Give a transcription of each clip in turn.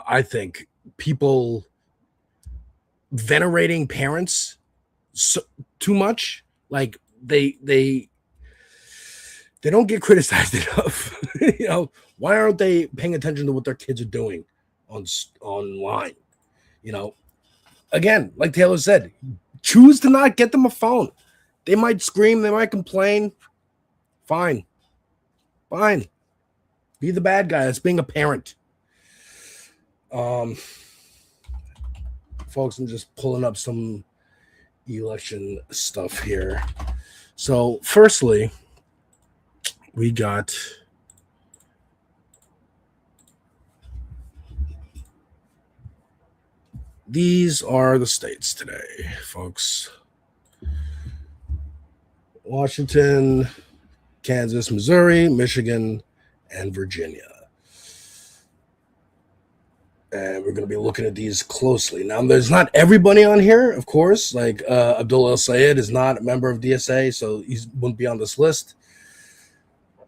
I think people venerating parents too much. Like they don't get criticized enough. Why aren't they paying attention to what their kids are doing online? Again, like Taylor said, choose to not get them a phone. They might scream, they might complain. Fine. Be the bad guy. That's being a parent. Folks, I'm just pulling up some election stuff here. So, firstly, we got these are the states today, folks. Washington, Kansas, Missouri, Michigan, and Virginia. And we're going to be looking at these closely. Now, there's not everybody on here, of course. Like ABDUL SAYED is not a member of DSA, so he wouldn't be on this list.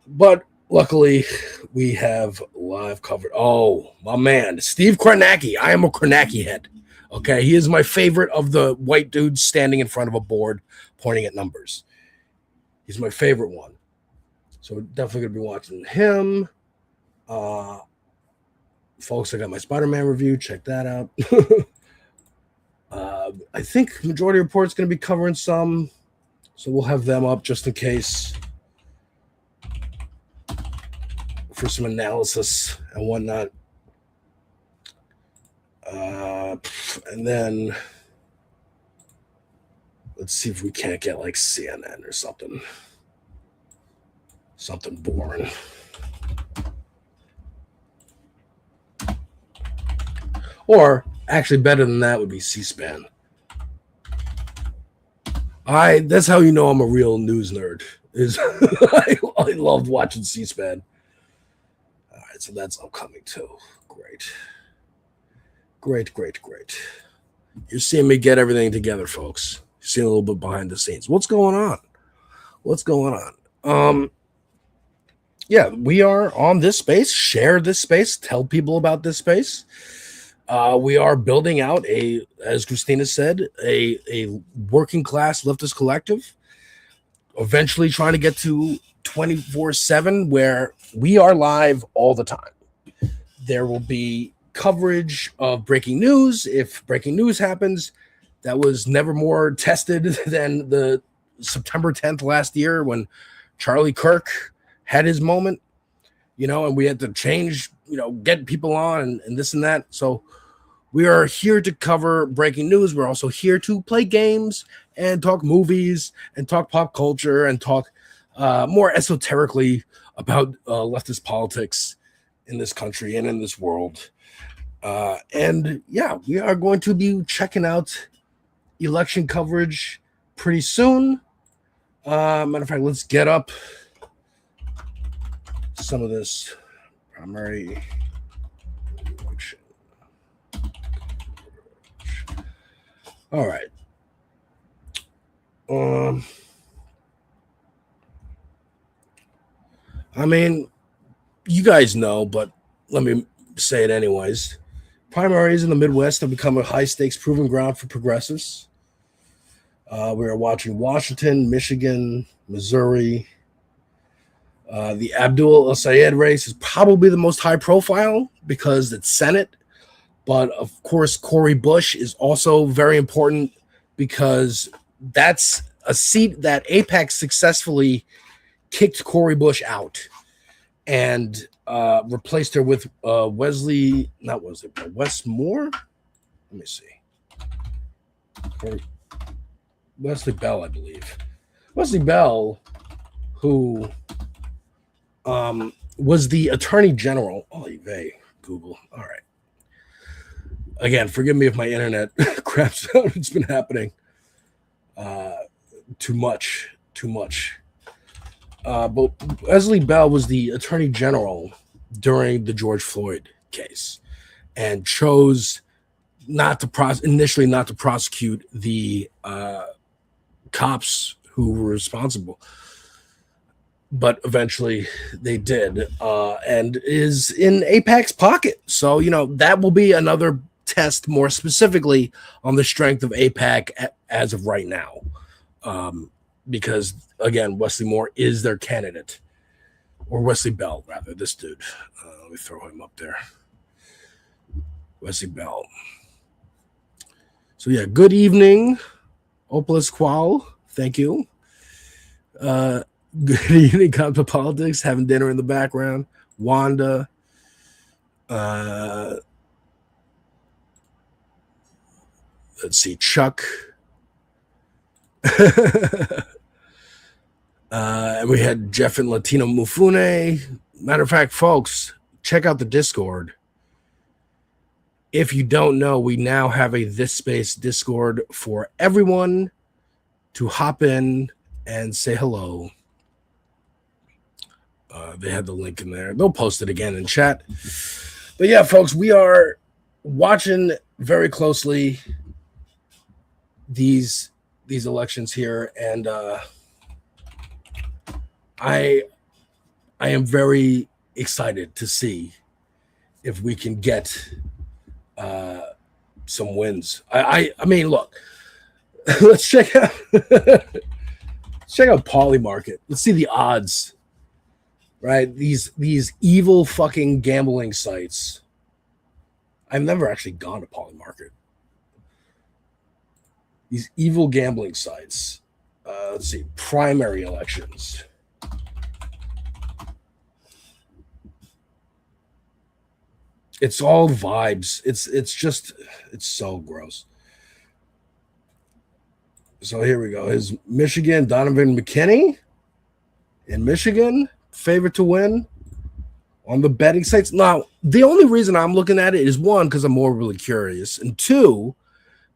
But luckily, we have live coverage. Oh, my man, Steve Kornacki. I am a Kornacki head. Okay, he is my favorite of the white dudes standing in front of a board pointing at numbers. He's my favorite one. So we're definitely going to be watching him. Folks, I got my Spider-Man review. Check that out. I think Majority Report's going to be covering some. So we'll have them up just in case for some analysis and whatnot. And then let's see if we can't get like CNN or something. Something boring. Or actually better than that would be C-SPAN. That's how you know I'm a real news nerd. I loved watching C-SPAN. All right, so that's upcoming too. Great. You're seeing me get everything together, folks. You're seeing a little bit behind the scenes. What's going on? Yeah, we are on this space. Share this space. Tell people about this space. We are building out as Kristina said, a working class leftist collective. Eventually trying to get to 24/7 where we are live all the time. There will be coverage of breaking news. If breaking news happens, that was never more tested than the September 10th last year when Charlie Kirk had his moment, and we had to change, get people on and this and that. So we are here to cover breaking news. We're also here to play games and talk movies and talk pop culture and talk more esoterically about leftist politics in this country and in this world. And yeah, we are going to be checking out election coverage pretty soon. Matter of fact, let's get up some of this primary election. All right. I mean, you guys know, but let me say it anyways. Primaries in the Midwest have become a high-stakes proving ground for progressives. We are watching Washington, Michigan, Missouri. The ABDUL SAYED race is probably the most high-profile because it's Senate. But, of course, CORI Bush is also very important because that's a seat that AIPAC successfully kicked CORI Bush out and replaced her with Wes Moore? Let me see. Wesley Bell, I believe. Wesley Bell, who was the Attorney General. Oh, Google. All right. Again, forgive me if my internet craps out. It's been happening too much. But Wesley Bell was the Attorney General during the George Floyd case and chose initially not to prosecute the cops who were responsible. but eventually they did, and is in AIPAC's pocket. So, that will be another test more specifically on the strength of AIPAC as of right now. Because, again, Wesley Moore is their candidate, or Wesley Bell, rather, this dude. Let me throw him up there. Wesley Bell. So, yeah, good evening, Opalus Qual. Thank you. Good evening, Come to Politics, having dinner in the background. Wanda. Let's see, Chuck. And we had Jeff and Latino Mufune. Matter of fact, folks, check out the Discord. If you don't know, we now have a This Space Discord for everyone to hop in and say hello. They had the link in there. They'll post it again in chat. But yeah, folks, we are watching very closely these elections here, and I am very excited to see if we can get some wins. I mean, look, let's check out Poly Market. Let's see the odds. Right, these evil fucking gambling sites. I've never actually gone to Poly Market. These evil gambling sites. Let's see, primary elections. It's all vibes. It's so gross. So here we go. Is Michigan Donovan McKinney in Michigan favorite to win on the betting sites? Now, the only reason I'm looking at it is, one, because I'm more really curious, and two,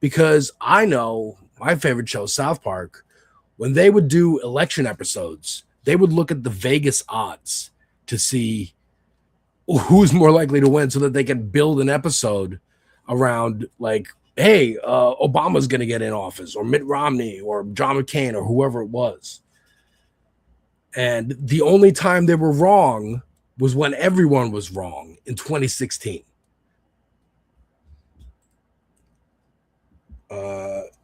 because I know my favorite show, South Park, when they would do election episodes, they would look at the Vegas odds to see who's more likely to win so that they can build an episode around, like, hey, Obama's going to get in office, or Mitt Romney, or John McCain, or whoever it was. And the only time they were wrong was when everyone was wrong in 2016.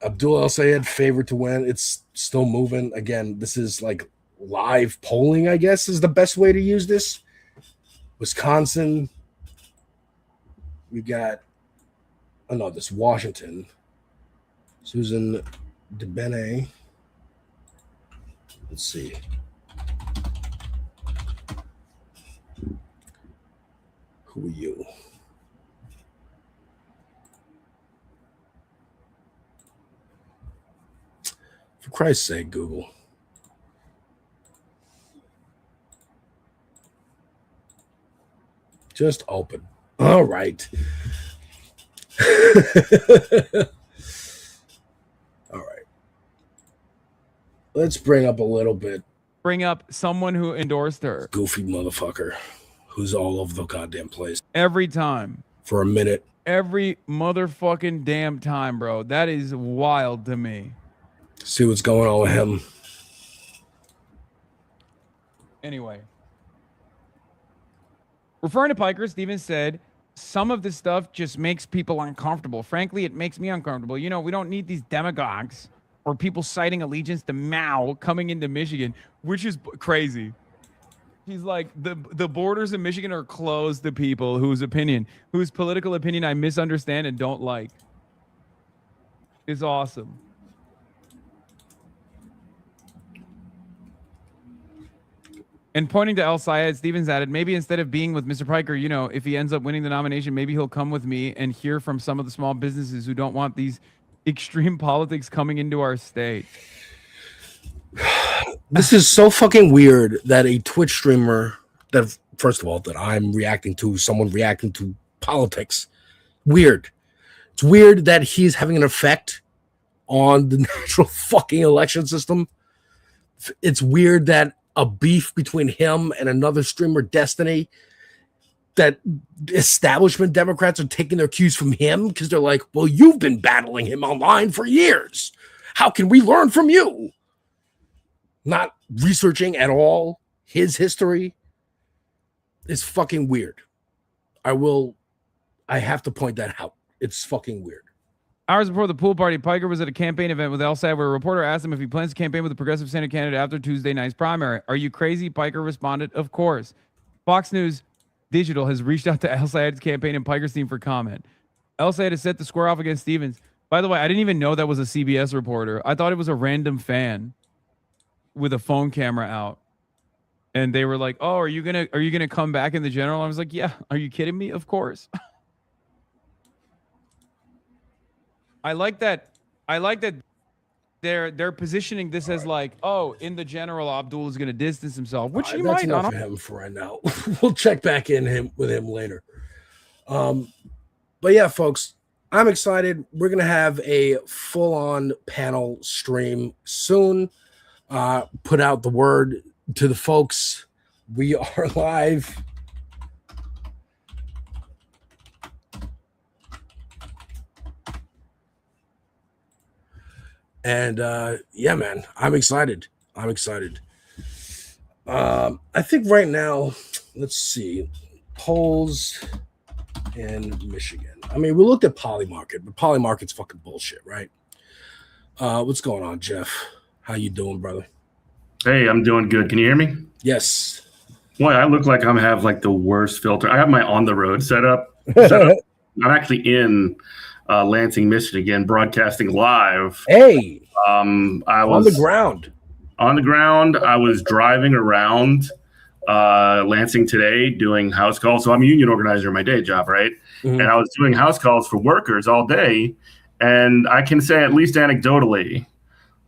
Abdul El-Sayed favorite to win. It's still moving. Again, this is like live polling, I guess, is the best way to use this. Wisconsin. We got, this Washington. Susan DeBene. Let's see. Who are you? For Christ's sake, Google. Just open. All right. All right. Let's bring up a little bit. Bring up someone who endorsed her. Goofy motherfucker who's all over the goddamn place. Every time. For a minute. Every motherfucking damn time, bro. That is wild to me. See what's going on with him. Anyway. Referring to Piker, Stevens said, some of this stuff just makes people uncomfortable. Frankly, it makes me uncomfortable. We don't need these demagogues or people citing allegiance to Mao coming into Michigan, which is crazy. He's like, the borders of Michigan are closed to people whose political opinion I misunderstand and don't like. It's awesome. And pointing to El-Sayed, Stevens added, maybe instead of being with Mr. Piker, if he ends up winning the nomination, maybe he'll come with me and hear from some of the small businesses who don't want these extreme politics coming into our state. This is so fucking weird that a Twitch streamer that, first of all, that I'm reacting to, someone reacting to politics. Weird. It's weird that he's having an effect on the natural fucking election system. It's weird that a beef between him and another streamer, Destiny, that establishment Democrats are taking their cues from him because they're like, well, you've been battling him online for years. How can we learn from you? Not researching at all his history is fucking weird. I have to point that out. It's fucking weird. Hours before the pool party, Piker was at a campaign event with SAYED where a reporter asked him if he plans to campaign with the Progressive Senate candidate after Tuesday night's primary. Are you crazy? Piker responded, of course. Fox News Digital has reached out to SAYED's campaign and Piker's team for comment. SAYED is set to square off against Stevens. By the way, I didn't even know that was a CBS reporter. I thought it was a random fan with a phone camera out. And they were like, "Oh, are you gonna come back in the general?" I was like, "Yeah, are you kidding me? Of course." I like that they're positioning this as like, oh, in the general, Abdul is going to distance himself, which he that's might. enough for him for right now. We'll check back with him later. But yeah, folks, I'm excited. We're gonna have a full-on panel stream soon. Put out the word to the folks. We are live. And yeah, man, I'm excited. I think right now, let's see, polls in Michigan. I mean, we looked at Polymarket, but Polymarket's fucking bullshit, right? What's going on, Jeff? How you doing, brother? Hey, I'm doing good. Can you hear me? Yes. Boy, I look like I'm have like the worst filter. I have my on the road setup. I'm actually in Lansing, Michigan, broadcasting live. Hey, I was on the ground. On the ground. I was driving around Lansing today doing house calls. So I'm a union organizer in my day job, right? Mm-hmm. And I was doing house calls for workers all day. And I can say, at least anecdotally,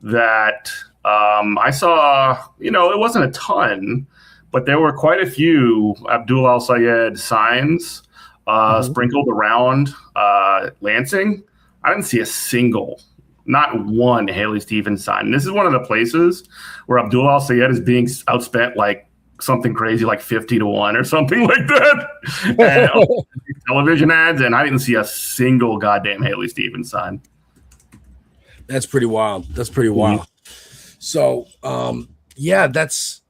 that I saw, it wasn't a ton, but there were quite a few ABDUL al-Sayed signs sprinkled around Lansing. I didn't see a single, not one Haley Stevens sign. And this is one of the places where ABDUL al-Sayed is being outspent like something crazy, like 50-1 or something like that. And television ads, and I didn't see a single goddamn Haley Stevens sign. That's pretty wild. So, yeah, that's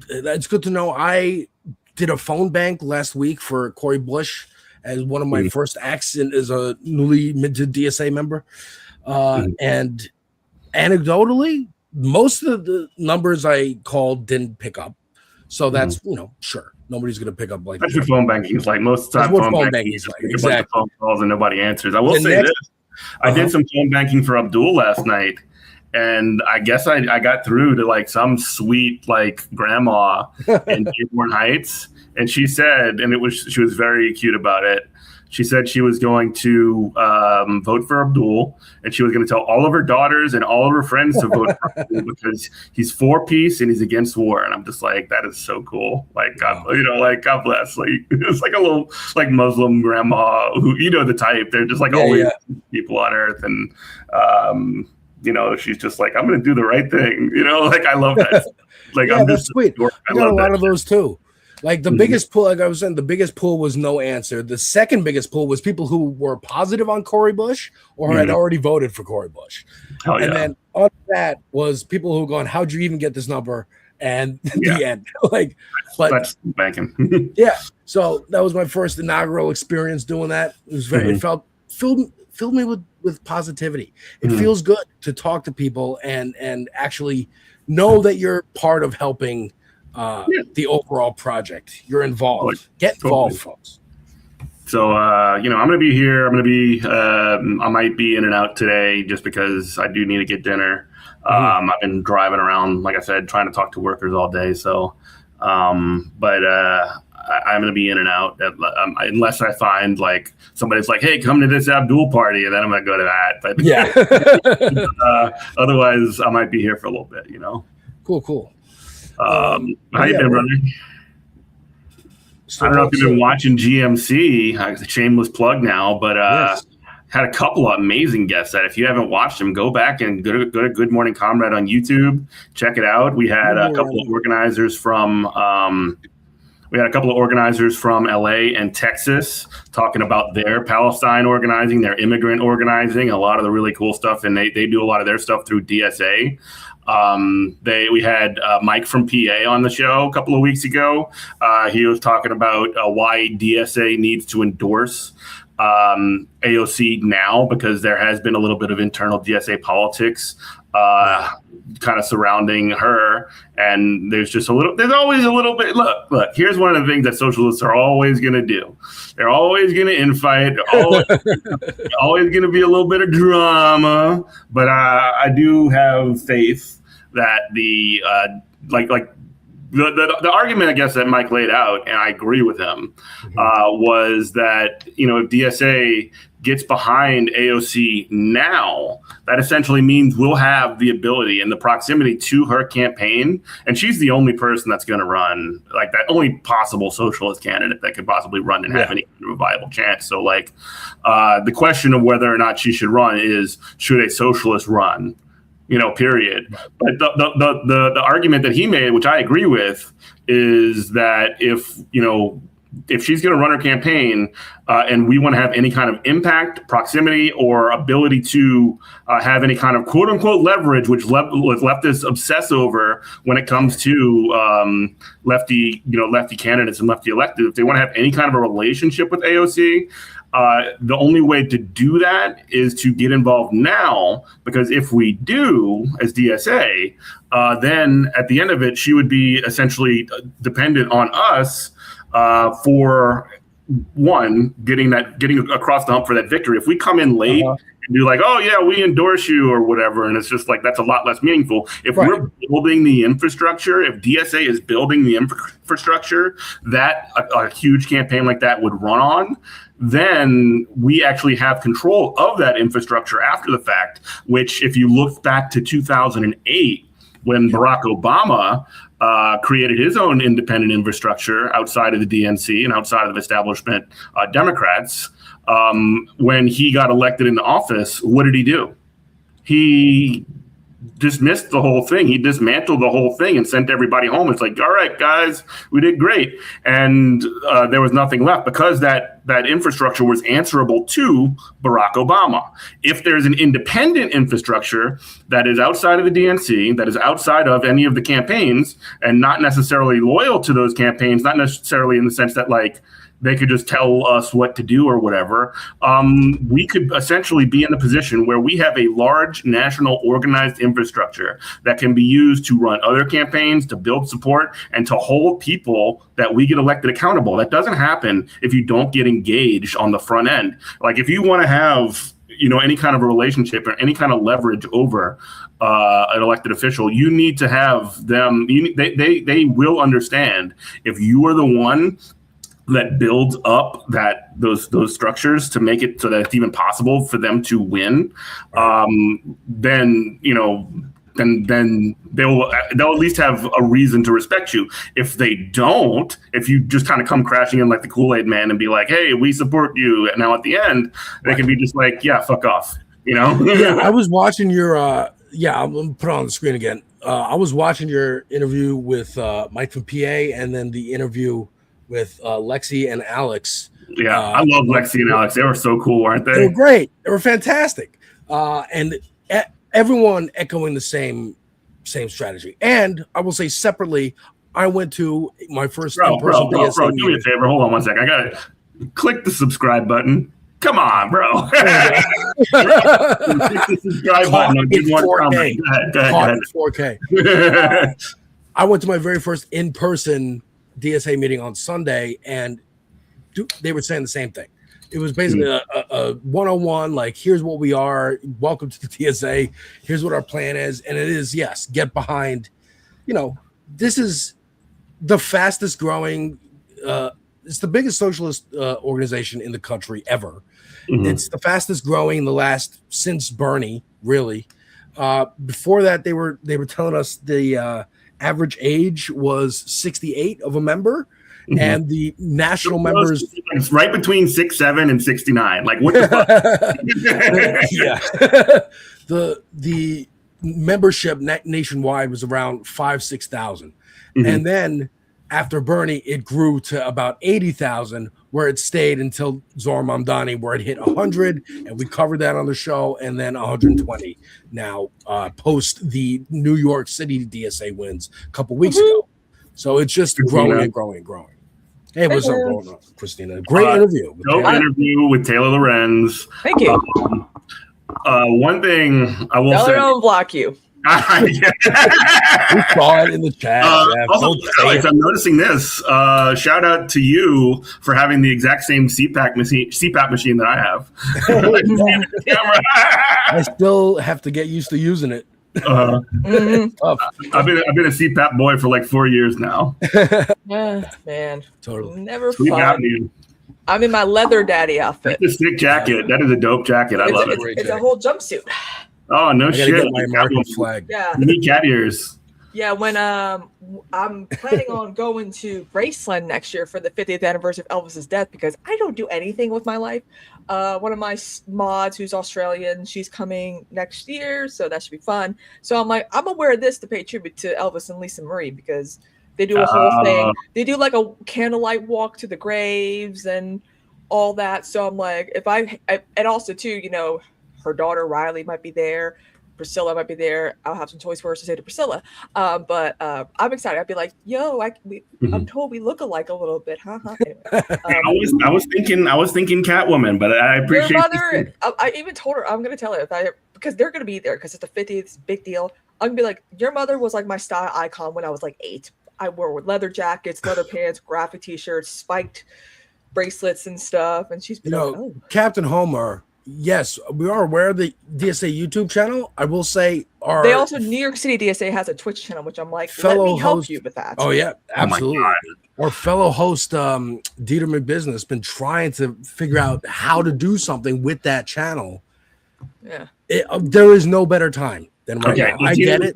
good to know. I did a phone bank last week for Cori Bush as one of my first acts as a newly minted DSA member. And anecdotally, most of the numbers I called didn't pick up. So that's, sure. Nobody's going to pick up like that's what phone banking is like. Most of the time, phone banking is like. Exactly. A bunch of phone calls and nobody answers. I will say this. I did some phone banking for ABDUL last night. And I guess I got through to like some sweet like grandma in Dearborn Heights, and she said, and she was very cute about it. She said she was going to vote for ABDUL, and she was going to tell all of her daughters and all of her friends to vote for ABDUL because he's for peace and he's against war. And I'm just like, that is so cool. Like, God, God bless. Like, it's like a little like Muslim grandma who, the type. They're just like always people on earth, and she's just like, I'm going to do the right thing. Like, I love that. Like, I'm that's sweet. I got a lot of those too. Like the biggest pool, like I was saying, the biggest pool was no answer. The second biggest pool was people who were positive on Cori Bush or had already voted for Cori Bush. And then on that was people who were going, how'd you even get this number? And the end. That's banking. Yeah. So that was my first inaugural experience doing that. It was very, it filled me with positivity. It feels good to talk to people and actually know that you're part of helping the overall project. You're involved. Get involved, folks. So, I'm going to be here. I might be in and out today just because I do need to get dinner. I've been driving around, like I said, trying to talk to workers all day. So, I'm going to be in and out unless I find like somebody's like, hey, come to this ABDUL party. And then I'm going to go to that. But otherwise I might be here for a little bit, Cool. How you been, brother? I don't know if you've been watching GMC, shameless plug now, but had a couple of amazing guests that if you haven't watched them, go back and go to Good Morning Comrade on YouTube. Check it out. We had a couple of organizers from We had a couple of organizers from LA and Texas talking about their Palestine organizing, their immigrant organizing, a lot of the really cool stuff. And they do a lot of their stuff through DSA. We had Mike from PA on the show a couple of weeks ago. He was talking about why DSA needs to endorse AOC now, because there has been a little bit of internal DSA politics kind of surrounding her, and there's always a little bit. Look, here's one of the things that socialists are always going to do. They're always going to infight. Always going to be a little bit of drama, but I do have faith that the argument, I guess, that Mike laid out, and I agree with him, was that, if DSA gets behind AOC now, that essentially means we'll have the ability and the proximity to her campaign. And she's the only person that's going to run, like, that only possible socialist candidate that could possibly run and have any kind of a viable chance. So, like, the question of whether or not she should run is, should a socialist run? Period. But the argument that he made, which I agree with, is that if she's going to run her campaign and we want to have any kind of impact, proximity, or ability to have any kind of quote unquote leverage, which leftists obsess over when it comes to lefty candidates and lefty elected, if they want to have any kind of a relationship with AOC, the only way to do that is to get involved now, because if we do as DSA, then at the end of it, she would be essentially dependent on us for one, getting across the hump for that victory. If we come in late and be like, oh yeah, we endorse you or whatever, and it's just like, that's a lot less meaningful. If we're building the infrastructure, if DSA is building the infrastructure that a huge campaign like that would run on, then we actually have control of that infrastructure after the fact, which, if you look back to 2008, when Barack Obama created his own independent infrastructure outside of the DNC and outside of establishment Democrats, when he got elected into office, what did he do? He dismissed the whole thing. He dismantled the whole thing and sent everybody home. It's like, all right, guys, we did great. And there was nothing left, because that infrastructure was answerable to Barack Obama. If there's an independent infrastructure that is outside of the DNC, that is outside of any of the campaigns, and not necessarily loyal to those campaigns, not necessarily in the sense that, like, they could just tell us what to do or whatever, we could essentially be in a position where we have a large national organized infrastructure that can be used to run other campaigns, to build support, and to hold people that we get elected accountable. That doesn't happen if you don't get engaged on the front end. Like, if you want to have any kind of a relationship or any kind of leverage over an elected official, you need to have them. They will understand if you are the one that builds up those structures to make it so that it's even possible for them to win, then they'll at least have a reason to respect you. If they don't, if you just kind of come crashing in like the Kool-Aid man and be like, hey, we support you, and now at the end they can be just like, yeah, fuck off, Yeah, I was watching your I'm gonna put it on the screen again. I was watching your interview with Mike from PA, and then the interview with Lexi and Alex. Yeah, I love Lexi and Alex. They were so cool, weren't they? They were great. They were fantastic. And everyone echoing the same strategy. And I will say separately, I went to my first in-person bro, do me a favor. Hold on one second. I got to click the subscribe button. Come on, bro. Click the subscribe button. I'll give one comment. Go ahead. 4K. I went to my very first in-person DSA meeting on Sunday, and they were saying the same thing. It was basically a one-on-one, like, here's what we are, welcome to the TSA, here's what our plan is. And it is, yes, get behind, this is the fastest growing, it's the biggest socialist organization in the country ever. It's the fastest growing since Bernie, really. Before that, they were telling us the average age was 68 of a member, and the national members, it's right between 6'7" and 69. Like, what the fuck? the membership nationwide was around 5,000-6,000, and then After Bernie, it grew to about 80,000, where it stayed until Zohar Mamdani, where it hit 100, and we covered that on the show, and then 120 now post the New York City DSA wins a couple weeks ago. So it's just growing and growing and growing. Hey, what's up, Kristina? Great interview. Dope interview with Taylor Lorenz. Thank you. One thing I will say. Don't block you. We saw it in the chat. Also, Alex, I'm noticing this. Shout out to you for having the exact same CPAP machine that I have. I still have to get used to using it. I've been a CPAP boy for like 4 years now. Yeah, man. Totally. Never Sleep fun. apnea. I'm in my leather daddy outfit. That's a sick jacket. That is a dope jacket. I love it. It's a whole jumpsuit. Oh, no shit. Get my American flag. Yeah. You need cat ears. Yeah, when I'm planning on going to Graceland next year for the 50th anniversary of Elvis's death, because I don't do anything with my life. One of my mods, who's Australian, she's coming next year, so that should be fun. So I'm like, I'm gonna wear this to pay tribute to Elvis and Lisa Marie, because they do a whole thing. They do like a candlelight walk to the graves and all that. So I'm like, and also too, you know, her daughter Riley might be there. Priscilla might be there. I'll have some choice words to say to Priscilla. But I'm excited. I'd be like, yo, I'm told we look alike a little bit. Anyway, I was thinking Catwoman, but I appreciate your mother. I even told her, I'm going to tell her because they're going to be there because it's the 50th, it's a big deal. I'm going to be like, your mother was like my style icon when I was like 8. I wore with leather jackets, leather pants, graphic t-shirts, spiked bracelets and stuff. And she's been Captain Homer. Yes, we are aware of the DSA YouTube channel. I will say they also New York City DSA has a Twitch channel, which I'm like, let me help you with that. Oh yeah, absolutely. Our fellow host Dieter McBusiness has been trying to figure out how to do something with that channel. Yeah, there is no better time than right now. I get it.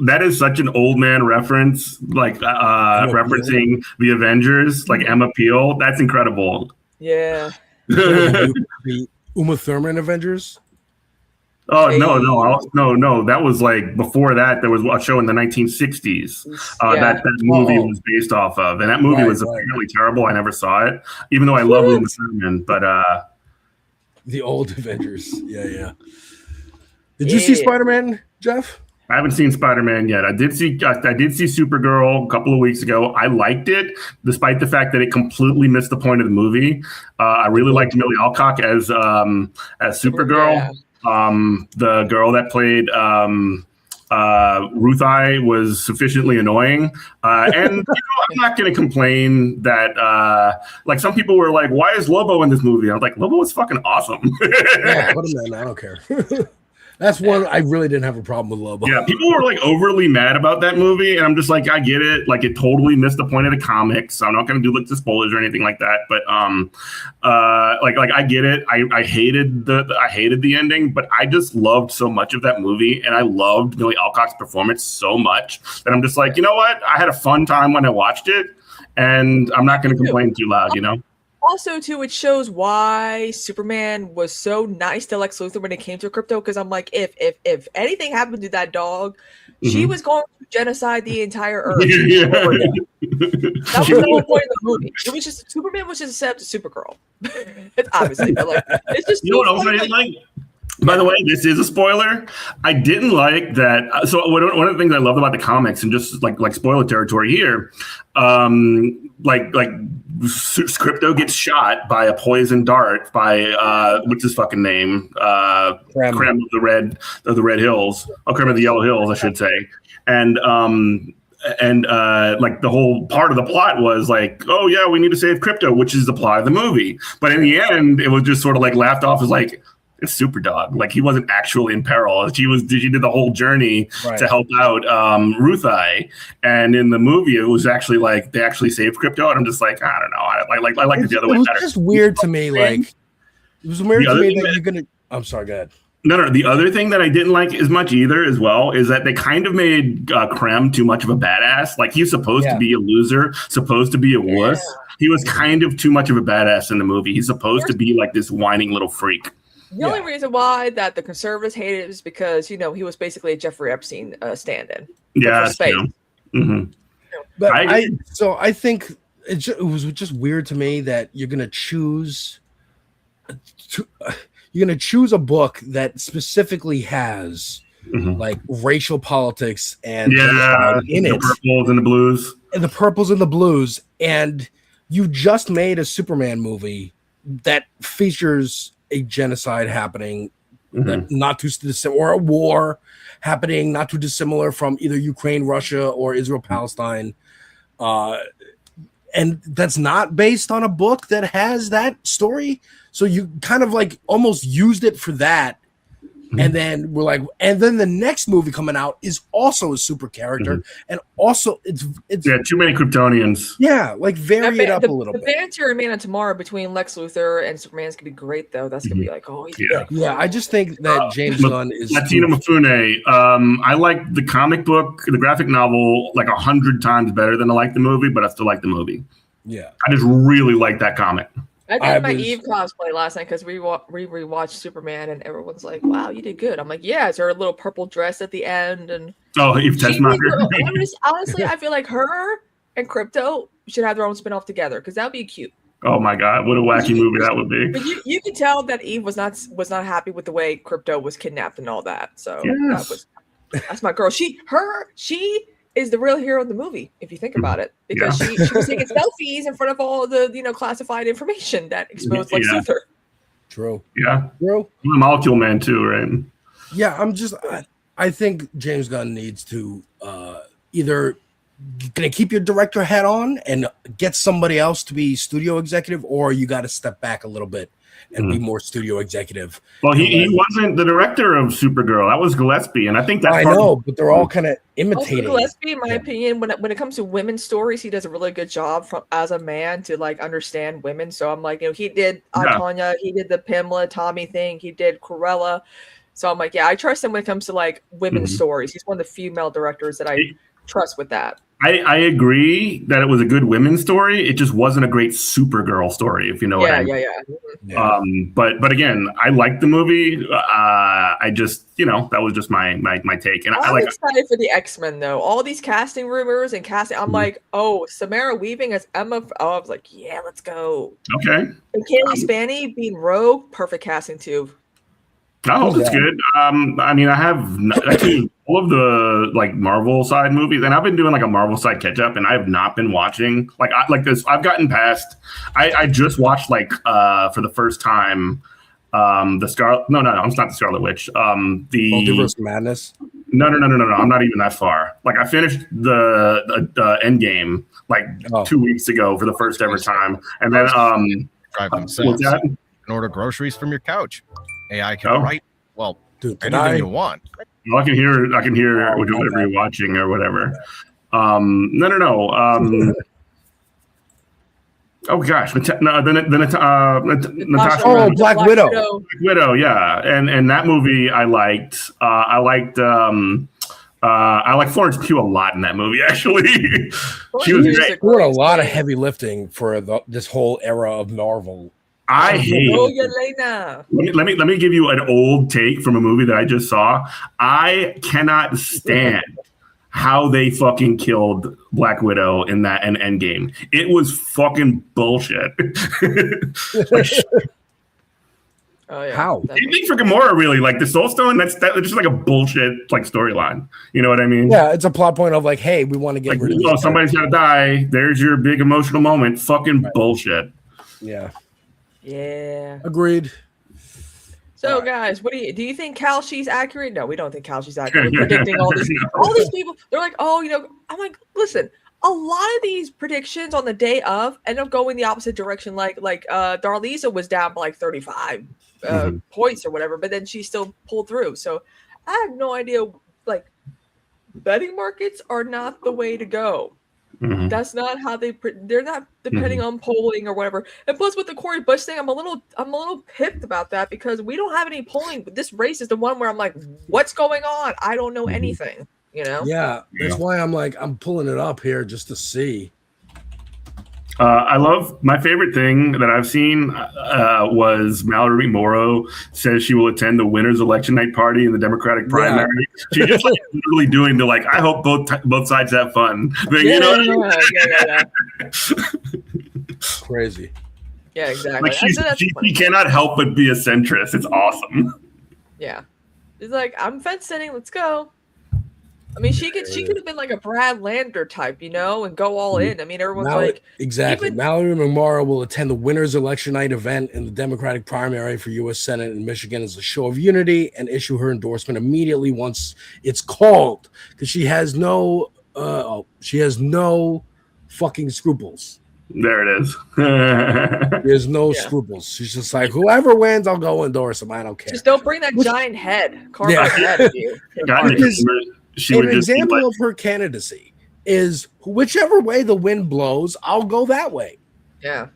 That is such an old man reference, like referencing the Avengers, like Emma Peel. That's incredible. Yeah. The Uma Thurman Avengers? Oh, no. That was like before that. There was a show in the 1960s that movie was based off of. And that movie was apparently terrible. I never saw it, even though I love Uma Thurman. But the old Avengers. Yeah. Did you see Spider-Man, Jeff? I haven't seen Spider-Man yet. I did see Supergirl a couple of weeks ago. I liked it, despite the fact that it completely missed the point of the movie. I really liked Millie Alcock as Supergirl. Yeah. The girl that played Ruth I was sufficiently annoying. And I'm not going to complain that like some people were like, why is Lobo in this movie? I was like, Lobo was fucking awesome. Yeah, put him in. I don't care. That's one I really didn't have a problem with Lobo. Yeah, people were like overly mad about that movie, and I'm just like, I get it. Like, it totally missed the point of the comics. So I'm not going to do like the spoilers or anything like that. But like I get it. I hated the ending, but I just loved so much of that movie, and I loved Millie Alcock's performance so much that I'm just like, you know what? I had a fun time when I watched it, and I'm not going to complain too loud. You know. Also, too, it shows why Superman was so nice to Lex Luthor when it came to crypto. Because I'm like, if anything happened to that dog, she was going to genocide the entire Earth. That was the whole point of the movie. It was just Superman was just a setup to Supergirl. It's obviously, but like, it's just. You know what else I didn't like? By the way, this is a spoiler. I didn't like that. So one of the things I loved about the comics, and just like spoiler territory here, like Crypto gets shot by a poison dart by what's his fucking name? Krem of the Red Hills. Oh, Krem of the Yellow Hills, I should say. And like the whole part of the plot was like, oh yeah, we need to save Crypto, which is the plot of the movie. But in the end, it was just sort of like laughed off as like, it's Superdog. Like, he wasn't actually in peril. She did the whole journey to help out Ruthai. And in the movie, it was actually like they actually saved Crypto. And I'm just like, I don't know. I like the other way better. It was just weird to me. Like, it was weird to me that you're gonna. I'm sorry. Go ahead. No. The other thing that I didn't like as much either, as well, is that they kind of made Krem too much of a badass. Like, he's supposed to be a loser, supposed to be a wuss. He was kind of too much of a badass in the movie. He's supposed to be like this whining little freak. The only reason why that the conservatives hated it is because, he was basically a Jeffrey Epstein stand-in. Yeah, that's true. Mm-hmm. But I think it was just weird to me that you're gonna choose a book that specifically has like racial politics and genocide in the it, purples and the blues, and you just made a Superman movie that features a genocide happening, that not too dissimilar, or a war happening not too dissimilar from either Ukraine, Russia, or Israel, Palestine. And that's not based on a book that has that story. So you kind of like almost used it for that. And then we're like, and then the next movie coming out is also a super character, and also it's too many Kryptonians. Yeah, like vary it up a little the bit. The banter in Man of Tomorrow between Lex Luthor and Superman's gonna be great, though. That's gonna be like, oh, yeah. I just think that James Gunn is Latina Mafune. I like the comic book, the graphic novel, like 100 times better than I like the movie, but I still like the movie. Yeah, I just really like that comic. I did my Eve cosplay last night because we rewatched Superman, and everyone's like, "Wow, you did good." I'm like, "Yeah, it's her little purple dress at the end." And Eve Tessmacher. Honestly, I feel like her and Crypto should have their own spinoff together because that'd be cute. Oh my god, what a wacky movie that would be! But you could tell that Eve was not happy with the way Crypto was kidnapped and all that. So that's my girl. She is the real hero of the movie, if you think about it, because she was taking selfies in front of all the classified information that exposed Lex Luthor. True. Yeah. True. I'm a Molecule Man too, right? Yeah, I think James Gunn needs to either gonna keep your director hat on and get somebody else to be studio executive, or you got to step back a little bit and be more studio executive. Well, he wasn't the director of Supergirl. That was Gillespie, and I think that's but they're all kind of imitating. Also, Gillespie, in my opinion, when it comes to women's stories, he does a really good job as a man to like understand women. So I'm like, he did Tanya, he did the Pamela Tommy thing, he did Cruella. So I'm like, I trust him when it comes to like women's stories. He's one of the female directors that I trust with that. I agree that it was a good women's story. It just wasn't a great Supergirl story, if you know what I mean. Yeah. But again, I liked the movie. I just, that was just my take. And I'm excited for the X-Men though. All these casting rumors and casting, I'm like, Samara Weaving as Emma. Oh, I was like, yeah, let's go. Okay. And Kaylee Spaney being Rogue, perfect casting too. Oh, that's good. I mean, I have actually all of the like Marvel side movies, and I've been doing like a Marvel side catch up, and I have not been watching like this. I've gotten past. I just watched for the first time the Scarlet. No, it's not the Scarlet Witch. The Multiverse of Madness. No. I'm not even that far. Like I finished the Endgame 2 weeks ago for the first ever time, and then drive themselves and order groceries from your couch. AI can write anything you want. Well, I can hear whatever you're watching or whatever. No. Oh gosh, Natasha. Oh, Black Widow. Black Widow, yeah, and that movie I liked. I liked Florence Pugh a lot in that movie. Actually, she was great. Doing a lot of heavy lifting for this whole era of Marvel. I hate. Let me give you an old take from a movie that I just saw. I cannot stand how they fucking killed Black Widow in that Endgame. It was fucking bullshit. Oh yeah. How? Same thing for Gamora, really. Like the Soul Stone, that's just like a bullshit storyline. You know what I mean? Yeah, it's a plot point of like, hey, we want to get rid of somebody's gotta die. There's your big emotional moment. Fucking bullshit. Yeah. Yeah. Agreed. So, guys, what do you think Kalshi's accurate? No, we don't think Kalshi's accurate. We're predicting all these people. They're like, I'm like, listen, a lot of these predictions on the day of end up going the opposite direction. Like Darlisa was down by 35 points or whatever, but then she still pulled through. So I have no idea. Betting markets are not the way to go. Mm-hmm. That's not how they're not depending on polling or whatever. And plus with the Cori Bush thing, I'm a little pipped about that because we don't have any polling. But this race is the one where I'm like, what's going on? I don't know anything, Yeah, that's why I'm pulling it up here just to see. I love my favorite thing that I've seen was Mallory Morrow says she will attend the winner's election night party in the Democratic primary. Yeah. She's just like literally doing the like. I hope both sides have fun. But, you know? Crazy. Yeah, exactly. Like she cannot help but be a centrist. It's awesome. Yeah, it's like I'm fence sitting. Let's go. I mean, she could have been like a Brad Lander type, you know, and go all in. I mean, everyone's like exactly. Mallory Morrow will attend the winner's election night event in the Democratic primary for U.S. Senate in Michigan as a show of unity and issue her endorsement immediately once it's called, because she has no fucking scruples. There it is. There's no scruples. She's just like, whoever wins, I'll go endorse them. I don't care. Just don't bring that giant head, carve head of you. An example of her candidacy is whichever way the wind blows, I'll go that way. Yeah,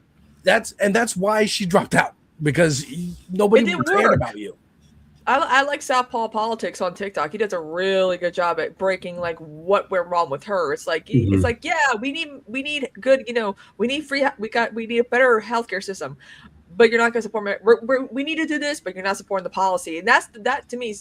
that's why she dropped out, because nobody cared about you. I like Southpaw Politics on TikTok. He does a really good job at breaking like what went wrong with her. It's like it's like, yeah, we need good, you know, we need we need a better healthcare system, but you're not going to support me. We need to do this, but you're not supporting the policy, and that to me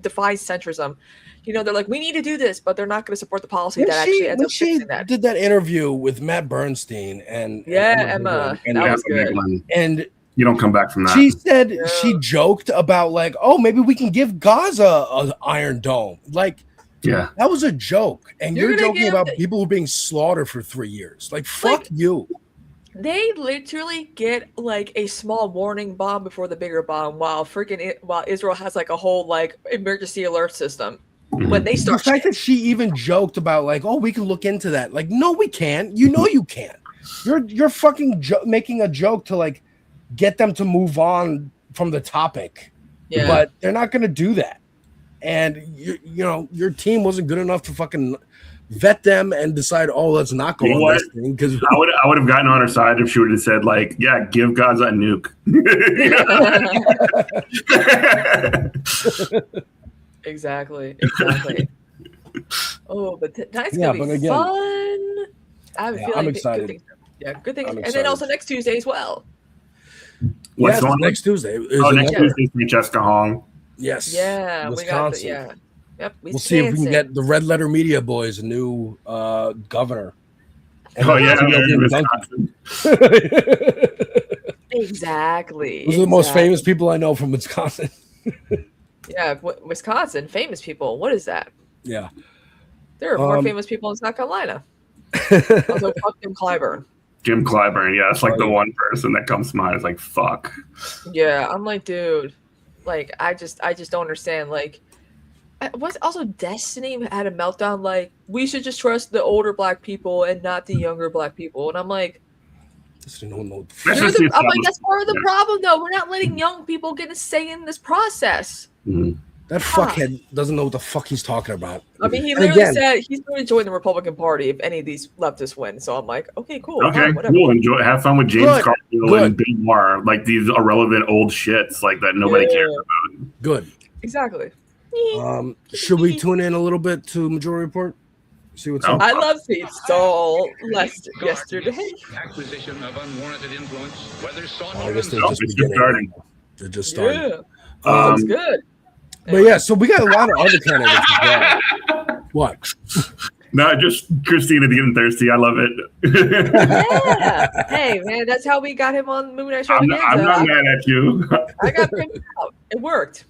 defies centrism. You know, they're like, we need to do this, but they're not going to support the policy that actually ends up fixing that. Did that interview with Matt Bernstein and Emma, and that was good. And you don't come back from that. She said she joked about like, oh, maybe we can give Gaza an Iron Dome. Like, yeah, that was a joke. And you're joking about people who are being slaughtered for 3 years. Like, fuck you. They literally get like a small warning bomb before the bigger bomb, while Israel has like a whole like emergency alert system. When they start, the fact that she even joked about like, oh, we can look into that. Like, no, we can't. You know, you can't. You're fucking making a joke to like get them to move on from the topic. Yeah. But they're not going to do that. And you know, your team wasn't good enough to fucking vet them and decide, oh, let's not go on this thing. Because I would have gotten on her side if she would have said like, yeah, give Gaza a nuke. Exactly. Oh, but tonight's gonna be fun. I'm excited. Good things. And then also next Tuesday as well. What's on next Tuesday? Next Tuesday is Francesca Hong. Yes. Yeah, Wisconsin. we got Yep. We'll see if we can get the Red Letter Media boys a new governor. Wisconsin. Exactly. Those are the most famous people I know from Wisconsin. Yeah, Wisconsin, famous people. What is that? Yeah. There are more famous people in South Carolina. Also, fuck Jim Clyburn. Jim Clyburn, yeah, it's like the one person that comes to mind. Is like, fuck. Yeah, I'm like, dude, like, I just don't understand. Like, was also Destiny had a meltdown. Like, we should just trust the older black people and not the younger black people. And I'm like, I'm like, that's part of the problem, though. We're not letting young people get a say in this process. Mm-hmm. That fuckhead doesn't know what the fuck he's talking about. I mean, he literally said he's going to join the Republican Party if any of these leftists win. So I'm like, okay, cool. Okay, cool. Enjoy. Have fun with James Carville and Bill Maher, like these irrelevant old shits like that nobody cares about. Good. Exactly. Should we tune in a little bit to Majority Report? See what's up. I love seeing Saul yesterday. Acquisition of unwarranted influence, whether sought I guess they're just beginning. They're just starting. Yeah. Sounds good. But yeah, so we got a lot of other candidates as well. What? No, just Kristina getting thirsty. I love it. Yeah. Hey, man, that's how we got him on Movie Night Show. I'm not mad at you. I got him out. It worked.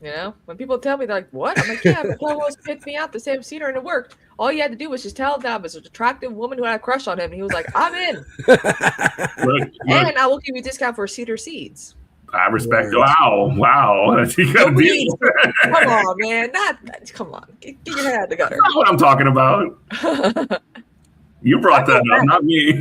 You know, when people tell me, they're like, what? I'm like, yeah, but Carlos picked me out the same theater and it worked. All you had to do was just tell him that I was an attractive woman who had a crush on him. And he was like, I'm in. Look. And I will give you a discount for cedar seeds. I respect. Wow. That's you got to deal. Come on, man. Come on. Get your head out of the gutter. That's what I'm talking about. You brought that up, not me.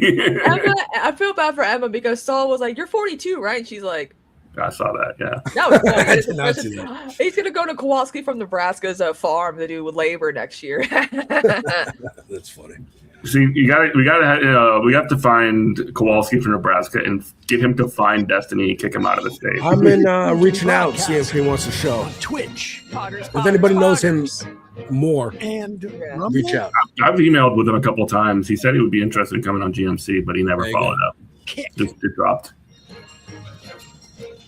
Emma, I feel bad for Emma because Saul was like, you're 42, right? And she's like, I saw that, yeah. That was funny. I did not see that. He's going to go to Kowalski from Nebraska's farm to do labor next year. That's funny. See, we have to find Kowalski from Nebraska and get him to find Destiny and kick him out of the state. I'm in reaching out, seeing if he wants to show. Twitch. If anybody knows him, more. And Reach out. I've emailed with him a couple of times. He said he would be interested in coming on GMC, but he never There you followed go. up. Just it dropped.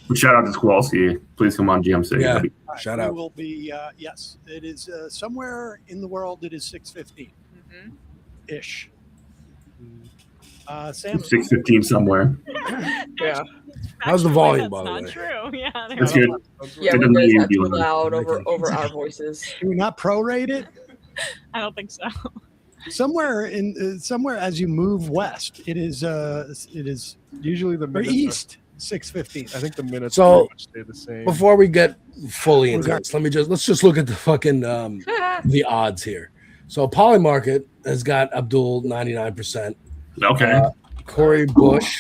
But shout out to Squalsky. Please come on GMC. Yeah. That'd be- Shout we out. will be, yes, it is somewhere in the world, it is 6:15-ish. Sam, 6:15 somewhere. Yeah. How's the volume, by the That's way? not true. Yeah. That's good. Yeah, It we're doesn't good. mean Not too you do it. loud over our voices. can we not prorate it? I don't think so. Somewhere as you move west, it is Usually the or minutes east 6:15. I think the minutes So, pretty much stay the same. Before we get fully into Okay. this, let's just look at the fucking the odds here. So Polymarket has got Abdul 99%. Okay. Corey Bush,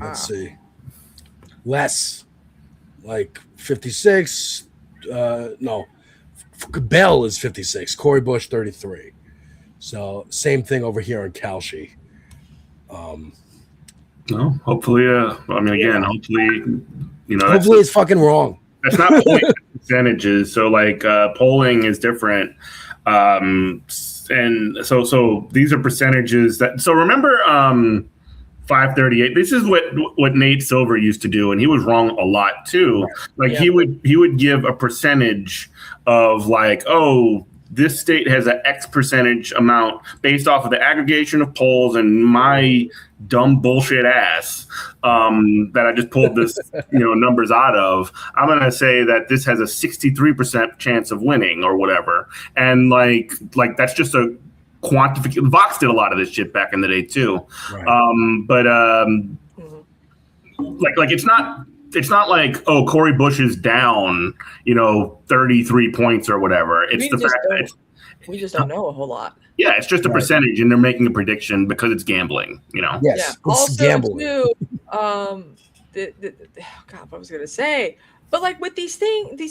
let's see, less, like 56. No, Bell is 56. Corey Bush 33. So same thing over here in Kalshi. No, hopefully, hopefully, Hopefully it's fucking wrong. that's not polling percentages. So like polling is different. And so these are percentages so remember 538. This is what Nate Silver used to do, and he was wrong a lot too. Like he would give a percentage of like, oh, this state has an X percentage amount based off of the aggregation of polls, and my dumb bullshit ass that I just pulled this numbers out of. I'm gonna say that this has a 63% chance of winning or whatever, and like that's just a quantification. Vox did a lot of this shit back in the day too. Right. Like it's not like, oh, Corey Bush is down 33 points or whatever. It's the fact that we just don't know a whole lot. yeah, it's just a percentage, and they're making a prediction because it's gambling. Yes, Yeah. it's Also, gambling. too, God, what was I gonna say? But like with these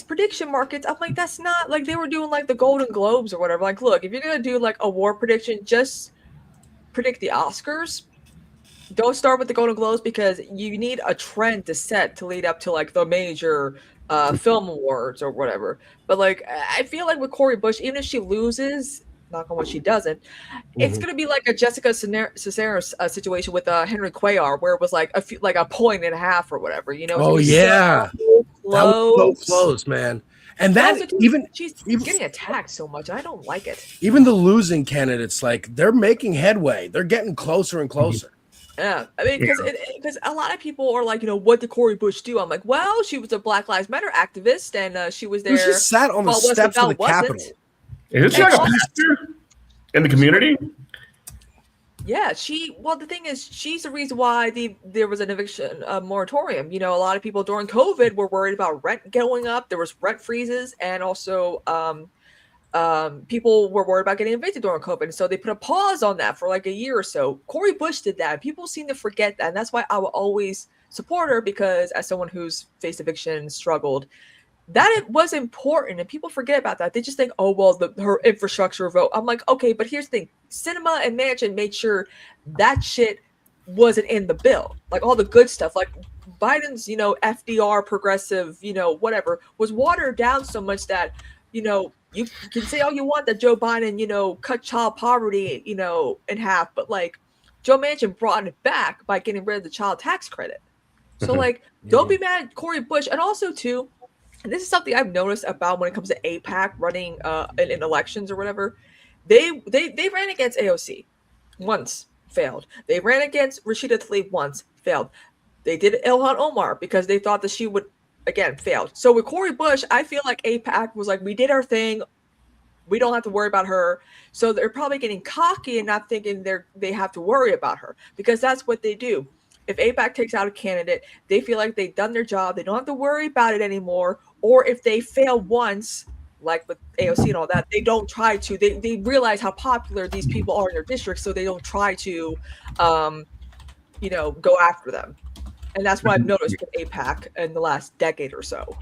prediction markets, I'm like, that's not like they were doing like the Golden Globes or whatever. Like, look, if you're gonna do like a war prediction, just predict the Oscars. Don't start with the Golden Globes because you need a trend to set to lead up to like the major film awards or whatever. But like, I feel like with Corey Bush, even if she loses, knock on wood, she doesn't, it's gonna be like a Jessica Cesaris situation with Henry Cuellar, where it was like a point and a half or whatever. It's Oh gonna be yeah, so that was close. so close, man. And Also, that too, she's even- getting attacked so much. I don't like it. even the losing candidates, like they're making headway. They're getting closer and closer. Yeah, I mean, because a lot of people are like, what did Corey Bush do? I'm like, well, she was a Black Lives Matter activist, and she was there. She sat on the while steps of the Roosevelt wasn't. Capitol. Isn't she like a pastor in the community? Yeah, the thing is, she's the reason why there was an eviction moratorium. A lot of people during COVID were worried about rent going up. There was rent freezes, and also people were worried about getting evicted during COVID. So they put a pause on that for like a year or so. Corey Bush did that. People seem to forget that. And that's why I will always support her, because as someone who's faced eviction and struggled, that it was important. And people forget about that. They just think, oh, well, her infrastructure vote. I'm like, okay, but here's the thing. Cinema and Manchin made sure that shit wasn't in the bill. Like all the good stuff, like Biden's, FDR progressive, whatever, was watered down so much that, you can say all you want that Joe Biden, cut child poverty, in half, but like Joe Manchin brought it back by getting rid of the child tax credit. So like, don't be mad at Corey Bush. And also too, and this is something I've noticed about when it comes to AIPAC running in elections or whatever. They ran against AOC once, failed. They ran against Rashida Tlaib once, failed. They did Ilhan Omar because they thought that she would, again, failed. So with Corey Bush, I feel like AIPAC was like, we did our thing. We don't have to worry about her. So they're probably getting cocky and not thinking they have to worry about her, because that's what they do. If AIPAC takes out a candidate, they feel like they've done their job. They don't have to worry about it anymore. Or if they fail once, like with AOC and all that, they don't try to. They realize how popular these people are in their districts, so they don't try to, go after them. And that's what I've noticed with AIPAC in the last decade or so.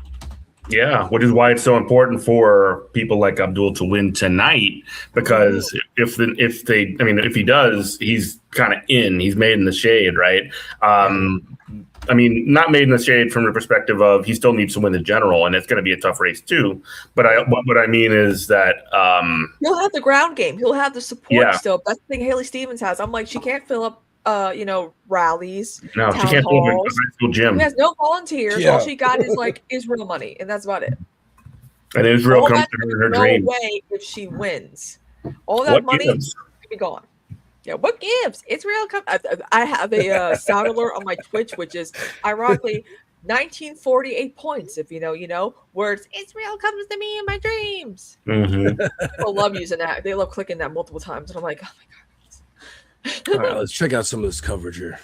Yeah, which is why it's so important for people like Abdul to win tonight, because if he does, he's kind of in. He's made in the shade, right? I mean, not made in the shade from the perspective of he still needs to win the general, and it's going to be a tough race too. But what I mean is that he'll have the ground game. He'll have the support Yeah. still. That's the thing Haley Stevens has. I'm like, she can't fill up, rallies. no, she town can't go to a halls. high school gym. She has no volunteers. Yeah. All she got is like Israel money, and that's about it. And Israel All comes that to her no dream. way if she wins. All that What money gives? could be gone. Yeah, what gives? Israel comes. I have a sound alert on my Twitch, which is ironically 1948 points. If you know, where it's Israel comes to me in my dreams. Mhm. People love using that. They love clicking that multiple times, and I'm like, oh my god. All right, let's check out some of this coverage here.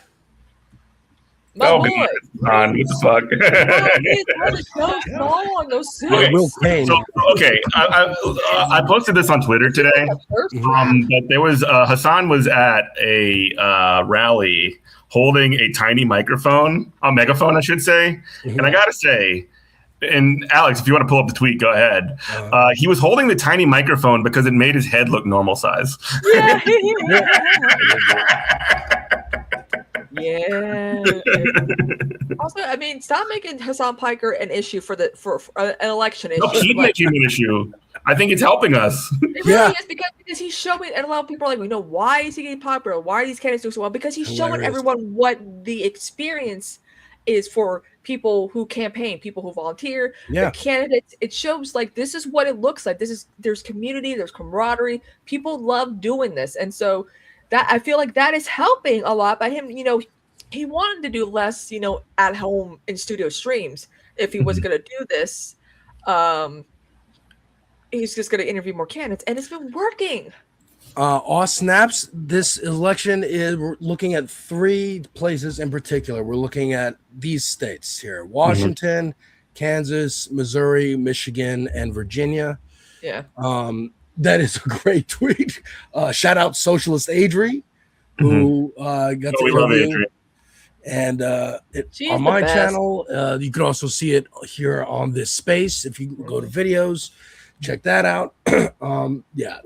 My Oh, boy. God, what the fuck? Will Kane. So, okay, I posted this on Twitter today. But there was Hassan was at a rally holding a tiny microphone, a megaphone, I should say. And I gotta say, and Alex, if you want to pull up the tweet, go ahead. He was holding the tiny microphone because it made his head look normal size. Yeah. Also, I mean, stop making Hassan Piker an issue for an election issue. No, keep making it an issue. I think it's helping us. It really is because he's showing, and a lot of people are like, why is he getting popular? Why are these candidates doing so well? Because he's showing everyone what the experience is for people who campaign, people who volunteer, the candidates. It shows like this is what it looks like. There's community, there's camaraderie. People love doing this, and so that I feel like that is helping a lot by him. He wanted to do less, at home in studio streams if he was going to do this. He's just going to interview more candidates, and it's been working. Snaps, this election is we're looking at 3 places in particular. We're looking at these states here: Washington, Kansas, Missouri, Michigan, and Virginia. Yeah. That is a great tweet. Shout out Socialist Adri, who got to interview. And on my channel, you can also see it here on this space. If you go to videos, check that out. I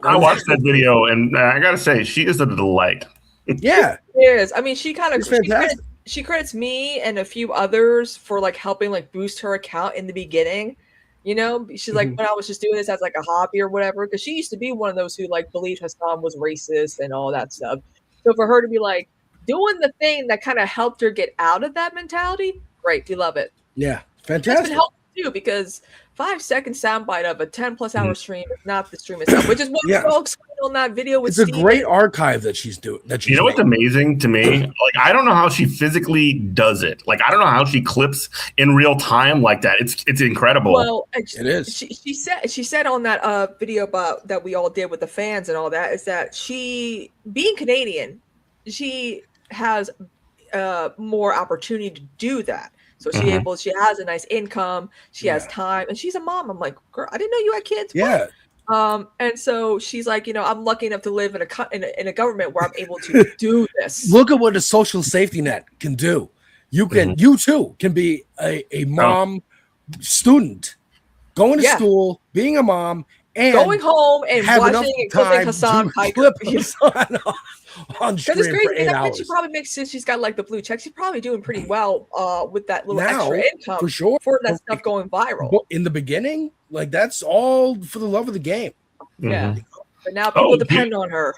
watched that video, and I gotta say, she is a delight. Yeah, she is. I mean, she kind of fantastic. She credits me and a few others for like helping like boost her account in the beginning. She's like, when I was just doing this as like a hobby or whatever, because she used to be one of those who like believed Hassan was racist and all that stuff. So for her to be like doing the thing that kind of helped her get out of that mentality, great, we love it. Yeah, fantastic. It's been helpful too, because 5-second soundbite of a 10+ hour stream is not the stream itself, which is what we all explained on that video. With it's a great archive that she's doing. What's amazing to me? Like, I don't know how she physically does it. Like, I don't know how she clips in real time like that. It's incredible. Well, it is. She said on that video about that we all did with the fans and all that is that she, being Canadian, she has more opportunity to do that. So she has a nice income, she has time, and she's a mom. I'm like, girl, I didn't know you had kids. Yeah. And so she's like, I'm lucky enough to live in a government where I'm able to do this. Look at what a social safety net can do. You too can be a mom student, going to school, being a mom, and going home and watching and clipping Hassan Piker on stream it's for 8 hours. She probably makes sense. She's got like the blue check. She's probably doing pretty well with that little extra income for sure for that stuff going viral. But in the beginning, like that's all for the love of the game. Yeah, but now people depend on her.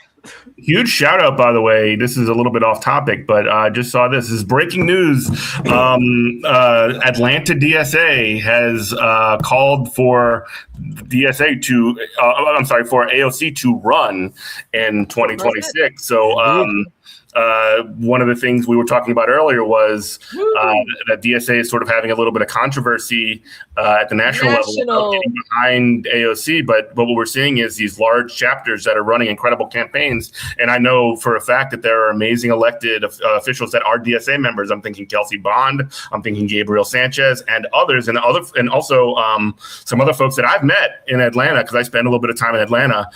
Huge shout out, by the way. This is a little bit off topic, but I just saw this. This is breaking news. Atlanta DSA has called for DSA for AOC to run in 2026. So one of the things we were talking about earlier was that DSA is sort of having a little bit of controversy at the national level of getting behind AOC. But what we're seeing is these large chapters that are running incredible campaigns. And I know for a fact that there are amazing elected officials that are DSA members. I'm thinking Kelsey Bond, I'm thinking Gabriel Sanchez, and others, and also some other folks that I've met in Atlanta, because I spend a little bit of time in Atlanta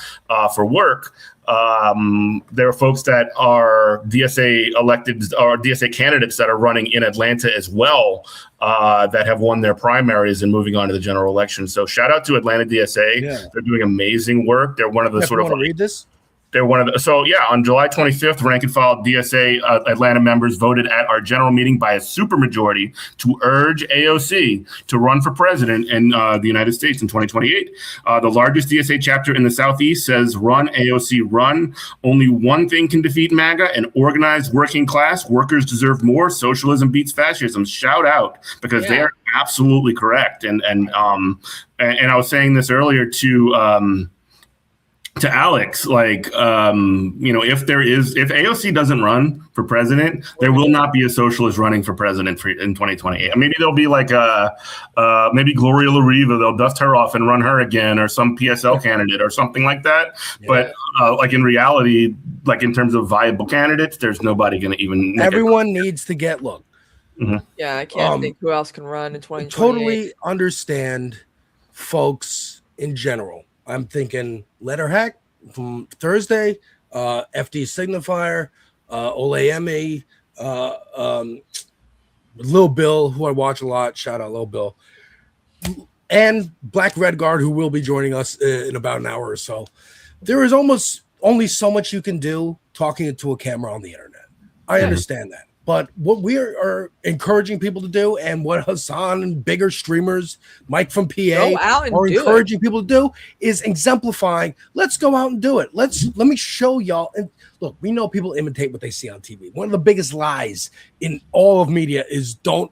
for work. There are folks that are DSA elected or DSA candidates that are running in Atlanta as well, that have won their primaries and moving on to the general election. So shout out to Atlanta DSA. Yeah. They're doing amazing work. They're one of the sort of read this. They're one of the, so yeah, on July 25th, rank and file DSA Atlanta members voted at our general meeting by a supermajority to urge AOC to run for president in the United States in 2028. The largest DSA chapter in the Southeast says, run, AOC, run. Only one thing can defeat MAGA, an organized working class. Workers deserve more. Socialism beats fascism. Shout out, because they are absolutely correct. And I was saying this earlier to Alex, like, if AOC doesn't run for president, there will not be a socialist running for president in 2028. Maybe there'll be like maybe Gloria La Riva, they'll dust her off and run her again, or some PSL candidate or something like that. Yeah. But like in reality, like in terms of viable candidates, there's nobody going to even. Everyone needs to get look. Mm-hmm. Yeah, I can't think who else can run in 2028. Totally understand folks in general. I'm thinking Letterhack from Thursday, FD Signifier, Olayemi, Lil Bill, who I watch a lot. Shout out Lil Bill. And Black Red Guard, who will be joining us in about an hour or so. There is almost only so much you can do talking into a camera on the internet. I understand that. But what we are encouraging people to do, and what Hassan and bigger streamers, Mike from PA, are encouraging people to do, is exemplifying. Let's go out and do it. Let me show y'all. And look, we know people imitate what they see on TV. One of the biggest lies in all of media is don't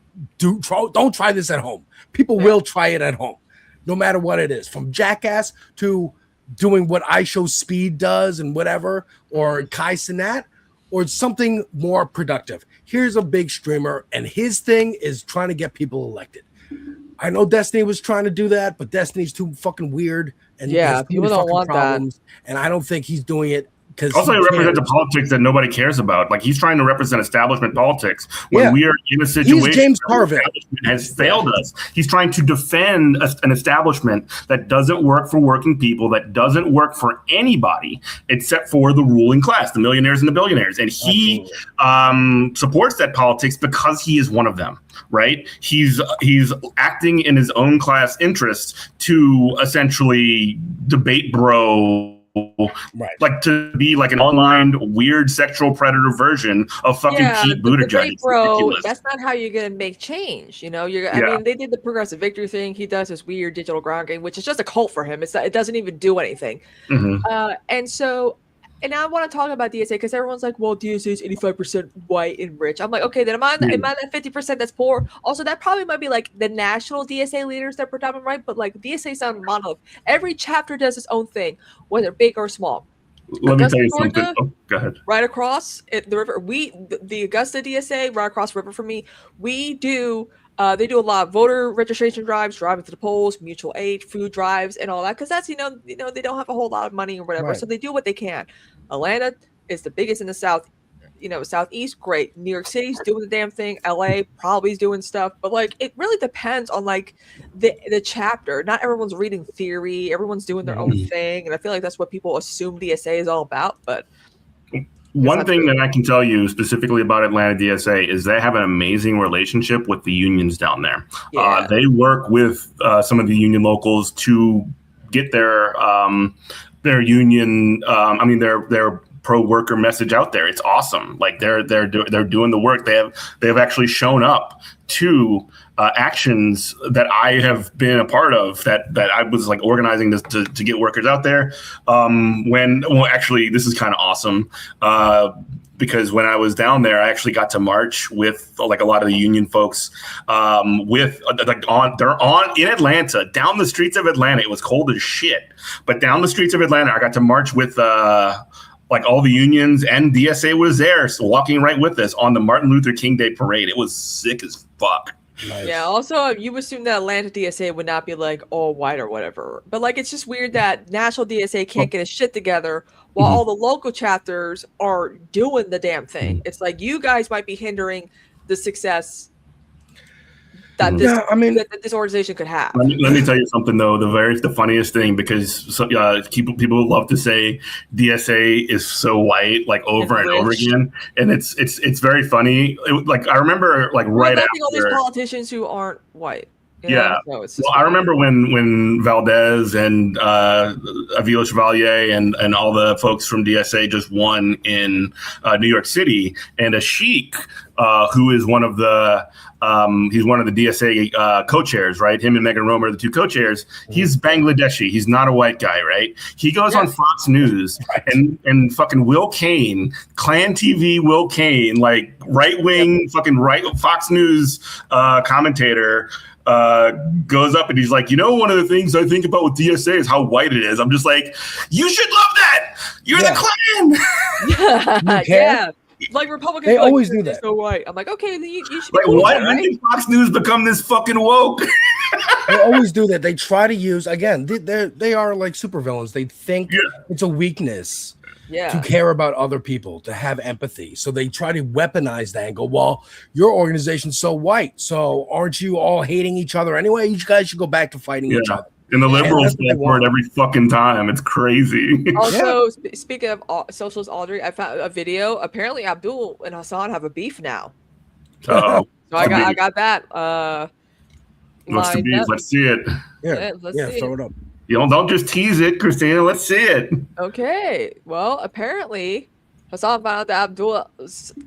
try this at home. People will try it at home, no matter what it is. From Jackass to doing what I Show Speed does and whatever, or Kai Cenat, or something more productive. Here's a big streamer, and his thing is trying to get people elected. I know Destiny was trying to do that, but Destiny's too fucking weird, and people don't want problems, and I don't think he's doing it. Also, he represents a politics that nobody cares about. Like, he's trying to represent establishment politics when we are in a situation he's James Carvin has failed us. He's trying to defend an establishment that doesn't work for working people, that doesn't work for anybody except for the ruling class, the millionaires and the billionaires. And he supports that politics because he is one of them. Right? He's acting in his own class interests to essentially debate bro. Right. Like to be like an online weird sexual predator version of fucking Pete Buttigieg. Bro, that's not how you're gonna make change. You know, I mean, they did the progressive victory thing. He does this weird digital ground game, which is just a cult for him. It doesn't even do anything. Mm-hmm. And I want to talk about DSA because everyone's like, well, DSA is 85% white and rich. I'm like, okay, then am I that 50% that's poor? Also, that probably might be like the national DSA leaders that are predominant right, but like DSA is not a monolith. Every chapter does its own thing, whether big or small. Let me tell you something. Oh, go ahead. Right across the river, the Augusta DSA, right across the river from me, we do. They do a lot of voter registration drives, driving to the polls, mutual aid, food drives, and all that. Because that's they don't have a whole lot of money or whatever, so they do what they can. Atlanta is the biggest in the South, Southeast. Great. New York City's doing the damn thing. LA probably is doing stuff, but like it really depends on like the chapter. Not everyone's reading theory. Everyone's doing their own thing, and I feel like that's what people assume DSA is all about, but. One thing that I can tell you specifically about Atlanta DSA is they have an amazing relationship with the unions down there. Yeah. They work with some of the union locals to get their union. Their pro-worker message out there. It's awesome. Like they're doing the work. They have actually shown up to actions that I have been a part of, that I was like organizing this to get workers out there. Actually, this is kind of awesome because when I was down there, I actually got to march with like a lot of the union folks in Atlanta, down the streets of Atlanta. It was cold as shit, but down the streets of Atlanta, I got to march with like all the unions, and DSA was there, so walking right with us on the Martin Luther King Day parade. It was sick as fuck. Nice. Yeah, also, you assume that Atlanta DSA would not be like all white or whatever. But like, it's just weird that national DSA can't get his shit together while all the local chapters are doing the damn thing. It's like you guys might be hindering the success that this organization could have. Let me tell you something though. The funniest thing, because people love to say DSA is so white, like over and over again, and it's very funny. I remember like right after all these politicians who aren't white. Yeah. No, it's Well, I remember when Valdez and Avila Chevalier and all the folks from DSA just won in New York City, and Ashik, who is one of the he's one of the DSA co-chairs, right? Him and Megan Romer are the two co-chairs. He's Bangladeshi. He's not a white guy, right? He goes on Fox News and fucking Will Kane, Clan TV Will Kane, like right-wing fucking Fox News commentator, goes up and he's like, one of the things I think about with DSA is how white it is. I'm just like, you should love that. You're the Klan. Yeah. Like Republicans, they always do that. So white. I'm like, okay, then you should. Like, cool what? that, right? When did Fox News become this fucking woke? They always do that. They try to use, again, they are like supervillains. They think it's a weakness to care about other people, to have empathy. So they try to weaponize that and go, well, your organization's so white, so aren't you all hating each other anyway? You guys should go back to fighting each other. And the liberals fall for it every fucking time. It's crazy. Also, speaking of socialist Audrey, I found a video. Apparently, Abdul and Hassan have a beef now. So I got that. What's the beef? Let's see it. Let's see throw it up. Don't just tease it, Kristina. Let's see it. Okay. Well, apparently, Hassan found out that Abdul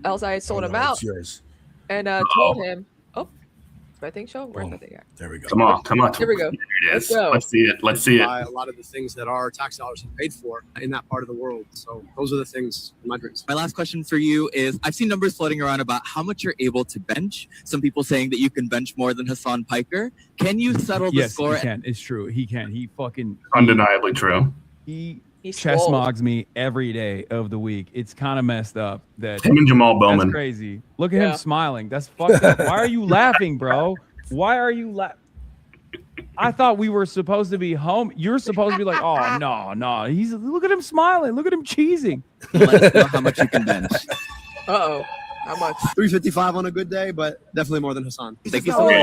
El-Sayed sold him out, and told him, my thing show? Where's my thing at? There we go. Come on. Here we go. There it is. Let's go. Let's see it. A lot of the things that our tax dollars have paid for in that part of the world. So those are the things in my dreams. My last question for you is, I've seen numbers floating around about how much you're able to bench. Some people saying that you can bench more than Hassan Piker. Can you settle the score? Yes, he can. It's true. He can. He fucking... Undeniably true. He chest mogs me every day of the week. It's kind of messed up. That him and Jamal Bowman. That's crazy. Look at him smiling. That's fucked up. Why are you laughing, bro? Why are you I thought we were supposed to be home. You're supposed to be like, oh, no. Look at him smiling. Look at him cheesing. Let us know how much you can bench. Uh-oh. How much? 355 on a good day, but definitely more than Hassan. Thank you so so much.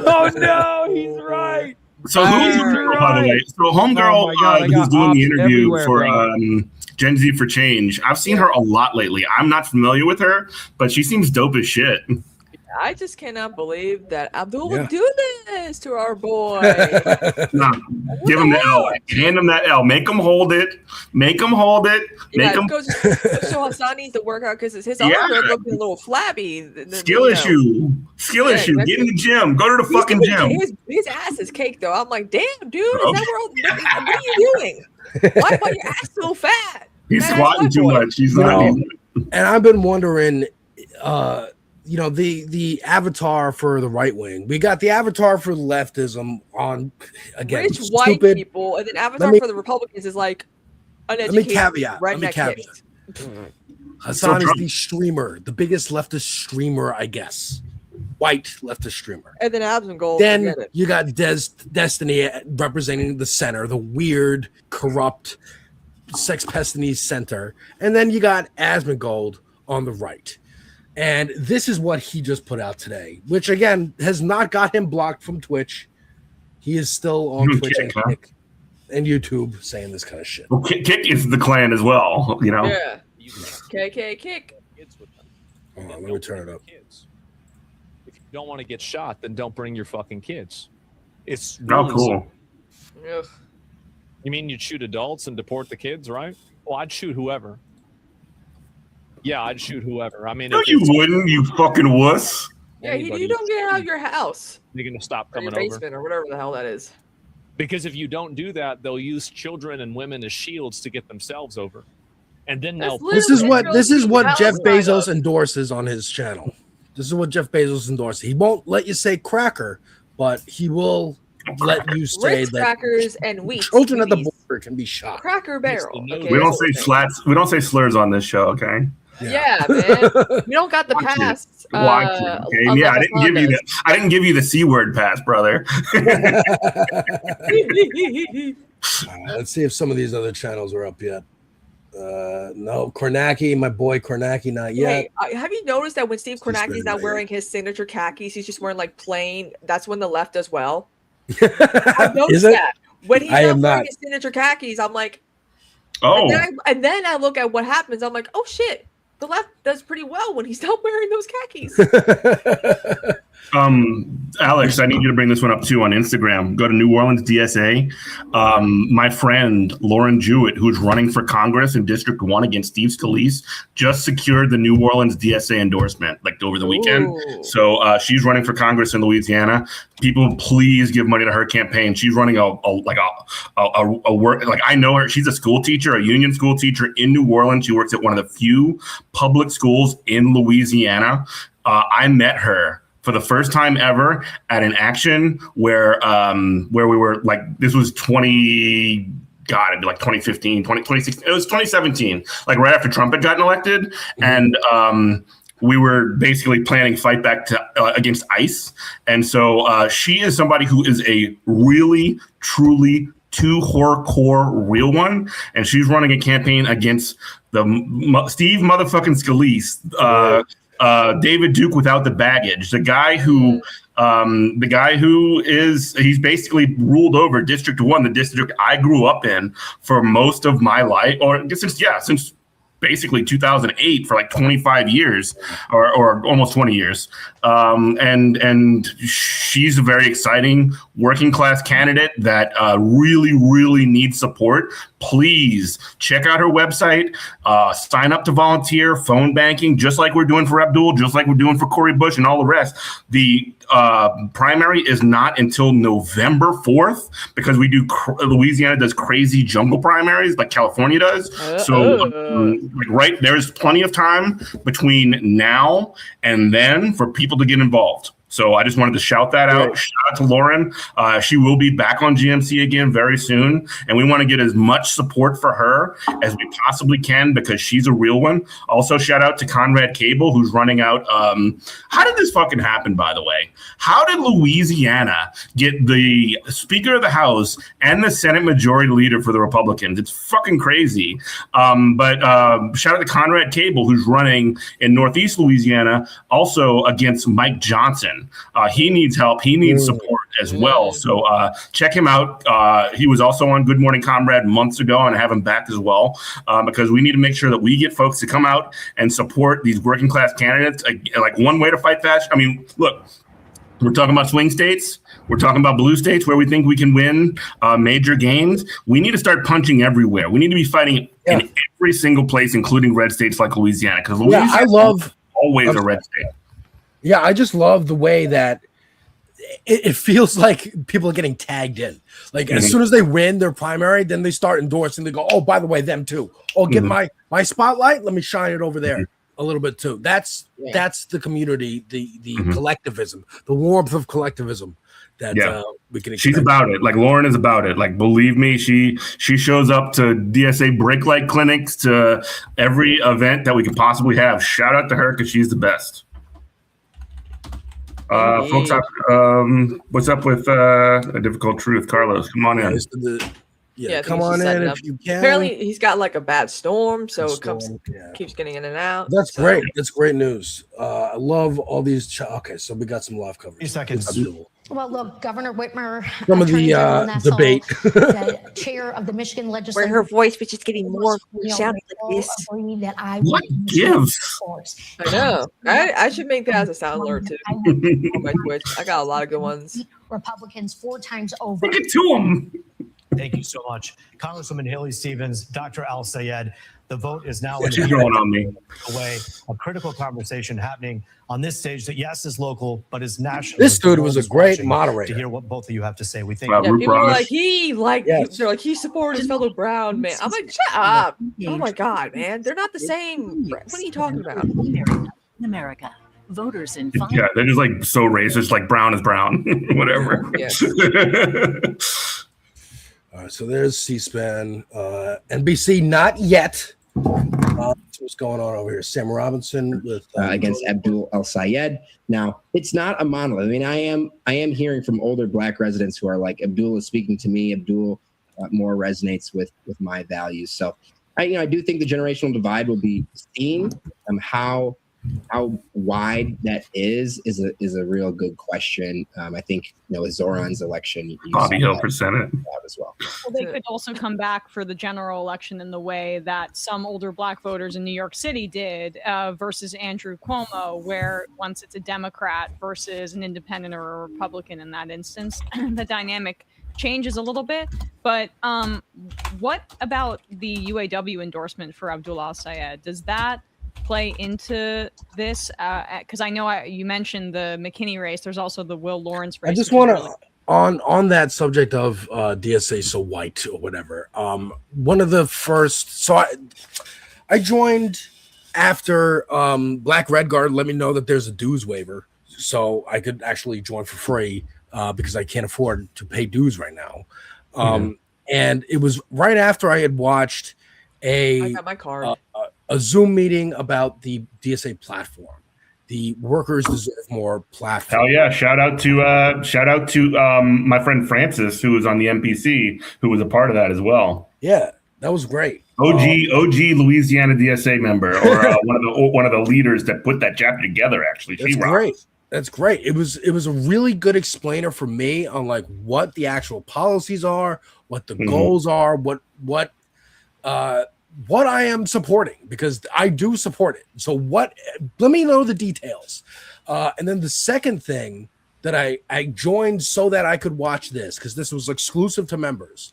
Oh, no. He's right. So who's the girl, by the way? So homegirl who's doing the interview for Gen Z for Change. I've seen her a lot lately. I'm not familiar with her, but she seems dope as shit. I just cannot believe that Abdul would do this to our boy. Nah, give him the L. Hand him that L. Make him hold it. Make him hold it. Make him. So Hassan needs to work out because his arm looking a little flabby. Skill issue. Get in the gym. Go to the fucking gym. His ass is cake though. I'm like, damn, dude, is that what are you doing? Why is your ass so fat? He's squatting too much. He's not. And I've been wondering, the avatar for the right wing. We got the avatar for leftism on, again, rich white people, and then avatar for the Republicans is like uneducated. Let me caveat. Hassan is the streamer, the biggest leftist streamer, I guess. White leftist streamer. And then Abs and Gold. Then you got Destiny representing the center, the weird, corrupt Sex Pestinies center. And then you got Asmongold on the right. And this is what he just put out today, which again has not got him blocked from Twitch. He is still on Twitch and Kick and YouTube saying this kind of shit. Well, Kick is the clan as well, Yeah. KK Kick. Hold on, let me turn it up. If you don't want to get shot, then don't bring your fucking kids. It's really cool. Ugh. You mean you'd shoot adults and deport the kids, right? Well, I'd shoot whoever. Yeah, I'd shoot whoever. I mean, no, you wouldn't, you fucking wuss. Yeah, you don't get out of your house. You're gonna stop coming or your basement over, or whatever the hell that is. Because if you don't do that, they'll use children and women as shields to get themselves over, and then This is what Jeff Bezos endorses on his channel. This is what Jeff Bezos endorses. He won't let you say cracker, but he will let you say Ritz that crackers and wheat. Children at the border can be shot. Cracker Barrel. Okay, we don't say slats. We don't say slurs on this show, okay? Yeah, man. We don't got the pass. I didn't give you that. I didn't give you the C word pass, brother. Let's see if some of these other channels are up yet. No, Kornacki, my boy Kornacki, not yet. Hey, have you noticed that when Steve Kornacki's not wearing his signature khakis, he's just wearing like plain? That's when the left does well. I've noticed that. When he's not wearing his signature khakis, I'm like, oh. And then I look at what happens. I'm like, oh shit. the left does pretty well when he's not wearing those khakis. Alex, I need you to bring this one up too on Instagram. Go to New Orleans DSA. My friend Lauren Jewett, who's running for Congress in District 1 against Steve Scalise, just secured the New Orleans DSA endorsement like over the weekend. So she's running for Congress in Louisiana. People, please give money to her campaign. She's running a work, like, I know her. She's a school teacher, a union school teacher in New Orleans. She works at one of the few public schools in Louisiana. I met her for the first time ever at an action where we were like, this was 2015, 2016. It was 2017, like right after Trump had gotten elected. And we were basically planning fight back to against ICE. And so she is somebody who is a really, truly to her core real one. And she's running a campaign against the Steve motherfucking Scalise, David Duke without the baggage, the guy who he's basically ruled over District 1, the district I grew up in for most of my life, or since basically 2008 for like 25 years or almost 20 years. And she's a very exciting working class candidate that really, really needs support. Please check out her website, sign up to volunteer, phone banking, just like we're doing for Abdul, just like we're doing for Cori Bush and all the rest. The primary is not until November 4th because we do Louisiana does crazy jungle primaries like California does. So right, there's plenty of time between now and then for people to get involved. So I just wanted to shout that out. Shout out to Lauren. She will be back on GMC again very soon. And we want to get as much support for her as we possibly can because she's a real one. Also, shout out to Comrade Cable, who's running out. How did this fucking happen, by the way? How did Louisiana get the Speaker of the House and the Senate Majority Leader for the Republicans? It's fucking crazy. But shout out to Comrade Cable, who's running in Northeast Louisiana, also against Mike Johnson. He needs help. He needs support as well. So check him out. He was also on Good Morning Comrade months ago, and I have him back as well because we need to make sure that we get folks to come out and support these working class candidates. Like one way to fight fascism. I mean, look, we're talking about swing states. We're talking about blue states where we think we can win major gains. We need to start punching everywhere. We need to be fighting in every single place, including red states like Louisiana, because Louisiana is always a red state. Yeah, I just love the way that it feels like people are getting tagged in. Like as soon as they win their primary, then they start endorsing. They go, oh, by the way, them too. Oh, get my spotlight. Let me shine it over there a little bit too. That's the community, the collectivism, the warmth of collectivism that we can expect. She's about it. Like Lauren is about it. Like, believe me, she shows up to DSA brake light clinics, to every event that we can possibly have. Shout out to her because she's the best. Folks, what's up with A Difficult Truth? Carlos, come on in. Come on in if you can. Apparently, he's got like a bad storm, so keeps getting in and out. That's great. That's great news. I love all these. Okay, so we got some live coverage. 30 seconds. Well, look, Governor Whitmer, some of the debate, the chair of the Michigan legislature, where her voice was just getting more sounding like this. That I what gives? I know. I should make that as a sound alert too on my Twitch. I got a lot of good ones. Republicans 4 times over. Look at to them. Thank you so much, Congresswoman Haley Stevens, Dr. Al-Sayed. The vote is now she's going on me. Away. A critical conversation happening on this stage that, yes, is local, but is national. This dude was a great moderator. To hear what both of you have to say. We think people are like, they're like, he supported his fellow brown man. I'm like, shut up. Oh my God, man. They're not the same. What are you talking about? In America. Voters in they're just like so racist, like brown is brown. Whatever. All right, so there's C-SPAN. NBC, not yet. What's going on over here? Sam Robinson with against ABDUL Al-Sayed. Now, it's not a monolith. I mean, I am hearing from older Black residents who are like, Abdul is speaking to me. Abdul more resonates with my values. So, I do think the generational divide will be seen. How wide that is a real good question. I think with Zoran's election, you Bobby saw Hill that for Senate as well. Well, they could also come back for the general election in the way that some older Black voters in New York City did versus Andrew Cuomo, where once it's a Democrat versus an independent or a Republican in that instance, the dynamic changes a little bit. But what about the UAW endorsement for ABDUL al-Sayed? Does that play into this? Because I know you mentioned the McKinney race. There's also the Will Lawrence race. I just want to on that subject of DSA so white or whatever. One of the first, so I joined after Black Red Guard let me know that there's a dues waiver, so I could actually join for free because I can't afford to pay dues right now. And it was right after I had watched I got my card. A Zoom meeting about the DSA platform. The workers deserve more platform. Hell yeah! Shout out to my friend Francis, who was on the MPC, who was a part of that as well. Yeah, that was great. OG Louisiana DSA member, or one of the leaders that put that chapter together. Actually, that's great. That's great. It was a really good explainer for me on like what the actual policies are, what the goals are, what I am supporting, because I do support it. So let me know the details. And then the second thing that I joined so that I could watch this, because this was exclusive to members.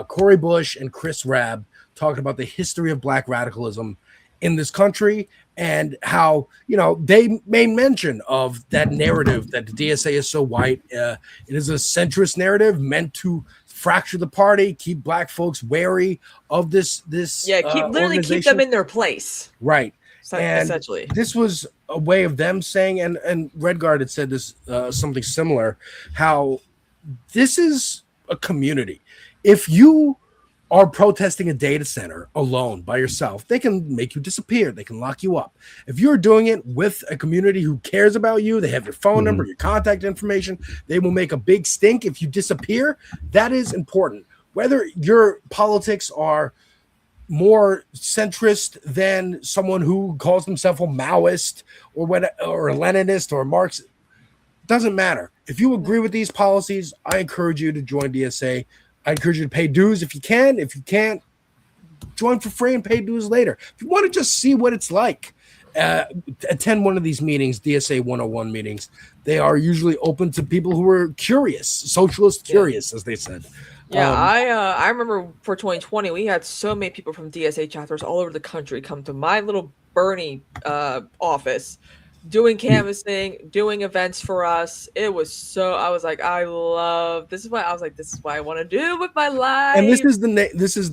Cori Bush and Chris Rabb talked about the history of Black radicalism in this country and how, they made mention of that narrative that the DSA is so white. It is a centrist narrative meant to fracture the party, keep Black folks wary of this keep them in their place, right? And essentially, this was a way of them saying, and Redguard had said this something similar, how this is a community. If you are protesting a data center alone by yourself, they can make you disappear. They can lock you up. If you're doing it with a community who cares about you, they have your phone number, your contact information, they will make a big stink if you disappear. That is important. Whether your politics are more centrist than someone who calls himself a Maoist or a Leninist or a Marxist, doesn't matter. If you agree with these policies, I encourage you to join DSA. I encourage you to pay dues if you can. If you can't, join for free and pay dues later. If you want to just see what it's like, attend one of these meetings, DSA 101 meetings. They are usually open to people who are curious, socialist curious, as they said. Yeah, I remember for 2020, we had so many people from DSA chapters all over the country come to my little Bernie office, doing canvassing, doing events for us. It was so, I was like, this is what I want to do with my life. And this is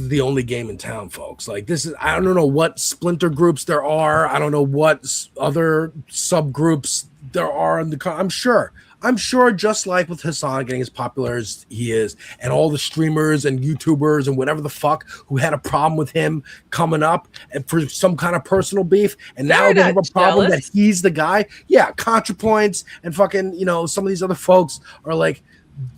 the only game in town, folks. Like I don't know what splinter groups there are. I don't know what other subgroups there are in the. I'm sure just like with Hassan getting as popular as he is, and all the streamers and YouTubers and whatever the fuck who had a problem with him coming up and for some kind of personal beef, and now they have a problem that he's the guy. Yeah, ContraPoints and fucking, some of these other folks are like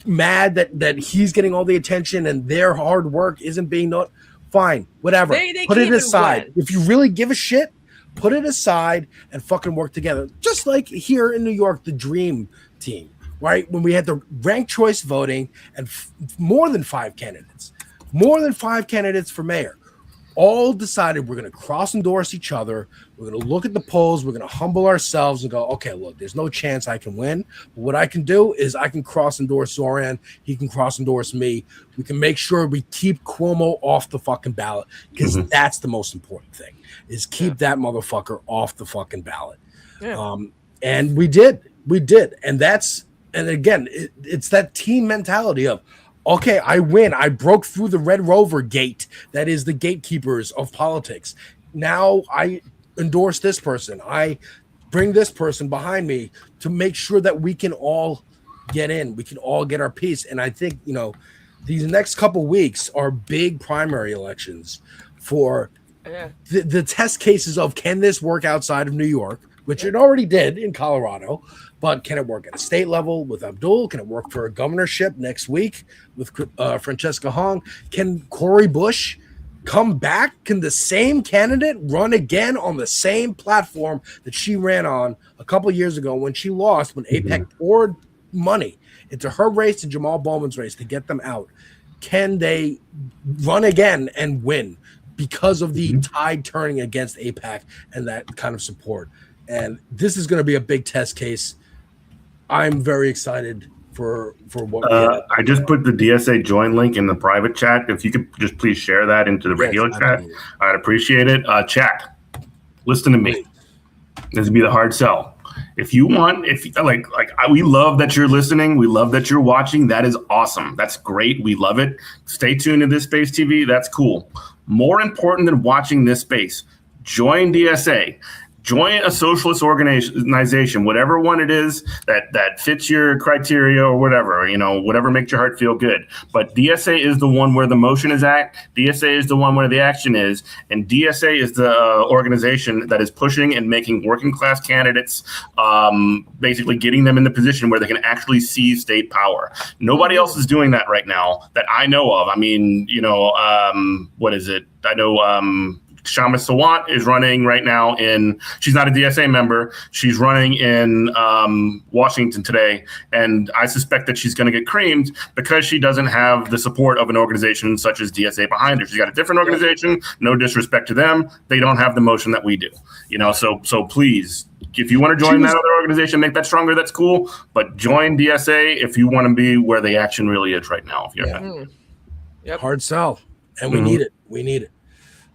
mad that he's getting all the attention and their hard work isn't being noticed. Fine, whatever. They put it aside. If you really give a shit, put it aside and fucking work together. Just like here in New York, the Dream Team, right? When we had the ranked choice voting and more than five candidates for mayor, all decided we're going to cross endorse each other. We're going to look at the polls. We're going to humble ourselves and go, okay, look, there's no chance I can win. But what I can do is I can cross endorse Zoran. He can cross endorse me. We can make sure we keep Cuomo off the fucking ballot, because that's the most important thing, is keep that motherfucker off the fucking ballot. Yeah. And we did. And again, it's that team mentality of, okay, I win. I broke through the Red Rover gate. That is the gatekeepers of politics. Now I endorse this person. I bring this person behind me to make sure that we can all get in. We can all get our piece. And I think, these next couple weeks are big primary elections for the test cases of, can this work outside of New York, which it already did in Colorado, but can it work at a state level with Abdul? Can it work for a governorship next week with Francesca Hong? Can Cori Bush come back? Can the same candidate run again on the same platform that she ran on a couple of years ago when she lost, when APEC poured money into her race and Jamal Bowman's race to get them out? Can they run again and win because of the tide turning against APEC and that kind of support? And this is going to be a big test case. I'm very excited for what I just put the DSA join link in the private chat. If you could just please share that into the regular chat, I'd appreciate it. Chat, listen to me. This would be the hard sell. If you want, we love that you're listening. We love that you're watching. That is awesome. That's great. We love it. Stay tuned to This Space TV. That's cool. More important than watching this space, join DSA. Join a socialist organization, whatever one it is that fits your criteria or whatever, whatever makes your heart feel good. But DSA is the one where the motion is at. DSA is the one where the action is. And DSA is the organization that is pushing and making working class candidates, basically getting them in the position where they can actually seize state power. Nobody else is doing that right now that I know of. I mean, what is it? I know Shama Sawant is running right now she's not a DSA member. She's running in Washington today. And I suspect that she's going to get creamed because she doesn't have the support of an organization such as DSA behind her. She's got a different organization. No disrespect to them. They don't have the motion that we do. So please, if you want to join that other organization, make that stronger, that's cool. But join DSA if you want to be where the action really is right now. If you're hard sell. And we need it. We need it.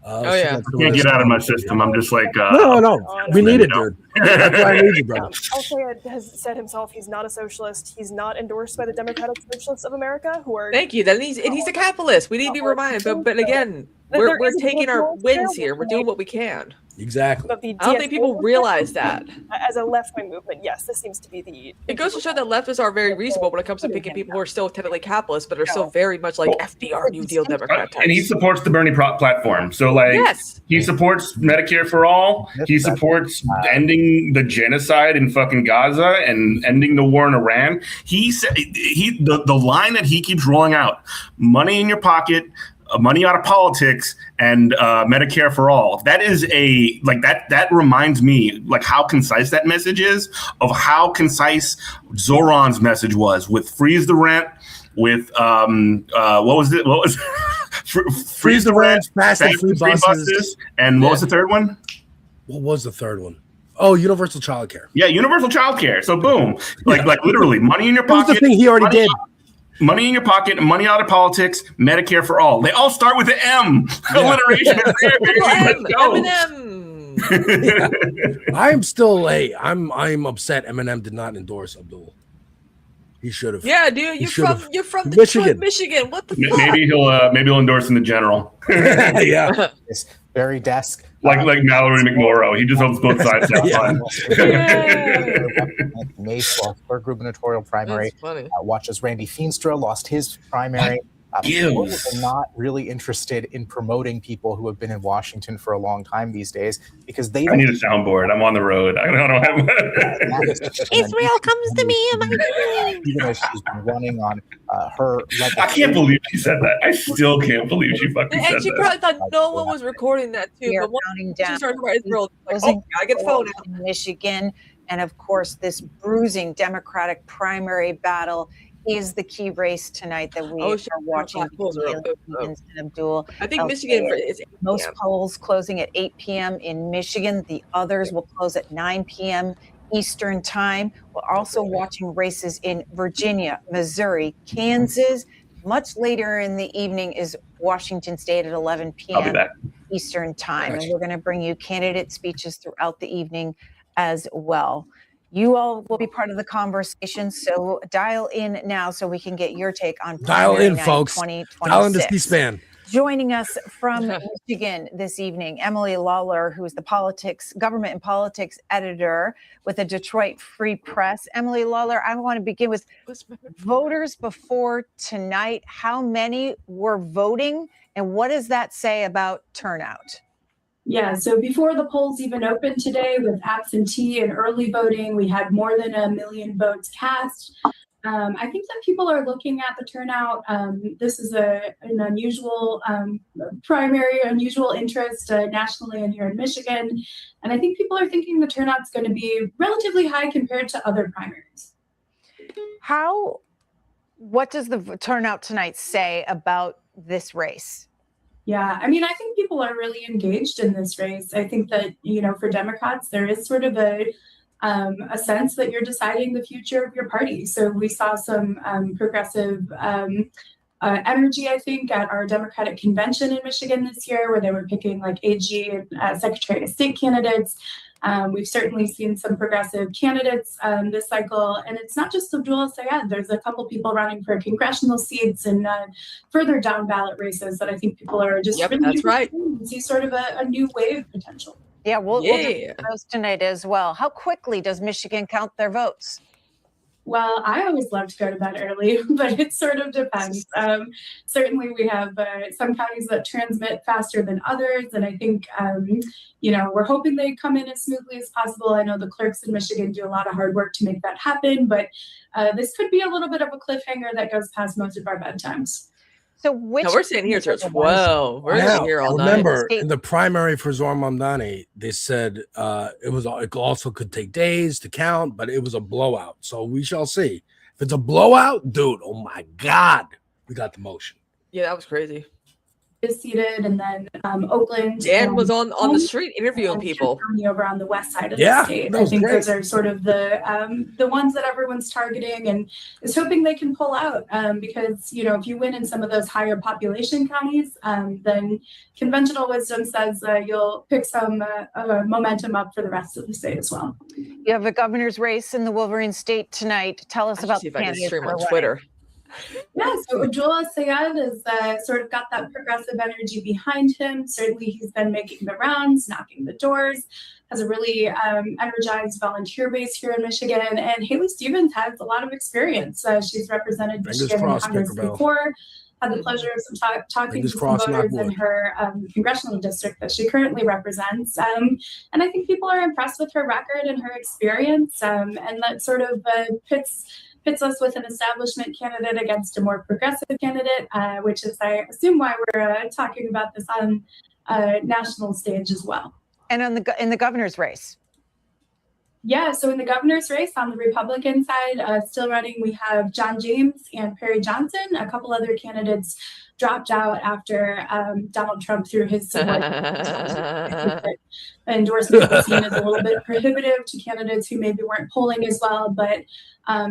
I can't get out of my system. I'm just like no. We need it, dude. That's why I need you, brother. Al-Sayed has said himself he's not a socialist. He's not endorsed by the Democratic Socialists of America, who are. Thank you. Then he's a capitalist. We need to be reminded. But again, we're taking our wins here. We're doing what we can. Exactly. But the I don't think people realize that. As a left-wing movement, yes, this seems to be the. It goes to show that leftists are very reasonable when it comes to picking people who are still technically capitalist, but are still very much like FDR, New Deal Democrat types. And he supports the Bernie platform. So, he supports Medicare for all. He supports ending the genocide in fucking Gaza and ending the war in Iran. He said the line that he keeps rolling out: money in your pocket, money out of politics, and Medicare for all. That is that reminds me how concise that message is, of how concise Zoran's message was with freeze the rent, with freeze the rent, fast and free buses, and what was the third one? What was the third one? Oh, universal childcare. Yeah, universal childcare. So boom, literally money in your pocket. That was the thing he already did. Money in your pocket, money out of politics, Medicare for all. They all start with an M. Alliteration is there, baby. Let's go. I'm still I'm upset Eminem did not endorse Abdul. He should have. Yeah, dude, you're from Detroit, Michigan. What the fuck? Maybe he'll endorse in the general. Yeah. This very desk. Like Mallory McMorrow. He just hopes both sides have fun. May 12th, third gubernatorial primary. Watch as Randy Feenstra lost his primary. Voters are not really interested in promoting people who have been in Washington for a long time these days because they. I need a soundboard. I'm on the road. I don't have. Israel comes to me. Even as she's been running on her. I can't believe she said that. I still can't believe she fucking said that. And she probably thought no one was recording that too. But once she started about Israel, I get the phone out. In Michigan, and of course, this bruising Democratic primary battle is the key race tonight that we are watching. Abdul. I think Michigan is most polls closing at 8 p.m. in Michigan. The others will close at 9 p.m. Eastern time. We're also watching races in Virginia, Missouri, Kansas. Much later in the evening is Washington State at 11 p.m. Eastern time. And we're going to bring you candidate speeches throughout the evening as well. You all will be part of the conversation, so dial in now so we can get your take on dial in, folks. Dial into C-SPAN. Joining us from Michigan this evening, Emily Lawler, who is the government and politics editor with the Detroit Free Press. Emily Lawler, I want to begin with voters before tonight. How many were voting, and what does that say about turnout? Yeah, so before the polls even opened today with absentee and early voting, we had more than 1 million votes cast. I think that people are looking at the turnout. This is an unusual primary, unusual interest nationally and here in Michigan. And I think people are thinking the turnout's going to be relatively high compared to other primaries. What does the turnout tonight say about this race? Yeah, I mean, I think people are really engaged in this race. I think that, for Democrats, there is sort of a sense that you're deciding the future of your party. So we saw some progressive energy, I think, at our Democratic convention in Michigan this year, where they were picking like AG and Secretary of State candidates. We've certainly seen some progressive candidates this cycle, and it's not just ABDUL SAYED. There's a couple people running for congressional seats and further down ballot races that I think people are just really that's right. and see sort of a new wave potential. Yeah, we'll do those tonight as well. How quickly does Michigan count their votes? Well, I always love to go to bed early, but it sort of depends. Certainly, we have some counties that transmit faster than others, and I think, we're hoping they come in as smoothly as possible. I know the clerks in Michigan do a lot of hard work to make that happen, but this could be a little bit of a cliffhanger that goes past most of our bedtimes. So we're sitting here till 12. We're sitting here all night. Remember, in the primary for Zohar Mamdani, they said it also could take days to count, but it was a blowout. So we shall see. If it's a blowout, dude, oh my God, we got the motion. Yeah, that was crazy. Is seated, and then Oakland. Dan was on the street interviewing people over on the west side of the state. I think those are sort of the ones that everyone's targeting and is hoping they can pull out because if you win in some of those higher population counties, then conventional wisdom says you'll pick some momentum up for the rest of the state as well. You have a governor's race in the Wolverine State tonight. Tell us about the candidates on Twitter. Yeah, so ABDUL SAYED has sort of got that progressive energy behind him. Certainly, he's been making the rounds, knocking the doors, has a really energized volunteer base here in Michigan. And Haley Stevens has a lot of experience. She's represented Michigan in Congress before. Had the pleasure of talking to some voters in her congressional district that she currently represents. And I think people are impressed with her record and her experience. And that sort of pits us with an establishment candidate against a more progressive candidate, which is, I assume, why we're talking about this on a national stage as well. And in the governor's race? Yeah, so in the governor's race on the Republican side, still running, we have John James and Perry Johnson. A couple other candidates dropped out after Donald Trump threw his support. Endorsement was seen as a little bit prohibitive to candidates who maybe weren't polling as well, but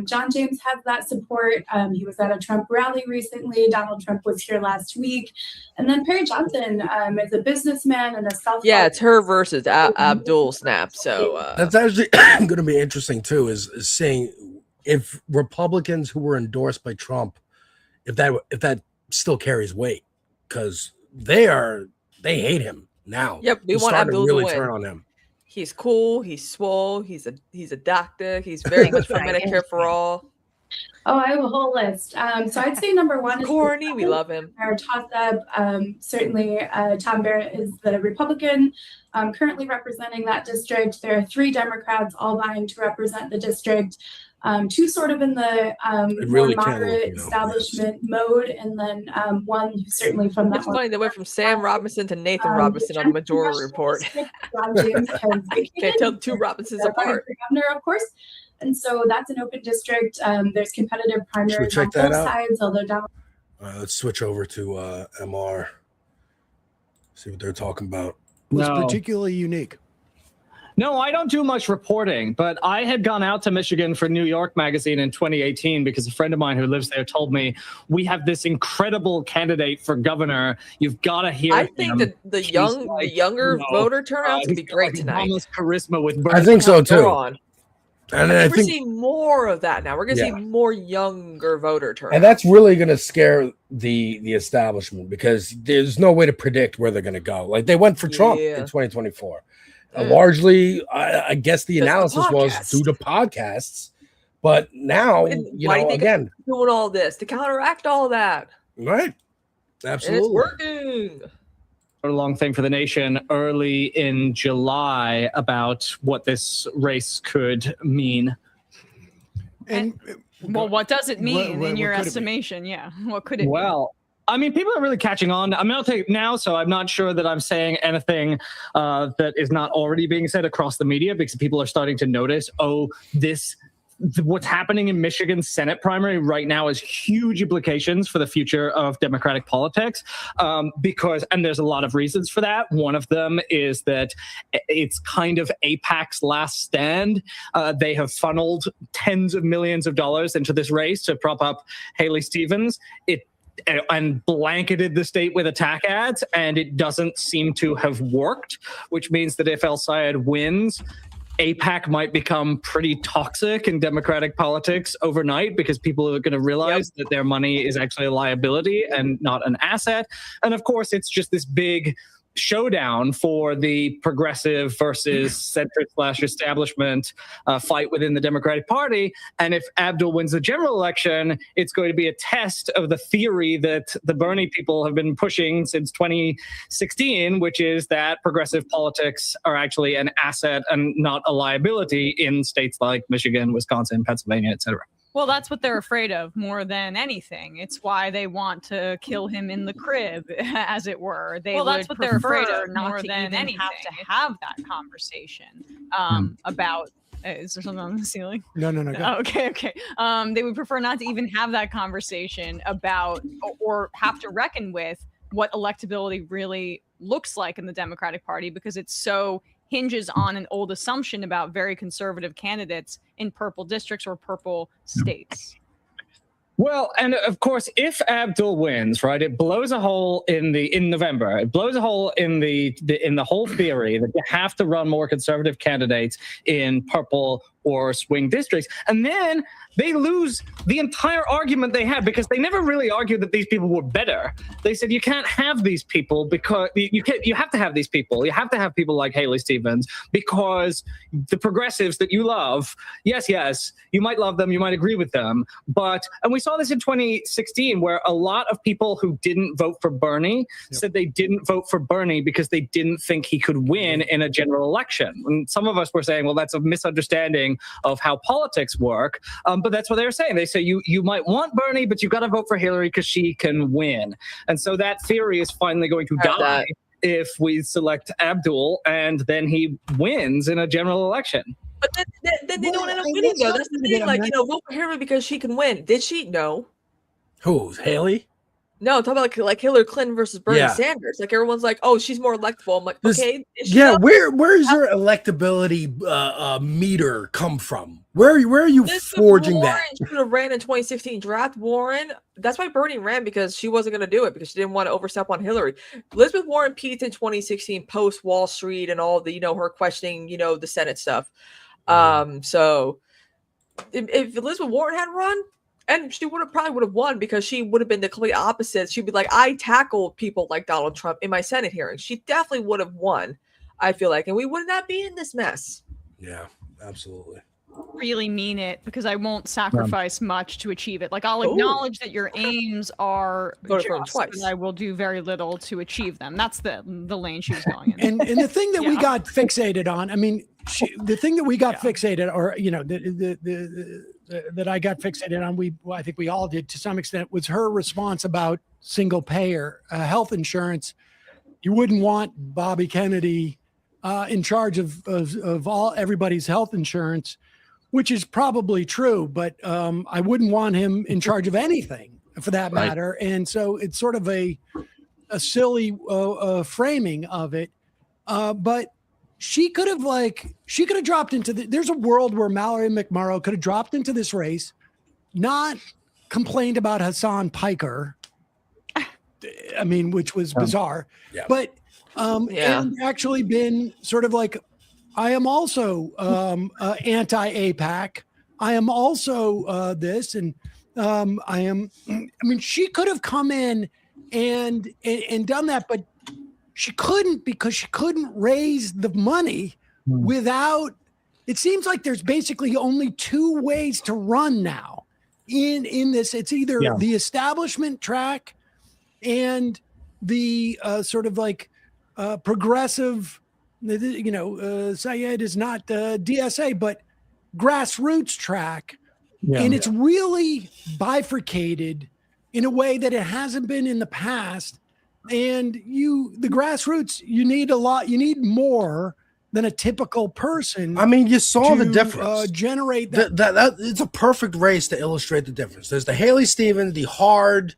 John James has that support. He was at a Trump rally recently. Donald Trump was here last week. And then Perry Johnson is a businessman and a self. Yeah, it's her versus ABDUL Snap. So that's actually going to be interesting too, is seeing if Republicans who were endorsed by Trump, if that still carries weight, because they hate him now. Yep, we want ABDUL really to win. Turn on him. He's cool. He's swole. He's a doctor. He's very much for Medicare for all. Oh, I have a whole list. So I'd say number one is Corny. We love him. Our toss-up. Certainly, Tom Barrett is the Republican currently representing that district. There are 3 Democrats all vying to represent the district. 2 sort of in the really more moderate establishment mode, and then one who's certainly from that. It's funny they went from Sam Robinson to Nathan Robinson on the Majority Report. Can't tell 2 Robinsons apart. Governor, of course. And so that's an open district. There's competitive primaries on both sides, although Donald. Let's switch over to MR. See what they're talking about. What's particularly unique? No, I don't do much reporting, but I had gone out to Michigan for New York Magazine in 2018 because a friend of mine who lives there told me we have this incredible candidate for governor. You've got to hear. I think that the younger voter turnout is going to be great tonight. Almost charisma with. I think so too. And I think we're seeing more of that now. We're going to see more younger voter turnout. And that's really going to scare the establishment, because there's no way to predict where they're going to go. Like they went for Trump in 2024. Largely, I guess the analysis was due to podcasts. But now, why do you think again, doing all this to counteract all that. Right. Absolutely. And it's working. A long thing for the nation early in July about what this race could mean. And Well, what does it mean in your could it be? estimation? Yeah, what could it be? Well, I mean, people are really catching on. I'm not saying now, so I'm not sure that I'm saying anything that is not already being said across the media, because people are starting to notice, what's happening in Michigan's Senate primary right now has huge implications for the future of Democratic politics, and there's a lot of reasons for that. One of them is that it's kind of AIPAC's last stand. They have funneled tens of millions of dollars into this race to prop up Haley Stevens. And blanketed the state with attack ads, and it doesn't seem to have worked, which means that if El Sayed wins, AIPAC might become pretty toxic in Democratic politics overnight, because people are going to realize that their money is actually a liability and not an asset. And of course, it's just this big showdown for the progressive versus centrist/establishment fight within the Democratic Party. And if Abdul wins the general election, it's going to be a test of the theory that the Bernie people have been pushing since 2016, which is that progressive politics are actually an asset and not a liability in states like Michigan, Wisconsin, Pennsylvania, et cetera. Well, that's what they're afraid of more than anything. It's why they want to kill him in the crib, as it were. That's what they're afraid of more than anything. Have to have that conversation about. Is there something on the ceiling? No. Oh, okay. They would prefer not to even have that conversation about or have to reckon with what electability really looks like in the Democratic Party, because it's so hinges on an old assumption about very conservative candidates in purple districts or purple states. Well, and of course, if Abdul wins, right, it blows a hole in November. It blows a hole in the whole theory that you have to run more conservative candidates in purple or swing districts, and then they lose the entire argument they had, because they never really argued that these people were better. They said you can't have these people because you have to have these people. You have to have people like Haley Stevens, because the progressives that you love, yes, you might love them, you might agree with them, and we saw this in 2016, where a lot of people who didn't vote for Bernie said they didn't vote for Bernie because they didn't think he could win in a general election. And some of us were saying, well, that's a misunderstanding of how politics work, but that's what they were saying. They say you might want Bernie, but you've got to vote for Hillary because she can win. And so that theory is finally going to die if we select Abdul, and then he wins in a general election. But then they don't end up winning, though. That's the thing. Vote for Hillary because she can win. Did she? No. Who? Haley? No, talk about like Hillary Clinton versus Bernie Sanders. Like, everyone's like, "Oh, she's more electable." I'm like, okay. Where is your electability meter come from? Where are you forging that? She could have ran in 2016 draft. Warren. That's why Bernie ran, because she wasn't going to do it, because she didn't want to overstep on Hillary. Elizabeth Warren peaked in 2016 post Wall Street and all the her questioning the Senate stuff. So if Elizabeth Warren had run, and she probably would have won, because she would have been the complete opposite. She'd be like, I tackled people like Donald Trump in my Senate hearings. She definitely would have won, I feel like, and we would not be in this mess. Yeah, absolutely. Really mean it, because I won't sacrifice much to achieve it. Like, I'll acknowledge that your aims are just, but I will do very little to achieve them. That's the lane she was going in. And the thing that we got fixated on, I mean, the thing that we got fixated, or that I got fixated on, I think we all did to some extent, was her response about single payer health insurance. You wouldn't want Bobby Kennedy in charge of everybody's health insurance, which is probably true, but I wouldn't want him in charge of anything for that matter. And so it's sort of a silly framing of it. But she could have dropped into there's a world where Mallory McMurrow could have dropped into this race, not complained about Hassan Piker, I mean, which was bizarre, but and actually been sort of like, I am also anti-AIPAC. I am also this, and she could have come in and done that, but she couldn't, because she couldn't raise the money without. It seems like there's basically only two ways to run now in this. It's either the establishment track and the sort of like progressive. SAYED is not DSA, but grassroots track, And it's really bifurcated in a way that it hasn't been in the past. And the grassroots, you need more than a typical person. I mean, you saw the difference. Generate that. It's a perfect race to illustrate the difference. There's the Haley Stevens, the hard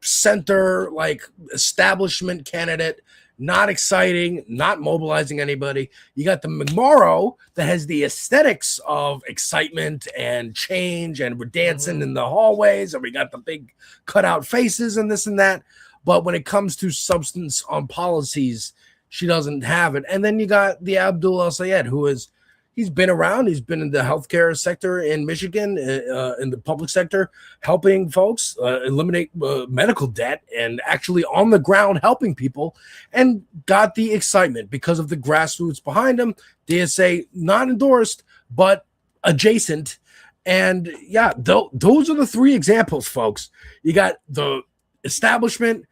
center, like establishment candidate, not exciting, not mobilizing anybody. You got the McMorrow that has the aesthetics of excitement and change, and we're dancing in the hallways, and we got the big cutout faces and this and that. But when it comes to substance on policies, she doesn't have it. And then you got the ABDUL SAYED, he's been around. He's been in the healthcare sector in Michigan, in the public sector, helping folks eliminate medical debt and actually on the ground helping people, and got the excitement because of the grassroots behind him. DSA not endorsed, but adjacent. And yeah, those are the three examples, folks. You got the establishment,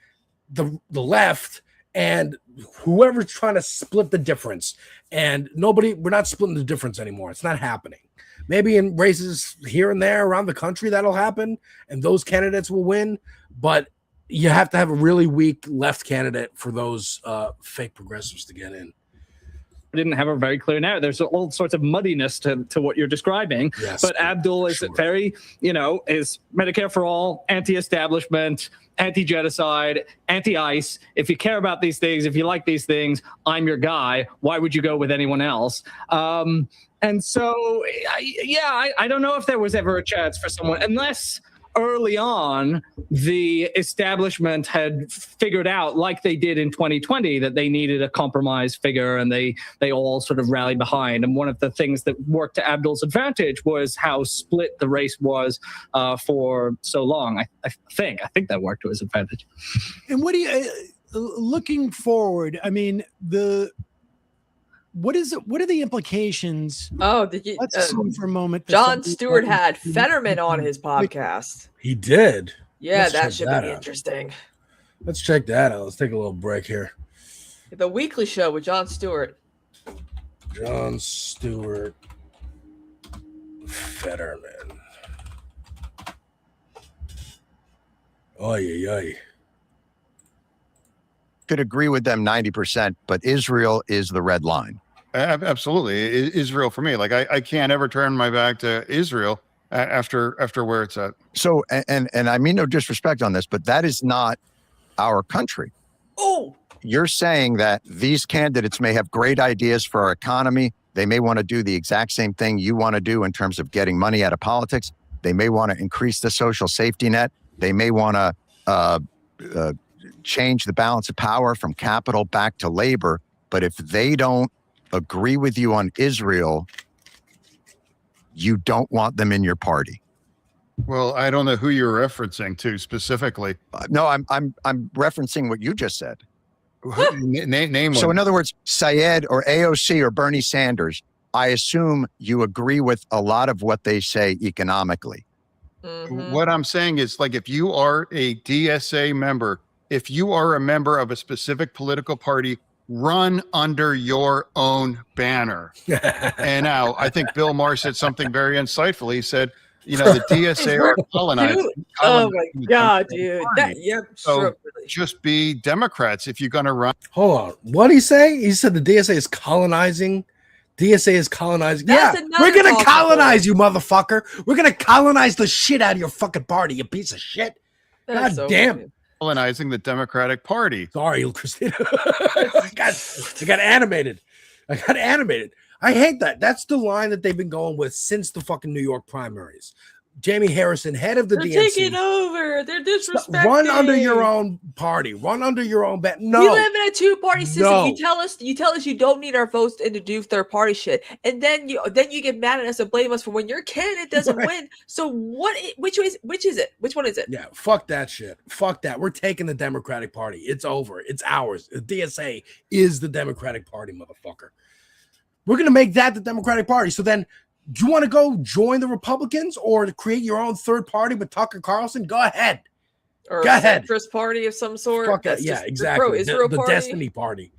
the left, and whoever's trying to split the difference. And we're not splitting the difference anymore. It's not happening. Maybe in races here and there around the country that'll happen, and those candidates will win. But you have to have a really weak left candidate for those fake progressives to get in. Didn't have a very clear narrative. There's all sorts of muddiness to what you're describing. Yes, but ABDUL is very, is Medicare for all, anti-establishment, anti-genocide, anti-ICE. If you care about these things, if you like these things, I'm your guy. Why would you go with anyone else? And so, I don't know if there was ever a chance for someone, unless early on the establishment had figured out, like they did in 2020, that they needed a compromise figure, and they all sort of rallied behind. And one of the things that worked to ABDUL's advantage was how split the race was for so long. I think that worked to his advantage. And what do you looking forward? I mean, what are the implications? Oh, did you? Let's assume for a moment. John Stewart had Fetterman on his podcast. He did. Yeah, that should be interesting. Let's check that out. Let's take a little break here. The Weekly Show with John Stewart. John Stewart, Fetterman. Oy. Could agree with them 90%, but Israel is the red line. Absolutely. Israel for me. Like I can't ever turn my back to Israel after where it's at. So, and I mean no disrespect on this, but that is not our country. Oh, you're saying that these candidates may have great ideas for our economy. They may want to do the exact same thing you want to do in terms of getting money out of politics. They may want to increase the social safety net. They may want to change the balance of power from capital back to labor. But if they don't agree with you on Israel, you don't want them in your party. Well, I don't know who you're referencing to specifically. No, I'm referencing what you just said. Name so one. in other words, Syed or AOC or Bernie Sanders, I assume you agree with a lot of what they say economically. Mm-hmm. What I'm saying is, like, if you are a DSA member, if you are a member of a specific political party, run under your own banner. And now I think Bill Maher said something very insightful. He said, the DSA are colonizing. Oh my God, dude. So just be Democrats if you're going to run. Hold on. What did he say? He said the DSA is colonizing. DSA is colonizing. That's we're going to colonize you, motherfucker. We're going to colonize the shit out of your fucking party, you piece of shit. That's God damn it. Colonizing the Democratic Party. Sorry, Kristina. I got animated. I hate that. That's the line that they've been going with since the fucking New York primaries. Jamie Harrison, head of the DNC. They're taking over. They're disrespecting. Run under your own party. Run under your own bed. No. We live in a two-party system. No. You tell us you don't need our votes to introduce third-party shit, and then you get mad at us and blame us for when your candidate doesn't win. So which is it? Which one is it? Yeah, fuck that shit. Fuck that. We're taking the Democratic Party. It's over. It's ours. The DSA is the Democratic Party, motherfucker. We're gonna make that the Democratic Party. So then, do you want to go join the Republicans or create your own third party with Tucker Carlson? Go ahead. Or go a ahead. centrist party of some sort. Fuck That's it. Yeah, just exactly. Israel The party. Destiny Party.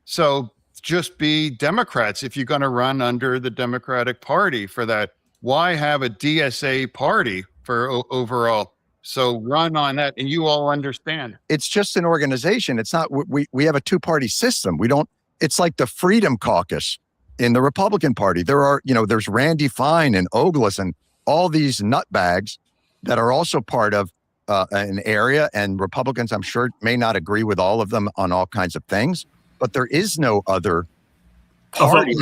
So just be Democrats if you're going to run under the Democratic Party for that why have a DSA party for overall? So run on that, and you all understand. It's just an organization. It's not, we have a two-party system. We don't, it's like the Freedom Caucus in the Republican Party. There are, there's Randy Fine and Ogles and all these nutbags that are also part of an area, and Republicans, I'm sure, may not agree with all of them on all kinds of things, but there is no other party.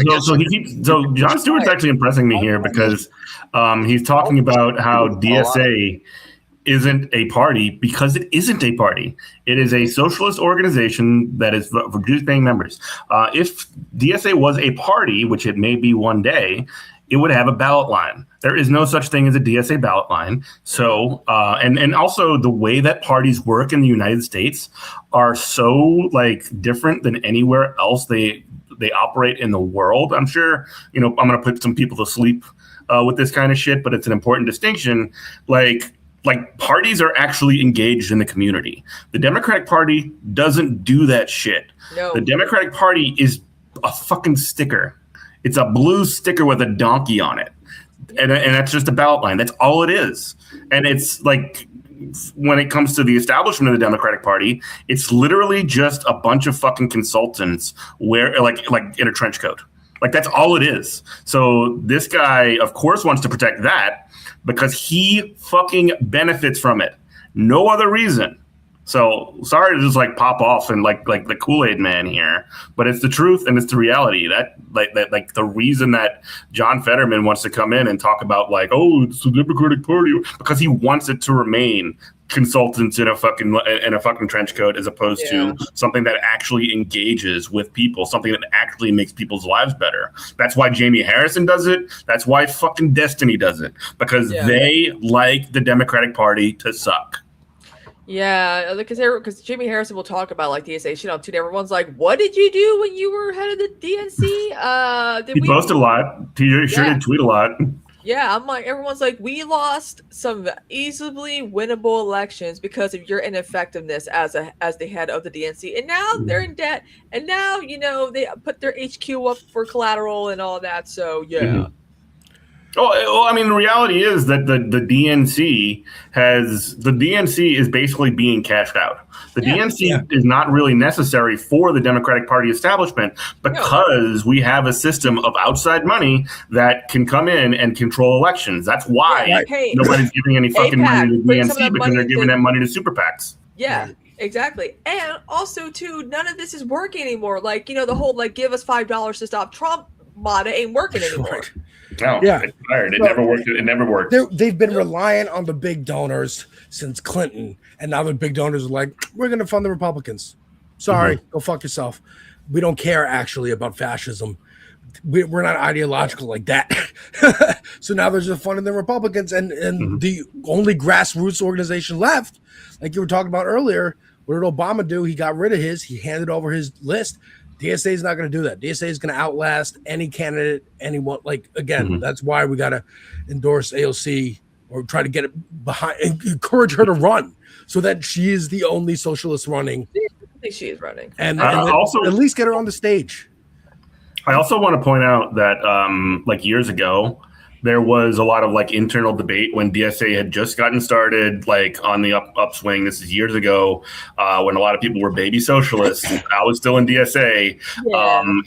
So Jon Stewart's actually impressing me here because he's talking about how DSA isn't a party because it isn't a party. It is a socialist organization that is for dues-paying members. If DSA was a party, which it may be one day, it would have a ballot line. There is no such thing as a DSA ballot line. So, and also the way that parties work in the United States are so different than anywhere else they operate in the world. I'm sure, I'm going to put some people to sleep with this kind of shit, but it's an important distinction. Like parties are actually engaged in the community. The Democratic Party doesn't do that shit. No. The Democratic Party is a fucking sticker. It's a blue sticker with a donkey on it. And that's just a ballot line. That's all it is. And it's when it comes to the establishment of the Democratic Party, it's literally just a bunch of fucking consultants in a trench coat. That's all it is. So this guy, of course, wants to protect that because he fucking benefits from it. No other reason. So sorry to just pop off and like the Kool-Aid man here, but it's the truth and it's the reality that the reason that John Fetterman wants to come in and talk about it's the Democratic Party because he wants it to remain consultants in a fucking trench coat as opposed to something that actually engages with people, something that actually makes people's lives better. That's why Jamie Harrison does it. That's why fucking Destiny does it because they like the Democratic Party to suck. Yeah, because Jamie Harrison will talk about DSA shit on Twitter. Everyone's like, "What did you do when you were head of the DNC?" He posted a lot. He sure did tweet a lot. Yeah, I'm like, everyone's like, we lost some easily winnable elections because of your ineffectiveness as the head of the DNC, and now they're in debt, and now they put their HQ up for collateral and all that. So yeah. Mm-hmm. Oh, I mean, the reality is that the DNC is basically being cashed out. The DNC is not really necessary for the Democratic Party establishment because we have a system of outside money that can come in and control elections. That's why nobody's giving any fucking money to the DNC because they're giving that money to super PACs. Yeah. Exactly. And also too, none of this is working anymore. The whole give us $5 to stop Trump motto ain't working anymore. No, it's tired. It never worked. It never worked. They've been reliant on the big donors since Clinton, and now the big donors are like, we're going to fund the Republicans. Sorry, go fuck yourself. We don't care actually about fascism. We're not ideological like that. So now they're just funding the Republicans, and the only grassroots organization left, like you were talking about earlier, what did Obama do? He got rid of his. He handed over his list. DSA is not going to do that. DSA is going to outlast any candidate, anyone. That's why we got to endorse AOC or try to get it behind and encourage her to run so that she is the only socialist running. I think she is running. And also at least get her on the stage. I also want to point out that years ago, there was a lot of internal debate when DSA had just gotten started, on the upswing. This is years ago when a lot of people were baby socialists. I was still in DSA.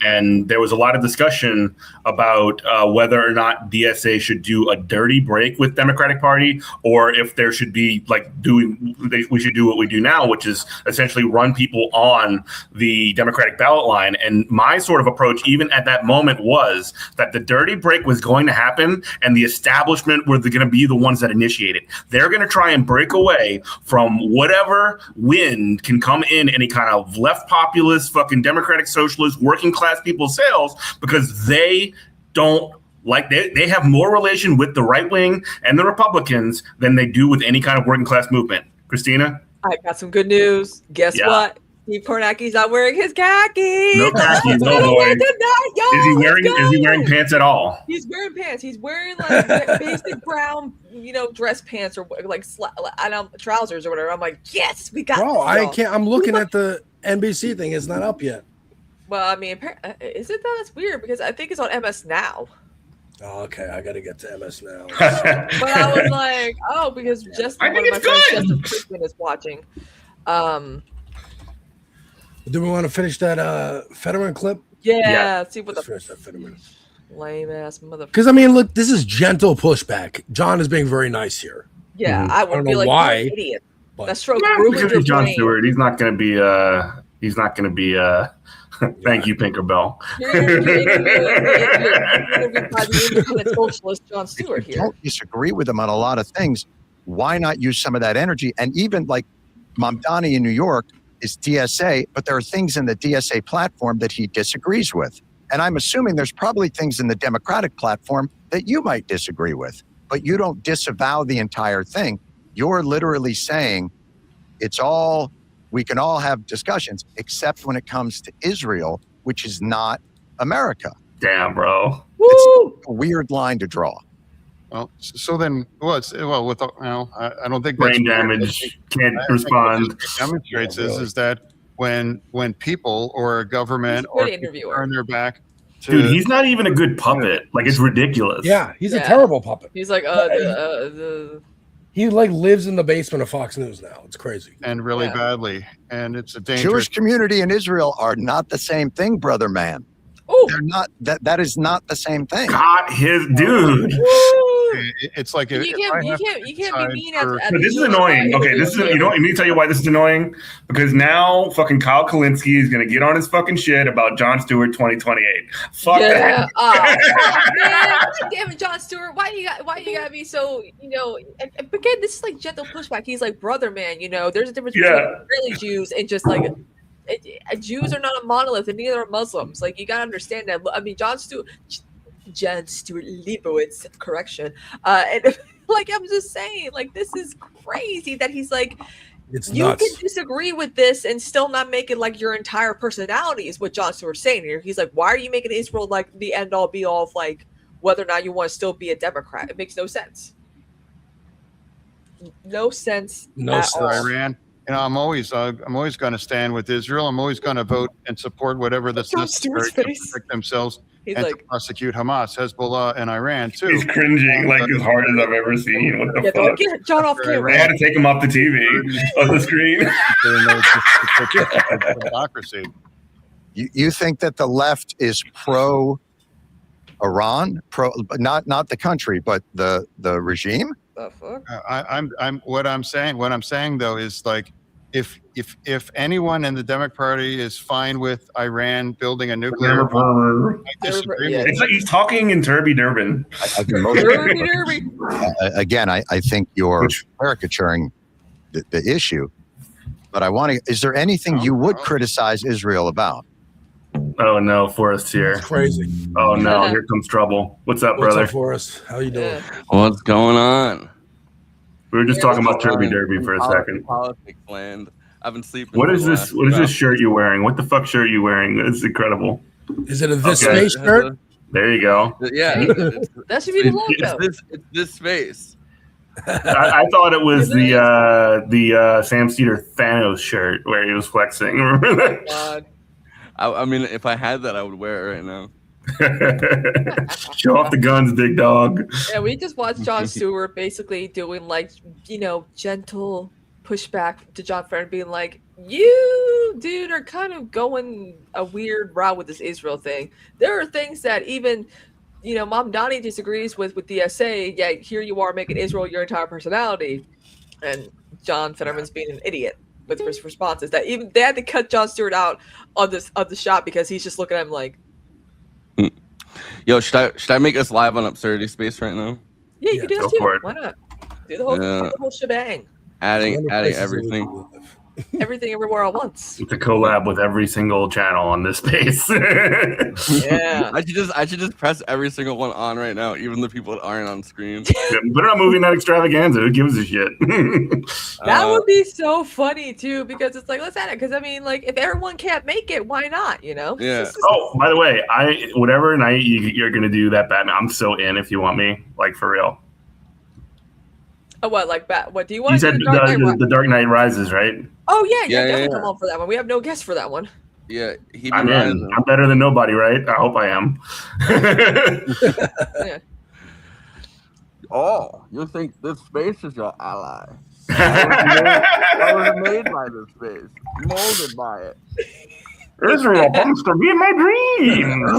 And there was a lot of discussion about whether or not DSA should do a dirty break with Democratic Party or if there should be we should do what we do now, which is essentially run people on the Democratic ballot line. And my sort of approach, even at that moment, was that the dirty break was going to happen. And the establishment were going to be the ones that initiate it. They're going to try and break away from whatever wind can come in any kind of left populist, fucking democratic socialist, working class people sails because they don't they have more relation with the right wing and the Republicans than they do with any kind of working class movement. Kristina? I got some good news. Guess what? Steve Kornacki's not wearing his khakis. No khakis, no boy. Is he wearing pants at all? He's wearing pants. He's wearing basic brown, dress pants or trousers or whatever. I'm like, yes, we got. Bro, I can't. I'm looking at the NBC thing. It's not up yet. Well, I mean, is it though? That's weird because I think it's on MS Now. Oh, okay, I got to get to MS now. But I was like, oh, because just I one think of my it's friends, good. Justin Friedman, is watching. Do we want to finish that Fetterman clip? Yeah. See what Let's the finish that Fetterman. lame ass mother. Because I mean, look, this is gentle pushback. John is being very nice here. Yeah, I would don't be know like, why, you're an idiot. but- That stroke Yeah, ruined because your he's Jon brain. Stewart. He's not going to be. He's not going to be. Thank you, Pinkerbell. You're interviewed by the independent socialist Jon Stewart If you here. don't disagree with him on a lot of things, why not use some of that energy? And even like Mamdani in New York is DSA, but there are things in the DSA platform that he disagrees with. And I'm assuming there's probably things in the Democratic platform that you might disagree with, but you don't disavow the entire thing. You're literally saying it's all, we can all have discussions, except when it comes to Israel, which is not America. Damn, bro. It's a weird line to draw. Well, so then, I don't think Brain that's damage, can't I think respond. what this demonstrates Yeah, really. is that when people or a government He's a or good people interviewer. turn their back to, Dude, he's not even a good puppet. Like, it's ridiculous. Yeah, he's a terrible puppet. He's like, He like lives in the basement of Fox News now. It's crazy. and really Yeah. badly, and it's a dangerous. Jewish community and Israel are not the same thing, brother man. Ooh. They're not. That is not the same thing. Got his dude. It's like You if can't I be have to mean decide at for- the But this is Jewish annoying. guy. Okay, this is you know. Let me tell you why this is annoying. Because now fucking Kyle Kalinske is gonna get on his fucking shit about Jon Stewart 2028. Fuck Yeah. that. Man, God damn it, Jon Stewart. Why you gotta be so, and again, this is like gentle pushback. He's like, brother man, there's a difference between Israeli Jews and just like Jews are not a monolith and neither are Muslims. Like, you gotta understand that. I mean, Jon Stewart Leibowitz, correction. And like, I'm just saying, like, this is crazy that he's like, It's you nuts. can disagree with this and still not make it like your entire personality is what Jon Stewart's saying here. He's like, why are you making Israel like the end all be all of like whether or not you want to still be a Democrat? It makes no sense. No sense. At for all. Iran. I'm always going to stand with Israel. I'm always going to vote and support whatever that's Jon necessary Stewart's to face. protect themselves He's and like- to prosecute Hamas, Hezbollah, and Iran too. He's cringing like as hard as I've ever seen. What the Yeah, fuck? don't get John off I camera. had to take him off the TV, off the screen. Democracy. You think that the left is pro Iran, not the country, but the regime? The fuck? What I'm saying though is like, if anyone in the Democratic Party is fine with Iran building a nuclear bomb, I disagree with It's like he's talking in Turby Durbin. Again, I think you're caricaturing the issue, but I want to. Is there anything you would criticize Israel about? Oh no, Forrest's here. It's crazy. Oh no, here comes trouble. What's up, What's brother? up, Forrest? How you doing? What's going on? We were just talking about Turby Derby for a second. Politics land. I've been sleeping. What for is the this? last What is this 2 shirt you're wearing? What the fuck shirt are you wearing? It's incredible. Is it a This Okay. Space shirt? There you go. Yeah, that should be the logo. It's this space. I thought it was the Sam Cedar Thanos shirt where he was flexing. Remember that? God. I mean, if I had that, I would wear it right now. Show off the guns, big dog. Yeah, we just watched Jon Stewart basically doing like, gentle pushback to John Farron, being like, you, dude, are kind of going a weird route with this Israel thing. There are things that even, Mamdani disagrees with DSA, yet here you are making Israel your entire personality. And John Fetterman's being an idiot with his responses. That even they had to cut Jon Stewart out of the shot because he's just looking at him like, Yo, should I make us live on Absurdity Space right now? yeah, you can do go that too. for it. Why not? Do the whole shebang. Adding everything. Everything everywhere at once. It's a collab with every single channel on this space. Yeah. I should just press every single one on right now, even the people that aren't on screen. Put it on Movie Night Extravaganza. Who gives a shit? That would be so funny too, because it's like, let's add it. Because I mean, like, if everyone can't make it, why not? Yeah. Oh, by the way, whatever night you're gonna do that Batman, I'm so in. If you want me, like for real. Oh, what? Like, what do you want? You to said do the Dark Knight the Dark Knight Rises, right? Oh yeah, Yeah, definitely yeah. come on for that one. We have no guest for that one. Yeah, I'm in. I'm better than nobody, right? I hope I am. Oh, you think this space is your ally? I was made by this space, molded by it. Israel wants to be in my dreams.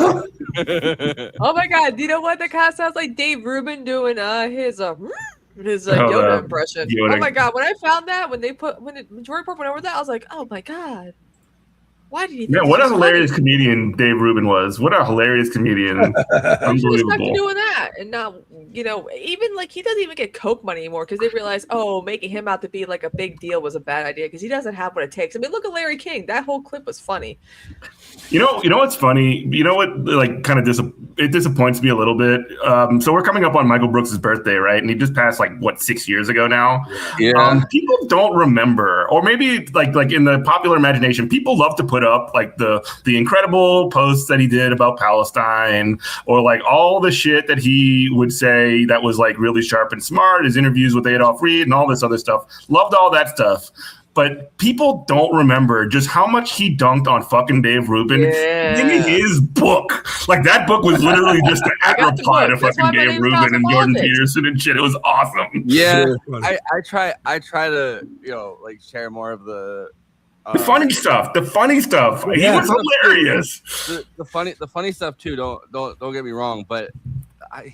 Oh my god, you know what? That kind of sounds like Dave Rubin doing his Yoda impression. Yoda. Oh my god, when I found that, when Jordan Report went over that, I was like, oh my god. Why did he think Yeah, this what a was hilarious funny? comedian Dave Rubin was. What a hilarious comedian. He stuck to Unbelievable. doing that, and now even like he doesn't even get Coke money anymore because they realize, oh, making him out to be like a big deal was a bad idea because he doesn't have what it takes. I mean, look at Larry King. That whole clip was funny. You know what's funny? You know what, like, kind of it disappoints me a little bit. So we're coming up on Michael Brooks' birthday, right? And he just passed 6 years ago now. Yeah. People don't remember, or maybe like in the popular imagination, people love to put up like the incredible posts that he did about Palestine, or like all the shit that he would say that was like really sharp and smart. His interviews with Adolph Reed and all this other stuff. Loved all that stuff. But people don't remember just how much he dunked on fucking Dave Rubin in his book. Like, that book was literally just an reply to fucking Dave Rubin and Jordan Peterson and shit. It was awesome. Yeah, I try to share more of the funny stuff. The funny stuff. He was hilarious. The funny stuff too. Don't get me wrong, but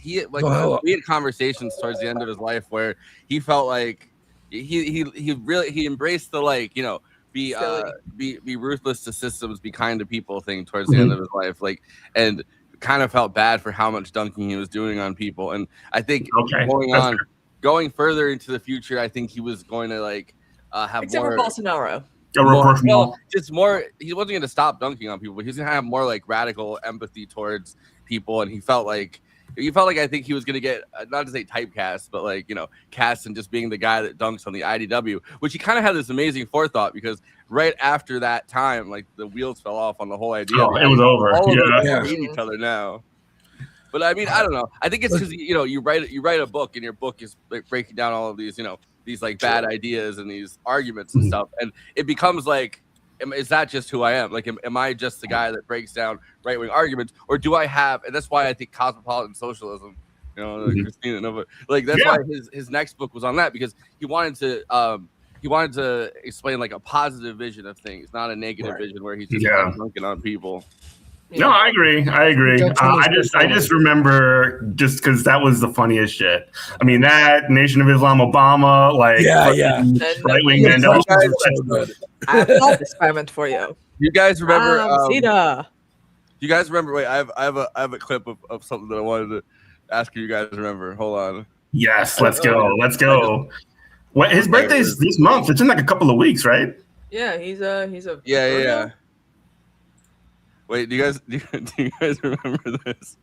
we had conversations towards the end of his life where he felt like he really embraced the be ruthless to systems, be kind to people thing towards the end of his life, and kind of felt bad for how much dunking he was doing on people. And I think going further into the future, I think he was going to have Except more. for Bolsonaro. Just more. He wasn't going to stop dunking on people, but he's going to have more radical empathy towards people, and he felt like I think he was going to get, not to say typecast, but cast and just being the guy that dunks on the IDW, which he kind of had this amazing forethought, because right after that time, the wheels fell off on the whole idea. Oh, it was over. All of us hate each other now. But I mean, I don't know. I think it's because you write a book, and your book is breaking down all of these these bad ideas and these arguments and stuff, and it becomes is that just who I am? Am I just the guy that breaks down right-wing arguments, or do I have? And that's why I think cosmopolitan socialism, Kristina, that's why his next book was on that, because he wanted to explain a positive vision of things, not a negative vision where he's just dunking on people. No, I agree. I just remember, just because that was the funniest shit. I mean, that Nation of Islam, Obama, right wing Mandela. I have a thought experiment for you. You guys remember? Sita. You guys remember? Wait, I have a clip of something that I wanted to ask you guys remember. Hold on. Yes, let's go. Let's go. His birthday's this month. It's in a couple of weeks, right? Yeah, he's a yeah. Wait, do you guys remember this?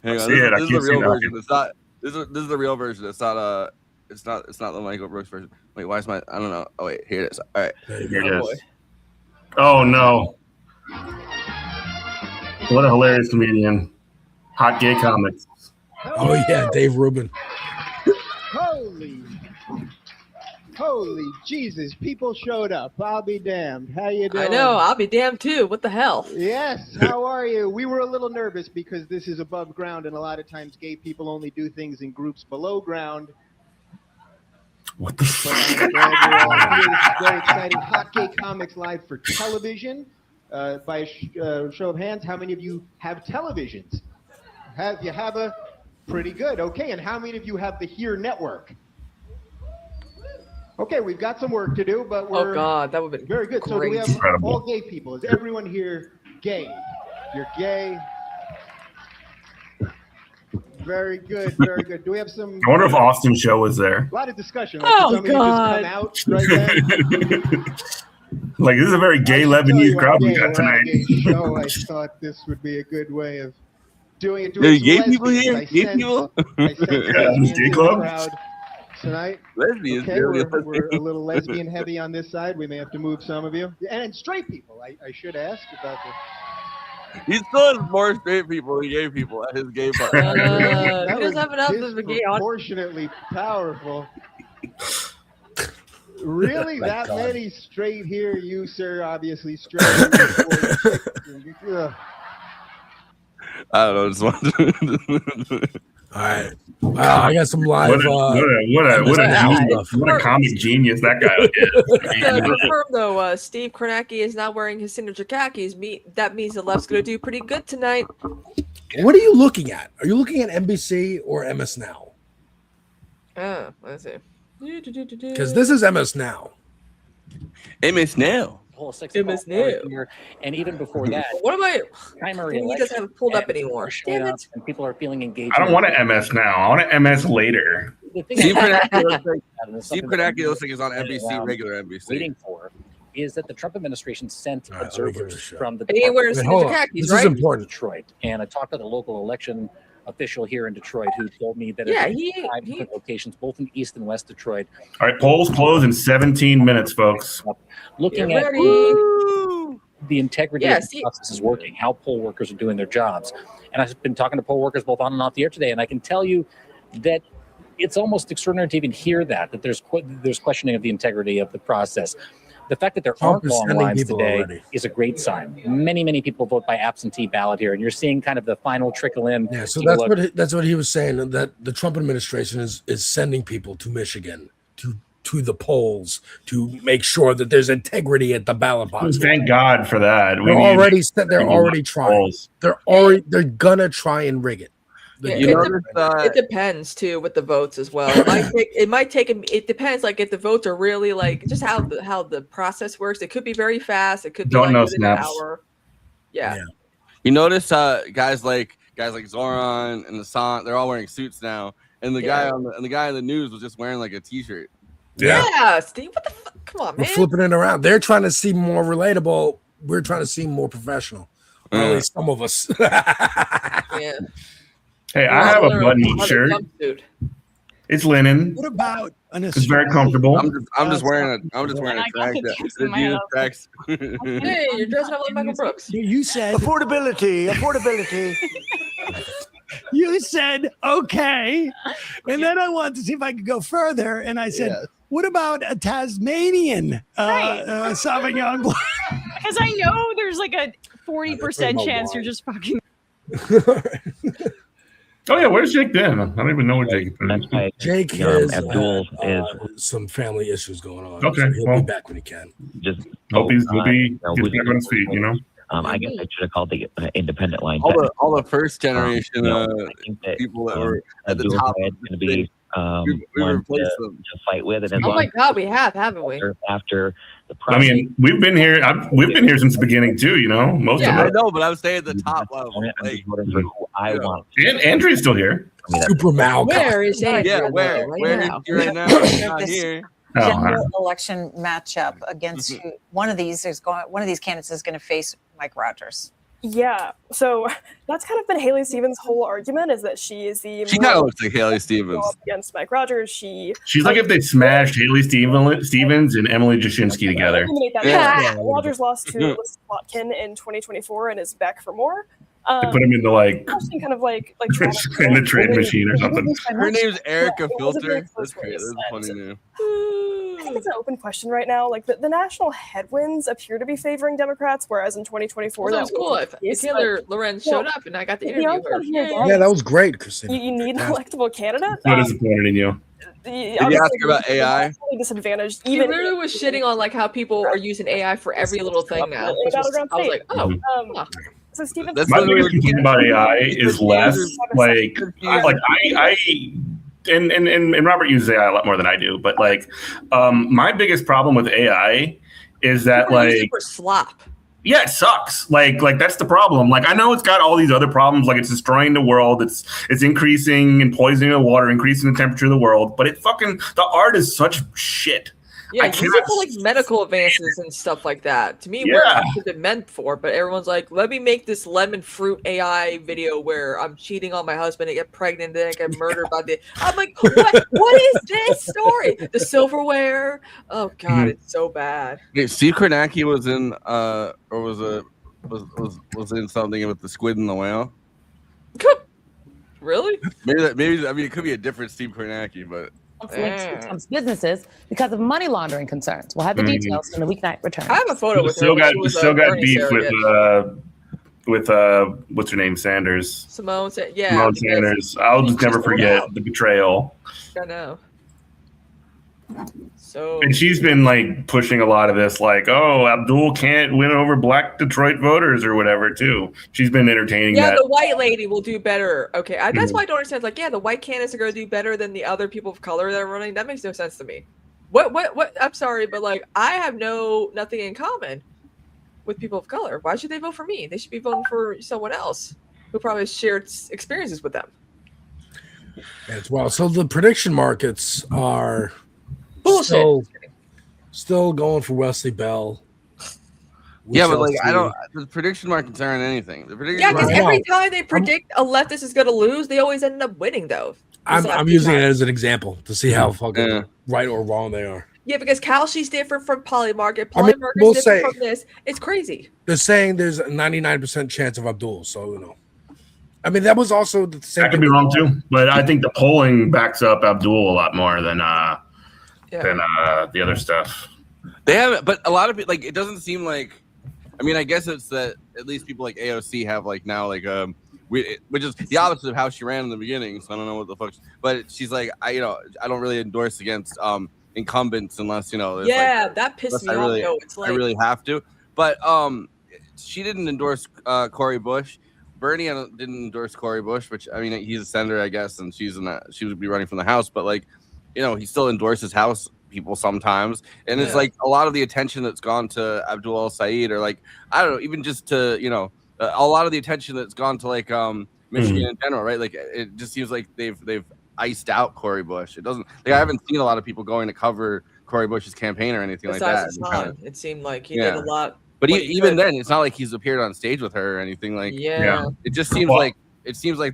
Hang on, this is the real version. It's not. This is the real version. It's not. It's not the Michael Brooks version. Wait, why is my? I don't know. Oh wait, here it is. All right, here it is. Oh no! What a hilarious comedian! Hot gay comics. Oh yeah, Dave Rubin. Holy Jesus, people showed up. I'll be damned. How you doing? I know, I'll be damned too. What the hell? Yes, how are you? We were a little nervous because this is above ground, and a lot of times gay people only do things in groups below ground. What the fuck? I'm glad you're all here. This is very exciting. Hot Gay Comics live for television. By a show of hands, how many of you have televisions? You have a pretty good. Okay, and how many of you have the Here Network? Okay, we've got some work to do, but we're that would be very good. Great. So do we have all gay people? Is everyone here gay? You're gay. Very good, very good. Do we have some? I wonder if Austin Show was there. A lot of discussion. Like, just come out right there. This is a very gay Lebanese crowd we got tonight. Show. I thought this would be a good way of doing it. There gay people here? Gay people? Gay club? Tonight, lesbians. Okay, we're a little lesbian heavy on this side. We may have to move some of you. And straight people, I should ask about this. He still has more straight people than gay people at his gay bar. He doesn't have enough of a gay audience. Disproportionately powerful. Really? My That God. many straight here? You, sir, obviously straight. Ugh. I don't know. Just wanted All right. Wow, I got some live. What a comic genius that guy is. To confirm though, Steve Kornacki is not wearing his signature khakis. That means the left's going to do pretty good tonight. What are you looking at? Are you looking at NBC or MS Now? Let's see. Because this is MS Now. MS Now. Whole 6 MS o'clock hour here, and even before that, What am I? primary He election, doesn't have it pulled up and anymore. people are showing Damn up, it. and people are feeling engaged. I don't want to MS now. I want to MS later. Steve Kornacki looks like he's on NBC, regular NBC. Waiting for is that the Trump administration sent observers from the And he wears Department signature khakis, This right? is important. Detroit, and I talked to the local election official here in Detroit who told me that Yeah, at he- 5 different locations, both in East and West Detroit, All right, polls close in 17 minutes, folks. looking Get at ready. the integrity Yeah, of the see- process is working, how poll workers are doing their jobs. And I've been talking to poll workers both on and off the air today, and I can tell you that it's almost extraordinary to even hear that there's questioning of the integrity of the process. The fact that there Trump aren't is long sending lines people today already. is a great sign. Many people vote by absentee ballot here, and you're seeing kind of the final trickle in. Yeah, so People that's what he was saying, that the Trump administration is sending people to Michigan to the polls to make sure that there's integrity at the ballot box. Thank God for that. They're already trying. polls. They're gonna try and rig it. Yeah, You notice, it depends too with the votes as well. It might take. It depends. Like if the votes are really like just how the process works. It could be very fast. It could be Don't like know within an snaps. hour. Yeah. You notice guys like Zoran and Assange, they're all wearing suits now, and the guy on the guy in the news was just wearing like a t-shirt. Yeah, Steve. What the fuck? Come on, We're man. flipping it around. They're trying to seem more relatable. We're trying to seem more professional. Or at least some of us. Yeah. Hey, I have a button-up shirt. It's linen. What about an It's very comfortable. I'm just wearing a track. Tracks. Hey, you're dressing up like Michael Brooks. You said affordability. You said okay, and then I wanted to see if I could go further, and I said, "What about a Tasmanian Sauvignon Blanc?" Because I know there's like a 40% chance you're just fucking. Oh yeah, where's Jake been? I don't even know where Jake is. Jake has Abdul some family issues going on. Okay, so he'll well, be back when he can. Just Hope he's gets back on his feet, you know. I guess I should have called the independent line. All the first generation people that were at the top. Going to be we one replaced to them. fight with, and then Oh my God, we have, haven't we? after the I mean, we've been here. We've been here since the beginning too. You know, most of I us. know, but I would stay at the top level. Like, I want. And Andrew's still here. Super Mal. Where is Andrew? Yeah, where is now? he right now? He's not here. General election matchup against one of these candidates is going to face Mike Rogers. Yeah, so that's kind of been Haley Stevens' whole argument, is that she is the She kind of looks like Haley Stevens. against Mike Rogers. She's like if they smashed Haley Stevens and Emily Jashinsky together. Rogers lost to Elizabeth Plotkin in 2024 and is back for more. They put him in the like kind of like in the trade machine or something. Her name's Erica Filter. That's great. That's a funny name. I think it's an open question right now. Like the national headwinds appear to be favoring Democrats, whereas in 2024 That was cool. Taylor Lorenz showed up, and I got to interview her. Yeah, that was great, Christina. You need an electable candidate. So disappointed in you. Did you ask her about AI? Disadvantaged. He Even literally was shitting on like how people are using AI for every little thing now. I was like, oh. So Stephen, My biggest complaint about AI is less like and Robert uses AI a lot more than I do, but like my biggest problem with AI is that People use it like for slop. yeah, it sucks. Like that's the problem. Like I know it's got all these other problems, like it's destroying the world, it's increasing and poisoning the water, increasing the temperature of the world, but the art is such shit. Yeah, I use cannot it for like medical advances and stuff like that. To me, Yeah. where it's been meant for, but everyone's like, let me make this lemon fruit AI video where I'm cheating on my husband and get pregnant and then I get murdered by the. I'm like, what is this story? The silverware. Oh God, it's so bad. Okay, Steve Kornacki was in or was in something with the squid and the whale. Really? Maybe I mean it could be a different Steve Kornacki, but links to Trump's businesses because of money laundering concerns. We'll have the details when the weeknight returns. I have a photo with her. Still got beef with what's her name, Sanders. Simone Sanders. I'll just never forget the betrayal. I know. So and she's been like pushing a lot of this, like, oh, Abdul can't win over Black Detroit voters or whatever, too. She's been entertaining that. the white lady will do better. Okay, that's why I don't understand. Like, the white candidates are going to do better than the other people of color that are running. That makes no sense to me. What? I'm sorry, but like, I have nothing in common with people of color. Why should they vote for me? They should be voting for someone else who probably shared experiences with them. As well. So the prediction markets are bullshit. Still going for Wesley Bell. But like, the prediction markets aren't anything. Because every time they predict a leftist is going to lose, they always end up winning, though. I'm using it as an example to see how fucking right or wrong they are. Yeah, because Kalshi's different from Polymarket. Polymarket's different from this. It's crazy. They're saying there's a 99% chance of Abdul, so I mean, that was also the same. That could be wrong too, but I think the polling backs up Abdul a lot more than the other stuff. They haven't, but a lot of it, like, it doesn't seem like. I mean, I guess it's that at least people like AOC have like now like which is the opposite of how she ran in the beginning. So I don't know what the fuck. But she's like, I don't really endorse against incumbents unless that pissed me off. I really have to. But she didn't endorse Cori Bush. Bernie didn't endorse Cori Bush, which I mean he's a senator, I guess, and she would be running from the House. But like, he still endorses House people sometimes, and it's like a lot of the attention that's gone to Abdul Sayed, or like I don't know, even just to a lot of the attention that's gone to like Michigan in general, right? Like it just seems like they've iced out Cori Bush. It doesn't like I haven't seen a lot of people going to cover Cori Bush's campaign or anything Besides like that. It seemed like he did a lot. But even then, it's not like he's appeared on stage with her or anything. Like, it just seems like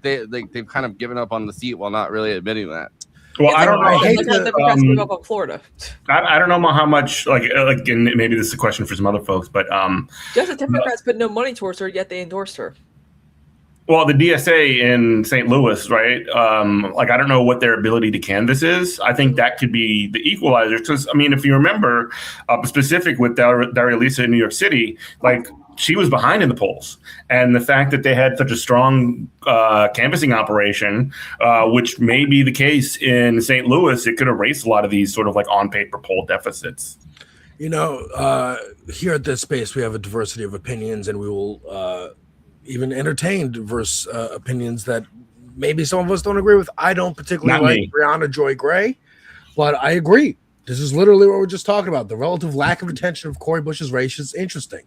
they've kind of given up on the seat while not really admitting that. Well, I don't know. I don't know how much and maybe this is a question for some other folks, but just the Democrats put no money towards her, yet they endorsed her. Well, the DSA in St. Louis, right? I don't know what their ability to canvass is. I think that could be the equalizer. Because, I mean, if you remember, specific with Daria Lisa in New York City, like she was behind in the polls. And the fact that they had such a strong canvassing operation, which may be the case in St. Louis, it could erase a lot of these sort of like on paper poll deficits. Here at this space, we have a diversity of opinions, and we will even entertain diverse opinions that maybe some of us don't agree with. I don't particularly like Brianna Joy Gray, but I agree. This is literally what we're just talking about. The relative lack of attention of Cori Bush's race is interesting.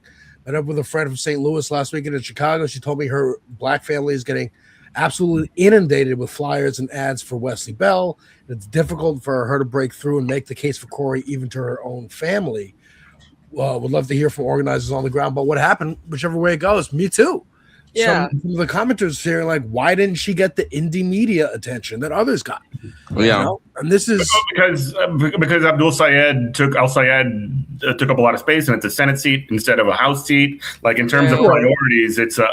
I met up with a friend from St. Louis last weekend in Chicago. She told me her Black family is getting absolutely inundated with flyers and ads for Wesley Bell. It's difficult for her to break through and make the case for Cori even to her own family. Would love to hear from organizers on the ground about what happened, whichever way it goes. Me too. Yeah. Some of the commenters here like, why didn't she get the indie media attention that others got? And this is because Abdul Sayed took up a lot of space, and it's a Senate seat instead of a House seat. Like in terms of priorities, it's and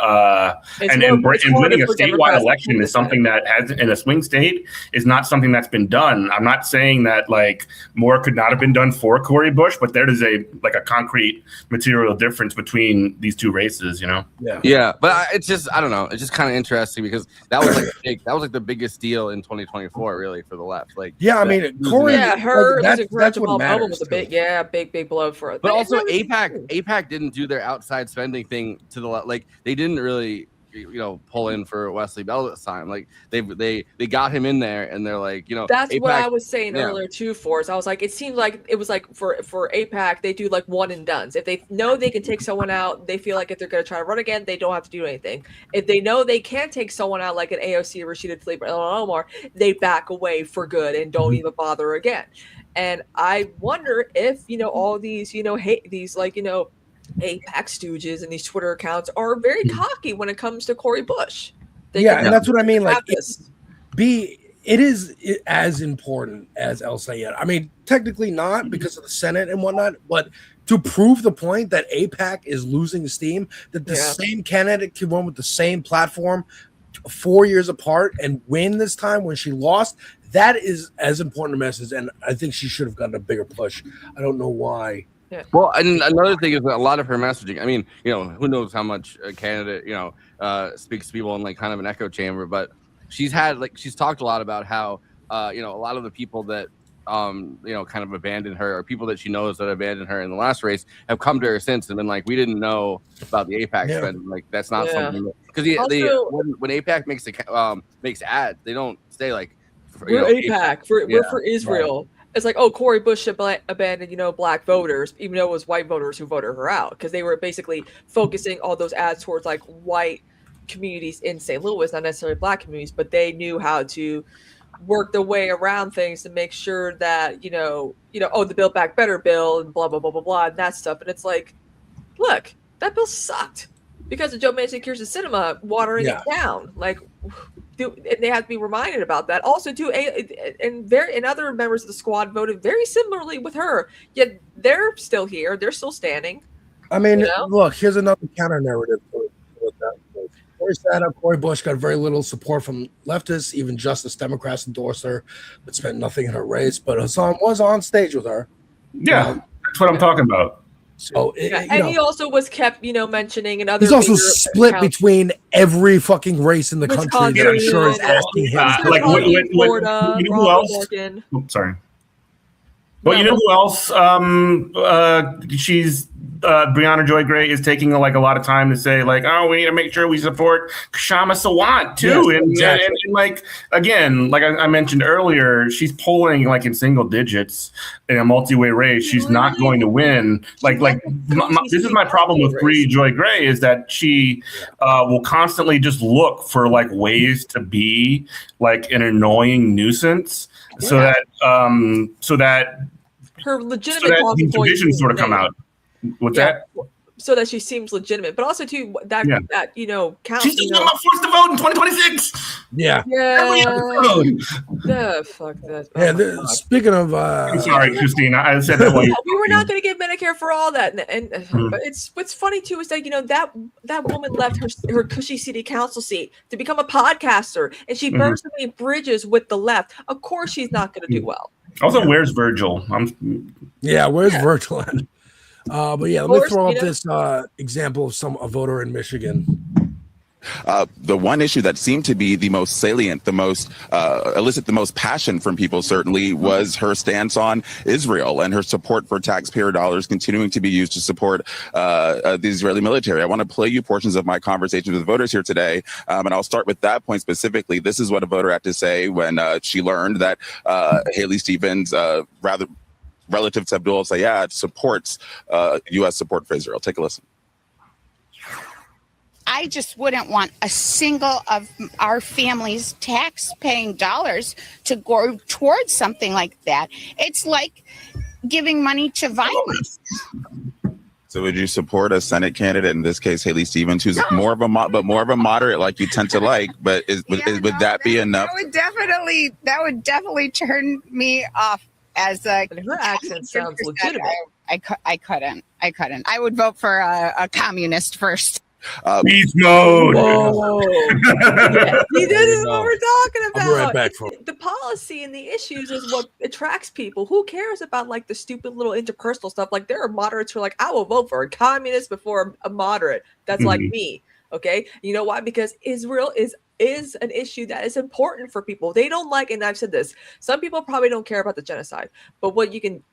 winning a statewide election is something that has in a swing state is not something that's been done. I'm not saying that like more could not have been done for Cori Bush, but there is a concrete material difference between these two races. But it's just I don't know. It's just kind of interesting because that was like the biggest deal in 2024, really, for the left. Like, I mean, Cori, that's what matters. Was a big blow for it. But also, APAC didn't do their outside spending thing to the left. Like, they didn't really pull in for Wesley Bell this time. Like they got him in there, and they're like, that's APAC, what I was saying earlier too. I was like, it seemed like it was like for APAC, they do like one and dones. If they know they can take someone out, they feel like if they're going to try to run again, they don't have to do anything. If they know they can't take someone out like an AOC, Rashida Tlaib, or Omar, they back away for good and don't even bother again. And I wonder if all these APAC stooges and these Twitter accounts are very cocky when it comes to Cori Bush. And that's what I mean. Like, it is as important as El Sayed. I mean, technically not because of the Senate and whatnot, but to prove the point that APAC is losing steam, that the same candidate can run with the same platform 4 years apart and win this time when she lost, That is as important a message, and I think she should have gotten a bigger push. I don't know why. Yeah. Well, and another thing is that a lot of her messaging. I mean, who knows how much a candidate, speaks to people in like kind of an echo chamber, but she's talked a lot about how, a lot of the people that, kind of abandoned her, or people that she knows that abandoned her in the last race, have come to her since and been like, we didn't know about the APAC spend. Like, that's not something because when APAC makes ads, they don't say like, we're APAC, we're for Israel. Right. It's like, oh, Cori Bush abandoned, black voters, even though it was white voters who voted her out, because they were basically focusing all those ads towards like white communities in St. Louis, not necessarily black communities, but they knew how to work their way around things to make sure that, the Build Back Better bill and blah, blah, blah, blah, blah, and that stuff. And it's like, look, that bill sucked because of Joe Manchin, Kirsten Sinema watering it down. Like, they have to be reminded about that. Also, too, and other members of the squad voted very similarly with her. Yet they're still here. They're still standing. I mean, look, here's another counter narrative. Cori Bush got very little support from leftists. Even Justice Democrats endorsed her, but spent nothing in her race. But Hassan was on stage with her. Yeah, that's what I'm talking about. So, he also was kept, mentioning and other. He's also split between every fucking race in the country that I'm sure is asking him. Like, you know who else? Sorry. Well, you know who else? She's Brianna Joy Gray is taking a lot of time to say like, oh, we need to make sure we support Kshama Sawant too, yes, and like again, like I mentioned earlier, she's polling like in single digits in a multi-way race. She's not going to win. This is my problem with Joy Gray is that she will constantly just look for like ways to be like an annoying nuisance, so that her legitimate these divisions sort of come out. What's that? So that she seems legitimate, but also too that counts. She's just not forced to vote in 2026. Yeah. Fuck that. Speaking of, I'm sorry, Kristina, I said that way. We were not going to give Medicare for all that, but it's what's funny too is that that woman left her cushy city council seat to become a podcaster, and she burned so many bridges with the left. Of course, she's not going to do well. Also, where's Virgil? Where's Virgil? But let me throw up this example of a voter in Michigan. The one issue that seemed to be the most salient, the most elicit the most passion from people certainly was her stance on Israel and her support for taxpayer dollars continuing to be used to support the Israeli military. I want to play you portions of my conversations with voters here today, and I'll start with that point specifically. This is what a voter had to say when she learned that Haley Stevens, relative to Abdul Sayed, supports U.S. support for Israel. Take a listen. I just wouldn't want a single of our family's tax-paying dollars to go towards something like that. It's like giving money to violence. So would you support a Senate candidate, in this case, Haley Stevens, who's more of a moderate like you tend to like, but would that be enough? That would definitely turn me off. As her accent sounds legitimate. I couldn't. I would vote for a communist first. Beast mode. This is what we're talking about. I'll be right back, the policy and the issues is what attracts people. Who cares about like the stupid little interpersonal stuff? Like there are moderates who are like, I will vote for a communist before a moderate. That's like me. Okay, you know why? Because Israel is an issue that is important for people. They don't like, and I've said this, some people probably don't care about the genocide, but what you can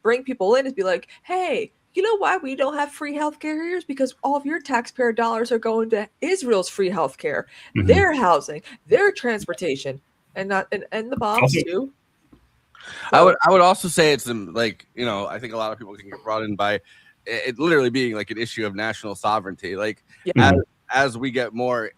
bring people in is be like, hey, you know why we don't have free healthcare here? Is because all of your taxpayer dollars are going to Israel's free healthcare, their housing, their transportation, and the bombs too. I would also say it's like, I think a lot of people can get brought in by it literally being like an issue of national sovereignty. Like as we get more,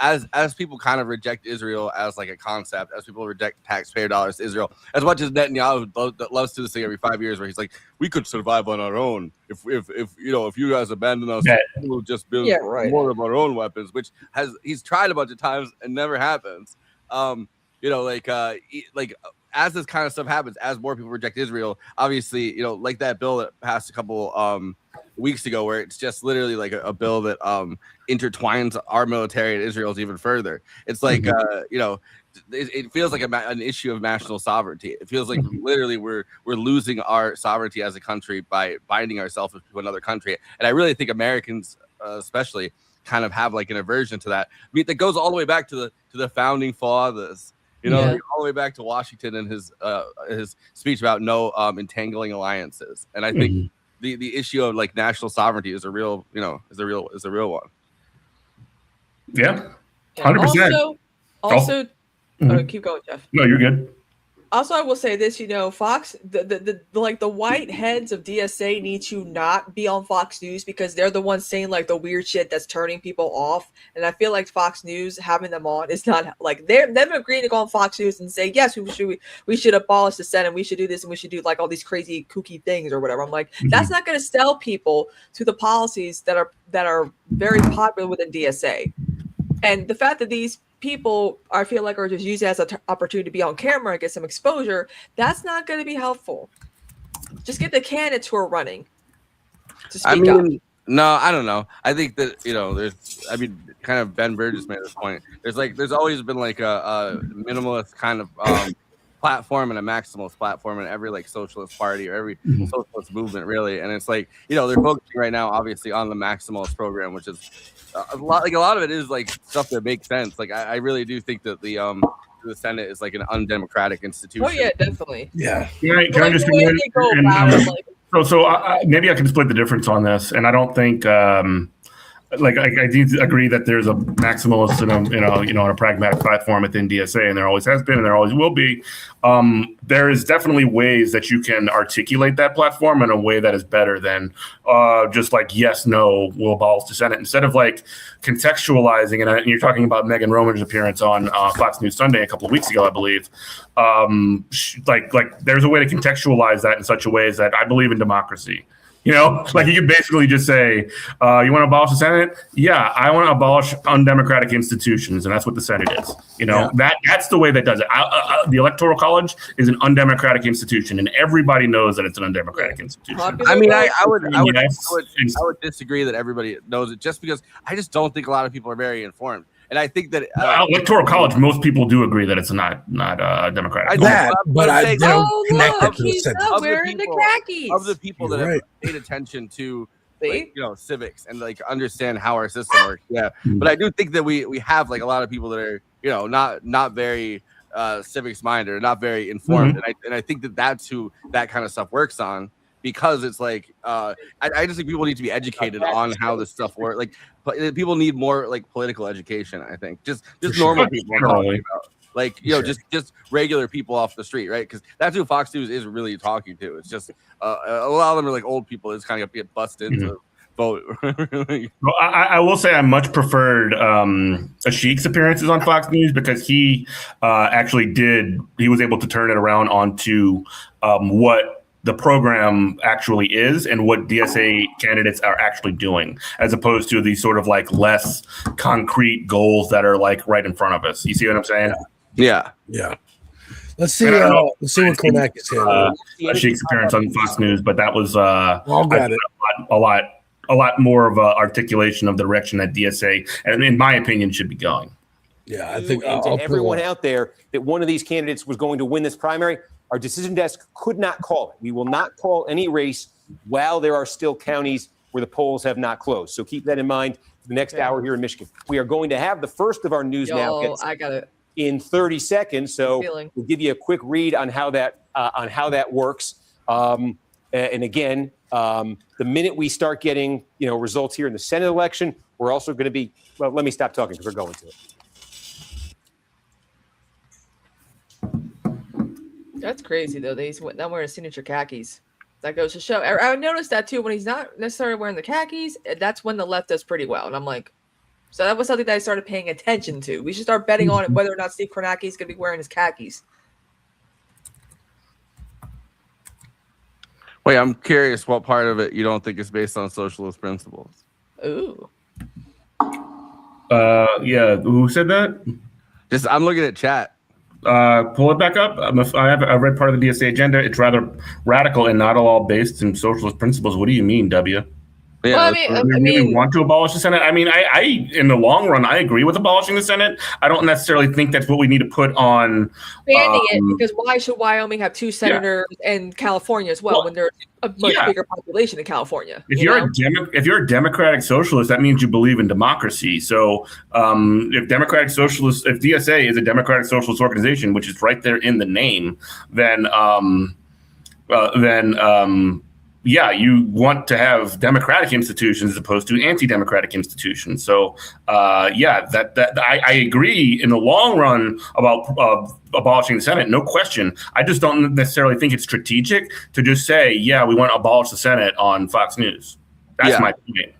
as people kind of reject Israel as like a concept, as people reject taxpayer dollars to Israel, as much as Netanyahu loves to do this thing every 5 years where he's like, we could survive on our own. If you guys abandon us, we'll just build more of our own weapons, which he's tried a bunch of times and never happens. As this kind of stuff happens, as more people reject Israel, obviously, like that bill that passed a couple weeks ago, where it's just literally like a bill that intertwines our military and Israel's even further. It's like, it feels like an issue of national sovereignty. It feels like literally we're losing our sovereignty as a country by binding ourselves to another country. And I really think Americans, especially, kind of have like an aversion to that. I mean, that goes all the way back to the founding fathers. You know, all the way back to Washington and his speech about no entangling alliances. And I think the issue of like national sovereignty is a real one. Yeah, 100%. Also, keep going, Jeff. No, you're good. Also, I will say this, Fox, the white heads of DSA need to not be on Fox News because they're the ones saying like the weird shit that's turning people off. And I feel like Fox News having them on is not like them agreeing to go on Fox News and say, yes, we should abolish the Senate, we should do this, and we should do like all these crazy kooky things or whatever. I'm like, that's not going to sell people to the policies that are very popular within DSA. And the fact that these people I feel like are just used as an opportunity to be on camera and get some exposure, that's not going to be helpful. Just get the candidates who are running to speak up. No, I don't know. I think that kind of Ben Burgess made this point. There's always been like a minimalist kind of platform and a maximalist platform in every like socialist party or every socialist movement, really. And it's like, they're focusing right now, obviously, on the maximalist program, which is a lot of it is like stuff that makes sense. Like I really do think that the Senate is like an undemocratic institution. Oh yeah, definitely. Yeah. Can I just maybe I can split the difference on this, and I don't think I do agree that there's a maximalist and a pragmatic platform within DSA, and there always has been and there always will be. There is definitely ways that you can articulate that platform in a way that is better than just like yes, no, we'll abolish the Senate, instead of like contextualizing. And you're talking about Megan Roman's appearance on Fox News Sunday a couple of weeks ago, I believe. Like there's a way to contextualize that in such a way as that I believe in democracy. Like you could basically just say, you want to abolish the Senate? Yeah, I want to abolish undemocratic institutions, and that's what the Senate is. That's the way that does it. The Electoral College is an undemocratic institution, and everybody knows that it's an undemocratic institution. I mean, I would disagree that everybody knows it, just because I just don't think a lot of people are very informed. And I think that Electoral College, most people do agree that it's not democratic. But I don't connect it to the he's Senate. not wearing the khakis. Of the people that have paid attention to civics and like understand how our system works. Yeah, but I do think that we have like a lot of people that are not very civics minded or not very informed, and I think that that's who that kind of stuff works on. Because it's like I just think people need to be educated on how this stuff works. Like people need more like political education. I think just normal people I'm talking about. Like just regular people off the street, right? Because that's who Fox News is really talking to. It's just a lot of them are like old people. It's kind of get busted into vote. Well, I will say I much preferred Ashik's appearances on Fox News because he he was able to turn it around onto what the program actually is and what DSA candidates are actually doing, as opposed to these sort of like less concrete goals that are like right in front of us. You see what I'm saying? Yeah. Let's see what Konak is saying. Ashik's appearance on Fox News, but that was I'll grab it. a lot more of a articulation of the direction that DSA, and in my opinion, should be going. Yeah, I think to everyone out there that one of these candidates was going to win this primary, our decision desk could not call it. We will not call any race while there are still counties where the polls have not closed. So keep that in mind for the next hour here in Michigan. We are going to have the first of our news now in 30 seconds. So we'll give you a quick read on how that works. And again, the minute we start getting results here in the Senate election, we're also going to be. Well, let me stop talking because we're going to it. That's crazy though. He's not wearing signature khakis. That goes to show. I noticed that too when he's not necessarily wearing the khakis. That's when the left does pretty well, and I'm like, so that was something that I started paying attention to. We should start betting on it whether or not Steve Kornacki is going to be wearing his khakis. Wait, I'm curious. What part of it you don't think is based on socialist principles? Ooh. Yeah. Who said that? I'm looking at chat. Pull it back up. I read part of the DSA agenda. It's rather radical and not at all based in socialist principles. What do you mean, W? Yeah, Well, I we really want to abolish the Senate. I mean, I in the long run, I agree with abolishing the Senate. I don't necessarily think that's what we need to put on banning it, because why should Wyoming have 2 senators and California as well when there's a much bigger population in California? If you're a democratic socialist, that means you believe in democracy. So if democratic socialist, if DSA is a democratic socialist organization, which is right there in the name, then yeah, you want to have democratic institutions as opposed to anti-democratic institutions. So, yeah, I agree in the long run about abolishing the Senate, no question. I just don't necessarily think it's strategic to just say, yeah, we want to abolish the Senate on Fox News. That's my point.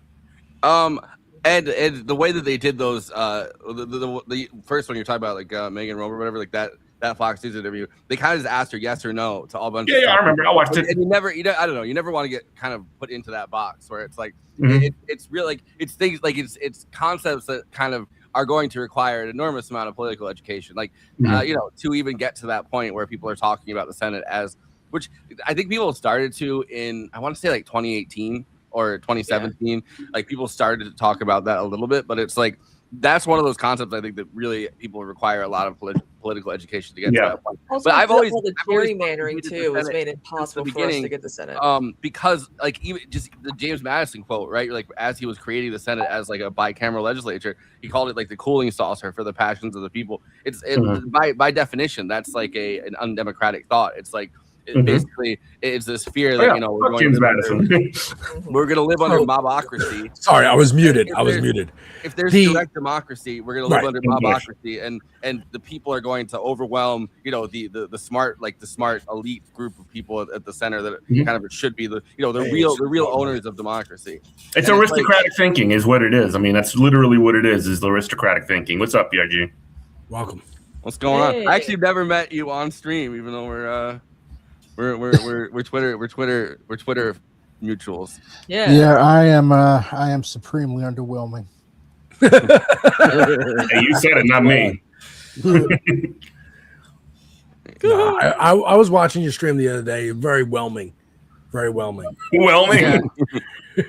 And the way that they did those, the first one you're talking about, like Megan Romer, whatever, like that Fox News interview, they kind of just asked her yes or no to all bunch of stuff. I remember. I watched it. And I don't know, you never want to get kind of put into that box where it's like, it's real, like it's things like it's concepts that kind of are going to require an enormous amount of political education, like to even get to that point where people are talking about the Senate as, which I think people started to in, I want to say like 2018 or 2017, like people started to talk about that a little bit, but it's like that's one of those concepts I think that really people require a lot of political education to get to that point. Also, but I've always gerrymandering too has made it impossible for us to get the Senate. Because like even just the James Madison quote, right? Like as he was creating the Senate as like a bicameral legislature, he called it like the cooling saucer for the passions of the people. By definition, that's like an undemocratic thought. It's like basically it's this fear that we're going to live under mobocracy. Sorry, I was muted. If there's direct democracy, we're going to live under mobocracy, and the people are going to overwhelm the smart elite group of people at the center that kind of should be the real owners of democracy. It's aristocratic thinking is what it is. I mean, that's literally what it is the aristocratic thinking. What's up, BRG? Welcome. What's going on? I actually never met you on stream, even though we're Twitter mutuals. Yeah, I am supremely underwhelming. Hey, you said it, not me. I was watching your stream the other day. Very whelming. Whelming.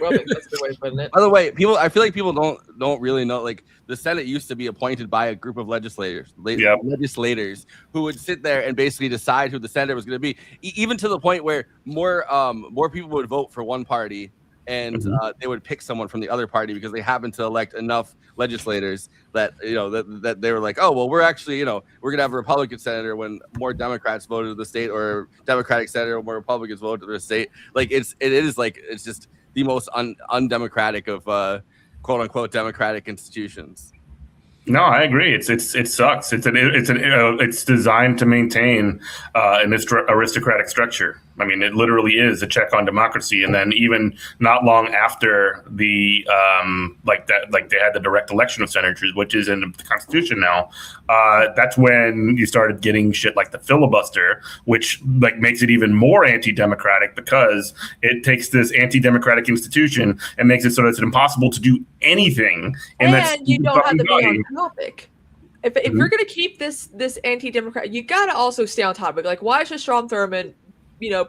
Well, that's a good way of putting it. By the way, I feel like people don't really know. Like the Senate used to be appointed by a group of legislators who would sit there and basically decide who the senator was going to be. Even to the point where more people would vote for one party, and they would pick someone from the other party because they happened to elect enough legislators that that they were like, oh well, we're actually we're gonna have a Republican senator when more Democrats voted to the state, or Democratic senator when more Republicans voted to the state. Like it's just the most undemocratic of quote unquote democratic institutions. No, I agree. It sucks. It's designed to maintain an aristocratic structure. I mean, it literally is a check on democracy. And then even not long after the they had the direct election of senators, which is in the Constitution now. That's when you started getting shit like the filibuster, which makes it even more anti-democratic because it takes this anti-democratic institution and makes it so that it's impossible to do anything. And you don't have to be on topic. If you're going to keep this anti-democratic, you got to also stay on topic. Like, why should Strom Thurmond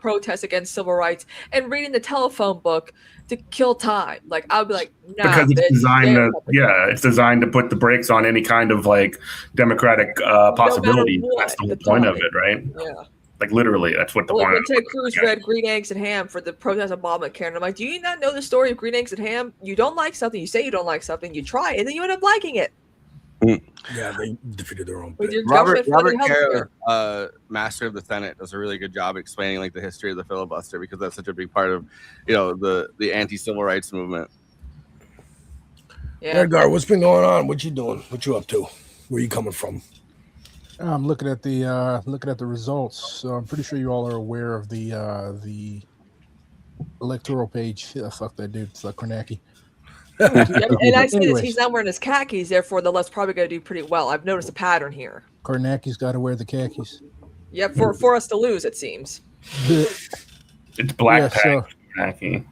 protest against civil rights and reading the telephone book to kill time? Like, I would be like, nah, because it's designed to put the brakes on any kind of democratic possibility. That's the whole point of it, right? Yeah. Like literally, that's what the point of it. Ted Cruz read Green Eggs and Ham for the protest of Obamacare, and I'm like, do you not know the story of Green Eggs and Ham? You don't like something, you say you don't like something, you try it, and then you end up liking it. Yeah, they defeated their own. Robert Kerr, Master of the Senate, does a really good job explaining the history of the filibuster, because that's such a big part of the anti-civil rights movement. Yeah, Edgar, what's been going on? What you doing? What you up to? Where you coming from? I'm looking at the results. So I'm pretty sure you all are aware of the electoral page. Yeah, fuck that dude. Fuck Kornacki. And I see that he's not wearing his khakis, therefore the left's probably going to do pretty well. I've noticed a pattern here. Kornacki's got to wear the khakis. Yep, for us to lose, it seems. It's black khaki.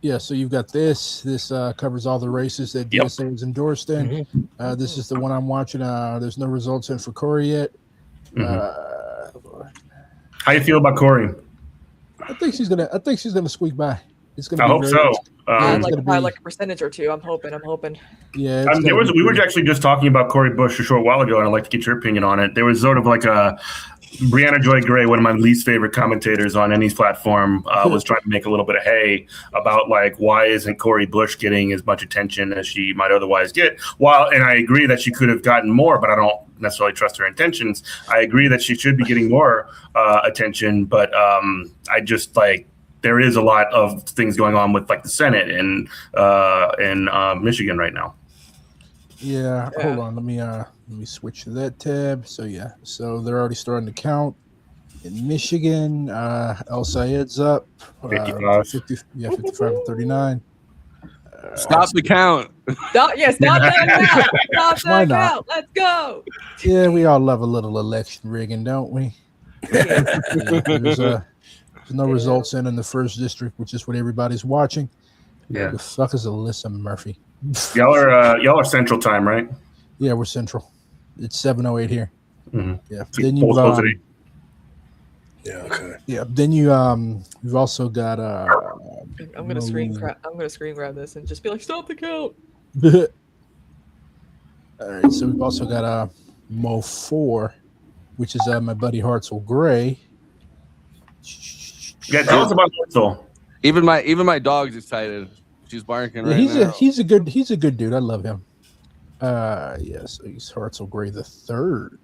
Yeah, so you've got this. This covers all the races that DSA has endorsed in. This is the one I'm watching. There's no results in for CORI yet. How you feel about CORI? I think she's gonna squeak by. It's gonna I be hope very, so. Yeah, it's like gonna by be, like a percentage or two. I'm hoping. yeah. It's There gonna was be we were pretty- actually just talking about Cory Bush a short while ago, and I'd like to get your opinion on it. There was sort of like a Brianna Joy Gray, one of my least favorite commentators on any platform, was trying to make a little bit of hay about like why isn't Cory Bush getting as much attention as she might otherwise get. And I agree that she could have gotten more, but I don't necessarily trust her intentions. I agree that she should be getting more attention, but I just like there is a lot of things going on with like the Senate and in Michigan right now. Yeah, hold on. Let me switch to that tab. So yeah, so they're already starting to count in Michigan. El Sayed's up 55. 55-39. Stop the count. Stop that count. Stop Why that not? count. Let's go. Yeah, we all love a little election rigging, don't we? There's no results in the first district, which is what everybody's watching. Yeah. The fuck is Alyssa Murphy? Y'all are Central Time, right? Yeah, we're Central. It's 7:08 here. Mhm. Yeah. So Then polls close at 8. yeah, okay. Yeah. Then you've also got I'm gonna screen grab this and just be like, stop the count. All right, so we've also got Mo 4, which is my buddy Hartzell Gray. Yeah, tell us about Hartzell. Even my dog's excited. She's barking right now. He's a good dude. I love him. Yes, he's Hartzell Gray the third.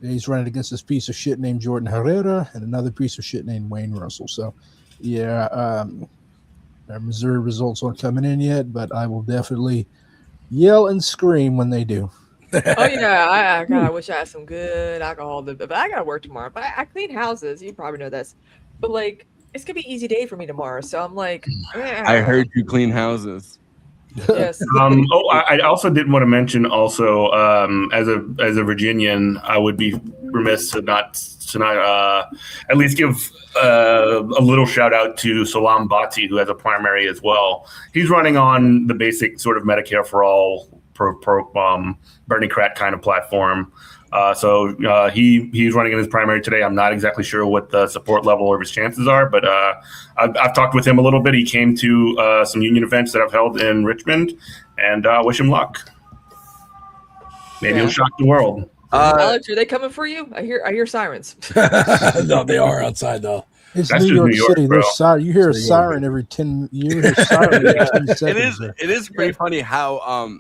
He's running against this piece of shit named Jordan Herrera and another piece of shit named Wayne Russell. So, yeah, our Missouri results aren't coming in yet, but I will definitely yell and scream when they do. Oh yeah, I wish I had some good alcohol, but I gotta work tomorrow. But I clean houses. You probably know this, but like it's gonna be an easy day for me tomorrow. So I'm like, I heard you clean houses. Yes. I also did want to mention also as a Virginian, I would be remiss to not at least give a little shout out to Salam Bati, who has a primary as well. He's running on the basic sort of Medicare for all Bernie Crat kind of platform. So he's running in his primary today. I'm not exactly sure what the support level of his chances are, but I've talked with him a little bit. He came to some union events that I've held in Richmond, and wish him luck. Maybe he'll shock the world. Alex, are they coming for you? I hear sirens. No, they are outside though. It's That's New just York City. bro. You hear a siren every 10 years. It is pretty funny how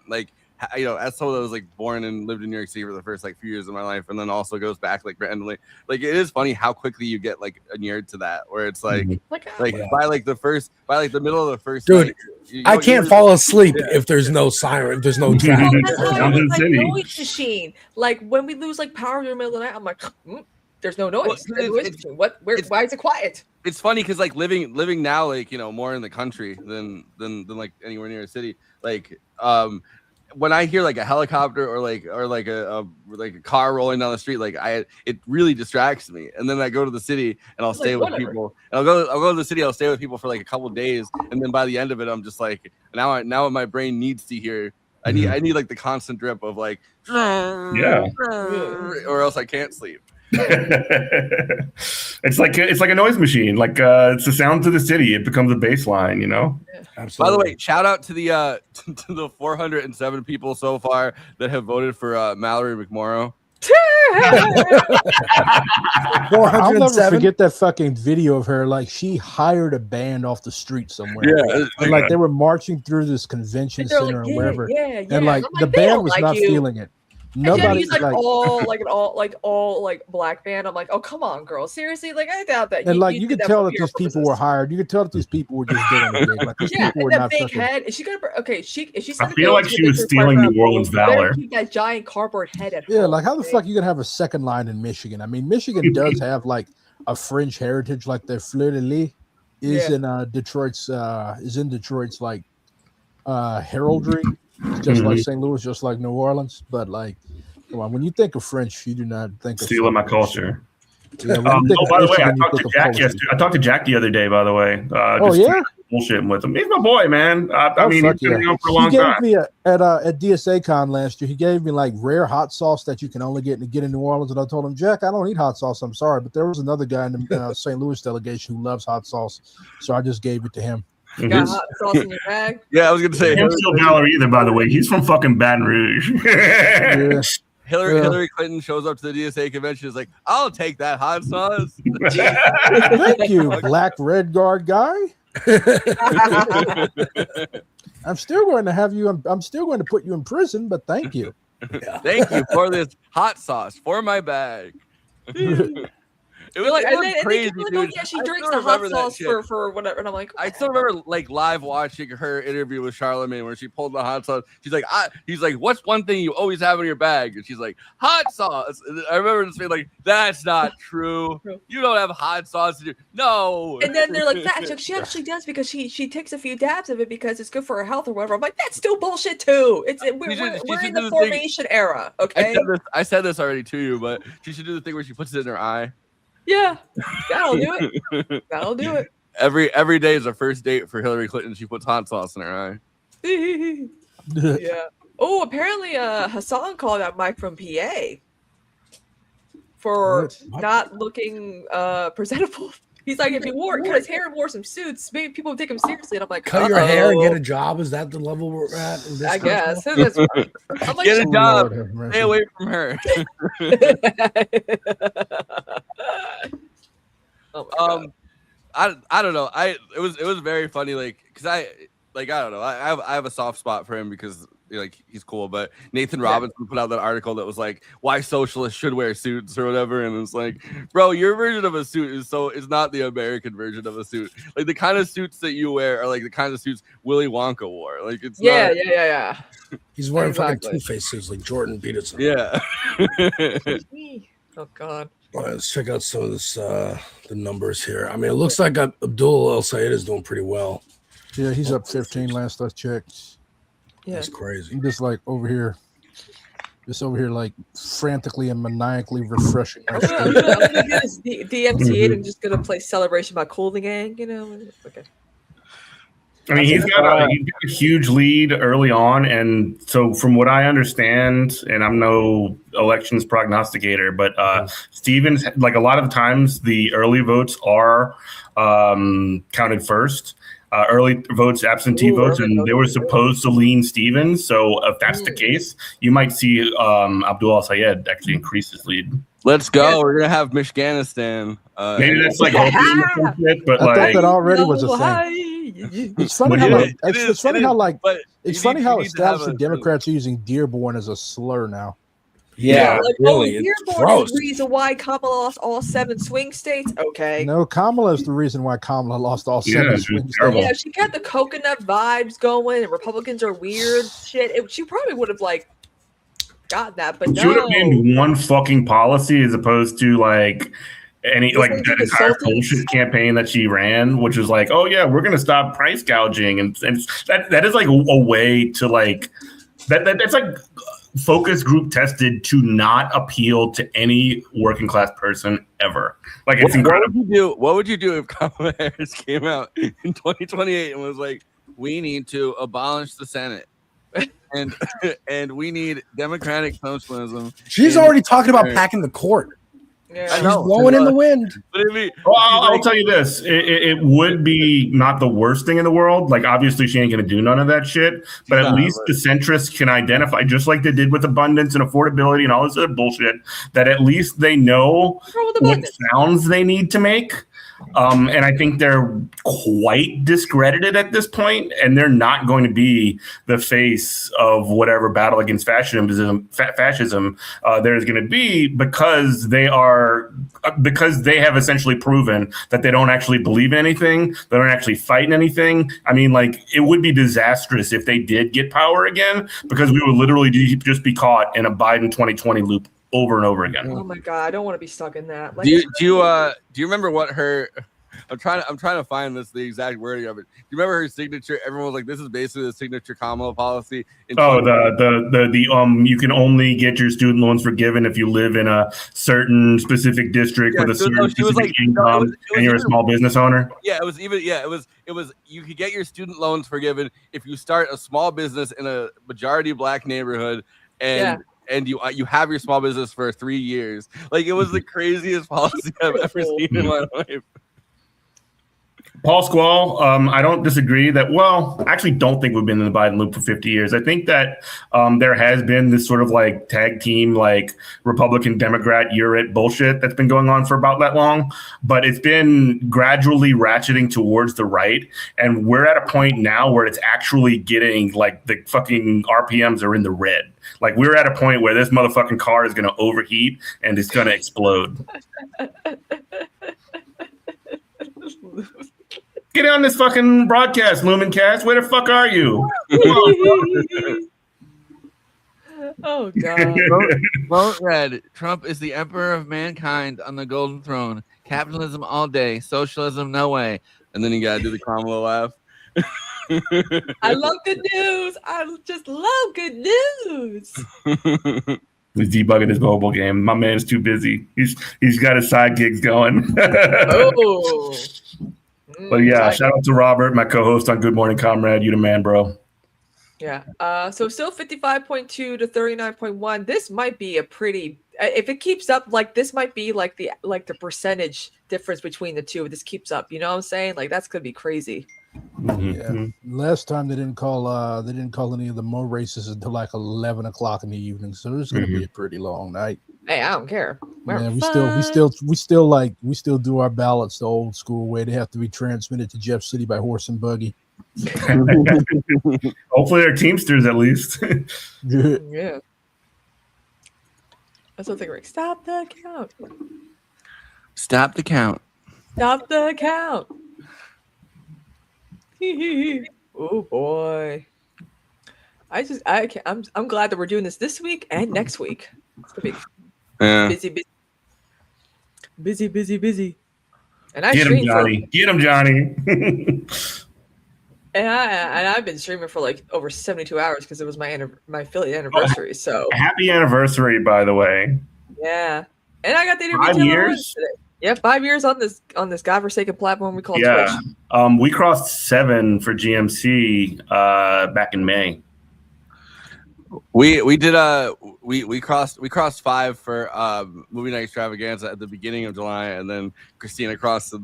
as someone that was like born and lived in New York City for the first like few years of my life, and then also goes back like randomly. Like it is funny how quickly you get like inured to that, where it's like by the middle of the first Dude, night, I can't fall asleep if there's no siren, if there's no traffic. That's how it is, like noise machine. Like when we lose like power in the middle of the night, I'm like, there's no noise. Well, Noise machine. Why is it quiet? It's funny because like living now, like more in the country than like anywhere near a city. Like when I hear like a helicopter or a car rolling down the street, like it really distracts me. And then I go to the city and I'll stay with people. And I'll go to the city. I'll stay with people for like a couple of days, and then by the end of it, I'm just like now my brain needs to hear. I need like the constant drip of like or else I can't sleep. It's like a noise machine. Like it's the sound to the city. It becomes a baseline, Absolutely. By the way, shout out to the to the 407 people so far that have voted for Mallory McMorrow. I'll never forget that fucking video of her. Like she hired a band off the street somewhere. Yeah, and like they were marching through this convention center and wherever. And like the they band don't was like not you. feeling it. Nobody's Nobody's like all black band. I'm like, oh come on, girl, seriously. Like I doubt that. And like you could did tell for that PR these people purposes. were hired. You could tell that these people were just doing it. Like these Yeah, people were and that not big fucking. head. Is she gonna? Okay, if she I feel like she was stealing New Orleans valor. Keep that giant cardboard head at Yeah, home, like how the okay? fuck you gonna have a second line in Michigan? I mean, Michigan does have like a French heritage, like their fleur de lis is in Detroit's like heraldry, just like St. Louis, just like New Orleans. But like, come on, when you think of French, you do not think of Stealing my culture. Yeah, By the way, I talked to Jack the other day. By the way, bullshitting with him. He's my boy, man. I mean, he's been around for a long he gave time. me at DSA Con last year. He gave me like rare hot sauce that you can only get in New Orleans, and I told him, Jack, I don't eat hot sauce. I'm sorry, but there was another guy in the St. Louis delegation who loves hot sauce, so I just gave it to him. Got hot sauce in your bag. Yeah, I was gonna say He ain't still Ballard either, by the way. He's from fucking Baton Rouge. Hillary Clinton shows up to the DSA convention. Is like, I'll take that hot sauce. Thank you, Black Red Guard guy. I'm still going to have you. I'm still going to put you in prison, but thank you. Thank you for this hot sauce for my bag. It was like, it was crazy, like, dude. yeah, she I drinks still the hot remember that sauce shit. for whatever, and I'm like, I still remember like live watching her interview with Charlemagne where she pulled the hot sauce. She's like, he's like, what's one thing you always have in your bag? And she's like, hot sauce. And I remember just being like, that's not true. You don't have hot sauce in your no. And then they're like, that she actually does because she takes a few dabs of it because it's good for her health or whatever. I'm like, that's still bullshit too. We're in the formation era. Okay. I said this already to you, but she should do the thing where she puts it in her eye. Yeah, that'll do it. That'll do it. Every day is a first date for Hillary Clinton. She puts hot sauce in her eye. Yeah. Oh, apparently, Hassan called out Mike from PA for not looking presentable. He's like, if he cut his hair and wore some suits, maybe people would take him seriously. And I'm like, cut your hair and get a job. Is that the level we're at? In this I guess. country? I'm like, Get a job. Stay away from her. I don't know. It was very funny, like, because I don't know. I have a soft spot for him because like he's cool. But Nathan Robinson put out that article that was like why socialists should wear suits or whatever, and it's like, bro, your version of a suit is not the American version of a suit. Like the kind of suits that you wear are like the kind of suits Willy Wonka wore. Like it's yeah. He's wearing fucking Two-Face suits like Jordan Peterson. Yeah. Oh God. All right, let's check out some of this the numbers here. I mean, it looks like Abdul El Sayed is doing pretty well. Yeah, he's up 15 last I checked. Yeah. That's crazy. I'm just like over here, like frantically and maniacally refreshing my I'm gonna get his DMCA and just gonna play Celebration by Cool the Gang, you know? Okay. I mean, he's got a huge lead early on, and so from what I understand, and I'm no elections prognosticator, but Stevens, like a lot of times, the early votes are counted first. Early votes, absentee votes, and they were supposed to lean Stevens. So if that's the case, you might see Abdul Sayed actually increase his lead. Let's go. We're gonna have Michiganistan. Maybe that's like hoping or some shit, but I like thought that already was a thing. It's funny how established Democrats are using Dearborn as a slur now. Yeah, like, really. Dearborn is the reason why Kamala lost all 7 swing states. Okay. No, Kamala is the reason why Kamala lost all 7 swing states. Yeah, she got the coconut vibes going, and Republicans are weird shit. She probably would have like got that, but she would have named one fucking policy as opposed to like any like that entire bullshit campaign that she ran, which is like, oh yeah, we're gonna stop price gouging, and that is like a way to like that's like focus group tested to not appeal to any working class person ever. Like it's incredible. What would you do if Kamala Harris came out in 2028 and was like, we need to abolish the Senate and we need democratic socialism? She's already talking about packing the court. Yeah. She's blowing in the wind. Well, I'll tell you this: it would be not the worst thing in the world. Like, obviously, she ain't gonna do none of that shit. But at least the centrists can identify, just like they did with abundance and affordability and all this other bullshit. That at least they know what sounds they need to make. And I think they're quite discredited at this point, and they're not going to be the face of whatever battle against fascism there's going to be, because they have essentially proven that they don't actually believe in anything, they don't actually fight in anything. I mean, like, it would be disastrous if they did get power again, because we would literally just be caught in a Biden 2020 loop over and over again. Oh my God, I don't want to be stuck in that. Like, Do you remember what her? I'm trying to find the exact wording of it. Do you remember her signature? Everyone was like, "This is basically the signature Kamala policy." The you can only get your student loans forgiven if you live in a certain specific district with a certain specific income, and you're a small business owner. Yeah, it was. You could get your student loans forgiven if you start a small business in a majority black neighborhood, and you have your small business for 3 years. Like, it was the craziest policy I've ever seen in my life. Paul Squall, I don't disagree that, well, I actually don't think we've been in the Biden loop for 50 years. I think that there has been this sort of like tag team, like Republican, Democrat, you're it bullshit that's been going on for about that long. But it's been gradually ratcheting towards the right. And we're at a point now where it's actually getting like the fucking RPMs are in the red. Like we're at a point where this motherfucking car is going to overheat and it's going to explode. Get on this fucking broadcast, Lumencast. Where the fuck are you? Oh, God. Vote red. Trump is the emperor of mankind on the golden throne. Capitalism all day. Socialism, no way. And then you got to do the Kamala laugh. I love good news. I just love good news. He's debugging his mobile game. My man's too busy. He's got his side gigs going. Oh. But yeah, shout out to Robert, my co-host on Good Morning Comrade. You the man, bro. Yeah. So still 55.2 to 39.1. This might be a pretty. If it keeps up, like this might be like the percentage difference between the two. If this keeps up, you know what I'm saying? Like that's gonna be crazy. Yeah. Last time they didn't call any of the Mo races until like 11 o'clock in the evening. So it's gonna be a pretty long night. Hey, I don't care. Yeah, we still do our ballots the old school way. They have to be transmitted to Jeff City by horse and buggy. Hopefully they're Teamsters at least. Yeah. That's what they're like. Stop the count. Stop the count. Stop the count. Oh boy. I'm glad that we're doing this week and next week. It's gonna be busy. And I get him, stream Johnny. Get him, Johnny. and I've been streaming for like over 72 hours because it was my affiliate anniversary. So happy anniversary, by the way. Yeah, and I got the interview 5 years. today. Yeah, 5 years on this godforsaken platform we call Twitch. We crossed 7 for GMC back in May. We crossed 5 for movie night extravaganza at the beginning of July, and then Kristina crossed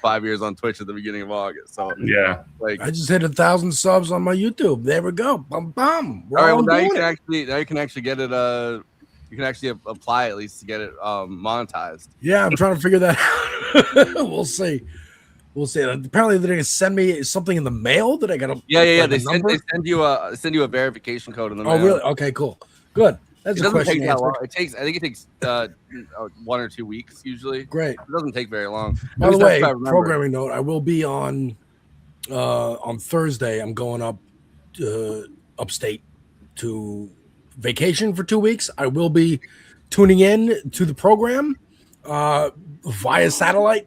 5 years on Twitch at the beginning of August. So yeah, like I just hit 1,000 subs on my YouTube. There we go. Bum bum. all right, well now you can actually get it. You can actually apply at least to get it monetized. Yeah, I'm trying to figure that out. We'll see. Apparently, they're gonna send me something in the mail that I gotta. Yeah. They send you a verification code in the mail. Oh, really? Okay, cool, good. That's a question. Take that long. I think it takes 1 or 2 weeks usually. Great. It doesn't take very long. By the way, programming note: I will be on Thursday. I'm going up upstate to vacation for 2 weeks. I will be tuning in to the program via satellite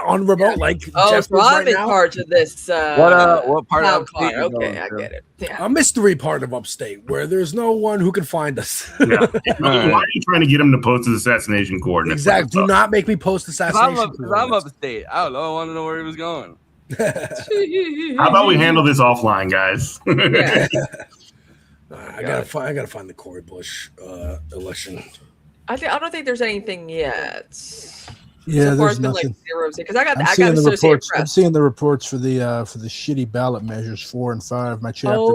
on remote, like Jeff so I'm right in now. charge of this. What part of upstate? Okay, I get it. Yeah. A mystery part of upstate where there's no one who can find us. Why are you trying to get him to post his assassination coordinates? Exactly. Do not make me post assassination. I'm upstate. I don't know. I want to know where he was going. How about we handle this offline, guys? I gotta find the Cory Bush election. I don't think there's anything yet. Yeah, so far there's it's been nothing. like zeros because I got I'm seeing Associated Press. I'm seeing the reports for the shitty ballot measures 4 and 5. My chapter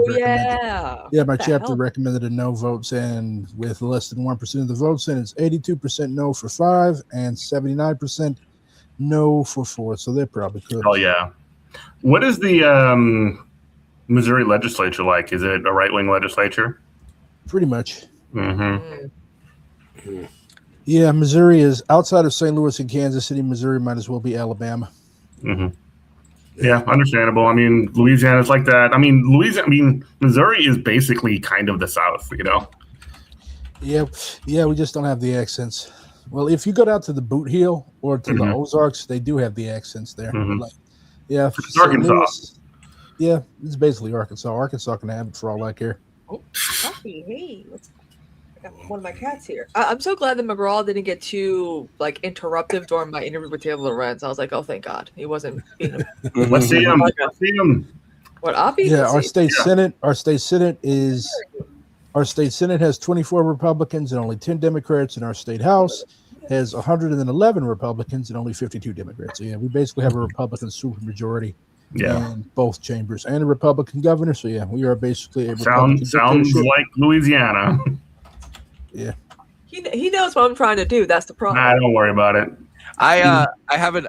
my chapter recommended a no votes, and with less than 1% of the votes, and it's 82% no for 5 and 79% no for 4. So they're probably good. Oh yeah. What is the Missouri legislature like? Is it a right-wing legislature? Pretty much. Mm-hmm. Yeah, Missouri is outside of St. Louis and Kansas City. Missouri might as well be Alabama. Mm-hmm. Yeah, understandable. I mean, Louisiana's like that. I mean, Missouri is basically kind of the South, you know? Yeah, we just don't have the accents. Well, if you go down to the Boot Heel or to the Ozarks, they do have the accents there. Like, yeah, it's Arkansas. Louis, yeah, it's basically Arkansas. Arkansas can have it for all I care. Oh, Puppy, hey, I got one of my cats here. I'm so glad that McGraw didn't get too interruptive during my interview with Taylor Lorenz. I was like, oh, thank God, he wasn't. Let's see him. What Oppie? Yeah, our state senate has 24 Republicans and only 10 Democrats in our state house. has 111 Republicans and only 52 Democrats. So yeah, we basically have a Republican supermajority in both chambers and a Republican governor. So yeah, we are basically a Republican Sounds dictatorship. like Louisiana. Yeah. He knows what I'm trying to do. That's the problem. Nah, don't worry about it. I haven't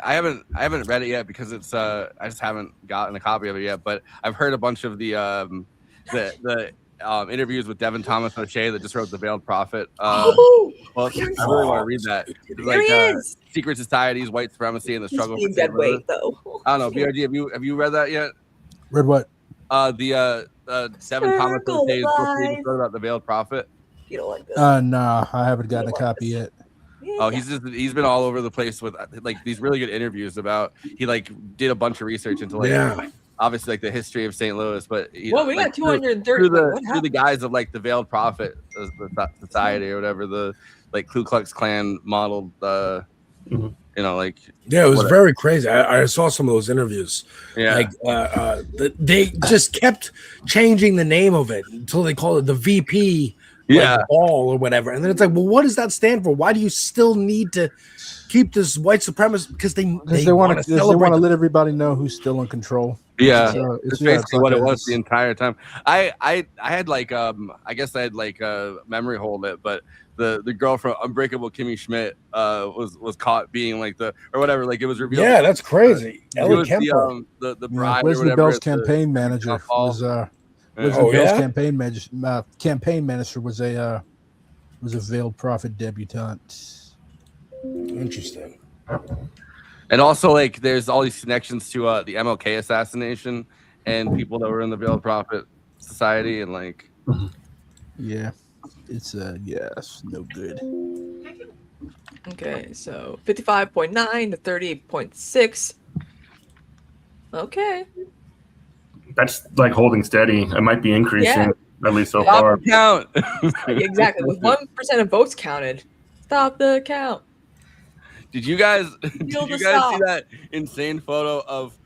read it yet because it's I just haven't gotten a copy of it yet. But I've heard a bunch of the interviews with Devin Thomas O'Shea that just wrote The Veiled Prophet. Well, I really want to read that. It's like secret societies, white supremacy, and the struggle for dead weight though. I don't know. BRG, have you read that yet? Read what? The Devin Thomas O'Shea's book he just wrote about The Veiled Prophet. You don't like this? No, I haven't gotten a copy yet. Oh, he's been all over the place with like these really good interviews about. He like did a bunch of research into like obviously like the history of St. Louis, but we got 230 through the guise of like the Veiled Prophet Society or whatever, the like Ku Klux Klan modeled. You know, like it was very crazy. I saw some of those interviews. Yeah, like they just kept changing the name of it until they called it the VP. Ball or whatever, and then it's like, well, what does that stand for? Why do you still need to keep this white supremacist? Because they want to let everybody know who's still in control. It's basically what it was the entire time. I had like I guess I had like memory hold it, but the girl from Unbreakable Kimmy Schmidt was caught being like the or whatever, like it was revealed. Yeah, that's crazy. Ellie Kemper. The bride Wesley or whatever. Bell's campaign manager was Bell's campaign minister was a Veiled Prophet debutante. Interesting. And also, like, there's all these connections to the MLK assassination and people that were in the Veiled Prophet Society, and like, yeah, it's no good. Okay, so 55.9 to 30.6. Okay. That's like holding steady. It might be increasing at least so far. Count. Exactly. With 1% of votes counted. Stop the count. Did you guys see that insane photo of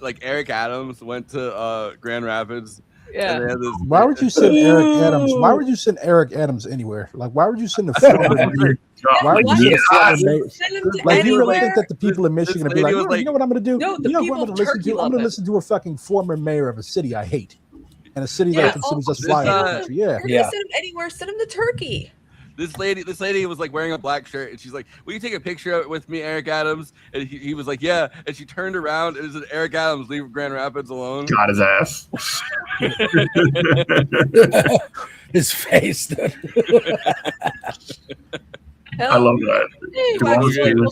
like Eric Adams went to Grand Rapids? Yeah. Why would you send Eric Adams? Why would you send Eric Adams anywhere? Like, why would you send a photo? Why would you send like, you really think that the people in Michigan would be like, you know what I'm going to do? No, you know what I'm going to listen to? I'm going to listen to a fucking former mayor of a city I hate, and a city that considers us fly in the country. Send him anywhere. Send him to Turkey. This lady was like wearing a black shirt, and she's like, "Will you take a picture with me, Eric Adams?" And he was like, "Yeah." And she turned around, and it said, "Eric Adams, leave Grand Rapids alone." Got his ass. His face. I love that.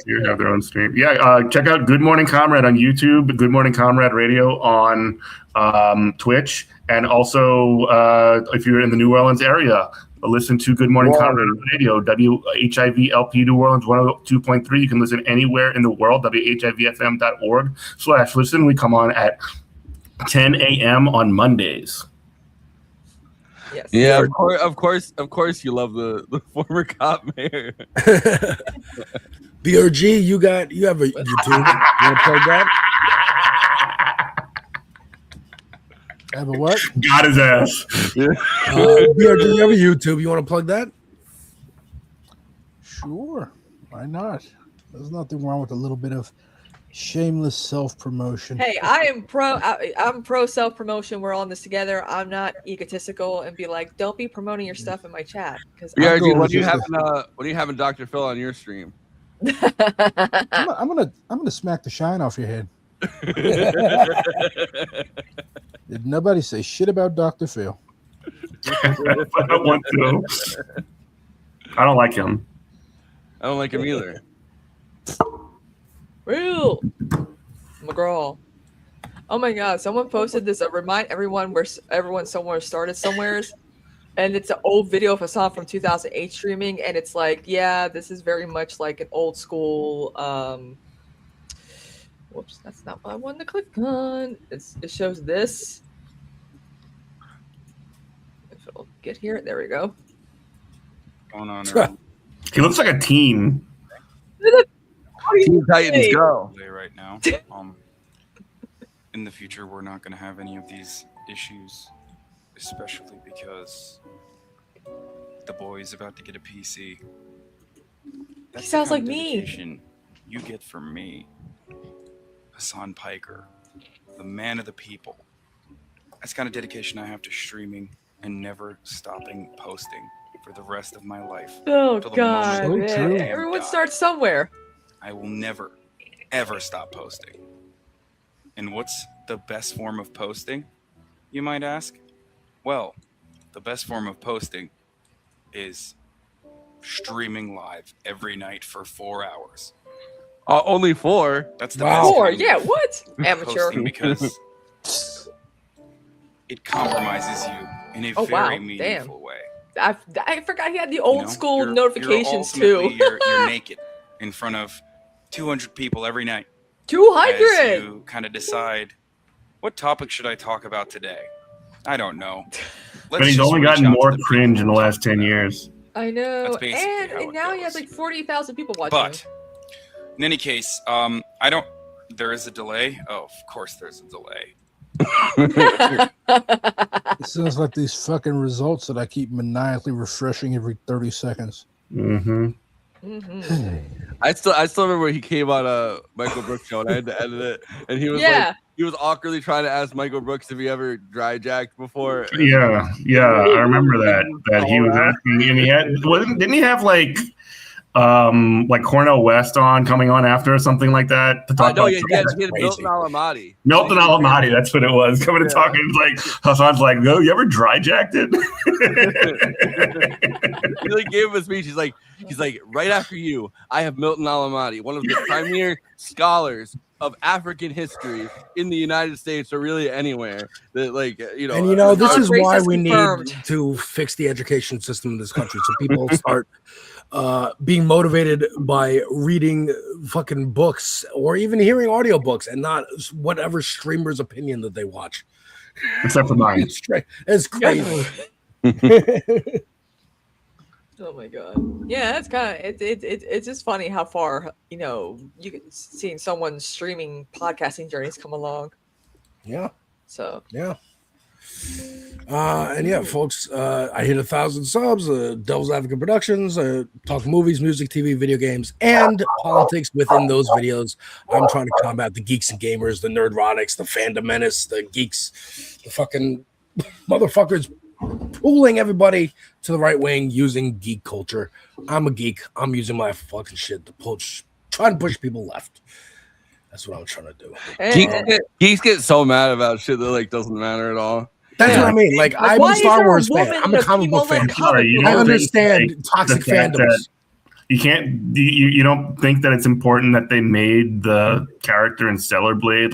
Here have their own stream. Check out Good Morning Comrade on YouTube, Good Morning Comrade Radio on Twitch, and also if you're in the New Orleans area, listen to Good Morning Comrade Radio, WHIV-LP New Orleans 102.3. You can listen anywhere in the world, WHIVFM.org/listen. We come on at 10 a.m. on Mondays. Yes. Yeah, of course, you love the former cop mayor. BRG, you have a YouTube. You want to plug that? Have a what? Got his ass. BRG, you have a YouTube. You want to plug that? Sure. Why not? There's nothing wrong with a little bit of shameless self-promotion. Hey, I'm pro self-promotion. We're all in this together. I'm not egotistical and be like, don't be promoting your stuff in my chat. Because when are you having Dr. Phil on your stream? I'm gonna smack the shine off your head. Did nobody say shit about Dr. Phil? I want to. I don't like him. I don't like him either. Real McGraw. Oh my god, someone posted this. Remind everyone where everyone somewhere started somewheres. And it's an old video of a song from 2008 streaming, and it's like, yeah, this is very much like an old school. Whoops, that's not what I wanted to click on. It shows this. If it'll get here, there we go. Going on. He looks like a teen. Teen Titans go. Right now, in the future, we're not going to have any of these issues, especially because the boy is about to get a PC. That's He sounds the like kind of me. dedication you get from me, Hassan Piker, the man of the people. That's the kind of dedication I have to streaming and never stopping posting for the rest of my life. Oh till the God, moment man. I am Everyone die. starts somewhere. I will never, ever stop posting. And what's the best form of posting, you might ask? Well, the best form of posting is streaming live every night for 4 hours. Only 4. That's the Wow. best 4, kind yeah, of what? Amateur. posting because it compromises you in a Oh, wow, very damn. meaningful way. I forgot he had the old school You're notifications ultimately- too. You're naked in front of 200 people every night. 200. As you kind of decide, what topic should I talk about today? I don't know. But he's only gotten more cringe in the last 10 years. I know. That's basically how And it now he has like 40,000 people watching. But in any case, I don't. There is a delay. Oh, of course, there's a delay. It sounds like these fucking results that I keep maniacally refreshing every 30 seconds. Mm-hmm. I still remember when he came on Michael Brooks show and I had to edit it, and he was Yeah. like, he was awkwardly trying to ask Michael Brooks if he ever dry jacked before. Yeah, I remember that he was asking, and he had didn't he have like Cornel West coming on after or something like that to talk No, about he had Milton Alamati. Milton Alamati, that's what it was. Coming and talking, like Hassan's like, "No, you ever dry jacked it?" He like gave him a speech. He's like, right after you, I have Milton Alamati, one of the premier scholars of African history in the United States or really anywhere. That And this is why we need to fix the education system in this country, so people start being motivated by reading fucking books or even hearing audiobooks and not whatever streamer's opinion that they watch. Except for mine. It's crazy. Oh my God. Yeah, it's kind of it's just funny how far you can seeing someone's streaming podcasting journeys come along. Yeah. So yeah. And yeah, folks, I hit 1,000 subs. Devil's Advocate Productions. Talk movies, music, TV, video games, and politics within those videos. I'm trying to combat the geeks and gamers, the nerdrotics, the fandom menace, the geeks, the fucking motherfuckers pulling everybody to the right wing using geek culture. I'm a geek. I'm using my fucking shit to try and push people left. That's what I'm trying to do. Geeks get so mad about shit that doesn't matter at all. That's what I mean. I'm a Star Wars fan. I'm a comic book fan. I understand toxic fandoms. You can't. You don't think that it's important that they made the character in Stellar Blade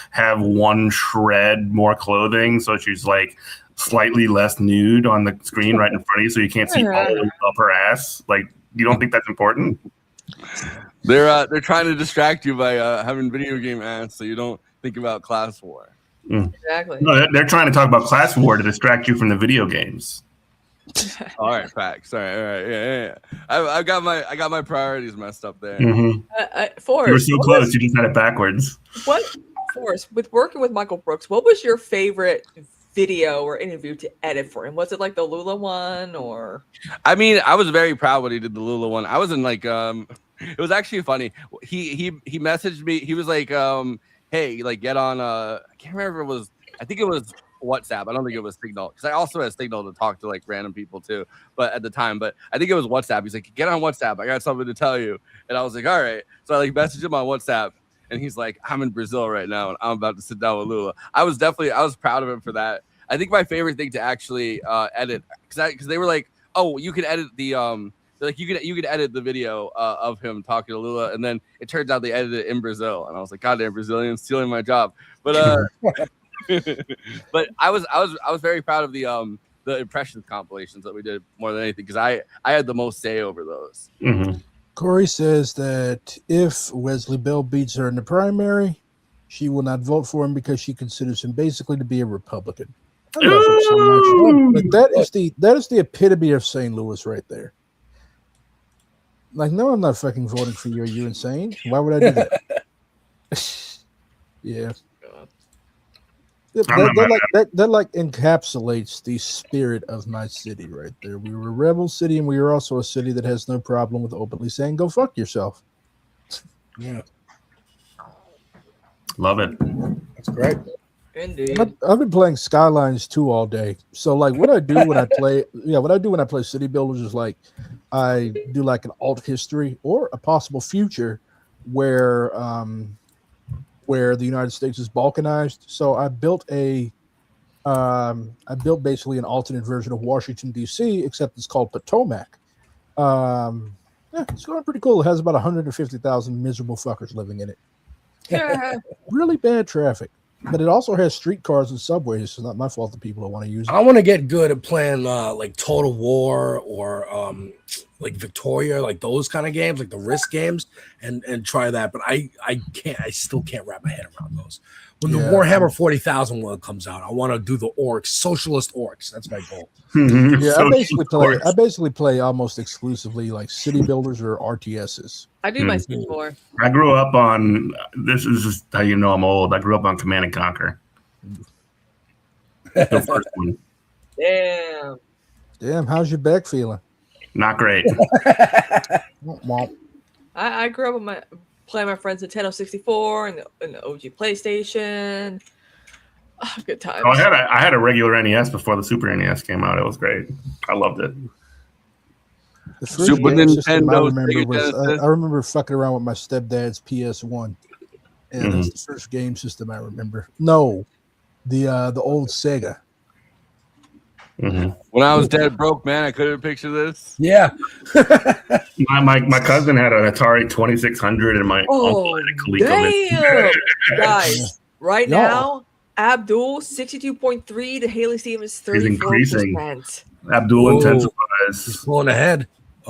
have one shred more clothing, so she's slightly less nude on the screen right in front of you, so you can't see all of her ass. You don't think that's important? They're trying to distract you by having video game ads, so you don't think about class war. Exactly. No, they're trying to talk about class war to distract you from the video games. All right, facts. All right, yeah. I got my priorities messed up there. Forrest, You were so close, you just had it backwards. Forrest, with working with Michael Brooks, what was your favorite video or interview to edit for him? Was it the Lula one or? I mean, I was very proud when he did the Lula one. I was in it was actually funny. He messaged me. He was like, hey, get on I can't remember if it was, I think it was WhatsApp. I don't think it was Signal, because I also had Signal to talk to random people too, but at the time, I think it was WhatsApp. He's like, get on WhatsApp, I got something to tell you. And I was like, all right. So I messaged him on WhatsApp, and he's like, I'm in Brazil right now and I'm about to sit down with Lula. I was proud of him for that. I think my favorite thing to actually edit, because they were like, oh, you can edit the you could edit the video of him talking to Lula, and then it turns out they edited it in Brazil, and I was like, goddamn Brazilians stealing my job. But but I was very proud of the impressions compilations that we did more than anything, because I had the most say over those. Corey says that if Wesley Bell beats her in the primary, she will not vote for him because she considers him basically to be a Republican. I love her so much. But that is the epitome of St. Louis right there. No, I'm not fucking voting for you. Are you insane? Why would I do that? Yeah. That like encapsulates the spirit of my city right there. We were a rebel city, and we are also a city that has no problem with openly saying "go fuck yourself." Yeah, love it. That's great. Indeed. I've been playing Skylines 2 all day. So like what I do when I play City Builders is like I do like an alt history or a possible future where the United States is balkanized. So I built basically an alternate version of Washington D.C., except it's called Potomac. It's going pretty cool. It has about 150,000 miserable fuckers living in it. Really bad traffic. But it also has streetcars and subways. It's not my fault that people don't want to use it. I want to get good at playing like Total War or like Victoria, like those kind of games, like the Risk games, and try that. But I still can't wrap my head around those. When the Warhammer 40,000 one comes out, I want to do the orcs, socialist orcs. That's my goal. I basically play almost exclusively like City Builders or RTSs. I do my Civ 4. I grew up on this is just how you know I'm old. I grew up on Command and Conquer. The first one. Damn. How's your back feeling? Not great. I grew up with playing my friends Nintendo 64 and the OG PlayStation. Oh, good times. Oh, I had a regular NES before the Super NES came out. It was great. I loved it. The first Super game system Nintendo. I remember fucking around with my stepdad's PS1. And that's the first game system I remember. No, the old Sega. When I was dead broke, man, I couldn't picture this. Yeah. my cousin had an Atari 2600 and my uncle had a Coleco. Damn. Guys, right now, Abdul 62.3 to Haley Stevens 34%. Abdul intensifies. He's pulling ahead.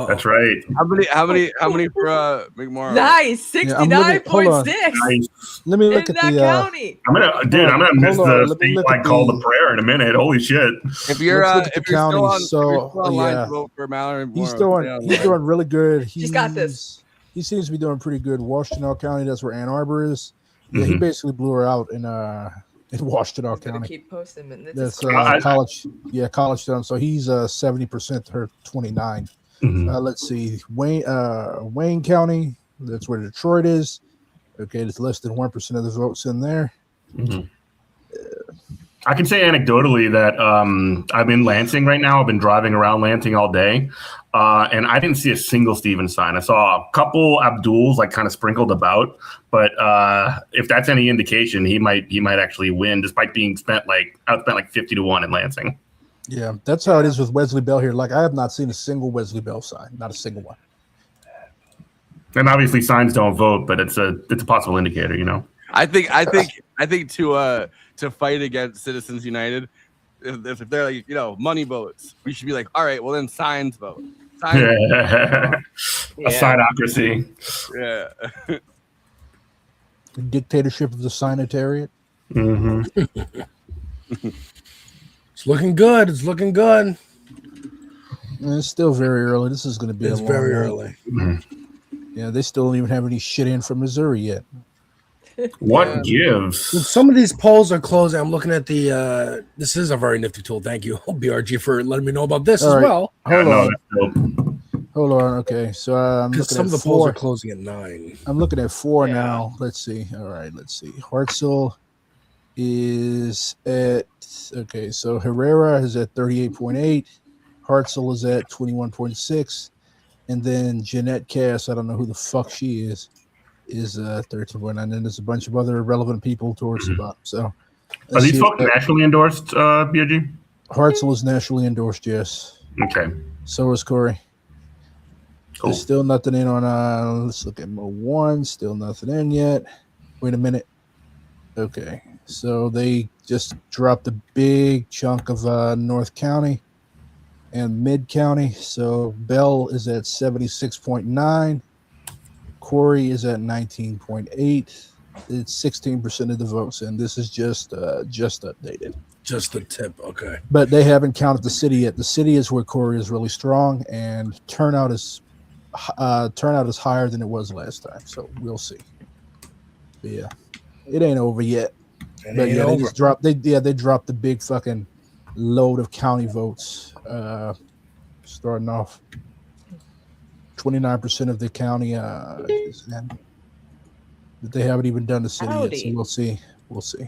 That's right. How many for Big Mario? Nice, 69.6. Nice. Let me look at the county. I'm gonna miss the thing like call the prayer in a minute. Holy shit! If you're still on, vote for Mallory, he's doing really good. She's got this. He seems to be doing pretty good. Washington County, that's where Ann Arbor is. Yeah, he basically blew her out in Washington County. Keep posting them. That's college. Yeah, college done. So he's 70%. Her 29. Let's see, Wayne County. That's where Detroit is. Okay, there's less than 1% of the votes in there. I can say anecdotally that I'm in Lansing right now. I've been driving around Lansing all day, and I didn't see a single Steven sign. I saw a couple Abduls like kind of sprinkled about, but if that's any indication, he might actually win despite being outspent like 50-1 in Lansing. Yeah, that's how it is with Wesley Bell here. Like I have not seen a single Wesley Bell sign, not a single one. And obviously signs don't vote, but it's a possible indicator, you know. I think to fight against Citizens United, if they're like, money votes, we should be like, all right, well then signs vote. A signocracy. Yeah. The dictatorship of the signatariat. It's looking good. It's looking good. It's still very early. This is going to be very early. Yeah, they still don't even have any shit in from Missouri yet. What gives? Some of these polls are closing. I'm looking at the. This is a very nifty tool. Thank you, BRG, for letting me know about this as well. Hold on. Okay, so I'm looking some at of the polls are closing at 9. I'm looking at 4 now. Let's see. All right, let's see. Hartzell is at so Herrera is at 38.8. Hartzell is at 21.6, and then Jeanette Cass, I don't know who the fuck she is 13.9, and there's a bunch of other relevant people towards the bottom. So are these folks nationally endorsed, BRG? Hartzell is nationally endorsed, yes. Okay. So is CORI. Cool. There's still nothing in on let's look at Mo 1, still nothing in yet. Wait a minute. Okay. So they just dropped a big chunk of North County and Mid County. So Bell is at 76.9. CORI is at 19.8. It's 16% of the votes, and this is just updated. Just the tip, okay. But they haven't counted the city yet. The city is where CORI is really strong, and turnout is higher than it was last time. So we'll see. But yeah, it ain't over yet. But yeah, they just dropped. They dropped the big fucking load of county votes. Starting off, 29% of the county. But they haven't even done the city yet, so we'll see. We'll see.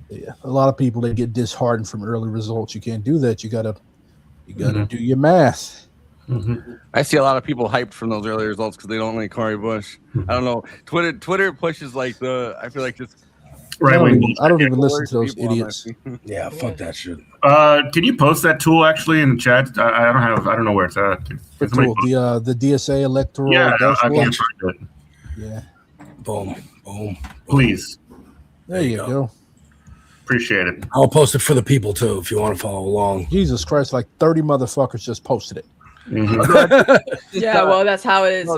Yeah, a lot of people they get disheartened from early results. You can't do that. You gotta do your math. I see a lot of people hyped from those early results because they don't like Cory Bush. I don't know. Twitter pushes I feel like just I don't even listen to those idiots. Yeah, fuck that shit. Can you post that tool actually in the chat? I don't know where it's at. The tool, the DSA electoral dashboard. I can't find it. Yeah. Boom. Please. There you go. Appreciate it. I'll post it for the people too if you want to follow along. Jesus Christ, like 30 motherfuckers just posted it. Yeah, well, that's how it is.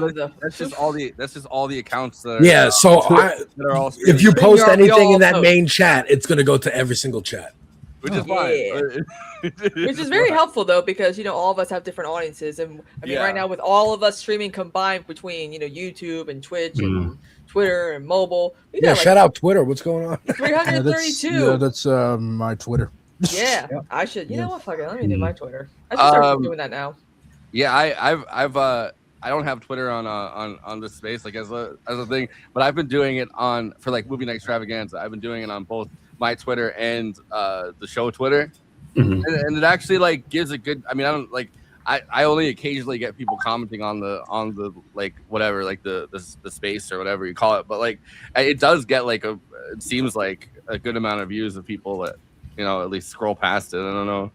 That's just all the accounts that are. Yeah, so that are all if you post We anything all in that post. main chat, it's going to go to every single chat. Which is fine. Which is very helpful though, because all of us have different audiences, and I mean, Yeah. right now with all of us streaming combined between YouTube and Twitch and Twitter and mobile, we Yeah, got shout out Twitter. What's going on? 332. That's my Twitter. Yeah, I should. You know what? Fuck it. Let me do my Twitter. I should start doing that now. Yeah, I don't have Twitter on this space as a thing, but I've been doing it for Movie Night Extravaganza. I've been doing it on both my Twitter and the show Twitter, and it actually gives a good. I mean, I don't I only occasionally get people commenting on the whatever the space or whatever you call it, but it does get it seems like a good amount of views of people that at least scroll past it. I don't know.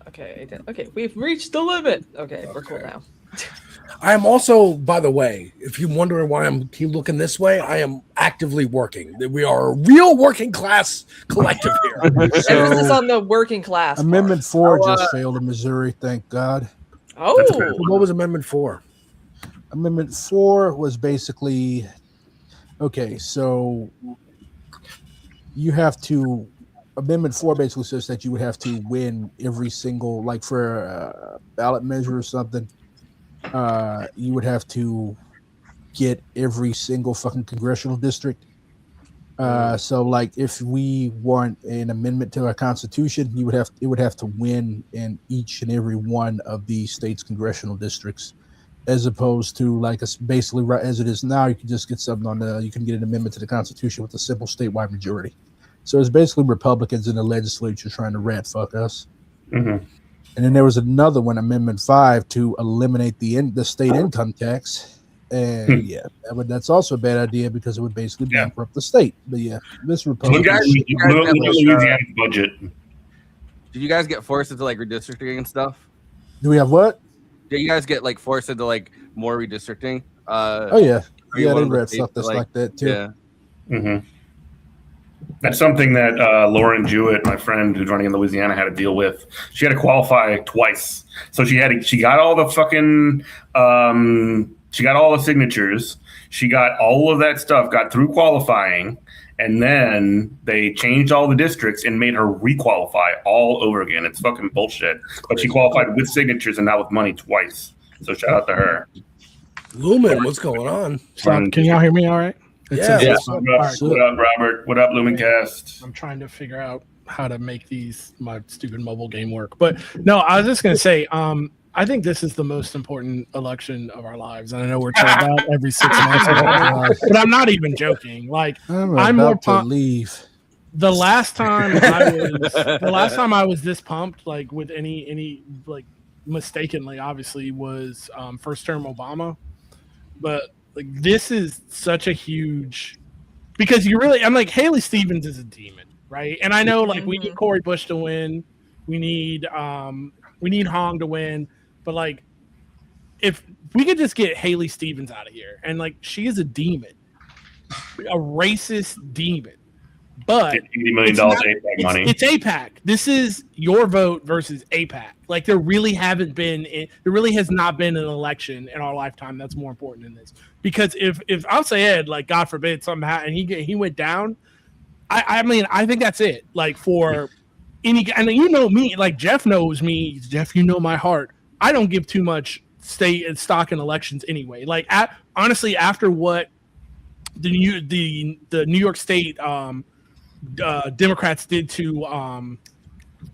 Okay, we've reached the limit. Okay, we're cool now. I am also, by the way, if you're wondering why I'm keep looking this way, I am actively working. We are a real working class collective here. Emphasis on the working class. Amendment 4 just failed in Missouri, thank God. Oh, what was Amendment 4? Amendment 4 was basically okay. So you have to. Amendment 4 basically says that you would have to win every single, for a ballot measure or something, you would have to get every single fucking congressional district. So if we want an amendment to our constitution, it would have to win in each and every one of the state's congressional districts, as opposed to it's basically right as it is now. You can just get something you can get an amendment to the constitution with a simple statewide majority. So it's basically Republicans in the legislature trying to rat fuck us. And then there was another one, Amendment 5, to eliminate the state income tax. And that's also a bad idea because it would basically bankrupt the state. But this Republican. Louisiana's budget. Did you guys get forced into redistricting and stuff? Do we have what? Did you guys get forced into more redistricting? They rat fucked us like that too. Yeah. That's something that Lauren Jewett, my friend who's running in Louisiana, had to deal with. She had to qualify twice. So she got all the fucking she got all the signatures. She got all of that stuff, got through qualifying, and then they changed all the districts and made her requalify all over again. It's fucking bullshit. But she qualified with signatures and not with money twice. So shout out to her. Lumen, what's going on? Can y'all hear me all right? What up, Robert? What up, Lumencast? I'm trying to figure out how to make my stupid mobile game work. But no, I was just going to say, I think this is the most important election of our lives. And I know we're told that every 6 months, but I'm not even joking. I'm more pumped. Leave. The last time I was this pumped, with any mistakenly, obviously, was first term Obama. But this is such a huge, because I'm Haley Stevens is a demon, right? And I know we need Cory Bush to win, we need Hong to win, but if we could just get Haley Stevens out of here, and she is a demon, a racist demon, but $80 million APAC money. It's APAC. This is your vote versus APAC. There really has not been an election in our lifetime that's more important than this. Because if I'll say God forbid something happened and he went down, I mean I think that's it. For any, and me, Jeff knows me. Jeff, my heart. I don't give too much stock in elections anyway. Honestly, after what the New York State Democrats did to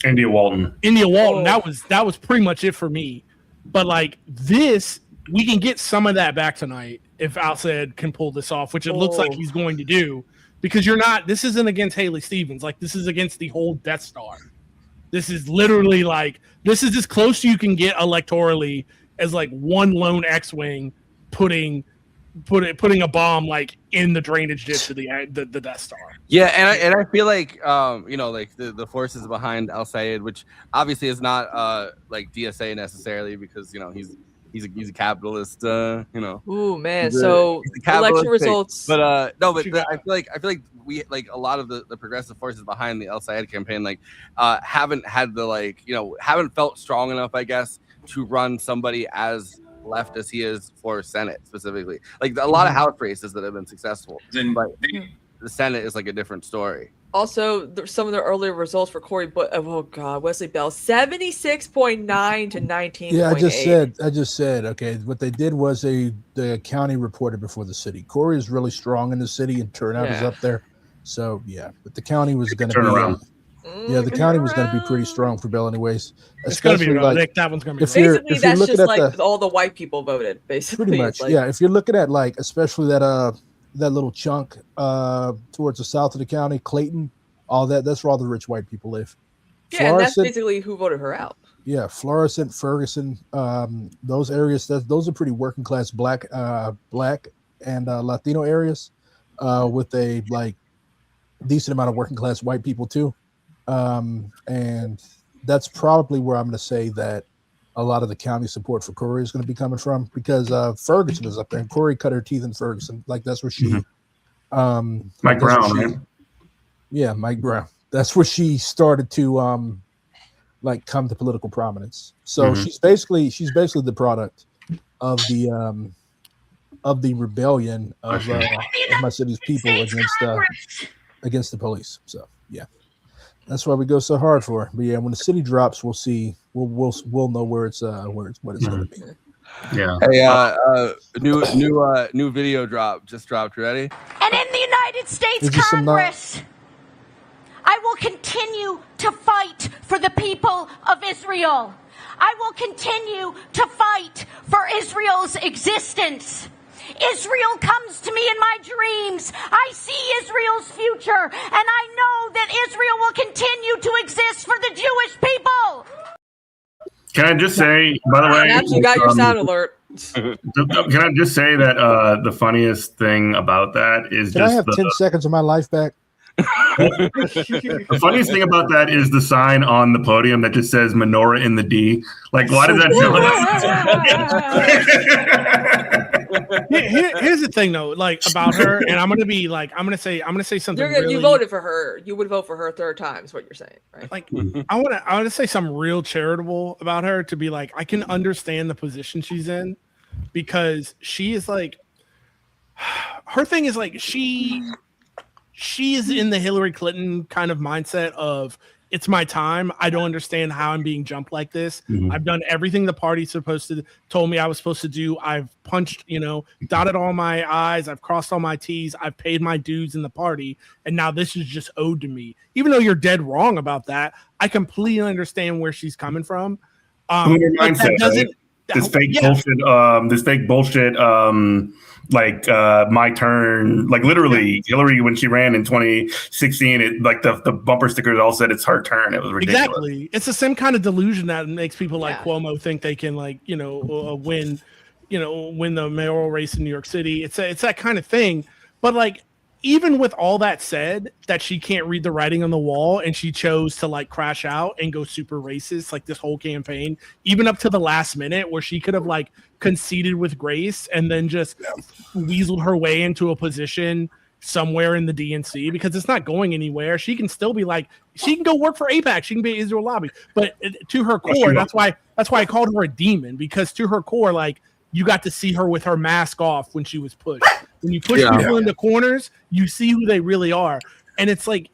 India Walton. That was pretty much it for me. But like this, we can get some of that back tonight if Al-Sayed can pull this off, which it looks like he's going to do. Because this isn't against Haley Stevens. Like, this is against the whole Death Star. This is literally like, this is as close you can get electorally as like one lone X-Wing putting a bomb like in the drainage ditch to the Death Star. Yeah, and I feel like like the forces behind Al-Sayed, which obviously is not like DSA necessarily, because he's a capitalist. Ooh man, so election results. But I feel like we like a lot of the progressive forces behind the Al-Sayed campaign haven't had haven't felt strong enough, I guess, to run somebody as left as he is for Senate specifically. Like a lot of House races that have been successful, but the Senate is like a different story. Also, some of the earlier results for CORI, but Wesley Bell, 76.9 to 19.8. Yeah, I just said, okay, what they did was the county reported before the city. CORI is really strong in the city and turnout is up there. So yeah, but the county was going to be around. Yeah, the county was going to be pretty strong for Bill anyways. It's going to be like that one's going to be basically that's just like all the white people voted, basically. Pretty much, yeah. If you're looking at like especially that little chunk towards the south of the county, Clayton, all that's where all the rich white people live. Yeah, and that's basically who voted her out. Yeah, Florissant, Ferguson, those areas. Those are pretty working class black and Latino areas, with a like decent amount of working class white people too. And that's probably where I'm going to say that a lot of the county support for CORI is going to be coming from, because Ferguson is up there and CORI cut her teeth in Ferguson. Like that's where she, Mike Brown, right? Yeah, Mike Brown. That's where she started to like come to political prominence. So she's basically the product of the rebellion of my city's people against the police. So yeah. That's why we go so hard for her. But yeah, when the city drops, we'll see. We'll know what it's going to be. Yeah. Hey, new video just dropped. Ready? And in the United States Congress, I will continue to fight for the people of Israel. I will continue to fight for Israel's existence. Israel comes to me in my dreams. I see Israel's future, and I know that Israel will continue to exist for the Jewish people. Can I just say, by the way, you got your sound alert. Can I just say that the funniest thing about that is Can I have 10 seconds of my life back? The funniest thing about that is the sign on the podium that just says menorah in the D. Like, why does that Here's the thing though, like about her, and I'm gonna say something. You voted for her. You would vote for her a third time, is what you're saying, right? Like, I want to say something real charitable about her, to be like, I can understand the position she's in, because she is like, her thing is like she is in the Hillary Clinton kind of mindset of, it's my time. I don't understand how I'm being jumped like this. I've done everything the party's told me I was supposed to do. I've punched, dotted all my I's. I've crossed all my T's. I've paid my dues in the party. And now this is just owed to me. Even though you're dead wrong about that, I completely understand where she's coming from. Mindset, right? This fake bullshit, like my turn, like literally Hillary, when she ran in 2016, it like the bumper stickers all said it's her turn. It was ridiculous. Exactly. It's the same kind of delusion that makes people like Cuomo think they can win the mayoral race in New York City. It's that kind of thing. But like, even with all that said, that she can't read the writing on the wall, and she chose to like crash out and go super racist like this whole campaign, even up to the last minute, where she could have like conceded with grace and then just weaseled her way into a position somewhere in the DNC, because it's not going anywhere. She can still be like, she can go work for APAC. She can be Israel lobby, but to her core, that's why I called her a demon, because to her core, like, you got to see her with her mask off when she was pushed. When you push people into corners, you see who they really are. And it's like,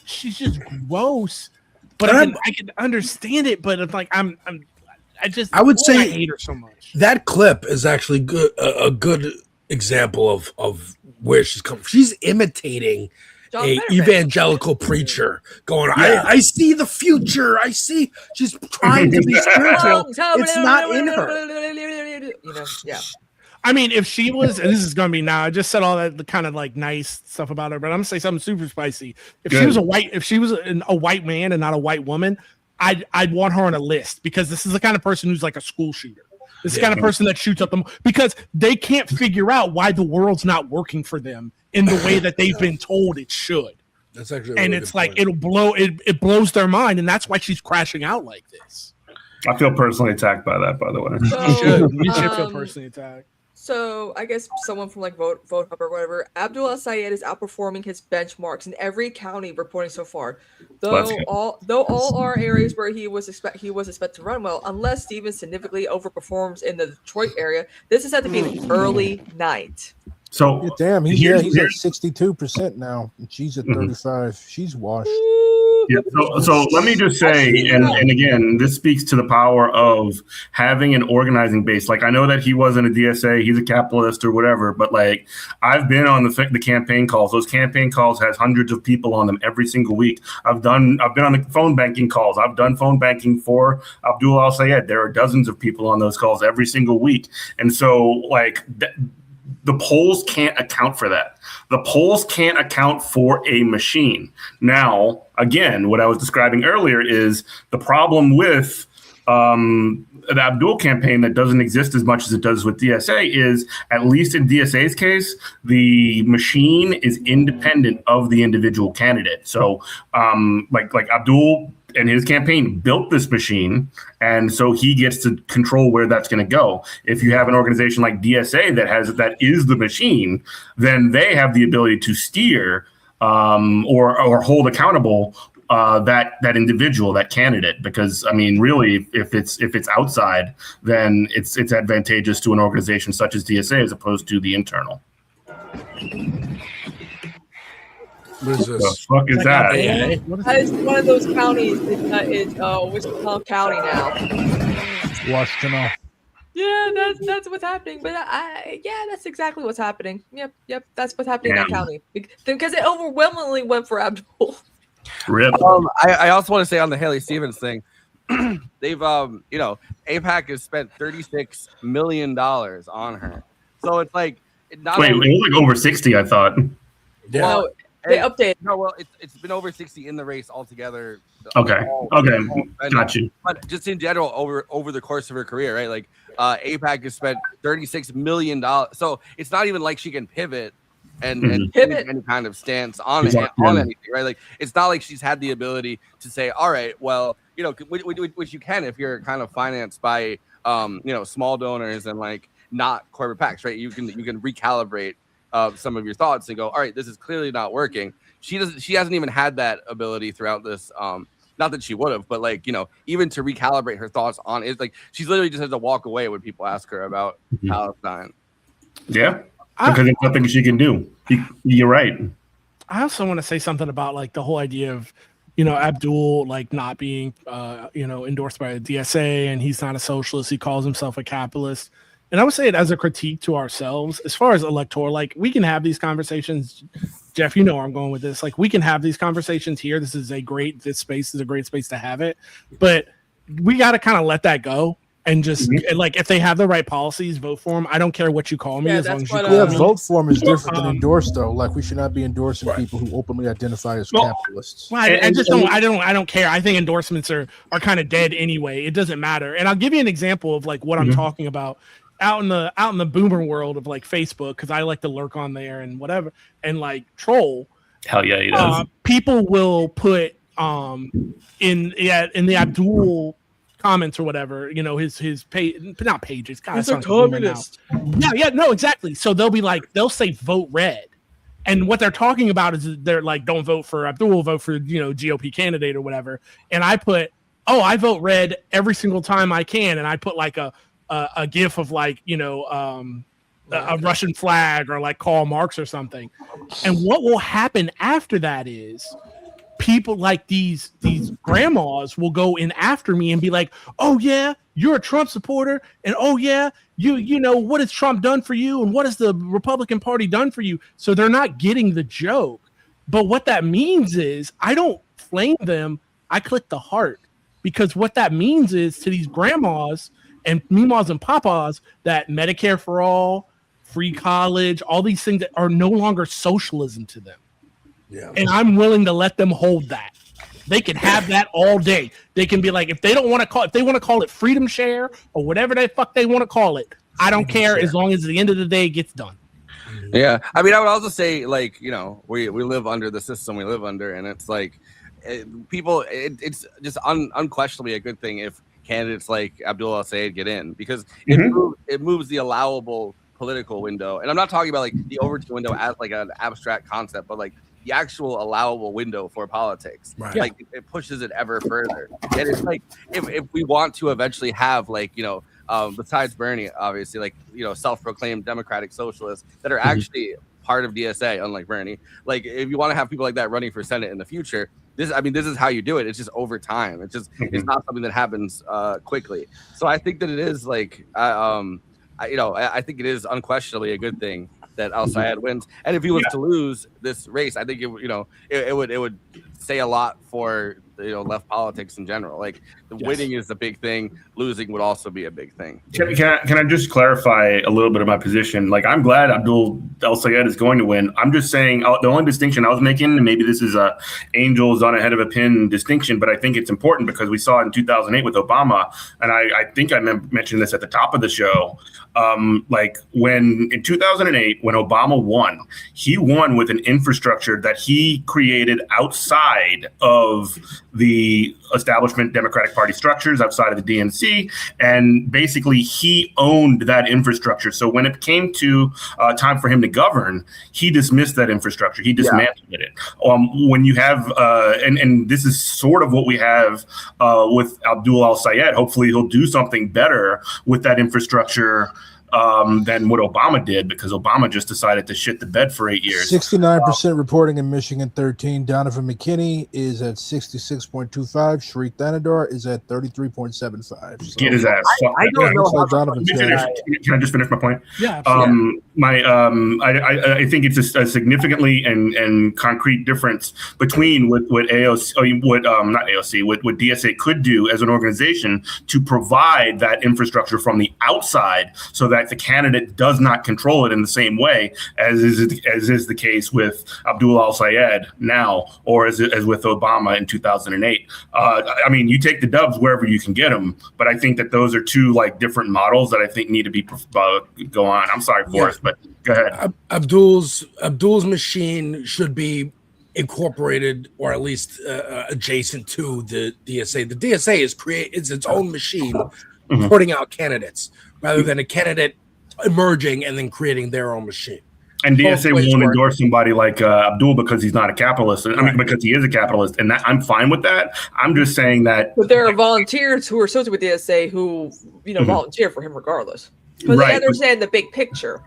she's just gross, but I can understand it. But it's like, I hate her so much. That clip is actually good, a good example of where she's coming. She's imitating a evangelical preacher going, I see the future. I see. She's trying to be spiritual. It's not in her. Yeah. I mean, if she was, and this is going to be now, I just said all that the kind of like nice stuff about her, but I'm going to say something super spicy. If she was a white man and not a white woman, I'd want her on a list, because this is the kind of person who's like a school shooter. This kind of person that shoots up them, because they can't figure out why the world's not working for them in the way that they've been told it should. That's actually, and it's like it blows their mind, and that's why she's crashing out like this. I feel personally attacked by that, by the way. You should feel personally attacked. So I guess someone from like Vote Hub or whatever, ABDUL SAYED is outperforming his benchmarks in every county reporting so far. Though all are areas where he was expected to run well, unless Stevens significantly overperforms in the Detroit area. This is said to be an early night. So yeah, damn, he's at 62% now. And she's at 35. She's washed. Yeah, so let me just say, and again, this speaks to the power of having an organizing base. Like, I know that he wasn't a DSA, he's a capitalist or whatever, but like, I've been on the campaign calls. Those campaign calls has hundreds of people on them every single week. I've been on the phone banking calls. I've done phone banking for ABDUL SAYED. There are dozens of people on those calls every single week, and so like. The polls can't account for that. The polls can't account for a machine. Now, again, what I was describing earlier is the problem with the ABDUL campaign that doesn't exist as much as it does with DSA is, at least in DSA's case, the machine is independent of the individual candidate. So like ABDUL and his campaign built this machine, and so he gets to control where that's going to go. If you have an organization like DSA that is the machine, then they have the ability to steer or hold accountable that individual, that candidate. Because I mean, really, if it's outside, then it's advantageous to an organization such as DSA as opposed to the internal. What is this? The fuck is that? That is one of those counties. It's Wichita County now. Washington. Yeah, that's what's happening. But that's exactly what's happening. Yep, that's what's happening in that county, because it overwhelmingly went for ABDUL. Rip. I also want to say on the Haley Stevens thing, they've APAC has spent $36 million on her. So it's like it was like over 60, I thought. Yeah. Well, they updated. No, well, it's been over 60 in the race altogether. Okay. Got you. But just in general, over the course of her career, right? Like APAC has spent $36 million. So it's not even like she can pivot and pivot any kind of stance on anything, right? Like, it's not like she's had the ability to say, all right, well, which you can if you're kind of financed by small donors and like not corporate PACs, right? You can recalibrate some of your thoughts and go, all right, this is clearly not working. She hasn't even had that ability throughout this. Not that she would have, but like, even to recalibrate her thoughts on it, like she's literally just has to walk away when people ask her about Palestine. Yeah, because there's nothing she can do. You're right. I also want to say something about like the whole idea of, ABDUL like not being, endorsed by the DSA, and he's not a socialist. He calls himself a capitalist. And I would say it as a critique to ourselves, as far as electoral, like we can have these conversations. Jeff, you know where I'm going with this. Like we can have these conversations here. This space is a great space to have it, but we got to kind of let that go and just like, if they have the right policies, vote for them. I don't care what you call me, as long as you call me. Vote for them is different than endorse, though. Like we should not be endorsing people who openly identify as capitalists. Well, I don't care. I think endorsements are kind of dead anyway. It doesn't matter. And I'll give you an example of like what I'm talking about. Out in the boomer world of like Facebook, because I like to lurk on there and whatever, and like troll. Hell yeah, he does. People will put in the ABDUL comments or whatever, his page, not pages. God, he's a communist. Yeah, no, exactly. So they'll say vote red, and what they're talking about is they're like, don't vote for ABDUL, vote for GOP candidate or whatever. And I put, I vote red every single time I can, and I put like a gif of like a Russian flag or like Karl Marx or something. And what will happen after that is people like these grandmas will go in after me and be like, oh yeah, you're a Trump supporter, and oh yeah, you know, what has Trump done for you, and what has the Republican Party done for you? So they're not getting the joke. But what that means is I don't flame them, I click the heart, because what that means is to these grandmas and memas and papas that Medicare for all, free college, all these things that are no longer socialism to them. Yeah. And I'm willing to let them hold that. They can have that all day. They can be like, if they want to call it freedom share or whatever the fuck they want to call it, I don't care as long as at the end of the day it gets done. Yeah, I mean, I would also say, like, you know, we live under the system we live under, and it's like it's just unquestionably a good thing if candidates like Abdul al-Sayed get in, because it moves the allowable political window. And I'm not talking about like the Overton window as like an abstract concept, but like the actual allowable window for politics. Right. Like it pushes it ever further. And it's like if we want to eventually have, like, you know, besides Bernie, obviously, like, you know, self-proclaimed democratic socialists that are actually part of DSA, unlike Bernie. Like, if you want to have people like that running for Senate in the future, this is how you do it. It's just over time. It's just it's not something that happens quickly. So I think that it is like I think it is unquestionably a good thing that al-Sayed wins. And if he was to lose this race, I think it would say a lot for, you know, left politics in general. Like winning is a big thing, losing would also be a big thing. Can I just clarify a little bit of my position? Like, I'm glad Abdul al-Sayed is going to win. I'm just saying the only distinction I was making, and maybe this is a angels on a head of a pin distinction, but I think it's important because we saw it in 2008 with Obama, and I think I mentioned this at the top of the show. Like when in 2008, when Obama won, he won with an infrastructure that he created outside of the establishment Democratic Party structures, outside of the DNC, and basically he owned that infrastructure. So when it came to time for him to govern, he dismissed that infrastructure. He dismantled it. When you have, and this is sort of what we have with Abdul al-Sayed. Hopefully he'll do something better with that infrastructure than what Obama did, because Obama just decided to shit the bed for 8 years. 69% reporting in Michigan, 13. Donovan McKinney is at 66.25. Sharif Thanadar is at 33.75. So, get his ass. I don't know how Donovan's Can I just finish my point? Yeah. I think it's a significantly and concrete difference between what AOC, what DSA could do as an organization to provide that infrastructure from the outside, so that the candidate does not control it in the same way as is the case with Abdul al-Sayed now, or as with Obama in 2008. I mean, you take the dubs wherever you can get them, but I think that those are two like different models that I think need to be go on. I'm sorry, Forrest, but go ahead. Abdul's machine should be incorporated, or at least adjacent to the DSA. The DSA is its own machine putting out candidates, rather than a candidate emerging and then creating their own machine. And DSA won't endorse somebody like Abdul because he's not a capitalist. I mean, because he is a capitalist, and that, I'm fine with that. I'm just saying that. But there are volunteers who are associated with DSA who, you know, volunteer for him regardless. But they understand the big picture.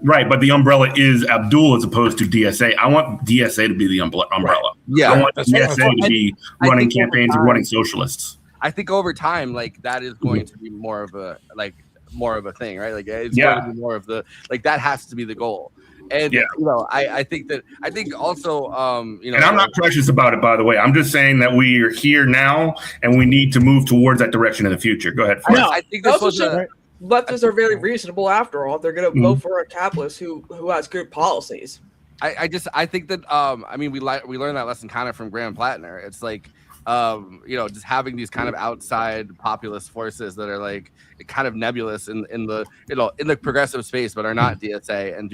Right, but the umbrella is Abdul as opposed to DSA. I want DSA to be the umbrella. Right. Yeah, I want DSA to be running campaigns and running socialists. I think over time, like, that is going to be more of a thing, right? Like, it's going to be more of the, like, that has to be the goal. And you know, I think also you know, and I'm not precious about it, by the way. I'm just saying that we are here now and we need to move towards that direction in the future. Go ahead. I think this was leftists are very reasonable after all. They're going to vote for a capitalist who has good policies. I think that I mean, we learned that lesson kind of from Graham Plattner. It's like you know, just having these kind of outside populist forces that are like kind of nebulous in the, you know, in the progressive space, but are not DSA and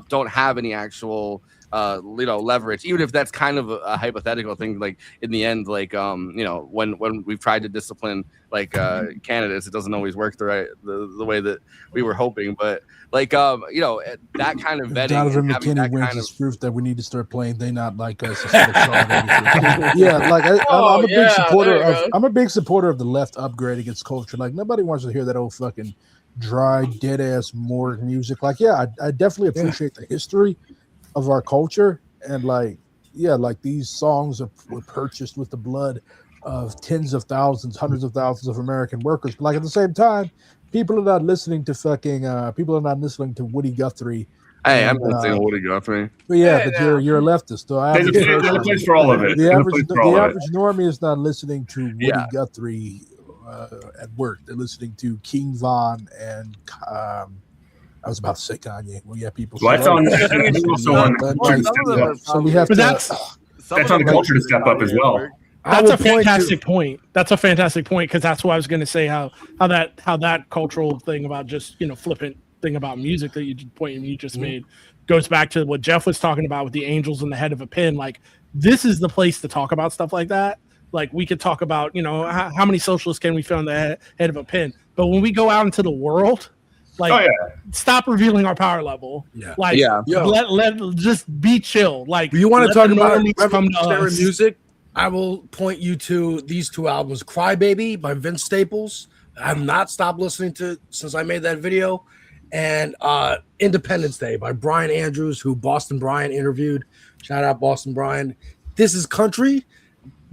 don't have any actual you know, leverage, even if that's kind of a hypothetical thing. Like in the end, like you know, when we've tried to discipline like candidates, it doesn't always work the way that we were hoping. But like you know, that kind of vetting. Donovan McKinney wins is proof that we need to start playing "They Not Like Us." Yeah, like I'm a big supporter of the left upgrading its culture. Like nobody wants to hear that old fucking dry, dead ass morgue music. Like, yeah, I definitely appreciate the history of our culture, and like yeah, like these songs were purchased with the blood of tens of thousands, hundreds of thousands of American workers. But like at the same time, people are not listening to Woody Guthrie. Hey, I'm listening to Woody Guthrie. But yeah, but you're a leftist. So There's a place for all of it. The There's a average place for all of it. normie is not listening to Woody Guthrie at work. They're listening to King Von and I was about to say Kanye. Well, yeah, people. Well, that's on. So we have to. That's on the culture to step up as well. That's a fantastic point. That's a fantastic point because that's what I was going to say. How that cultural thing about just flippant thing about music that you just made goes back to what Jeff was talking about with the angels and the head of a pin. Like this is the place to talk about stuff like that. Like we could talk about how many socialists can we fit on the head of a pin, but when we go out into the world. Like, stop revealing our power level. Yeah. Like, let just be chill. Like, you want to talk about revolutionary music? I will point you to these two albums: "Cry Baby" by Vince Staples. I have not stopped listening to since I made that video, and "Independence Day" by Brian Andrews, who Boston Brian interviewed. Shout out Boston Brian. This is country.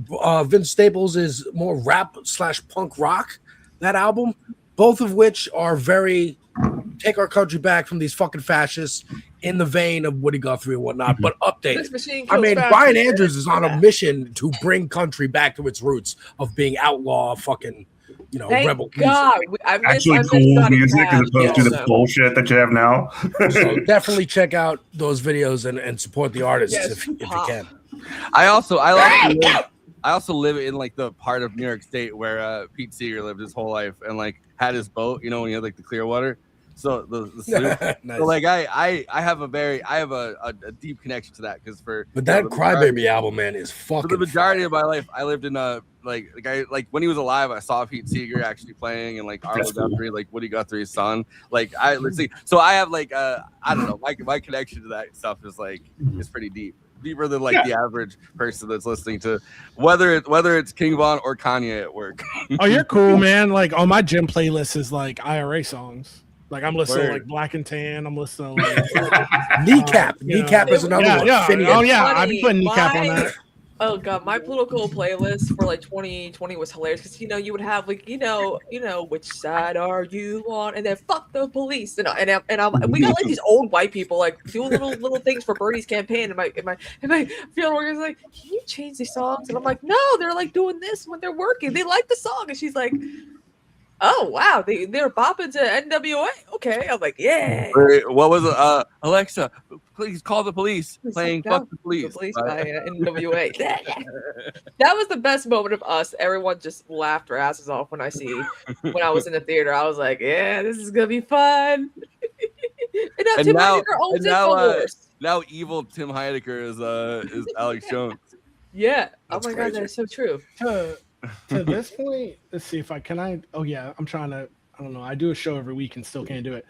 Vince Staples is more rap / punk rock. That album, both of which are very. Take our country back from these fucking fascists in the vein of Woody Guthrie and whatnot, but updated. I mean, Brian Andrews is on a mission to bring country back to its roots of being outlaw fucking, rebel God, music. Actually cool music as opposed to the bullshit that you have now. So definitely check out those videos and support the artists if you can. I also live in like the part of New York State where Pete Seeger lived his whole life and like had his boat, when he had like the Clearwater. So the Nice. so like I have a deep connection to that because but that Crybaby album, man, is fucking. For the majority of my life, I lived in like when he was alive, I saw Pete Seeger actually playing and like Arlo Guthrie, like Woody Guthrie's son. Like so I have like I don't know, my connection to that stuff is like is pretty deeper than like the average person that's listening to whether it's King Von or Kanye at work. Oh, you're cool, man. Like on my gym playlist is like IRA songs. Like I'm listening to like Black and Tan. I'm listening to like, Kneecap. Kneecap is another one. Yeah. Finian. Oh yeah, I've been putting Kneecap on that. Oh god, my political playlist for like 2020 was hilarious because you would have like which side are you on, and then fuck the police, and we got like these old white people like doing little things for Bernie's campaign, and my field organizer like, can you change these songs? And I'm like, no, they're like doing this when they're working. They like the song, and she's like, oh wow, they're bopping to NWA. Okay, I'm like, yeah. What was it? Alexa, please call the police. Playing "Fuck the Police" by NWA. That was the best moment of us. Everyone just laughed their asses off when I was in the theater. I was like, yeah, this is gonna be fun. Now evil Tim Heidecker is Alex Jones. Yeah. Oh my god, that is so true. To this point, let's see if I'm trying to, I don't know. I do a show every week and still can't do it.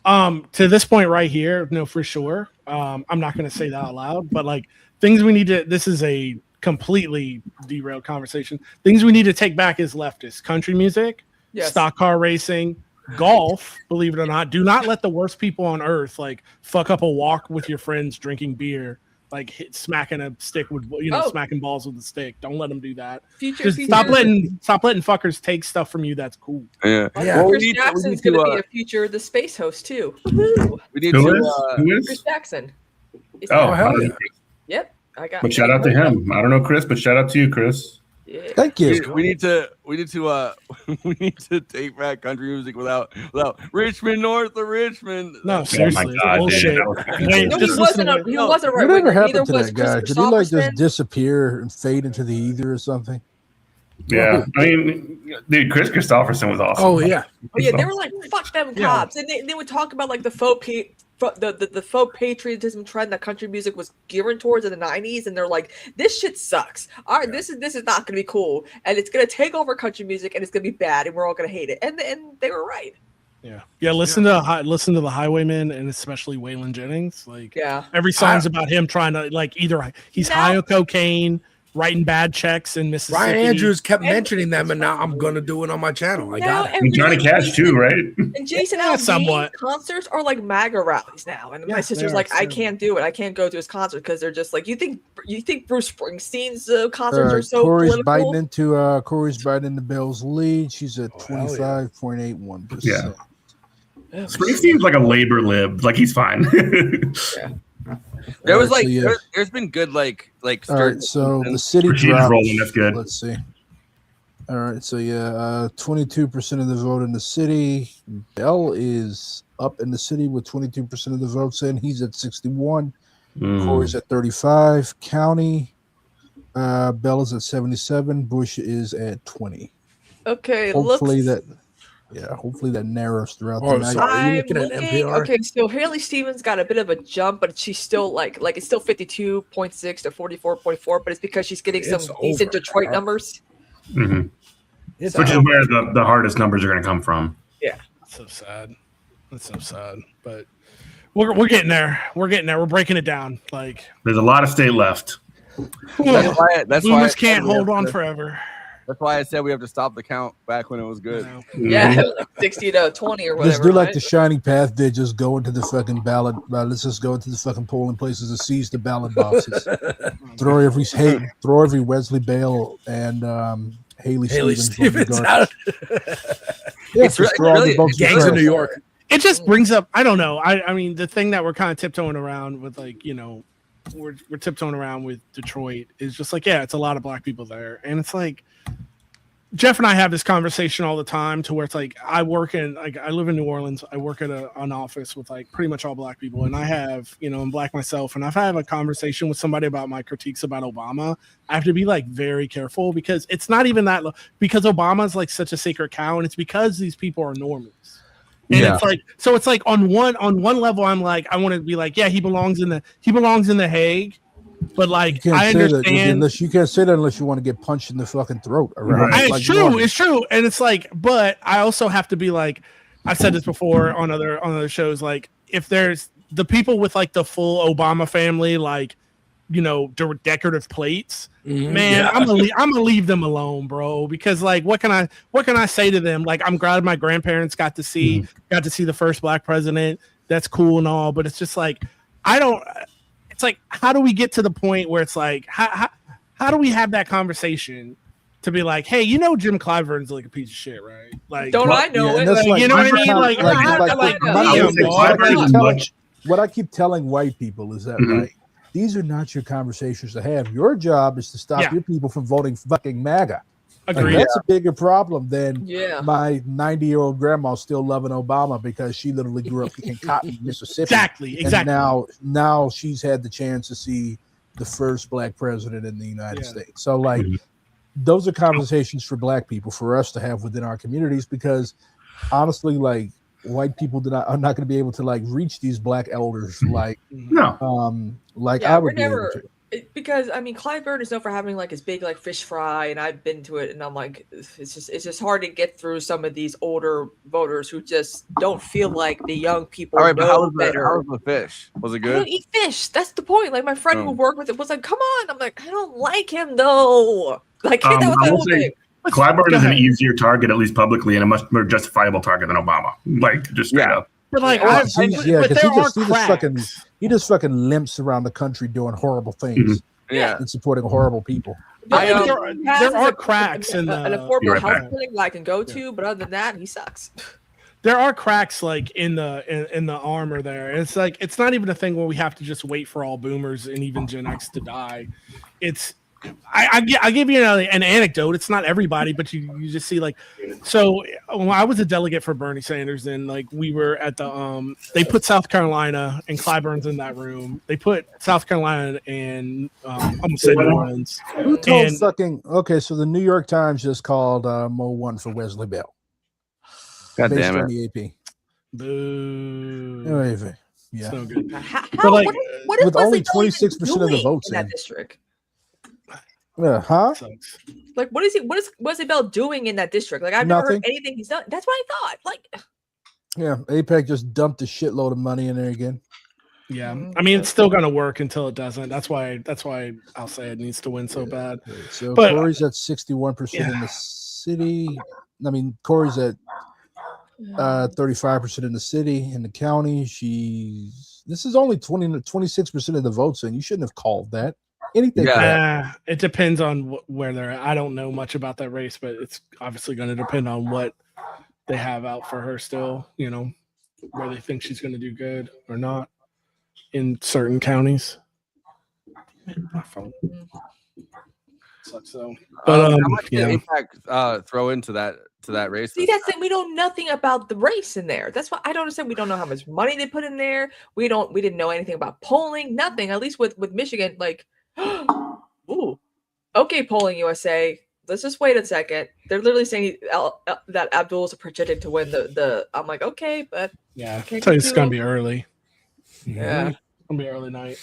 To this point right here, no, for sure. I'm not going to say that out loud, but like things we need to, this is a completely derailed conversation. Things we need to take back as leftists: country music, stock car racing, golf, believe it or not. Do not let the worst people on earth like fuck up a walk with your friends drinking beer. Like smacking a stick with smacking balls with a stick. Don't let them do that. Stop letting fuckers take stuff from you. That's cool. Yeah. Well, Chris Jackson's going to be a future the space host too. Woo-hoo. We need Who is? Chris Jackson. Hell yeah. Yep. I got. But shout out to him. I don't know Chris, but shout out to you, Chris. Yeah. Thank you. We need to take back country music without Richmond north of Richmond. No, seriously, bullshit. He wasn't right. Whatever happened to that guy? Did he like just disappear and fade into the ether or something? Yeah, I mean, dude, Chris Christopherson was awesome. Oh yeah, they were like, "Fuck them cops," and they would talk about like the faux patriotism trend that country music was gearing towards in the 90s, and they're like, "This shit sucks. All right, this is not gonna be cool, and it's gonna take over country music, and it's gonna be bad, and we're all gonna hate it." And they were right. Yeah. Listen to the Highwaymen and especially Waylon Jennings. Like, every song's about him trying to like either he's high on cocaine writing bad checks in Mississippi. Ryan Andrews kept mentioning them, and now I'm gonna do it on my channel. I got it. And Johnny Cash too, right? And Jason Yeah, Aldean's somewhat. concerts are like MAGA rallies now, and my sister's they like, are, I too. can't do it. I can't go to his concert because they're just like, you think Bruce Springsteen's concerts are so Corey's political? biting into Bill's lead. She's at 25.81%. Yeah. Springsteen's like a labor lib. Like he's fine. There was Alright, so yeah. there's been good like All right, sturdy so the citizens. city Rasheed's dropped. rolling, that's good. Let's see. All right, so 22% of the vote in the city. Bell is up in the city with 22% of the votes in. He's at 61. Corey's at 35. County, Bell is at 77. Bush is at 20. Okay, Hopefully that narrows throughout the night. Okay, so Haley Stevens got a bit of a jump, but she's still like it's still 52.6 to 44.4, but it's because she's getting some It's decent over. Detroit numbers. Mhm. It's Which is out. where the hardest numbers are going to come from. Yeah. So sad. That's so sad. But we're getting there. We're getting there. We're breaking it down. Like There's a lot of state left. That's why Boomers I can't said we hold have on to- forever. That's why I said we have to stop the count back when it was good. Yeah, like 60 to 20 or Let's whatever. do like right? the shining path did. Just go into the fucking ballot. Let's just go into the fucking polling places and seize the ballot boxes. throw every Wesley Bale and Haley Stevens vote out. Yeah, It's just throw all the votes gangs in trash. New York. It just brings up, I don't know. I mean, the thing that we're kind of tiptoeing around with, like, we're tiptoeing around with Detroit is just like, yeah, it's a lot of black people there. And it's like, Jeff and I have this conversation all the time to where it's like, I live in New Orleans. I work at an office with like pretty much all black people. And I have, I'm black myself. And if I have a conversation with somebody about my critiques about Obama, I have to be like very careful because it's not even that because Obama's like such a sacred cow. And it's because these people are normies. And it's like, so it's like on one level, I'm like, I want to be like, yeah, he belongs in the Hague. But like, I understand. You can't say that unless you want to get punched in the fucking throat. Around. It's like true. Norman. It's true. And it's like, but I also have to be like, I've said this before on other shows. Like, if there's the people with like the full Obama family, like, decorative plates, man, I'm gonna leave them alone, bro. Because like, what can I say to them? Like, I'm glad my grandparents got to see the first black president. That's cool and all, but it's just like, it's like, how do we get to the point where it's like, how do we have that conversation to be like, hey, Jim Clyburn's like a piece of shit, right? Like, Don't I know it? Like, you know what I mean? What I keep telling white people is that like, these are not your conversations to have. Your job is to stop your people from voting fucking MAGA. Agreed. Like, that's a bigger problem than my 90-year-old grandma still loving Obama because she literally grew up picking cotton in Mississippi. Exactly. And now she's had the chance to see the first black president in the United States. So like, those are conversations for black people, for us to have within our communities, because honestly, like, white people are not going to be able to like reach these black elders like I would be able to. Because I mean, Clyburn is known for having like his big like fish fry, and I've been to it, and I'm like, it's just hard to get through some of these older voters who just don't feel like the young people All right, but know how was better. the fish? Was it I good? don't eat fish. That's the point. Like my friend who worked with it was like, "Come on!" I'm like, I don't like him though. Like that was the I will whole say, thing. Clyburn is an easier target, at least publicly, and a much more justifiable target than Obama. Like, just straight up. But like, he just fucking limps around the country doing horrible things. And supporting horrible people. There are cracks in an affordable health clinic that I can go to, but other than that, he sucks. There are cracks like in the armor there. It's like, it's not even a thing where we have to just wait for all boomers and even Gen X to die. I'll give you an anecdote. It's not everybody, but you just see like, so when I was a delegate for Bernie Sanders, and like we were at the they put South Carolina and Clyburn's in that room. They put South Carolina and I'm gonna say New Orleans. Who told okay? So the New York Times just called Mo one for Wesley Bell. God based damn on it! the AP. Boo. Yeah. So good. How, like, what is with Wesley only Bell even 26% of the doing votes in that in. district? Like, what is Wesley Bell doing in that district? Like, I've never heard Nothing. anything he's done. That's what I thought. Like, Yeah, APEC just dumped a shitload of money in there again. Yeah, I mean, it's still gonna work until it doesn't. That's why I'll say it needs to win so bad. So But Corey's at 61% in the city. I mean, Corey's at 35% in the city. In the county, this is only 26% of the votes, and you shouldn't have called that. Anything. It depends on where they're at. I don't know much about that race, but it's obviously going to depend on what they have out for her still, you know, where they think she's going to do good or not in certain counties. My phone. Sucks though. But how much did APAC throw into that race? See, that's it. We know nothing about the race in there. That's why I don't understand. We don't know how much money they put in there. We didn't know anything about polling. Nothing. At least with Michigan, like, ooh, okay, Polling USA. Let's just wait a second. They're literally saying that Abdul is projected to win the. I'm like, okay, but yeah, I tell you, it's gonna be early. Yeah, it's gonna be early night.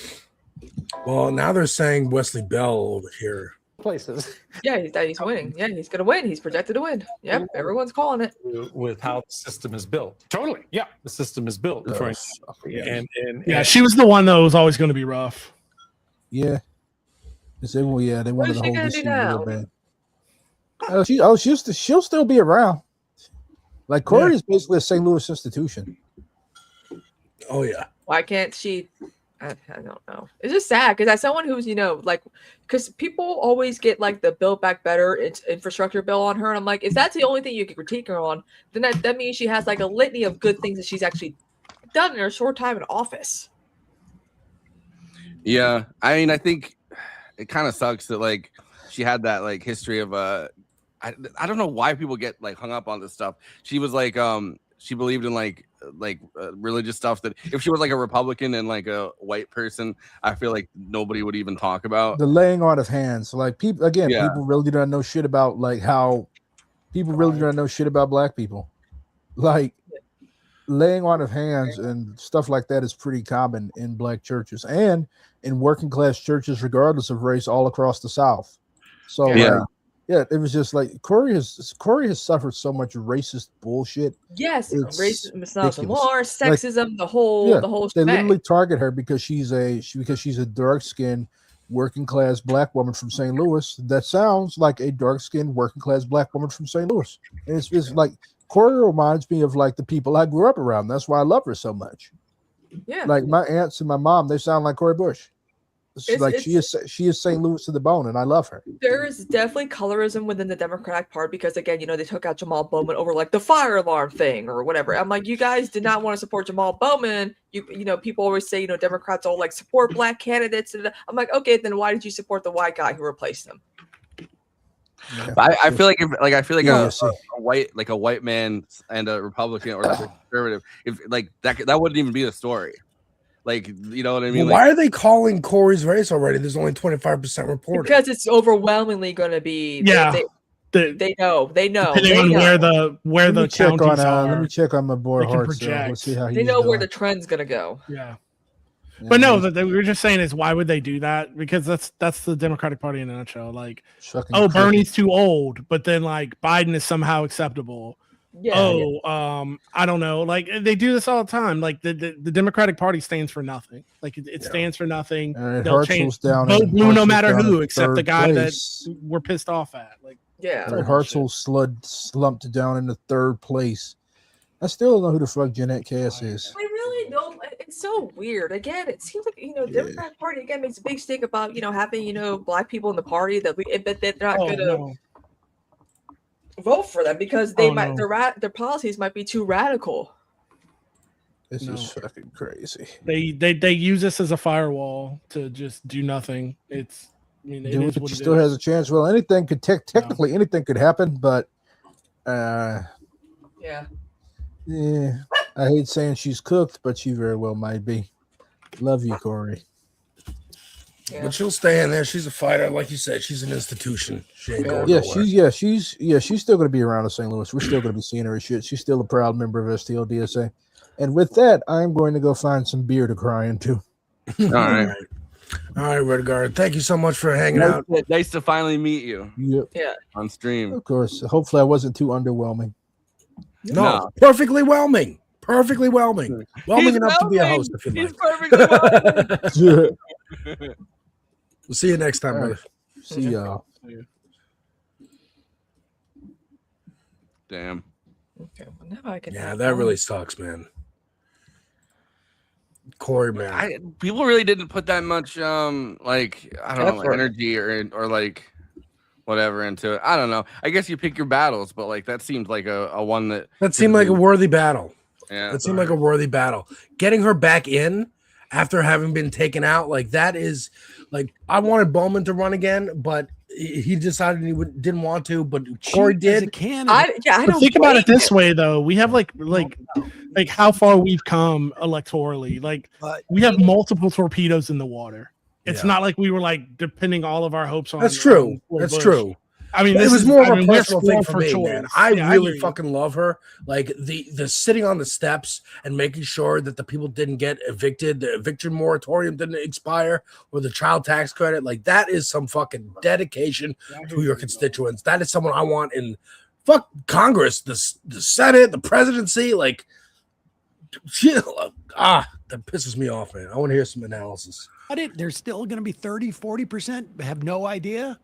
Well, now they're saying Wesley Bell over here. Places. Yeah, he's winning. Yeah, he's gonna win. He's projected to win. Yep, everyone's calling it. With how the system is built. Totally. Yeah, the system is built. And she was the one that was always going to be rough. Yeah. They wanted to hold gonna this do season real now? bad. She'll still be around. Like Corey is basically a St. Louis institution. Oh yeah. Why can't she? I don't know. It's just sad because as someone who's, you know, like, because people always get like the Build Back Better infrastructure bill on her, and I'm like, if that's the only thing you can critique her on, then that means she has like a litany of good things that she's actually done in her short time in office. Yeah, I mean, I think it kind of sucks that like she had that like history of I don't know why people get like hung up on this stuff. She was like she believed in like religious stuff that if she was like a Republican and like a white person, I feel like nobody would even talk about. The laying on of hands. Like people people really don't know shit about like how people really don't know shit about black people. Like laying on of hands and stuff like that is pretty common in black churches and in working class churches, regardless of race, all across the South. So it was just like Corey has suffered so much racist bullshit. Yes, It's racism, ridiculous. sexism, the whole They shebang. literally target her because she's a dark skinned working class black woman from St. Louis. That sounds like a dark skinned working class black woman from St. Louis. And it's like Corey reminds me of like the people I grew up around. That's why I love her so much. Yeah, like my aunts and my mom, they sound like Cori Bush. She is St. Louis to the bone, and I love her. There is definitely colorism within the Democratic Party because, again, you know, they took out Jamal Bowman over like the fire alarm thing or whatever. I'm like, you guys did not want to support Jamal Bowman. You know, people always say, you know, Democrats all like support black candidates. I'm like, okay, then why did you support the white guy who replaced him? Yeah. I feel like a white man and a Republican or like a conservative, if like that wouldn't even be the story. Like, you know what I mean? Well, why are they calling Corey's race already? There's only 25% reported. Because it's overwhelmingly going to be. Yeah, they know. Depending on where the counties are. Let me check on my boy Hart. Let's see how they know where the trend's going to go. Yeah. But no, we were just saying is why would they do that? Because that's the Democratic Party in a nutshell. Like, Bernie's too old, but then like Biden is somehow acceptable. Yeah, I don't know. Like they do this all the time. Like the Democratic Party stands for nothing. Like it stands for nothing. They'll change vote blue no matter who, except the guy that we're pissed off at. Like Hartzell slumped down into third place. I still don't know who the fuck Jeanette Cass is. I really don't. It's so weird. Again, it seems like, you know, the Democratic Party again makes a big stink about, you know, having, you know, black people in the party but they're not going to vote for them because they their policies might be too radical. This is fucking crazy. They use this as a firewall to just do nothing. It's she still has a chance. Well, anything could technically anything could happen, but yeah, I hate saying she's cooked, but she very well might be. Love you, Corey. Yeah. But she'll stay in there. She's a fighter, like you said. She's an institution. She ain't going nowhere. She's still going to be around in St. Louis. We're still going to be seeing her as shit. She's still a proud member of STLDSA. And with that, I'm going to go find some beer to cry into. All right, Redguard. Thank you so much for hanging out. Nice to finally meet you. Yep. Yeah. On stream. Of course. Hopefully, I wasn't too underwhelming. No, perfectly whelming. Perfectly whelming. Whelming enough to be a host if you He's like. perfectly whelming. We'll see you next time, brother. See y'all. Damn. Okay, well now I can. Yeah, that really sucks, man. Corey, man. People really didn't put that much like I don't know, like Effort. energy or like whatever into it. I don't know. I guess you pick your battles, but like that seems like a one That seemed like a worthy battle. Yeah. That seemed like a worthy battle. Getting her back in after having been taken out, like that is like I wanted Bowman to run again, but he decided he didn't want to. But Corey did. I But don't think about it blame this way, though. We have like how far we've come electorally. Like we have multiple torpedoes in the water. It's not like we were like depending all of our hopes on. That's true. on That's Bush. true. I mean, it this was is- more I of a mean, we're personal thing spoiled for for me, choice. man. I Yeah, I really hear you. fucking love her. Like the sitting on the steps and making sure that the people didn't get evicted, the eviction moratorium didn't expire, or the child tax credit. Like that is some fucking dedication to your constituents. That is someone I want in fuck Congress, the Senate, the presidency. Like shit, that pisses me off, man. I want to hear some analysis. But there's still going to be 30, 40% have no idea.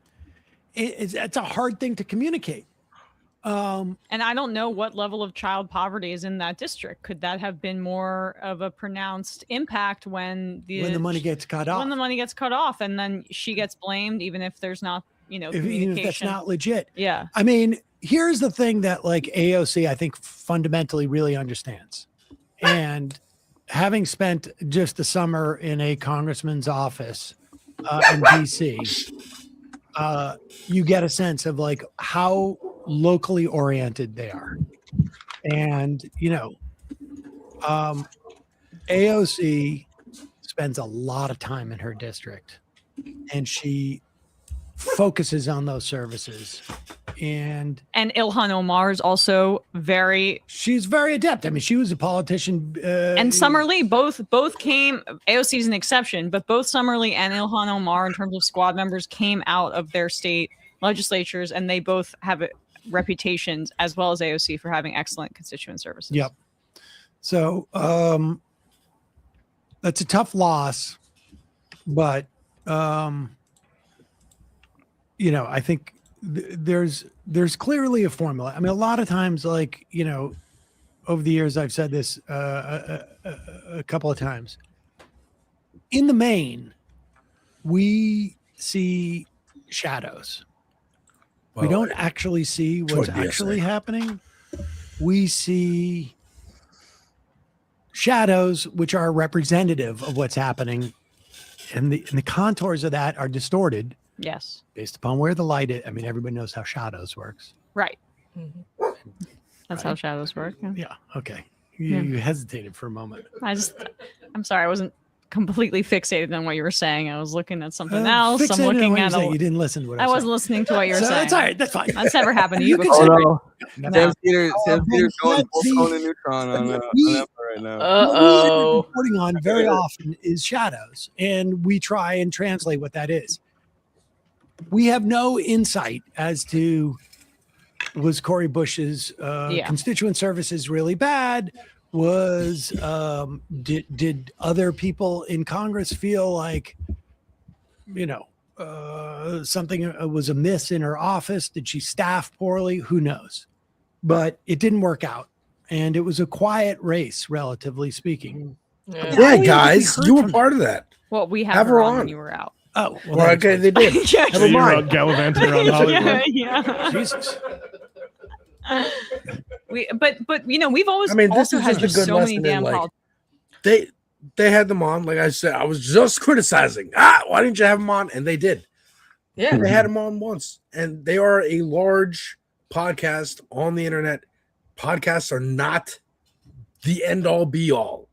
It's a hard thing to communicate. And I don't know what level of child poverty is in that district. Could that have been more of a pronounced impact when When the money gets cut off. When the money gets cut off, and then she gets blamed, even if there's not, Even communication. if that's not legit. Yeah. I mean, here's the thing that like AOC, I think fundamentally really understands. And having spent just a summer in a congressman's office in DC, you get a sense of like how locally oriented they are. And, AOC spends a lot of time in her district and she focuses on those services. And Ilhan Omar is also she's very adept. I mean, she was a politician. And Summer Lee both came. AOC is an exception, but both Summer Lee and Ilhan Omar, in terms of squad members, came out of their state legislatures, and they both have reputations, as well as AOC, for having excellent constituent services. Yep. So that's a tough loss, but I think there's clearly a formula. I mean, a lot of times, like, over the years, I've said this a couple of times. In the main, we see shadows. We don't actually see what's actually happening. We see shadows, which are representative of what's happening. And the contours of that are distorted. Yes. Based upon where the light is. I mean, everybody knows how shadows works. Right. That's how shadows work. Yeah. Okay. You hesitated for a moment. I'm sorry, I wasn't completely fixated on what you were saying. I was looking at something else. I'm Fixated on looking what at you're saying. You didn't listen to what I I was wasn't listening to what you were saying. That's all right. That's fine. That's never happened to you You can before. say- Sam Peter's going full cone and neutron on that right now. What we're reporting on very often is shadows, and we try and translate what that is. We have no insight as to was Cori Bush's constituent services really bad? Was did other people in Congress feel like something was amiss in her office? Did she staff poorly? Who knows? But it didn't work out, and it was a quiet race, relatively speaking. Yeah, guys, you were part of that. Well, we have Have her her on when on. you were out. Oh, well, okay, they did. Yeah, Never you were mind. out gallivanting around Hollywood. Yeah. Jesus. But we've always I mean, this also is had just a good so many lesson damn in, like, politics. they had them on. Like I said, I was just criticizing. Why didn't you have them on? And they did. Yeah, they had them on once, and they are a large podcast on the internet. Podcasts are not the end all be all,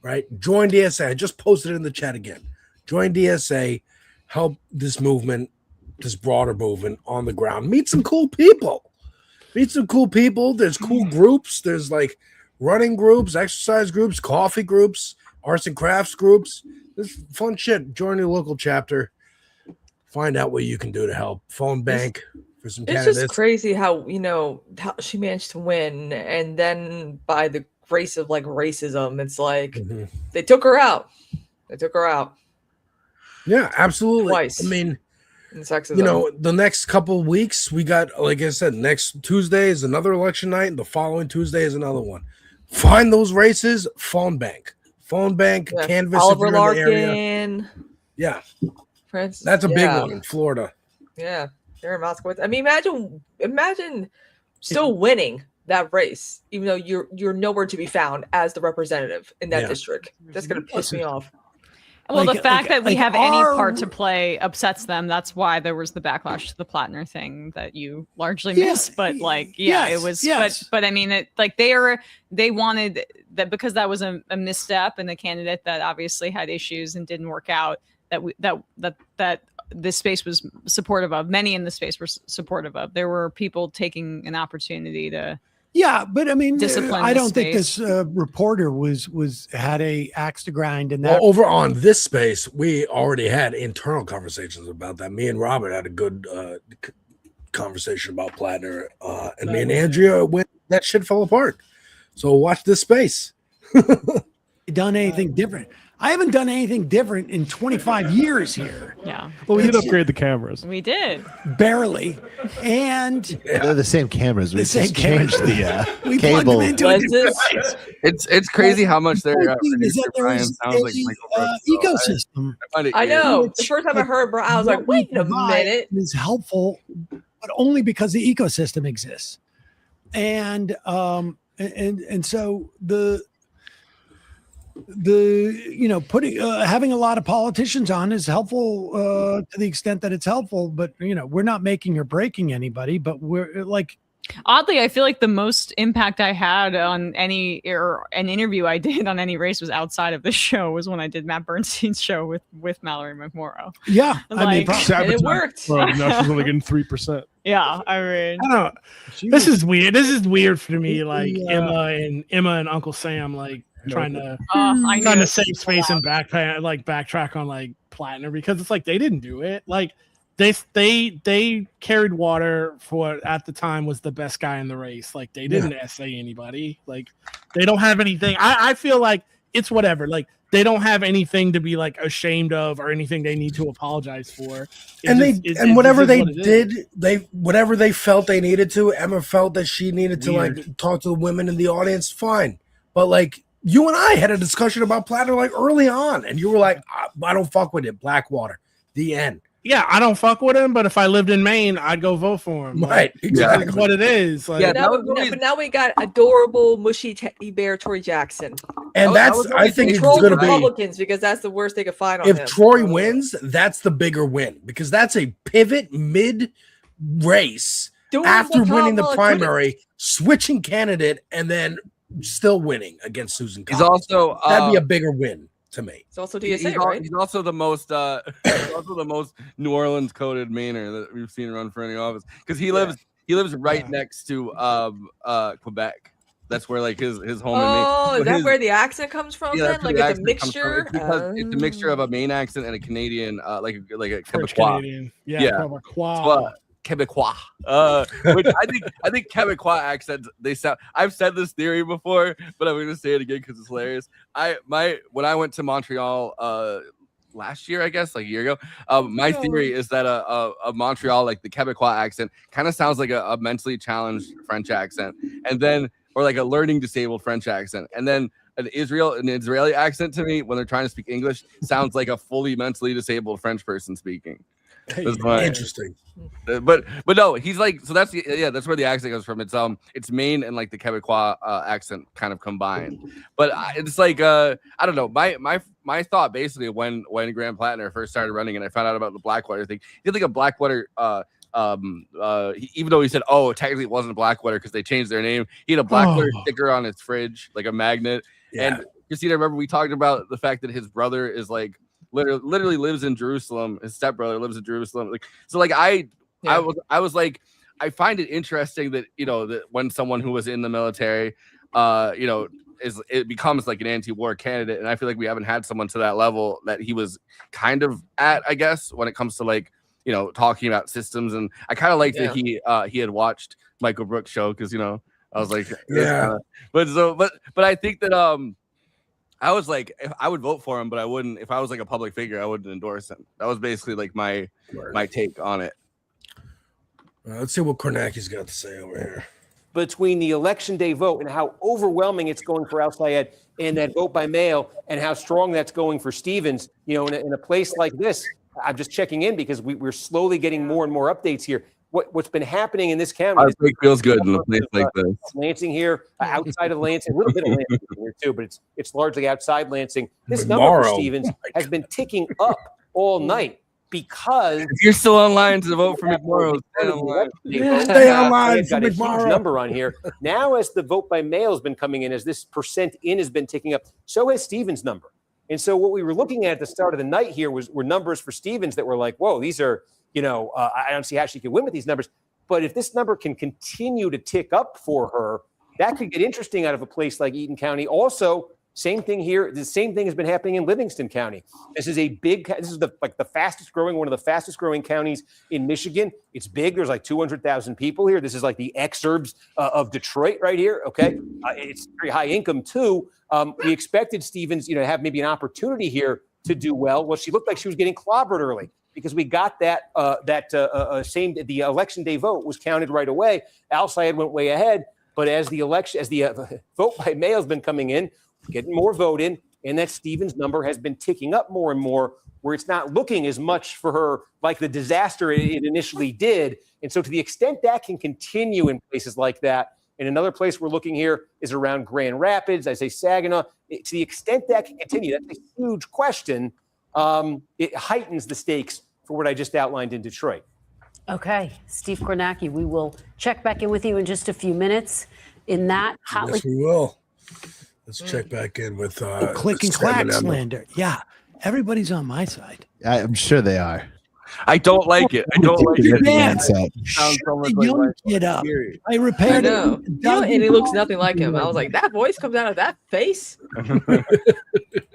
right? Join DSA. I just posted it in the chat again. Join DSA. Help this movement, this broader movement on the ground. Meet some cool people. There's cool groups. There's like running groups, exercise groups, coffee groups, arts and crafts groups. This fun shit. Join your local chapter. Find out what you can do to help. Phone bank for some It's candidates. just crazy how how she managed to win, and then by the disgrace of like racism. It's like they took her out. They took her out. Yeah, absolutely. Twice. I mean, and sexism. you know, the next couple of weeks we got, like I said, next Tuesday is another election night, and the following Tuesday is another one. Find those races, phone bank, canvas. Oliver if you're in the area. Larkin. Yeah, Francis, that's a big one in Florida. Yeah, Aaron Moskowitz. I mean, imagine still winning that race, even though you're nowhere to be found as the representative in that district. That's gonna piss me off. Well, the fact that we have any part to play upsets them. That's why there was the backlash to the Plattner thing that you largely missed. But like, it was. But I mean, it like they wanted that because that was a misstep and a candidate that obviously had issues and didn't work out. That this space was supportive of. Many in the space were supportive of. There were people taking an opportunity to. Yeah, but I mean, I don't think space. this reporter had a axe to grind. And that over on this space, we already had internal conversations about that. Me and Robert had a good conversation about Plattner, and me and Andrea, when that shit fell apart. So watch this space. Done anything different? I haven't done anything different in 25 years here. Yeah. Well, we did upgrade the cameras. We did. Barely. And they're the same cameras. We same just changed cameras. the We plugged cable. them into a different device. It's crazy how much their is that there Brian is sounds like Michael Brooks, so ecosystem. I find it I know. eerie. The first time I heard, I was like, wait a minute. Is helpful, but only because the ecosystem exists. And so putting having a lot of politicians on is helpful to the extent that it's helpful, but we're not making or breaking anybody, but we're like, Oddly, I feel like the most impact I had on an interview I did on any race was outside of this show, was when I did Matt Bernstein's show with Mallory McMorrow. Yeah, like, it worked. Well, now she's only getting 3%. Yeah, I mean, I don't know. This is weird. This is weird for me. Like Emma and Uncle Sam, like trying to save space and backtrack on like Plattner, because it's like they didn't do it. Like they carried water for what at the time was the best guy in the race. Like they didn't essay anybody. Like they don't have anything. I feel like it's whatever. Like they don't have anything to be like ashamed of or anything they need to apologize for. Whatever they felt they needed to, Emma felt that she needed to like talk to the women in the audience. Fine, but like you and I had a discussion about Plattner like early on, and you were like, "I don't fuck with it." Blackwater. The end. Yeah, I don't fuck with him, but if I lived in Maine, I'd go vote for him. Right, exactly. That's what it is. Like, but now we got adorable, mushy teddy bear Troy Jackson. And I think it's going to be Republicans, because that's the worst they could find on if him. Troy wins, that's the bigger win, because that's a pivot mid race after winning the primary, switching candidate, and then still winning against Susan Collins. He's also that'd be a bigger win to me. It's also DSA, right? He's also the most New Orleans coded Mainer that we've seen run for any office, because he lives right next to Quebec. That's where like his home. Oh, is that where the accent comes from? Yeah, then, like it's a mixture. It's because it's a mixture of a Maine accent and a Canadian, like a French Quebecois. Canadian. Quebecois. Which I think Quebecois accents, they sound. I've said this theory before, but I'm going to say it again because it's hilarious. When I went to Montreal last year, I guess like a year ago, my theory is that a Montreal, like the Quebecois accent, kind of sounds like a mentally challenged French accent, and then or like a learning disabled French accent, and then an Israeli accent to me when they're trying to speak English sounds like a fully mentally disabled French person speaking. Interesting. But no, he's like, so that's where the accent comes from. It's Maine and like the Quebecois accent kind of combined. But it's like I don't know. My thought basically when Graham Plattner first started running and I found out about the Blackwater thing, he had like a Blackwater even though he said, oh, technically it wasn't a Blackwater because they changed their name, he had a Blackwater sticker on his fridge, like a magnet. And Kristina, remember we talked about the fact that his brother is like literally lives in Jerusalem. His stepbrother lives in Jerusalem. Like, so like I was like, I find it interesting that, that when someone who was in the military, it becomes like an anti-war candidate. And I feel like we haven't had someone to that level that he was kind of at, I guess, when it comes to like, talking about systems. And I kind of like that he had watched Michael Brooks' show because, I was like, Yeah. but I think that I was like, if I would vote for him, but I wouldn't. If I was like a public figure, I wouldn't endorse him. That was basically like my take on it. Let's see what Kornacki's got to say over here. Between the election day vote and how overwhelming it's going for Al-Sayed and that vote by mail and how strong that's going for Stevens, you know, in a place like this, I'm just checking in because we're slowly getting more and more updates here. What's been happening in this county? It feels good in a place like this. Lansing here, outside of Lansing, a little bit of Lansing here too, but it's largely outside Lansing. This number for Stevens has been ticking up all night because if you're still online to vote for McMorrow, stay online. Stay online. Got a huge number on here. Now, as the vote by mail has been coming in, as this percent in has been ticking up, so has Stevens' number. And so what we were looking at the start of the night here were numbers for Stevens that were like, whoa, these are, I don't see how she can win with these numbers. But if this number can continue to tick up for her, that could get interesting out of a place like Eaton County. Also, same thing here. The same thing has been happening in Livingston County. This is the fastest growing, one of the fastest growing counties in Michigan. It's big. There's like 200,000 people here. This is like the exurbs of Detroit right here. Okay. It's very high income too. We expected Stevens, to have maybe an opportunity here to do well. Well, she looked like she was getting clobbered early because we got the election day vote was counted right away. Al-Sayed went way ahead, but as the vote by mail has been coming in, getting more vote in, and that Stevens number has been ticking up more and more, where it's not looking as much for her like the disaster it initially did. And so to the extent that can continue in places like that, and another place we're looking here is around Grand Rapids, I say Saginaw, to the extent that can continue, that's a huge question. It heightens the stakes for what I just outlined in Detroit. Okay, Steve Kornacki, we will check back in with you in just a few minutes. In that hotly, Yes, we will. Let's check back in with click and clack slander. Yeah, everybody's on my side. I'm sure they are. I don't like it. I don't like it. Yeah. Sounds so much like Young kid up. I repaired know. it. And he looks nothing like him. I was like, that voice comes out of that face.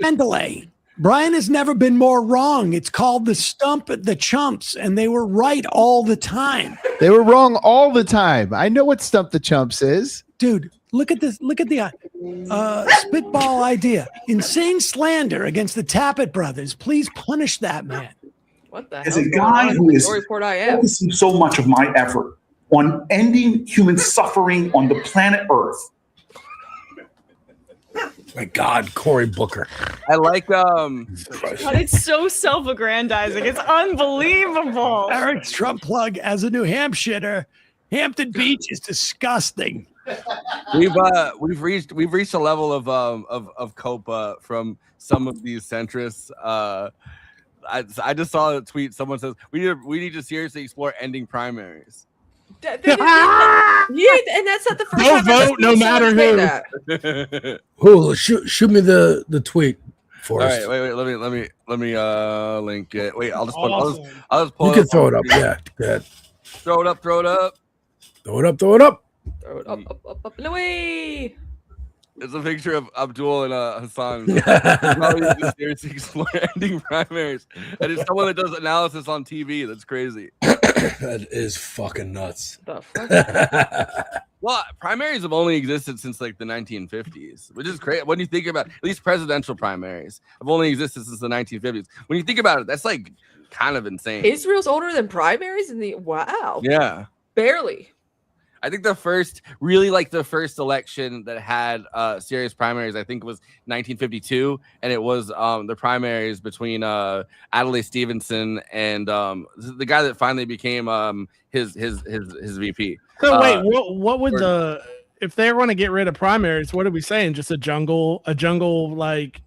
Mendeley. Brian has never been more wrong. It's called the stump at the chumps, and they were right all the time. They were wrong all the time. I know what stump the chumps is. Dude, look at this. Look at the spitball idea. Insane slander against the Tappet brothers. Please punish that man. What the As hell? a guy who is focusing focusing so much of my effort on ending human suffering on the planet Earth. My God, Cory Booker. I like God, it's so self-aggrandizing. It's unbelievable. Eric's Trump plug as a New Hampshireer. Hampton Beach is disgusting. We've reached a level of cope from some of these centrists. I just saw a tweet. Someone says we need to seriously explore ending primaries. Yeah, and that's not the first time. Don't vote, no matter who. Who? Shoot me the tweet for us. All right, wait. Let me link it. Wait, I'll just pull You can throw it up. Yeah, good. Throw it up. Throw it up. Throw it up and away. It's a picture of Abdul and Hassan. Probably just seriously explore ending primaries. And it's someone that does analysis on TV. That's crazy. That is fucking nuts. The fuck? Well, primaries have only existed since like the 1950s, which is crazy. When you think about at least presidential primaries have only existed since the 1950s. When you think about it, that's like kind of insane. Israel's older than primaries in the wow. Yeah. Barely. I think the first election that had serious primaries, I think, was 1952, and it was the primaries between Adlai Stevenson and the guy that finally became his VP. So wait, what would if they want to get rid of primaries? What are we saying? Just a jungle like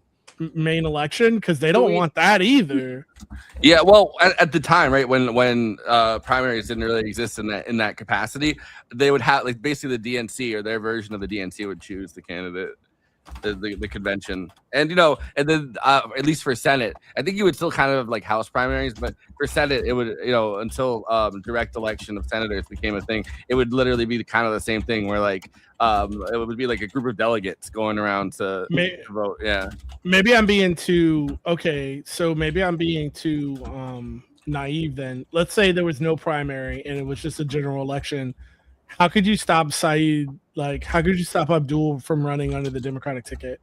main election? Because they don't want that either. Yeah, well, at the time, right, when primaries didn't really exist in that capacity, they would have like basically the DNC or their version of the DNC would choose the candidate, the convention, and then at least for Senate, I think you would still kind of like House primaries, but for Senate, it would until direct election of senators became a thing, it would literally be kind of the same thing where like it would be like a group of delegates going around to vote. Yeah. Maybe I'm being too naive then. Let's say there was no primary and it was just a general election. How could you stop Syed? Like, how could you stop Abdul from running under the Democratic ticket?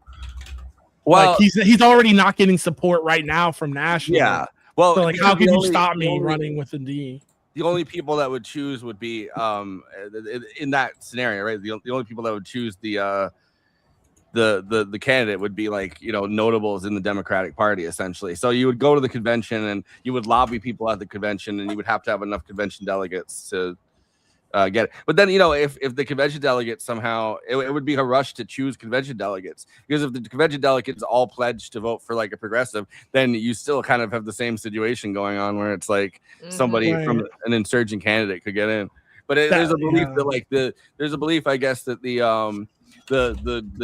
Well, like he's already not getting support right now from national. Yeah. Well, so like, because how could the you only- stop the me only- running with the D? The only people that would choose would be in that scenario, right? The only people that would choose the candidate would be like, you know, notables in the Democratic Party, essentially. So you would go to the convention and you would lobby people at the convention, and you would have to have enough convention delegates to get it. But then, you know, if the convention delegates somehow, it would be a rush to choose convention delegates, because if the convention delegates all pledge to vote for like a progressive, then you still kind of have the same situation going on where it's like somebody from an insurgent candidate could get in. But there's a belief that like there's a belief, I guess, that the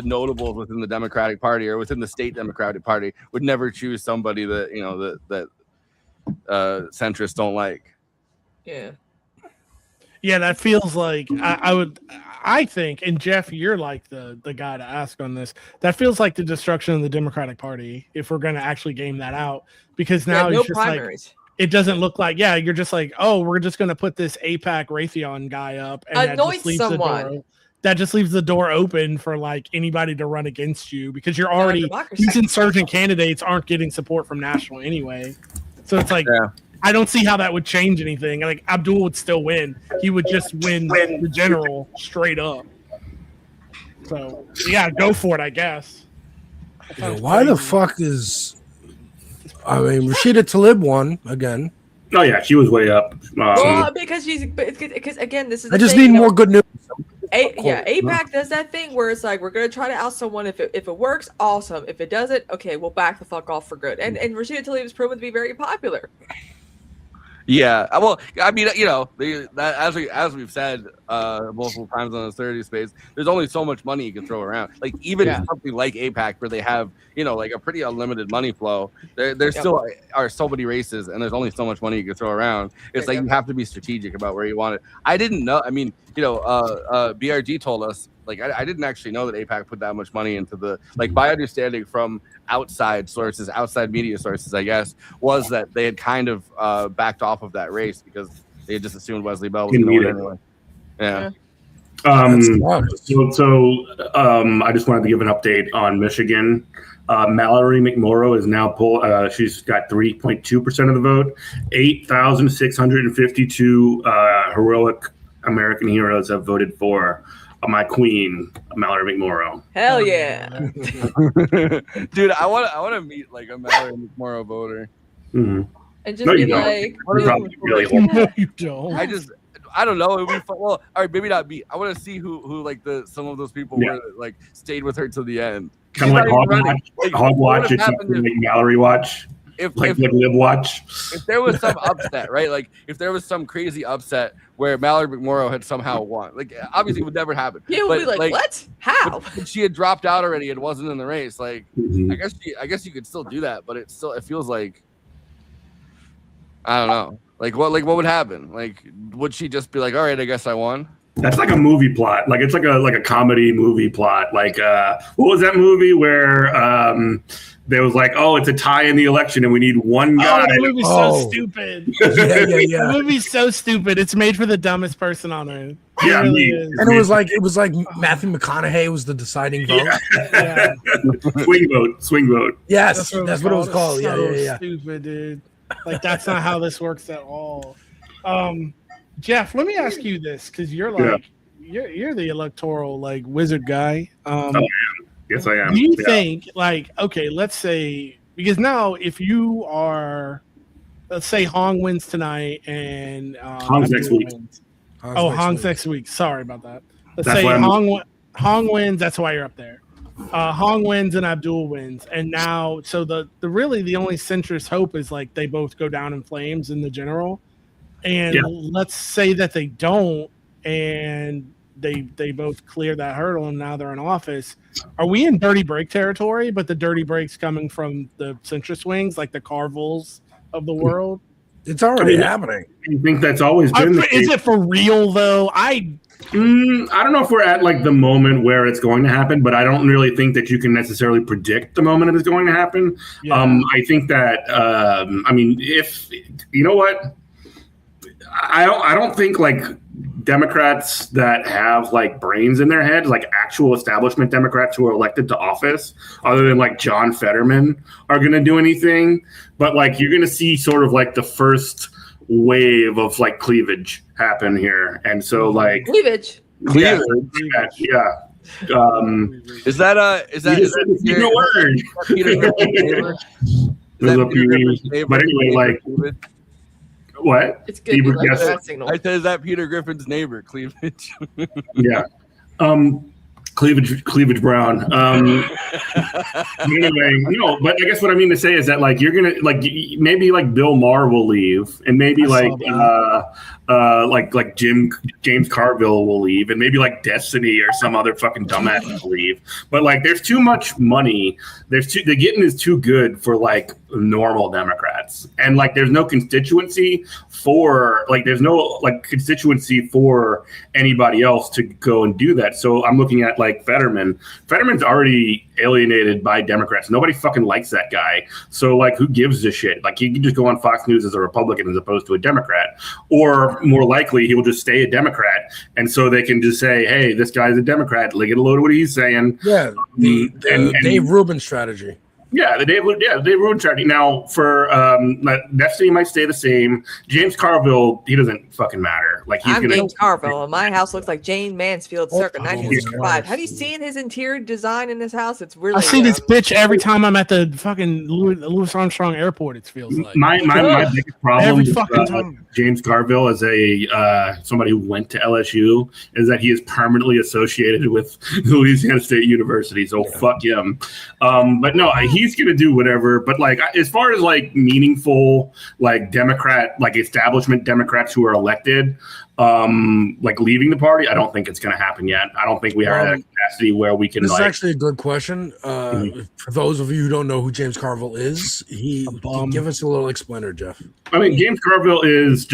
notables within the Democratic Party or within the state Democratic Party would never choose somebody that, you know, that centrists don't like. Yeah. Yeah, that feels like I think, and Jeff, you're like the guy to ask on this. That feels like the destruction of the Democratic Party if we're going to actually game that out, because now no it's just primaries. like, it doesn't look like, you're just like, oh, we're just going to put this APAC Raytheon guy up and Anoint someone. That just leaves the door open for like anybody to run against you, because you're already, democracy. these insurgent candidates aren't getting support from national anyway. So it's like, I don't see how that would change anything. Like, Abdul would still win. He would just win the general straight up. So yeah, go for it, I guess. Why the fuck is? I mean, Rashida Tlaib won again. Oh yeah, she was way up. Well, because because again, this is. I the just thing, need you know, more good news. APAC does that thing where it's like, we're gonna try to out someone. If it works, awesome. If it doesn't, okay, we'll back the fuck off for good. And Rashida Tlaib is proven to be very popular. Yeah, well, I mean, you know, as we've said multiple times on the 30 space, there's only so much money you can throw around. Like, even something like APAC, where they have, you know, like a pretty unlimited money flow, there still are so many races, and there's only so much money you can throw around. It's like you have to be strategic about where you want it. I didn't know. I mean, you know, BRG told us, like, I didn't actually know that APAC put that much money into the, like, my understanding from outside sources, outside media sources, I guess, was that they had kind of backed off of that race because they had just assumed Wesley Bell was going to win anyway. Yeah. So I just wanted to give an update on Michigan. Mallory McMorrow is now she's got 3.2% of the vote. 8,652 heroic American heroes have voted for my queen, Mallory McMorrow. Hell yeah. Dude, I want to meet like a Mallory McMorrow voter. Mm-hmm. And just be like, No, you don't. I don't know. It would be fun. Well, all right, maybe not me. I want to see who like some of those people were that, like, stayed with her to the end. Kind of like Hogwatch. It's like Mallory Watch. Like Live Watch. If there was some upset, right? Like, if there was some crazy upset where Mallory McMorrow had somehow won, like, obviously it would never happen. He would be like, what? How? But she had dropped out already and wasn't in the race. Like, I guess you could still do that, but it feels like, I don't know. Like, what would happen? Like, would she just be like, all right, I guess I won? That's like a movie plot. Like, it's like a comedy movie plot. Like, what was that movie where there was like, oh, it's a tie in the election and we need one guy? Oh, that movie's so stupid. The movie's so stupid. It's made for the dumbest person on earth. Yeah, really and it was like Matthew McConaughey was the deciding vote. Yeah. Swing vote. Yes, that's what it was called. So Yeah. Stupid, dude. Like, that's not how this works at all. Jeff, let me ask you this, because you're like you're the electoral like wizard guy. Yes, I am. Do you think, like, okay, let's say, because now if you are, let's say Hong wins tonight and Hong's next week. Hong's next week. Sorry about that. Let's That's say why Hong wins. That's why you're up there. Hong wins and Abdul wins, and now so the really the only centrist hope is like they both go down in flames in the general, and let's say that they don't, and they both clear that hurdle, and now they're in office. Are we in dirty break territory? But the dirty breaks coming from the centrist wings, like the Carvils of the world. It's already happening. I think that's always been the case. Is it for real though? I don't know if we're at like the moment where it's going to happen, but I don't really think that you can necessarily predict the moment it is going to happen. I think that I mean, if you know what, I don't think like Democrats that have like brains in their head, like actual establishment Democrats who are elected to office, other than like John Fetterman, are going to do anything. But like you're going to see sort of like the first wave of like cleavage happen here, and so like cleavage. Yeah. Is that you know word? But anyway, like what? It's good. Bieber, Like yes. that signal. I said, is that Peter Griffin's neighbor, cleavage? Yeah. Cleavage Brown. Anyway, but I guess what I mean to say is that like you're gonna like maybe like Bill Maher will leave, and maybe like James Carville will leave, and maybe like Destiny or some other fucking dumbass will leave. But like there's too much money. The getting is too good for like normal Democrats, and like there's no constituency for anybody else to go and do that. So I'm looking at like Fetterman. Fetterman's already alienated by Democrats. Nobody fucking likes that guy. So like who gives a shit? Like he can just go on Fox News as a Republican as opposed to a Democrat. Or more likely he will just stay a Democrat, and so they can just say, hey, this guy's a Democrat, like get a load of what he's saying. Yeah. The Dave Rubin strategy. Yeah, the Dave Rubin strategy. Now, for Destiny might stay the same. James Carville, he doesn't fucking matter. Like he's gonna. James Carville, and my house looks like Jane Mansfield circa 1965. Have you seen his interior design in his house? It's really. I see this bitch every time I'm at the fucking Louis Armstrong Airport. It feels like My biggest problem every with fucking time. James Carville as a somebody who went to LSU is that he is permanently associated with Louisiana State University. So fuck him. But no, he's gonna do whatever. But like as far as like meaningful like Democrat like establishment Democrats who are elected like leaving the party, I don't think it's gonna happen yet. I don't think we are at a capacity where we can. This like, is actually a good question. For those of you who don't know who James Carville is, give us a little explainer, Jeff. I mean, James Carville is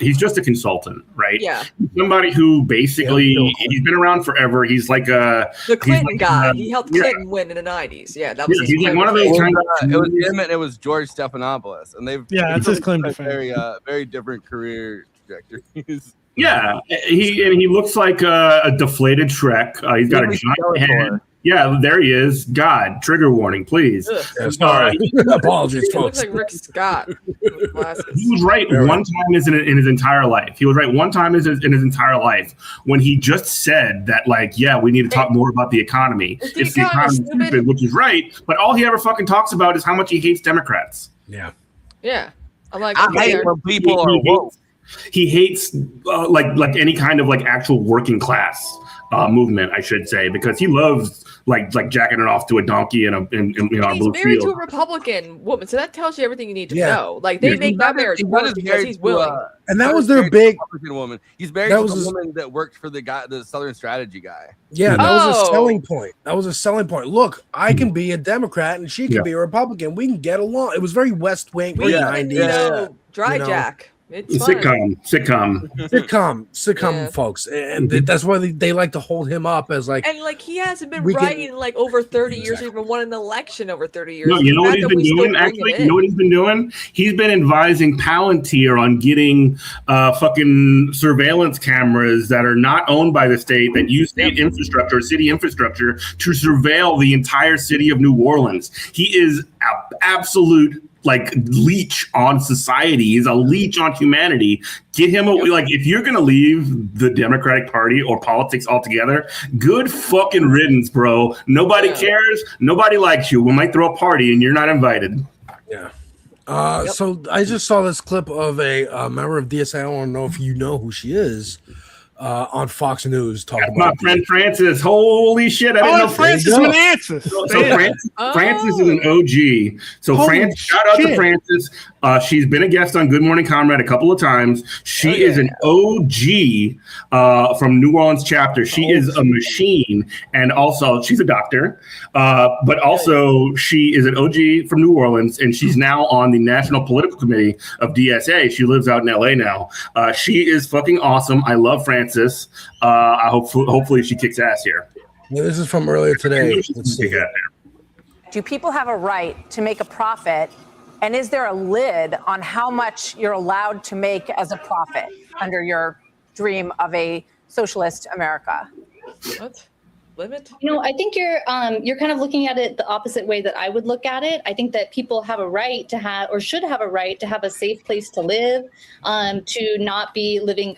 he's just a consultant, right? Yeah. Somebody who basically he's been around forever. He's like the Clinton guy. He helped Clinton win in the 90s. Yeah, that was his he's like one of those kind of. It was him and it was George Stephanopoulos, and they've that's his claim to fame. Very different career trajectories. Yeah, he looks like a deflated Shrek. He's got a giant head. Yeah, there he is. God, trigger warning, please. Yeah, sorry. Apologies, He looks folks. like Rick Scott. With glasses. He was right one time in his entire life. He was right one time in his entire life when he just said that, like, yeah, we need to talk more about the economy. It's the economy, stupid, which is right. But all he ever fucking talks about is how much he hates Democrats. Yeah. Yeah. I'm like, I hate when people are woke. He hates like any kind of like actual working class movement, I should say, because he loves like jacking it off to a donkey in a he's blue married to field. a Republican woman, so that tells you everything you need to know. Like they make that marriage work because he's willing. And that was their big Republican woman. He's married to the woman that worked for the Southern Strategy guy. Yeah, that was a selling point. That was a selling point. Look, I can be a Democrat and she can be a Republican. We can get along. It was very West Wing, very 90s. Dry Jack. It's fun. Sitcom, folks, and that's why they like to hold him up as like. And like he hasn't been right in like over 30 years, or even won an election over 30 years. No, you know what he's been doing? Actually, you know what he's been doing? He's been advising Palantir on getting fucking surveillance cameras that are not owned by the state, that use state infrastructure, city infrastructure, to surveil the entire city of New Orleans. He is an absolute like leech on society. He's a leech on humanity. Get him like if you're gonna leave the Democratic Party or politics altogether, good fucking riddance, bro. Nobody cares. Nobody likes you. We might throw a party and you're not invited. Yeah. So I just saw this clip of a member of DSA. I don't know if you know who she is. On Fox News talking about my friend Francis. Holy shit! I didn't know Francis Manassas. So Francis is an OG. So Francis, shout out to Francis. She's been a guest on Good Morning Comrade a couple of times. She is an OG from New Orleans chapter. She is a machine, and also she's a doctor. But also she is an OG from New Orleans, and she's now on the National Political Committee of DSA. She lives out in LA now. She is fucking awesome. I love Francis. I hopefully she kicks ass here. Yeah, this is from earlier today. Let's see. Do people have a right to make a profit? And is there a lid on how much you're allowed to make as a profit under your dream of a socialist America? What? Limit? I think you're kind of looking at it the opposite way that I would look at it. I think that people have a right to have, or should have a right to have, a safe place to live, to not be living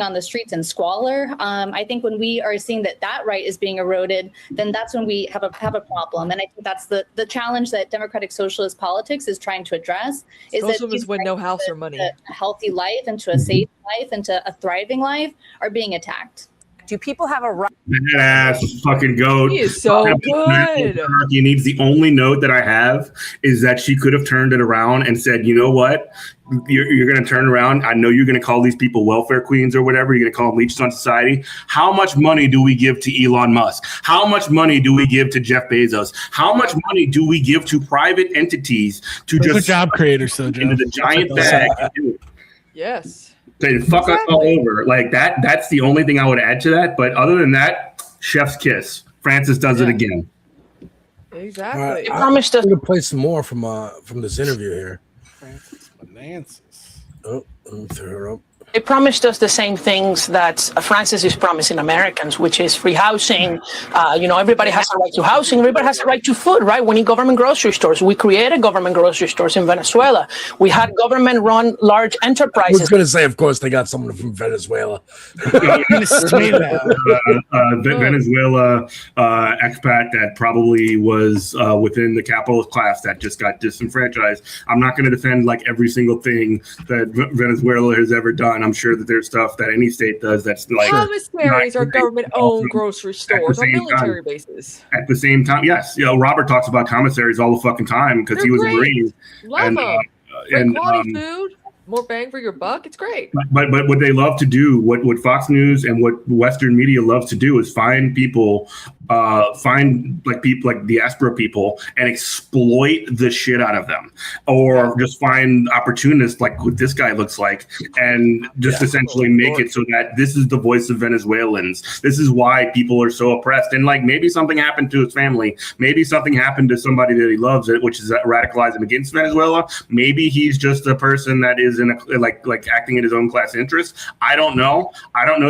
on the streets in squalor. I think when we are seeing that right is being eroded, then that's when we have a problem. And I think that's the challenge that democratic socialist politics is trying to address. Is Socialism that is when no house or money. A healthy life and to a safe life and to a thriving life are being attacked. Do people have a right? That ass fucking goat. He is so good. He needs, the only note that I have is that she could have turned it around and said, you know what? You're going to turn around. I know you're going to call these people welfare queens or whatever. You're going to call them leeches on society. How much money do we give to Elon Musk? How much money do we give to Jeff Bezos? How much money do we give to private entities to Those just are job creators, though, Joe. into the giant bag? Yes. They fuck us all over like that. That's the only thing I would add to that. But other than that, chef's kiss. Francis does it again. Exactly. All right, I promised us to play some more from this interview here. Francis Bonanzas. Oh, let me throw her up. They promised us the same things that Francis is promising Americans, which is free housing. Everybody has a right to housing. Everybody has a right to food, right? We need government grocery stores. We created government grocery stores in Venezuela. We had government-run large I enterprises. was going to say, of course, they got someone from Venezuela. Venezuela expat that probably was within the capitalist class that just got disenfranchised. I'm not going to defend like every single thing that Venezuela has ever done. I'm sure that there's stuff that any state does that's like commissaries are government-owned grocery stores on military bases. At the same time, yes, Robert talks about commissaries all the fucking time because he was a Marine. Love them. Great quality food, more bang for your buck. It's great. But what they love to do, what Fox News and what Western media loves to do is find people, find people like diaspora people and exploit the shit out of them, or just find opportunists like what this guy looks like, and just essentially make it so that this is the voice of Venezuelans. This is why people are so oppressed. And like maybe something happened to his family, maybe something happened to somebody that he loves, which is radicalize him against Venezuela. Maybe he's just a person that is in a like acting in his own class interest. I don't know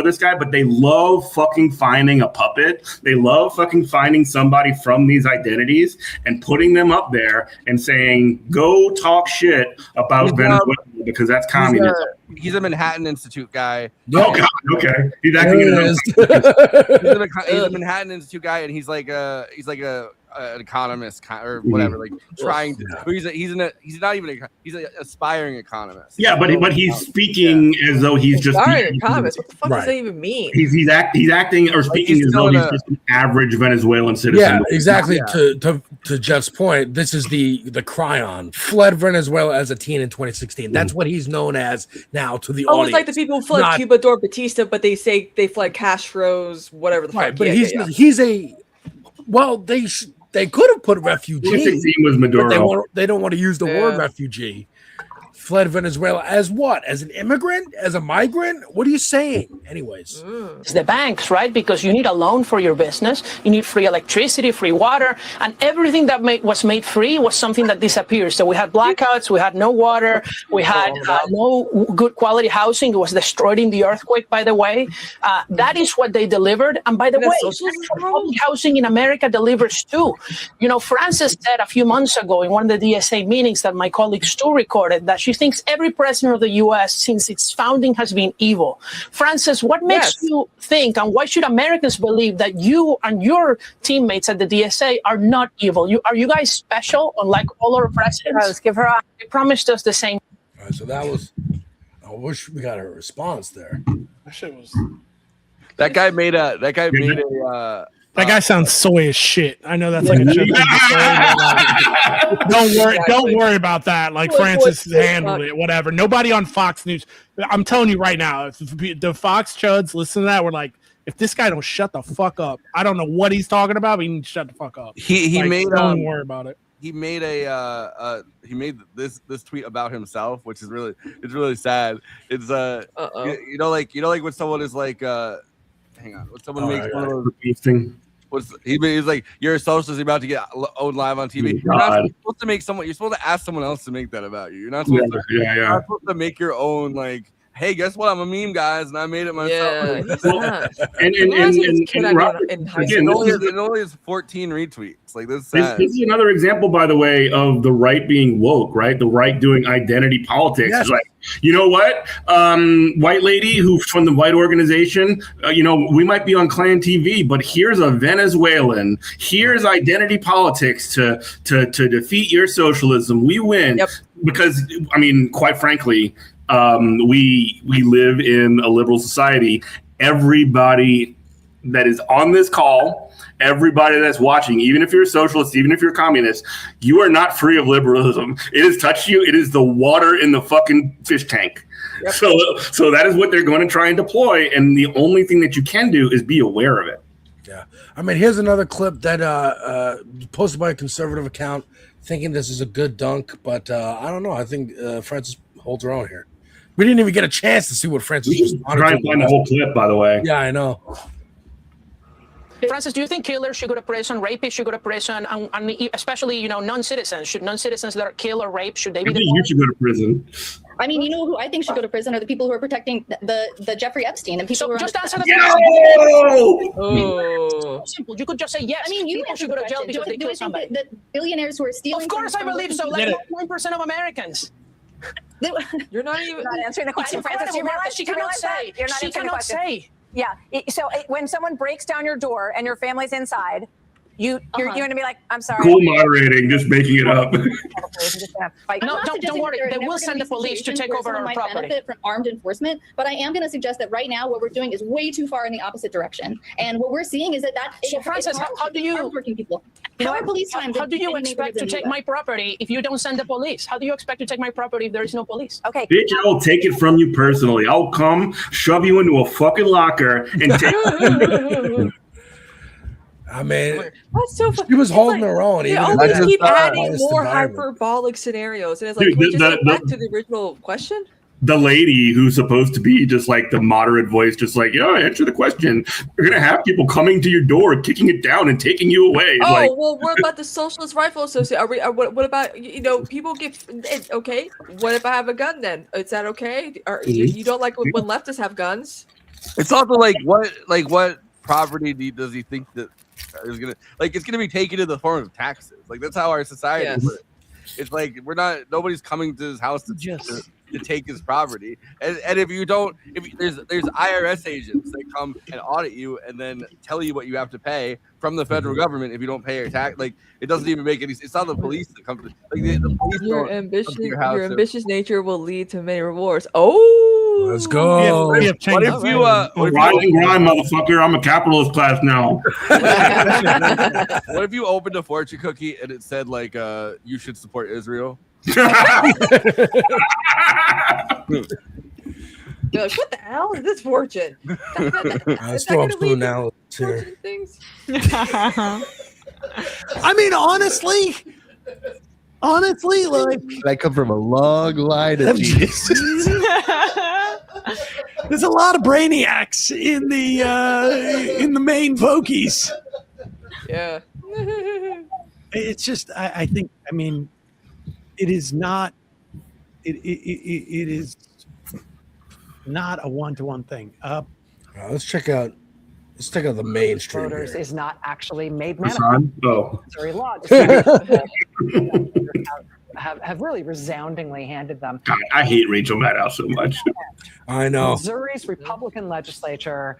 this guy, but they love fucking finding a puppet. They love fucking finding somebody from these identities and putting them up there and saying, go talk shit about Venezuela because that's communism. He's a Manhattan Institute guy. Oh God, okay. He's acting in his own. He's a Manhattan Institute guy, and he's like an economist or whatever, like trying to. He's an aspiring economist. Yeah, but he's speaking as though he's just aspiring economist. What the fuck does that even mean? He's acting or speaking as though he's just an average Venezuelan citizen. Yeah, exactly. To Jeff's point, this is the Cryon fled Venezuela as a teen in 2016. That's what he's known as now to the audience. Almost like the people who fled Cuba during Batista, but they say they fled Castro's whatever the fuck. But he's a they could have put refugee. 2016 was Maduro. But they don't want to use the word refugee. Fled Venezuela as what? As an immigrant? As a migrant? What are you saying? Anyways. It's the banks, right? Because you need a loan for your business. You need free electricity, free water, and everything that was made free was something that disappeared. So we had blackouts, we had no water, we had no good quality housing. It was destroyed in the earthquake, by the way. That is what they delivered. And by the way, housing in America delivers too. Frances said a few months ago in one of the DSA meetings that my colleague Stu recorded that she thinks every president of the U.S. since its founding has been evil. Francis, what makes you think, and why should Americans believe that you and your teammates at the DSA are not evil? Are you guys special, unlike all our presidents? Let's give her a. They promised us the same. All right, so that was. I wish we got a response there. That shit was. That guy made a. That guy sounds soy as shit. I know that's like a joke. Don't worry about that. Like Francis handled it. Whatever. Nobody on Fox News. I'm telling you right now, if the Fox chuds listen to that, we're like, if this guy don't shut the fuck up, I don't know what he's talking about, but he needs to shut the fuck up. Don't worry about it. He made this tweet about himself, which is really sad. It's you know like when someone is like hang on, when someone makes one of those things. He's like, you're a socialist about to get owned live on TV. You're not supposed to make someone. You're supposed to ask someone else to make that about you. You're not supposed to. You're not supposed to make your own like hey, guess what? I'm a meme, guys, and I made it myself. Yeah, he's not. And Robert, again, it only has 14 retweets. Like this. This is another example, by the way, of the right being woke, right? The right doing identity politics. Yes. It's like, you know what? White lady who's from the white organization, we might be on Klan TV, but here's a Venezuelan. Here's identity politics to defeat your socialism. We win. Yep. Because, I mean, quite frankly, we live in a liberal society. Everybody that is on this call, everybody that's watching, even if you're a socialist, even if you're a communist, you are not free of liberalism. It has touched you. It is the water in the fucking fish tank. Yep. So that is what they're going to try and deploy. And the only thing that you can do is be aware of it. Yeah. I mean, here's another clip that posted by a conservative account thinking this is a good dunk, but I don't know. I think Francis holds her own here. We didn't even get a chance to see what Francis was trying to find the whole clip, by the way. Yeah, I know. Francis, do you think killers should go to prison, rapists should go to prison, and especially, non-citizens? Should non-citizens that are killed or raped, should they be You should go to prison. I mean, you know who I think should go to prison are the people who are protecting the Jeffrey Epstein and people who are just answer the question. Oh. Simple. You could just say yes. I mean, you people should go to jail because they killed somebody. The billionaires who are stealing. Of course, I believe so. Like 1% of Americans. You're not even answering the question, Francis. You realize she cannot say. You're not she answering the cannot question. say. Yeah. So when someone breaks down your door and your family's inside, you're going to be like, I'm sorry. Cool moderating, just making it up. No, don't worry. They will send the police to take over our property. Benefit from armed enforcement, but I am going to suggest that right now what we're doing is way too far in the opposite direction. And what we're seeing is that So Francis, how do you working people? How are police times? How do you expect to take my property if you don't send the police? How do you expect to take my property if there is no police? Okay. Bitch, I will take it from you personally. I'll come, shove you into a fucking locker, and take it. I mean, that's so funny. She was holding her own. They even always in keep that adding biased more environment. hyperbolic scenarios, and it's like, Dude, can we just the- get back to the original question? The lady who's supposed to be just like the moderate voice, just like, answer the question. You're going to have people coming to your door, kicking it down and taking you away. Oh, Like, well, what about the Socialist Rifle Association? What about, people get, okay, what if I have a gun then? Is that okay? Or you don't like when leftists have guns? It's also like what property does he think that is gonna it's gonna be taken in the form of taxes? Like that's how our society works. It's like nobody's coming to his house to take his property. And if there's IRS agents that come and audit you and then tell you what you have to pay from the federal government if you don't pay your tax. Like it doesn't even make any sense. It's not the police that come to the police. Your don't come to your house your ambitious nature will lead to many rewards. Oh, let's go. What if you rise and grind, motherfucker. I'm a capitalist class now. what if you opened a fortune cookie and it said you should support Israel? You're like, what the hell is this fortune? Let's throw up some analysis here. Things. I mean, honestly, like I come from a long line of Jesus. There's a lot of brainiacs in the main Vokies. Yeah. It's just I think it is not it is not a one-to-one thing. Let's check out the mainstream Voters here. is not actually made Hassan? Oh. Missouri law have really resoundingly handed them. God, I hate Rachel Maddow so much. I know. Missouri's Republican legislature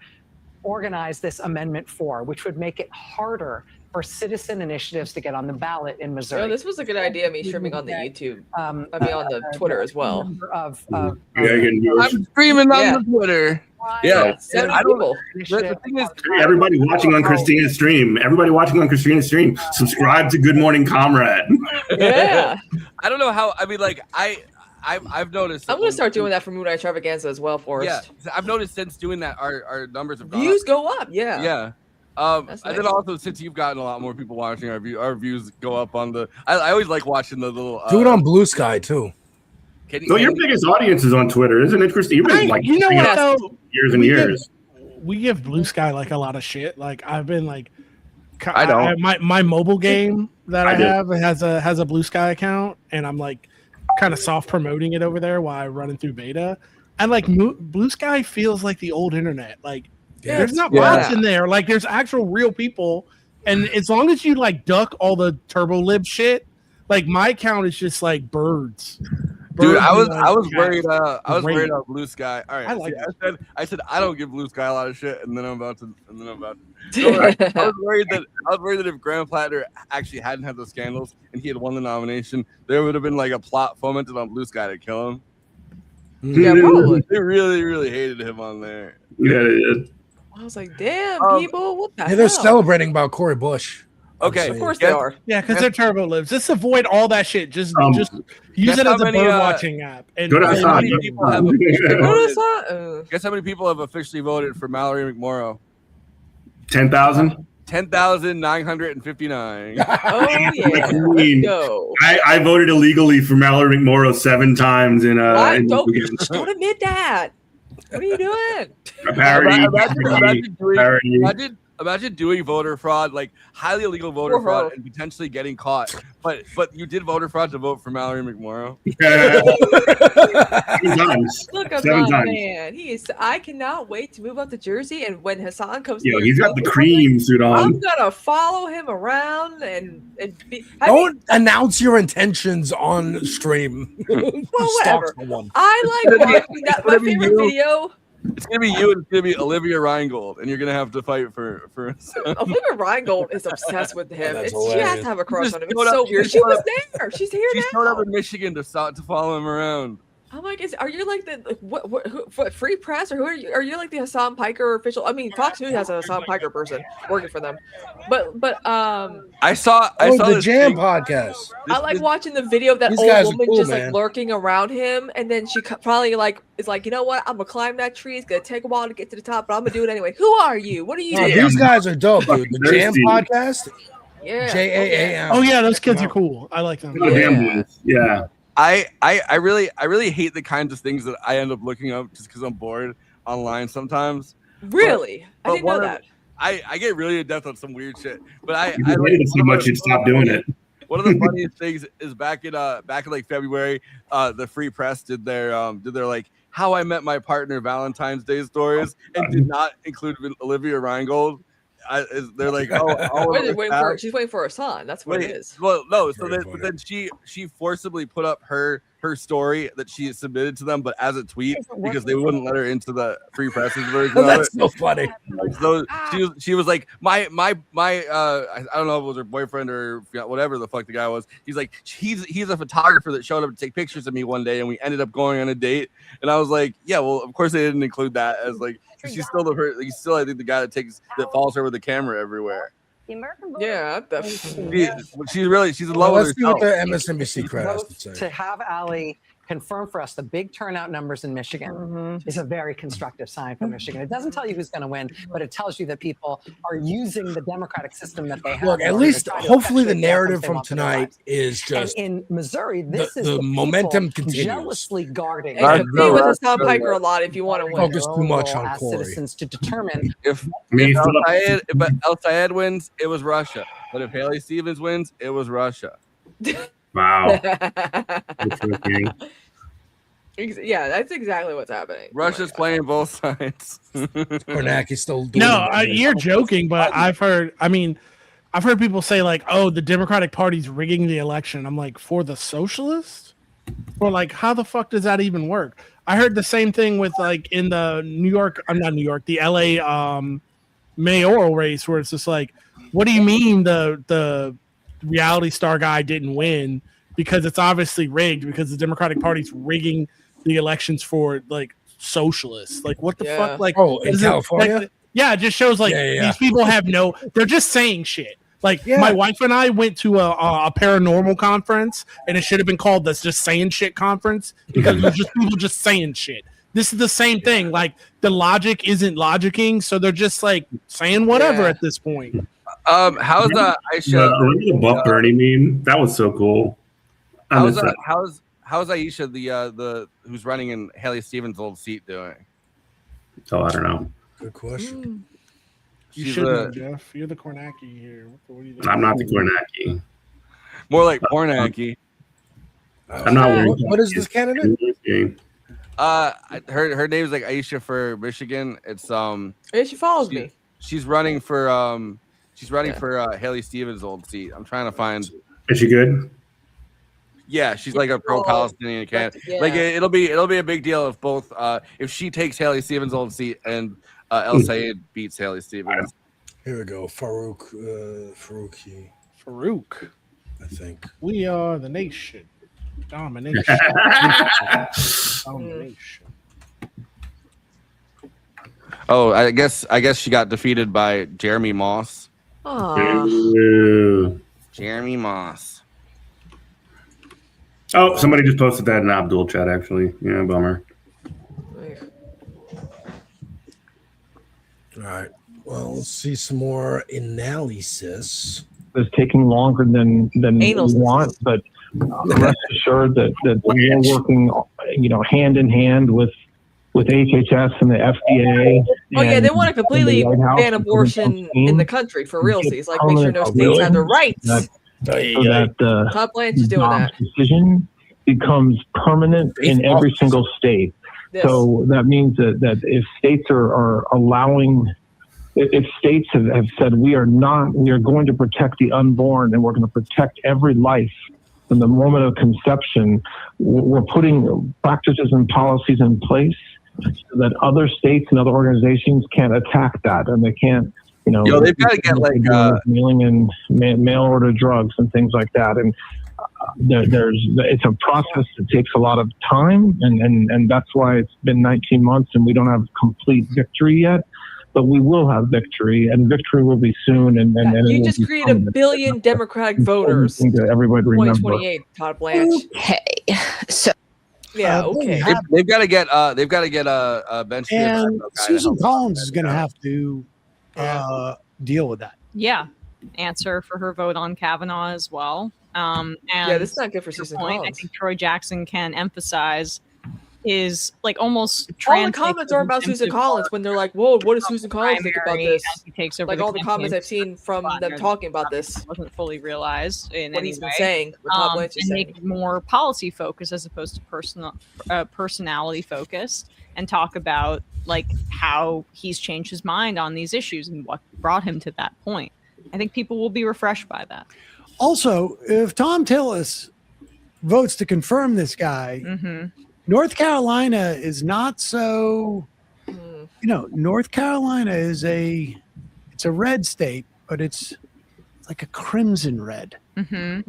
organized this Amendment 4, which would make it harder for citizen initiatives to get on the ballot in Missouri. This was a good idea, me streaming on the YouTube. on the Twitter as well. I'm streaming on the Twitter. Yeah, The thing is, everybody watching on Kristina's stream. Subscribe to Good Morning Comrade. Yeah. I don't know how. I mean, I've noticed. I'm gonna start doing that for Moon Eye Extravaganza as well, Forrest. Yeah, I've noticed since doing that, our numbers have gone views up. go up. Yeah. Yeah. And then also since you've gotten a lot more people watching our views go up on the. I always like watching the little. Do it on Blue Sky too. Your biggest audience is on Twitter, isn't it, Kristina? You've been You know what though? Years and years. We give Blue Sky a lot of shit. Like I've been I don't. My mobile game that I do. have has a Blue Sky account, and I'm kind of soft promoting it over there while I'm running through beta. And like Blue Sky feels like the old internet. Like there's not Yeah. bots in there. Like there's actual real people. And as long as you like duck all the turbo lib shit, like my account is just like birds. Dude, I was Birds worried. and, I was great. worried about Blue Sky. All right, I like I said I don't give Blue Sky a lot of shit, and then I'm about to. I was worried that if Graham Platter actually hadn't had those scandals and he had won the nomination, there would have been like a plot fomented on Blue Sky to kill him. Yeah, probably. They really, really hated him on there. Yeah, they did. I was like, damn, people, what the Yeah, hell? they're celebrating about Cory Bush. Okay, Of course they are. Yeah, because they're turbo libs. Just avoid all that shit. Just use guess it how as a many, bird watching app. And go to Guess how Hassan. many people have Go to officially voted- Hassan. Guess how many people have officially voted for Mallory McMorrow? 10,000. 10,959. Oh yeah, Queen. let's go. I voted illegally for Mallory McMorrow 7 times in Why? in Don't Michigan. admit that. What are you doing? A parody. Imagine doing voter fraud, like highly illegal voter For her. fraud, and potentially getting caught. But you did voter fraud to vote for Mallory McMorrow. 7 times. Look at 7 my times. man. He is. I cannot wait to move up to Jersey, and when Hassan comes, Yo, to he's got the cream suit I'm on. gonna follow him around and be. Don't announce your intentions on stream. Well, Stalk whatever. someone. I like watching that. My favorite video. It's gonna be you, and it's gonna be Olivia Reingold, and you're gonna have to fight for. Olivia Reingold is obsessed with him. That's She has hilarious. to have a crush on him. Showed It's so up- weird. She was there. She's here She now. showed up in Michigan to follow him around. I'm like, are you like the what Free Press or who are you? Are you like the Hassan Piker official? I mean, Fox News has a Hassan Piker person working for them, but I saw the this Jam thing- podcast. I like watching the video of that These old guys are woman cool, just man. like lurking around him, and then she probably like is like, you know what? I'm gonna climb that tree. It's gonna take a while to get to the top, but I'm gonna do it anyway. Who are you? What are you Oh, doing? these guys are dope, dude. The Jam Thirsty. podcast. Yeah. JAAM. Oh yeah, those kids are cool. I like them. Yeah. I really hate the kinds of things that I end up looking up just because I'm bored online sometimes. Really? I But didn't know one of- that. I get really in depth on some weird shit, but I If you hated it so much, you'd stop doing it. One of the funniest things is back in like February, the Free Press did their like how I met my partner Valentine's Day stories and did not include Olivia Reingold. They're like, She's waiting for her son. That's what it is. Well, no. So but then she forcibly put up her story that she submitted to them, but as a tweet because they wouldn't let her into the Free Press's version. That's of it. so funny. So she was like, my I don't know if it was her boyfriend or whatever the fuck the guy was. He's like, he's a photographer that showed up to take pictures of me one day, and we ended up going on a date. And I was like, yeah, well, of course they didn't include that as like. She's still he's still I think the guy that follows her with the camera everywhere. The American Yeah, she's in love with Let's see what herself. the MSNBC crowd has to say. To have Ali confirm for us the big turnout numbers in Michigan is a very constructive sign for Michigan. It doesn't tell you who's going to win, but it tells you that people are using the democratic system that they have. Look, in at order to least try to hopefully the effectuate the narrative outcomes they from want for their tonight lives. is just And in Missouri, this is the people momentum continues. jealously guarding. And compete with Hassan Piker a lot if you want to win. Focus too much on as Cory. citizens to determine If El Sayed wins, it was Russia. But if Haley Stevens wins, it was Russia. Wow. Yeah, that's exactly what's happening. Russia's playing both sides. Kornaki's still doing No, it. you're joking, but I've heard people say like, "Oh, the Democratic Party's rigging the election." I'm like, for the socialists? Or like, how the fuck does that even work? I heard the same thing with like in the the LA mayoral race, where it's just like, what do you mean the reality star guy didn't win? Because it's obviously rigged because the Democratic Party's rigging the elections for like socialists. Like what the fuck? Like in is it- California? like, yeah, it just shows like these people have they're just saying shit. Like my wife and I went to a paranormal conference, and it should have been called the Just Saying Shit conference because it was just people just saying shit. This is the same thing. Like the logic isn't logicking, so they're just like saying whatever at this point. How's Aisha? Remember the Buff Bernie meme? That was so cool. I How's miss that. how's Aisha the who's running in Haley Stevens' old seat doing? Oh, I don't know. Good question. You She's should know, a- Jeff. You're the Kornacki here. What are you doing? I'm not the Kornacki. More like Kornacki. I'm not worried. What is this candidate? Her name's like Aisha for Michigan. It's Yeah, she follows me. She's running for Haley Stevens' old seat. I'm trying to find. Is she good? Yeah, she's like a pro-Palestinian candidate. Yeah. Like it'll be a big deal if both if she takes Haley Stevens' old seat and El Sayed beats Haley Stevens. Here we go. Farouki. Farouk. I think. We are the nation. Domination. Domination. Oh, I guess she got defeated by Jeremy Moss. Jeremy Moss. Oh, somebody just posted that in Abdul chat, actually. Yeah, bummer. All right. Well, let's see some more analysis. It's taking longer than we want, but rest assured that we are working, hand in hand with HHS and the FDA. Oh yeah, they want to completely ban abortion in the country for realsies. Like, make sure no states have the rights. That Todd Blanche is doing that. Decision becomes permanent in every single state. Yes. So that means that if states are allowing, if states have said we are going to protect the unborn and we're going to protect every life from the moment of conception, we're putting practices and policies in place so that other states and other organizations can't attack that, and they can't, they've got to get like mailing in mail order drugs and things like that. And it's a process that takes a lot of time, and that's why it's been 19 months and we don't have complete victory yet. But we will have victory, and victory will be soon. And you just create 1 billion Democratic voters. Everybody remember. 2028, Todd Blanche. Okay, so yeah, okay. They've got to get a bench. And Susan Collins is going to have to deal with that. Yeah, answer for her vote on Kavanaugh as well. And this is not good for Susan point, Collins. I think Troy Jackson can emphasize is like almost all the comments are about Susan Collins when they're like, "Whoa, what does Susan Collins think about this?" He takes over like all the comments I've seen from them talking about this wasn't fully realized in what any he's been way. saying. What Todd Blanche is and saying. make it more policy focused as opposed to personality focused, and talk about like how he's changed his mind on these issues and what brought him to that point. I think people will be refreshed by that. Also, if Tom Tillis votes to confirm this guy, North Carolina is not so, North Carolina is it's a red state, but it's like a crimson red. I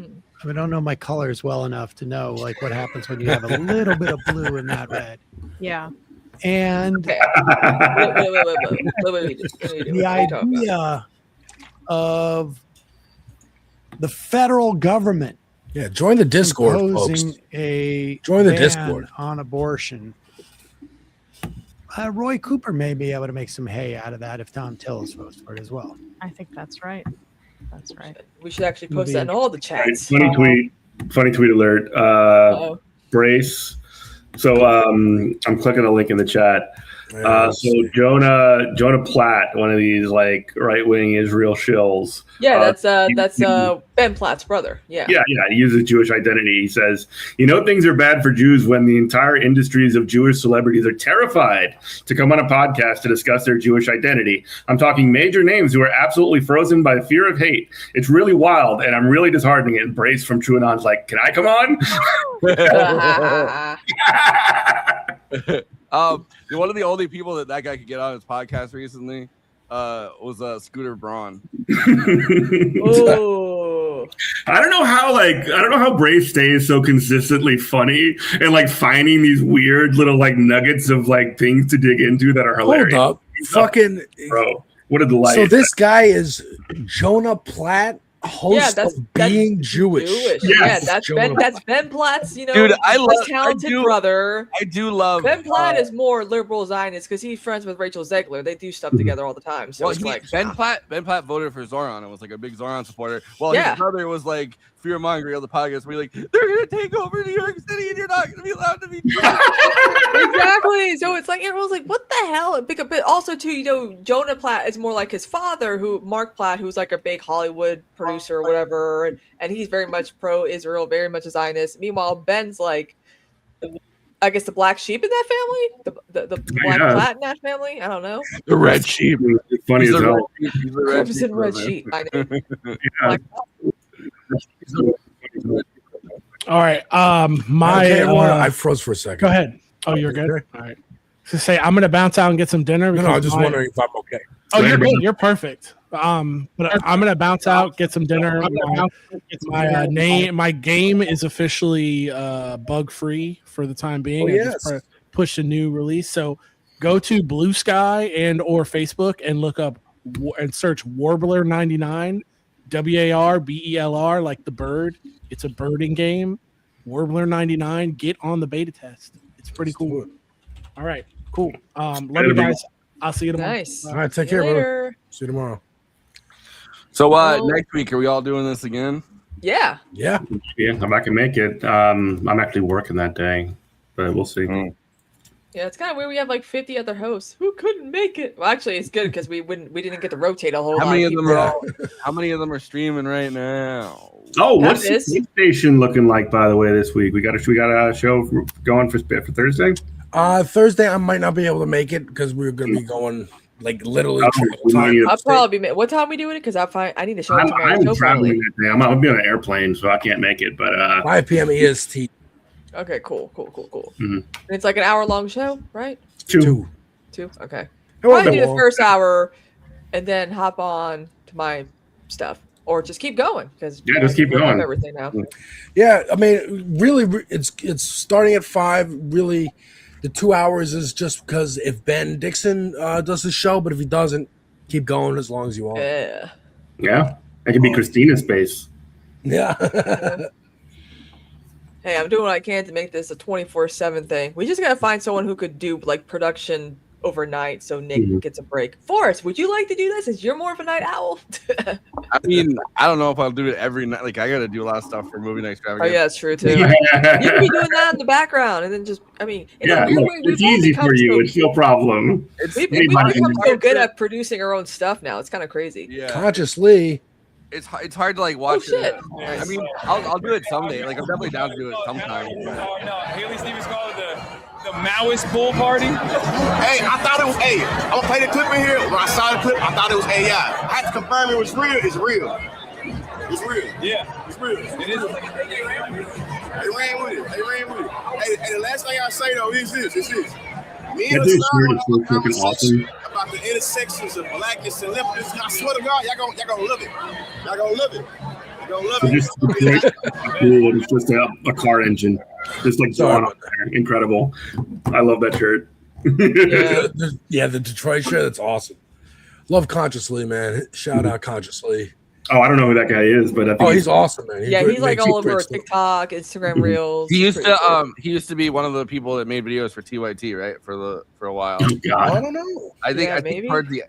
don't know my colors well enough to know like what happens when you have a little bit of blue in that red. Yeah. And wait. the idea of the federal government join the Discord, folks. Join the Discord on abortion. Roy Cooper may be able to make some hay out of that if Tom Tillis votes for it as well. I think that's right. That's right. We should actually post that in all the chats. Funny tweet alert. Brace. So I'm clicking a link in the chat. So Jonah Platt, one of these like right-wing Israel shills. Yeah, that's Ben Platt's brother. Yeah. Yeah. He uses Jewish identity. He says, things are bad for Jews when the entire industries of Jewish celebrities are terrified to come on a podcast to discuss their Jewish identity. I'm talking major names who are absolutely frozen by the fear of hate. It's really wild, and I'm really disheartening. And Brace from TrueAnon's like, can I come on? One of the only people that guy could get on his podcast recently was Scooter Braun. Oh, I don't know how Brace stays so consistently funny and like finding these weird little like nuggets of like things to dig into that are hilarious. Hold up, fucking bro, what a delight! So this guy is Jonah Platt, host of Being Jewish. Yes. That's Ben Platt's, dude, I love talented brother. I do love Ben Platt is more liberal Zionist because he's friends with Rachel Zegler. They do stuff together all the time. So Ben Platt voted for Zoran and was like a big Zoran supporter. Well, his brother was like fear mongering on the podcast where like they're gonna take over New York City and you're not gonna be allowed to be exactly. So it's like everyone's like, what the hell? But also too, Jonah Platt is more like his father, Mark Platt, who's like a big Hollywood producer or whatever, and he's very much pro-Israel, very much a Zionist. Meanwhile, Ben's like I guess the black sheep in that family, the black cat in that family. I don't know. The red sheep. It's funny as hell. Crimson red sheep. I know. All right. Okay, I froze for a second. Go ahead. Oh, you're good. All right. So say I'm gonna bounce out and get some dinner. No, I'm just wondering if I'm okay. Oh, you're good. You're perfect. But I'm gonna bounce out, get some dinner. My game is officially bug free for the time being. Oh, I just pushed a new release. So go to Blue Sky and or Facebook and look up and search Warbler 99, WARBELR, like the bird. It's a birding game. Warbler 99. Get on the beta test. It's pretty cool. All right. Cool. Love you guys. I'll see you tomorrow. Nice. All right, take care, brother. See you tomorrow. So next week, are we all doing this again? Yeah. Yeah. If I can make it. I'm actually working that day, but we'll see. Yeah, it's kind of weird. We have like 50 other hosts who couldn't make it. Well, actually, it's good because we didn't get to rotate a whole lot. How many of them are streaming right now? Oh, what's the Space Station looking like, by the way, this week? We got a show going for Thursday? Thursday, I might not be able to make it because we're going to be going like literally. I'll probably be. What time we doing it? Because I need to show up to my I'm show traveling probably. that day. I'm gonna be on an airplane, so I can't make it. But 5 p.m. EST. Okay, cool. Mm-hmm. And it's like an hour-long show, right? Two. Okay. It won't Probably be do the long. first hour, and then hop on to my stuff, or just keep going because just keep going. Everything now. Yeah, I mean, really, it's starting at 5. Really, the 2 hours is just because if Ben Dixon does his show, but if he doesn't, keep going as long as you want. Yeah, that could be Kristina's space. Yeah. Hey, I'm doing what I can to make this a 24/7 thing. We just gotta find someone who could do like production overnight, so Nick gets a break. Forrest, would you like to do this? Since you're more of a night owl. I mean, I don't know if I'll do it every night. Like, I got to do a lot of stuff for movie night Oh extravaganza. yeah, that's true too. You can be doing that in the background, and then just, I mean, it's easy for you. It's no problem. We've become so good at producing our own stuff now. It's kind of crazy. Yeah. Consciously. It's hard to like watch shit. I mean, I'll do it someday. Like, I'm definitely down to do it sometime. No, Haley Stevens called it the Maoist bull party. Hey, I thought it was A. I'm gonna play the clip in here. When I saw the clip, I thought it was AI. I had to confirm it was real. It's real. It's real. Yeah, it's real. It is. They ran with it. Hey, the last thing I say though is this. It's this. Me and That dude's Hassan weird. have It's a so fucking conversation awesome. about the intersections of blackness and leftists. I swear to God, y'all gonna love it. Y'all gonna love it. Y'all gonna love So it. just cool. It's just a car engine, just like going on there. Incredible. I love that shirt. Yeah, the Detroit shirt. That's awesome. Love Consciously, man. Shout out Consciously. Oh, I don't know who that guy is, but I think he's awesome, man. Yeah, he's like all over TikTok, Instagram Reels. He used Pretty cool. he used to be one of the people that made videos for TYT, right? For a while. Oh, God. I don't know. I think Yeah, maybe.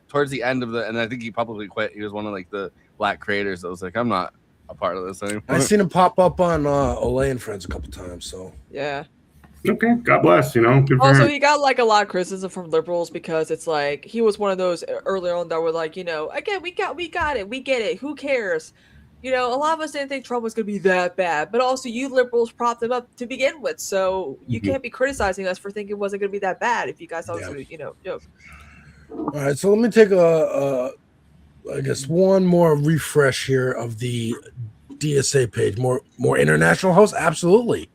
towards the end of and I think he publicly quit. He was one of like the black creators that was like, I'm not a part of this anymore. I seen him pop up on Olay and Friends a couple times. So Yeah. Okay, God bless. You know, good for Also, him. he got like a lot of criticism from liberals because it's like he was one of those earlier on that were like, again, we got it, we get it. Who cares? A lot of us didn't think Trump was going to be that bad, but also you liberals propped him up to begin with, so you can't be criticizing us for thinking it wasn't going to be that bad if you guys thought it was going to be, joke. all right, so let me take I guess one more refresh here of the DSA page. More international hosts, absolutely.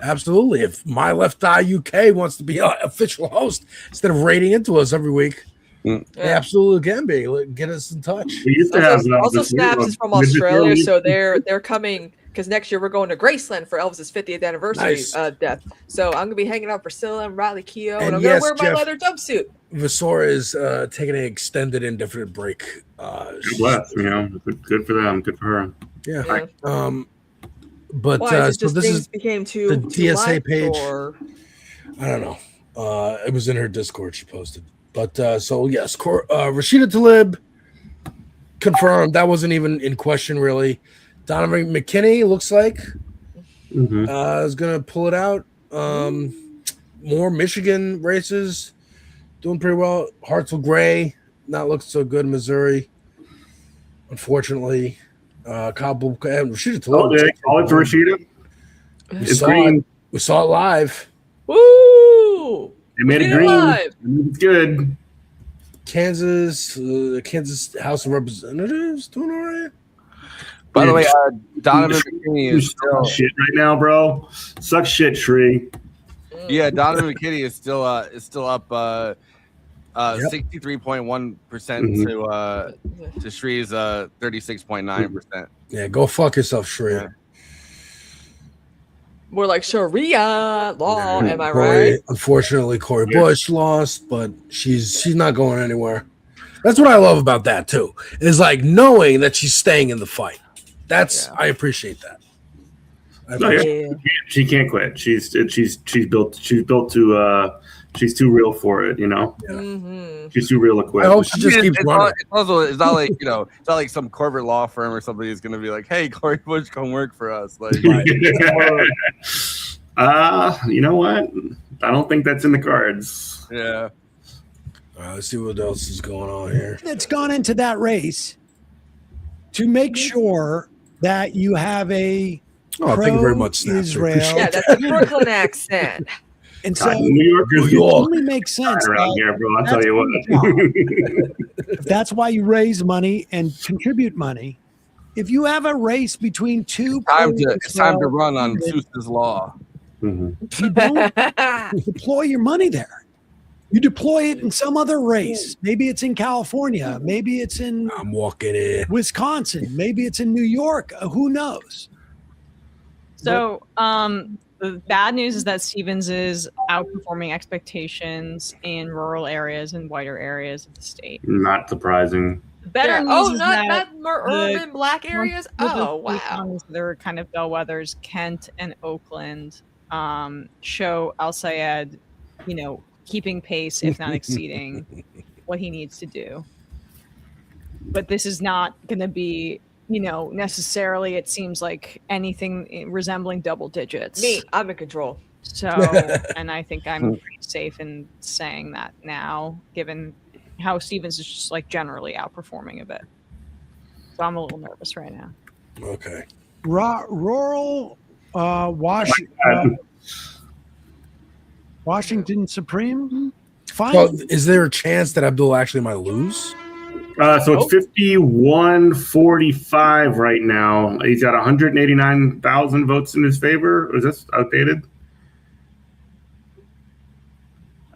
If My Left Eye UK wants to be an official host instead of raiding into us every week, they absolutely can be. Get us in touch. We used to have Also, Snaps is from Australia, so they're coming because next year we're going to Graceland for Elvis's 50th anniversary death. So I'm gonna be hanging out for Priscilla and Riley Keough, and I'm gonna wear my leather jumpsuit. Vasora is taking an extended indefinite break. God bless. Good for them. Good for her. Yeah. But Why, is it so just this things is became too the too DSA light, page. or- I don't know. It was in her Discord she posted. But so yes, Rashida Tlaib confirmed. That wasn't even in question really. Donovan McKinney looks like is gonna pull it out. More Michigan races doing pretty well. Hartsel Gray not looking so good in Missouri, unfortunately. Kabul and Rashida Tlaib. Oh, did they call it to Rashida? We saw it live. Woo! They made it Get green. alive. It's good. Kansas House of Representatives doing all right. By the way, Donovan McKinney is still shit right now, bro. Suck shit, Shree. Yeah, Donovan McKinney is still up 63.1% to Shree's 36.9%. Yeah, go fuck yourself, Shree. More like Sharia law, am I Corey, right? unfortunately, Corey Bush lost, but she's not going anywhere. That's what I love about that too. Is like knowing that she's staying in the fight. I appreciate that. She can't quit. She's built to she's too real for it, you know. She's too real to quit. I hope she just keeps running. It's not like it's not like some corporate law firm or somebody is going to be like, "Hey, Corey Bush, come work for us." Like, you know what? I don't think that's in the cards. Yeah. All right, let's see what else is going on here. That's gone into that race to make sure that you have a thank you very much, Snapster. Israel. Yeah, that's a Brooklyn accent. And so New Yorkers it only makes sense around here, bro. I'll tell you what. If that's why you raise money and contribute money. If you have a race between two, it's time to run on Seuss's law. You don't deploy your money there. You deploy it in some other race. Maybe it's in California. Maybe it's in Wisconsin. Maybe it's in New York. Who knows? So the bad news is that Stevens is outperforming expectations in rural areas and whiter areas of the state. Not surprising. Better news is not that more urban black areas. Oh wow! They're kind of bellwethers. Kent and Oakland show Al-Sayed, keeping pace, if not exceeding, what he needs to do. But this is not going to be, necessarily, it seems like anything resembling double digits. I'm in control. So, and I think I'm pretty safe in saying that now, given how Stevens is just like generally outperforming a bit. So I'm a little nervous right now. Okay. Rural Washington Supreme. Fine. Well, is there a chance that Abdul actually might lose? So it's 51-45 right now. He's got 189,000 votes in his favor. Is this outdated?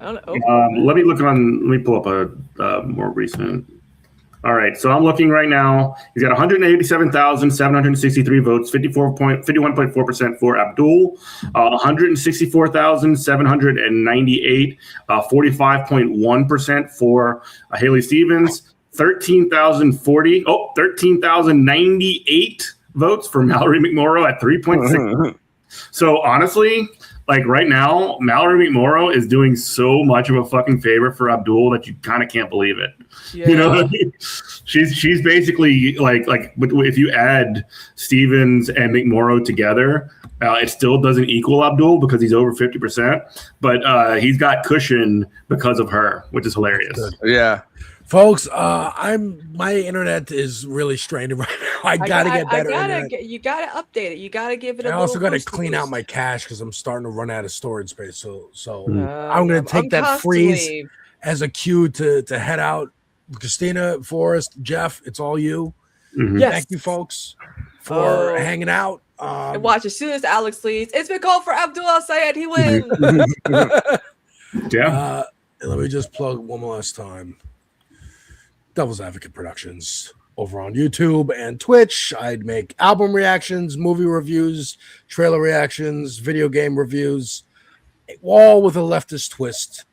I don't know. Let me pull up a more recent. All right, so I'm looking right now. He's got 187,763 votes, 51.4% for Abdul, 164,798, 45.1% for Haley Stevens, 13,098 votes for Mallory McMorrow at 3.6. So honestly, like right now, Mallory McMorrow is doing so much of a fucking favor for Abdul that you kind of can't believe it. Yeah. You know what I mean? She's basically like if you add Stevens and McMorrow together, it still doesn't equal Abdul because he's over 50%, but he's got cushion because of her, which is hilarious. Yeah. Folks, my internet is really strained right now. I gotta get better. You gotta update it. You gotta give it. I also gotta clean out my cache because I'm starting to run out of storage space. So I'm gonna take that freeze as a cue to head out. Kristina, Forrest, Jeff, it's all you. Yes. Thank you, folks, for hanging out. And watch, as soon as Alex leaves, it's been called for Abdul Al-Sayed. He wins. Yeah. Let me just plug one last time. Devil's Advocate Productions over on YouTube and Twitch. I'd make album reactions, movie reviews, trailer reactions, video game reviews, all with a leftist twist.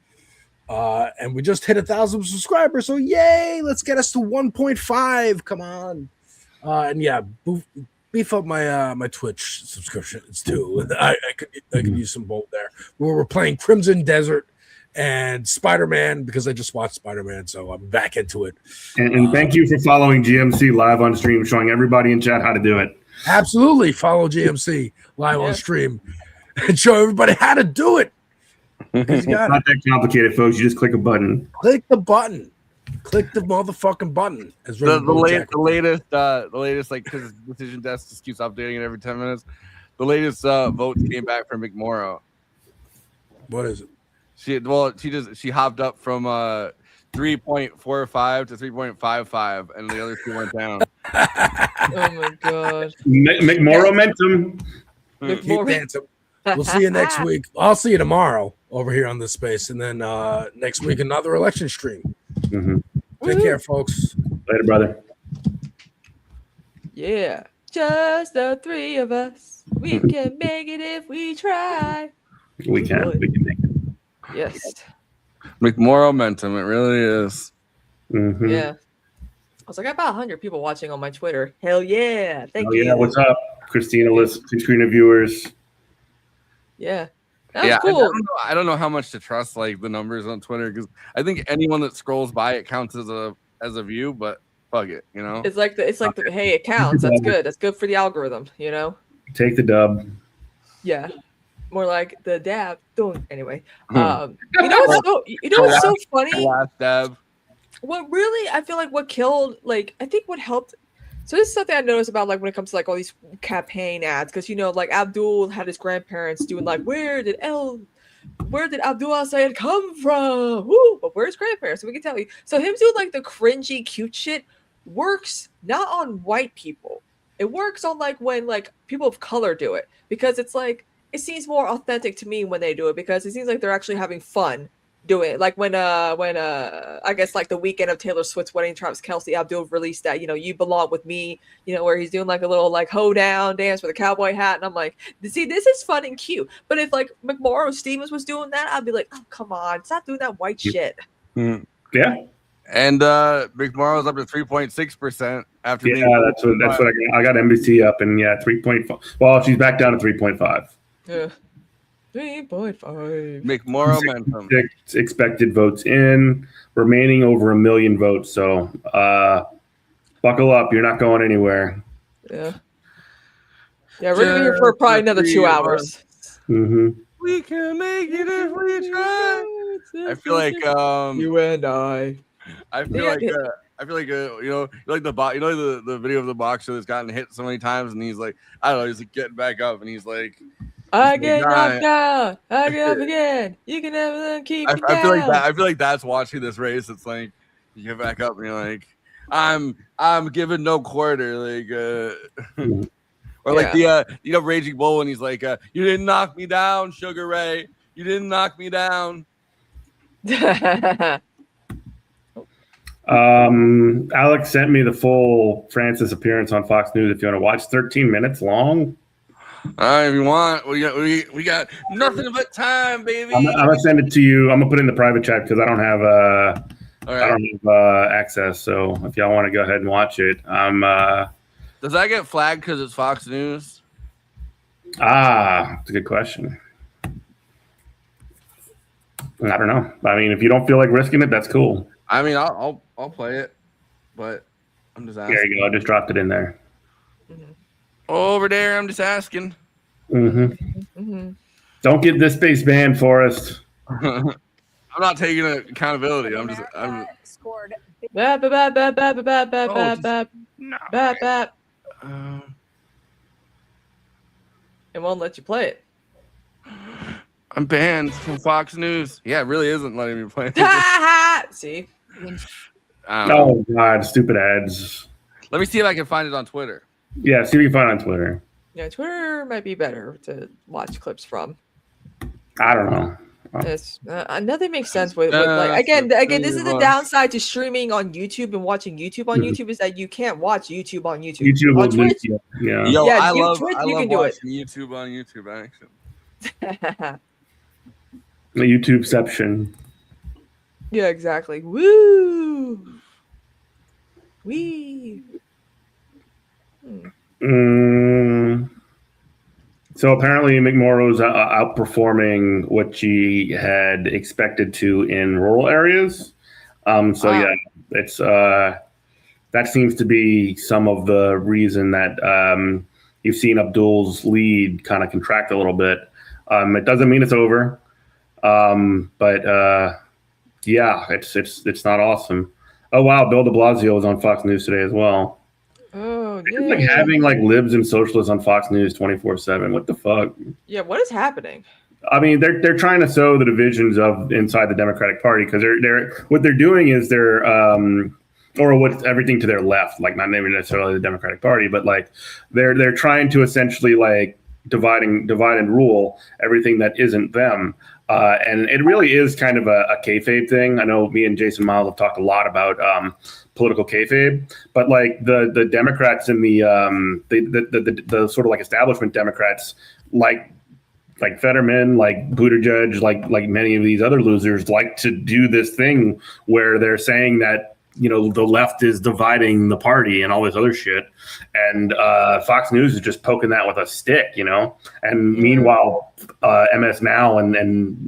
And we just hit 1,000 subscribers, so yay! Let's get us to 1.5. Come on, and yeah, beef up my Twitch subscriptions too. I could use some bolt there. We're playing Crimson Desert and Spider-Man because I just watched Spider-Man, so I'm back into it. And thank you for following GMC live on stream, showing everybody in chat how to do it. Absolutely, follow GMC live on stream and show everybody how to do it. It's not that complicated, folks. You just click a button. Click the button. Click the motherfucking button. The latest, like, because Decision Desk just keeps updating it every 10 minutes. The latest votes came back from McMorrow. What is it? She hopped up from 3.45 to 3.55, and the other two went down. Oh my god. Make more momentum. Keep dancing. We'll see you next week. I'll see you tomorrow over here on this space, and then next week another election stream. Take care, folks. Later, brother. Yeah, just the three of us. We can make it if we try. We can make it. Yes. Make more momentum. It really is. Yeah. I was like, I got about 100 people watching on my Twitter. Hell yeah. Thank you. Yeah, what's up, Kristina? List Kristina viewers. Yeah. That was cool. I don't know how much to trust like the numbers on Twitter, because I think anyone that scrolls by it counts as a view, but fuck it, you know. It's like the hey, it counts. That's good. That's good for the algorithm, you know. Take the dub. Yeah. More like the dab. Don't anyway. You know what's so funny? Last dab. What really I feel like what killed, like, I think what helped. So this is something I noticed about, like, when it comes to like all these campaign ads, because you know, like Abdul had his grandparents doing like, where did Abdul Sayed come from? Woo! But where's grandparents? So we can tell you. So him doing like the cringy, cute shit works not on white people. It works on like when like people of color do it, because it's like it seems more authentic to me when they do it, because it seems like they're actually having fun doing it. Like when I guess like the weekend of Taylor Swift's wedding, Travis Kelce, Abdul released that, you know, You Belong With Me, you know, where he's doing like a little like hoedown dance with a cowboy hat, and I'm like, see, this is fun and cute. But if like McMorrow Stevens was doing that, I'd be like, oh come on, stop doing that white shit. Yeah. And McMorrow's up to 3.6% after. Yeah, that's what I got NBC up, and yeah, 3.5. Well, she's back down to 3.5. Yeah. 3.5. Make more momentum. Expected votes in, remaining over 1 million votes. So buckle up. You're not going anywhere. Yeah. Yeah, we're going to be here for probably another 2 hours. We can make it if we try. I feel like you and I feel like you know, like the video of the boxer that's gotten hit so many times, and he's like, I don't know, he's like getting back up, and he's like, I get knocked down, I get up again. You can never keep me down. I feel like that's watching this race. It's like you get back up and you're like, I'm giving no quarter, like or like the Raging Bull when he's like, you didn't knock me down, Sugar Ray. You didn't knock me down. Alex sent me the full Francis appearance on Fox News if you want to watch. 13 minutes long. If you want, we got nothing but time, baby. I'm gonna send it to you. I'm gonna put it in the private chat because I don't have access. So if y'all want to go ahead and watch it, does that get flagged because it's Fox News? That's a good question. I don't know. I mean, if you don't feel like risking it, that's cool. I mean, I'll play it, but I'm just asking. There you go. I just dropped it in there. Over there, I'm just asking. Don't get this space banned, Forrest. I'm not taking accountability. I'm scored. Bap, bap, bap, bap, bap, bap, bap, bap, bap, bap. It won't let you play it. I'm banned from Fox News. Yeah, it really isn't letting me play it. See? Oh, God. Stupid ads. Let me see if I can find it on Twitter. Yeah, see if you can find it on Twitter. Yeah, Twitter might be better to watch clips from. I don't know. It's, nothing makes sense with like again. This is the downside to streaming on YouTube and watching YouTube on YouTube is that you can't watch YouTube on YouTube. YouTube on Twitch, yeah. Yo, yeah, I love do watching YouTube on YouTube action. The YouTubeception. Yeah, exactly. Woo! Wee. So apparently McMorrow's outperforming what she had expected to in rural areas. Yeah, it's that seems to be some of the reason that you've seen Abdul's lead kind of contract a little bit. It doesn't mean it's over, but yeah, it's not awesome. Oh wow, Bill de Blasio was on Fox News today as well. Oh, yeah. It's like having like libs and socialists on Fox News 24/7. What the fuck? Yeah, what is happening? I mean, they're trying to sow the divisions of inside the Democratic Party because what they're doing is or what's everything to their left, like not even necessarily the Democratic Party, but like they're trying to essentially like divide and rule everything that isn't them. And it really is kind of a kayfabe thing. I know me and Jason Miles have talked a lot about political kayfabe, but like the Democrats and the sort of like establishment Democrats, like Fetterman, like Buttigieg, like many of these other losers, like to do this thing where they're saying that, you know, the left is dividing the party and all this other shit. And Fox News is just poking that with a stick, you know? And meanwhile, MS Now and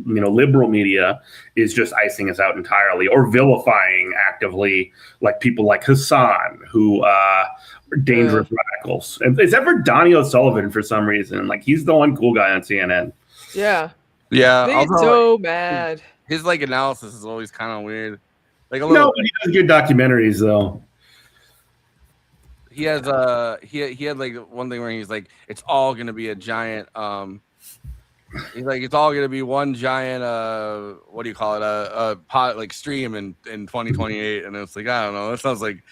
you know, liberal media is just icing us out entirely or vilifying actively, like people like Hassan, who are dangerous radicals. And except for Donnie O'Sullivan for some reason. Like, he's the one cool guy on CNN. Yeah. Yeah. They get so mad. His like analysis is always kind of weird. Like No, but he does good documentaries though. He has he had like one thing where he's like, it's all gonna be a giant he's like, it's all gonna be one giant what do you call it, a pot like stream in 2028, and it's like, I don't know, it sounds like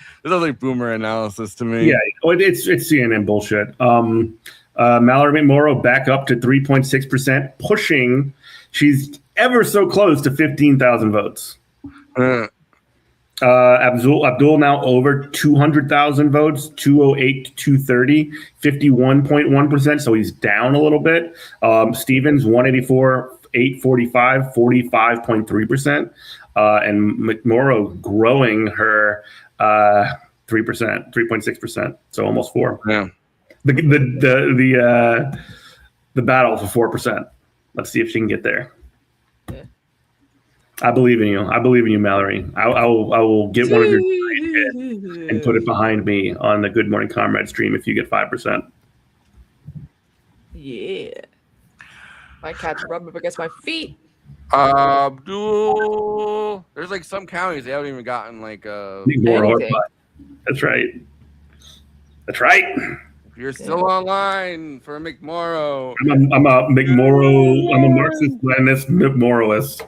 boomer analysis to me. Yeah, it's CNN bullshit. Mallory McMorrow back up to 3.6%, pushing. She's ever so close to 15,000 votes. Abdul now over 200,000 votes, 208 to 230, 51.1%. So he's down a little bit. Stevens 184, 845, 45.3%. And McMorrow growing her 3%, 3.6%. So almost 4. Yeah. The battle for 4%. Let's see if she can get there. I believe in you. I believe in you, Mallory. I will get one of your and put it behind me on the Good Morning Comrade stream if you get 5%. Yeah. My cat's rubbing up against my feet. Abdul. There's like some counties they haven't even gotten like That's right. That's right. If you're still online for McMorrow. I'm a McMorrow. I'm a Marxist-Leninist McMorrowist.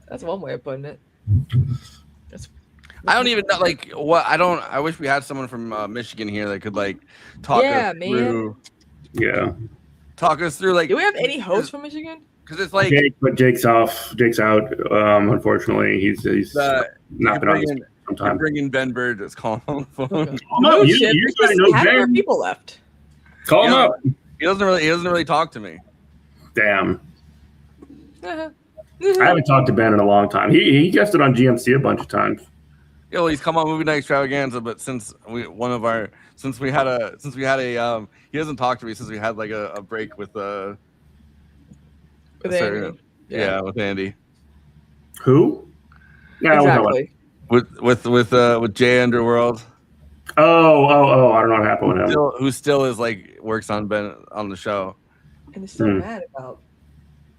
That's one way of putting it. I don't even know, like, what I wish we had someone from Michigan here that could like talk us through. Yeah. Talk us through, like, do we have any hosts from Michigan? Because it's like Jake's off. Jake's out. Unfortunately, he's not been on this sometime. Bringing Ben Bird to call him on the phone. No, you know Ben. People left. Call him up. He doesn't really talk to me. Damn. I haven't talked to Ben in a long time. He guested on GMC a bunch of times. Yeah, well, he's come on Movie Night Extravaganza, but since we had a he hasn't talked to me since we had like a break with Andy. with Andy. Who? Yeah, exactly. With Jay Underworld. Oh! I don't know what happened with him. Who still is like works on Ben on the show, and is still mad about.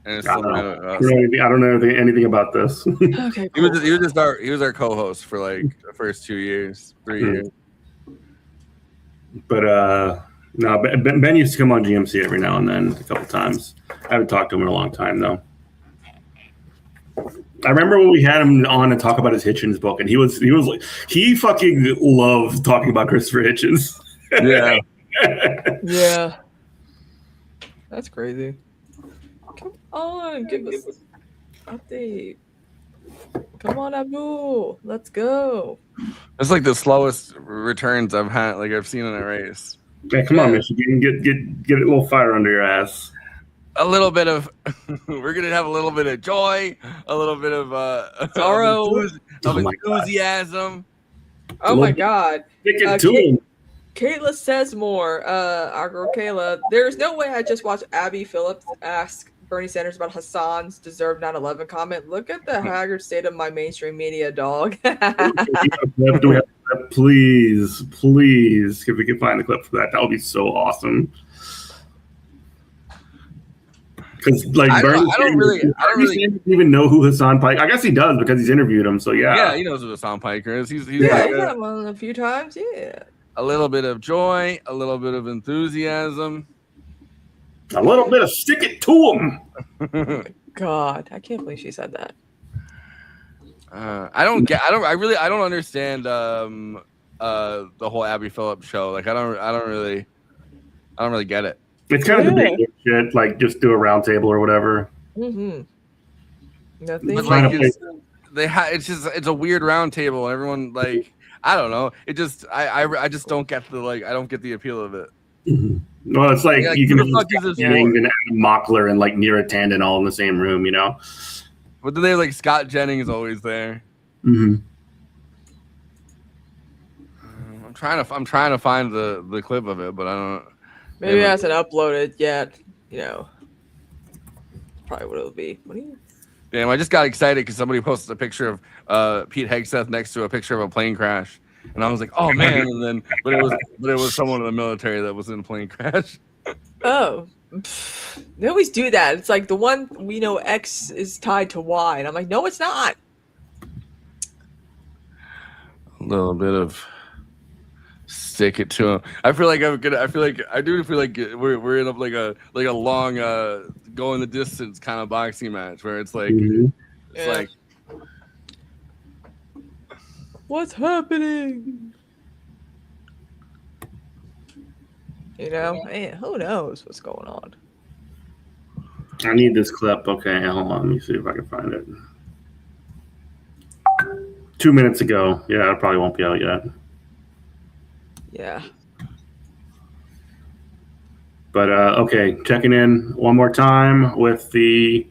I don't know anything about this. Okay, cool. He was our co-host for like the first 3 years. But no, Ben used to come on GMC every now and then, a couple times. I haven't talked to him in a long time though. I remember when we had him on to talk about his Hitchens book, and he was like, he fucking loved talking about Christopher Hitchens. Yeah. Yeah. That's crazy. Come on, give us an update. Come on, Abdul. Let's go. It's like the slowest returns I've seen in a race. Yeah, come on, Michigan. Get a little fire under your ass. A little bit of we're gonna have a little bit of joy, a little bit of sorrow, of enthusiasm. Oh my God. Kayla says more. Our girl Kayla. There's no way I just watched Abby Phillips ask Bernie Sanders about Hassan's deserved 9/11 comment. Look at the haggard state of my mainstream media, dog. Please, if we can find the clip for that would be so awesome. Because like Bernie Sanders even know who Hassan Pike. I guess he does because he's interviewed him. So yeah, he knows who Hassan Piker is. He's I've met him a few times. Yeah. a little bit of joy, a little bit of enthusiasm, a little bit of stick it to them. God, I can't believe she said that. I don't understand the whole Abby Phillips show. Like I don't really get it. It's kind of debate shit, like just do a round table or whatever. Mm-hmm. Nothing. But like it's a weird round table and everyone like I don't know. It just I just don't get I don't get the appeal of it. Mm-hmm. Well, it's like you can Scott Jennings and Adam Mockler and like Neera Tanden all in the same room, you know. But then they have like Scott Jennings always there. Mm-hmm. I'm trying to find the clip of it, but I don't. Maybe it hasn't uploaded yet. You know, probably what it'll be. What do you? Damn, I just got excited because somebody posted a picture of Pete Hegseth next to a picture of a plane crash, and I was like, "Oh man!" And then, but it was someone in the military that was in a plane crash. Oh, they always do that. It's like the one we know X is tied to Y, and I'm like, no, it's not. A little bit of stick it to him. I feel like we're in like a long going the distance kind of boxing match where it's like it's like what's happening? You know, man, who knows what's going on? I need this clip. Okay, hold on. Let me see if I can find it. 2 minutes ago. Yeah, it probably won't be out yet. Yeah. But okay, checking in one more time with the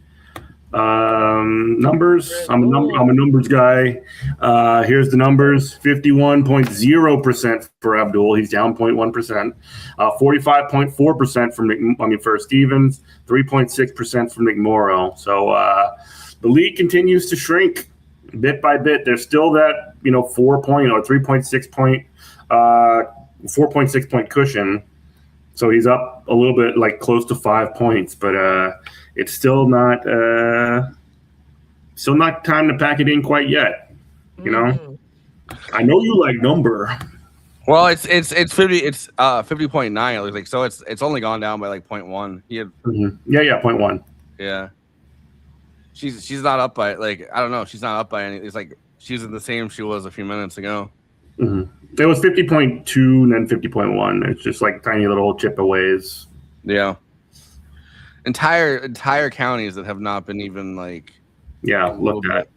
numbers. I'm a numbers guy. Here's the numbers: 51.0% for Abdul. He's down 0.1%. 45.4% for Stevens. 3.6% for McMorrow. So the lead continues to shrink bit by bit. There's still that 4 point or 3.6 point, 4.6 point cushion. So he's up a little bit, like close to 5 points, but it's still not time to pack it in quite yet. You know, I know you like number. Well, it's 50.9. Like so, it's only gone down by like 0.1. He had 0.1. Yeah, she's not up by like I don't know. She's not up by any. It's like she's in the same she was a few minutes ago. Mm-hmm. It was 50.2 and then 50.1. It's just like tiny little chip-aways. Yeah. Entire counties that have not been even like. Yeah, looked at.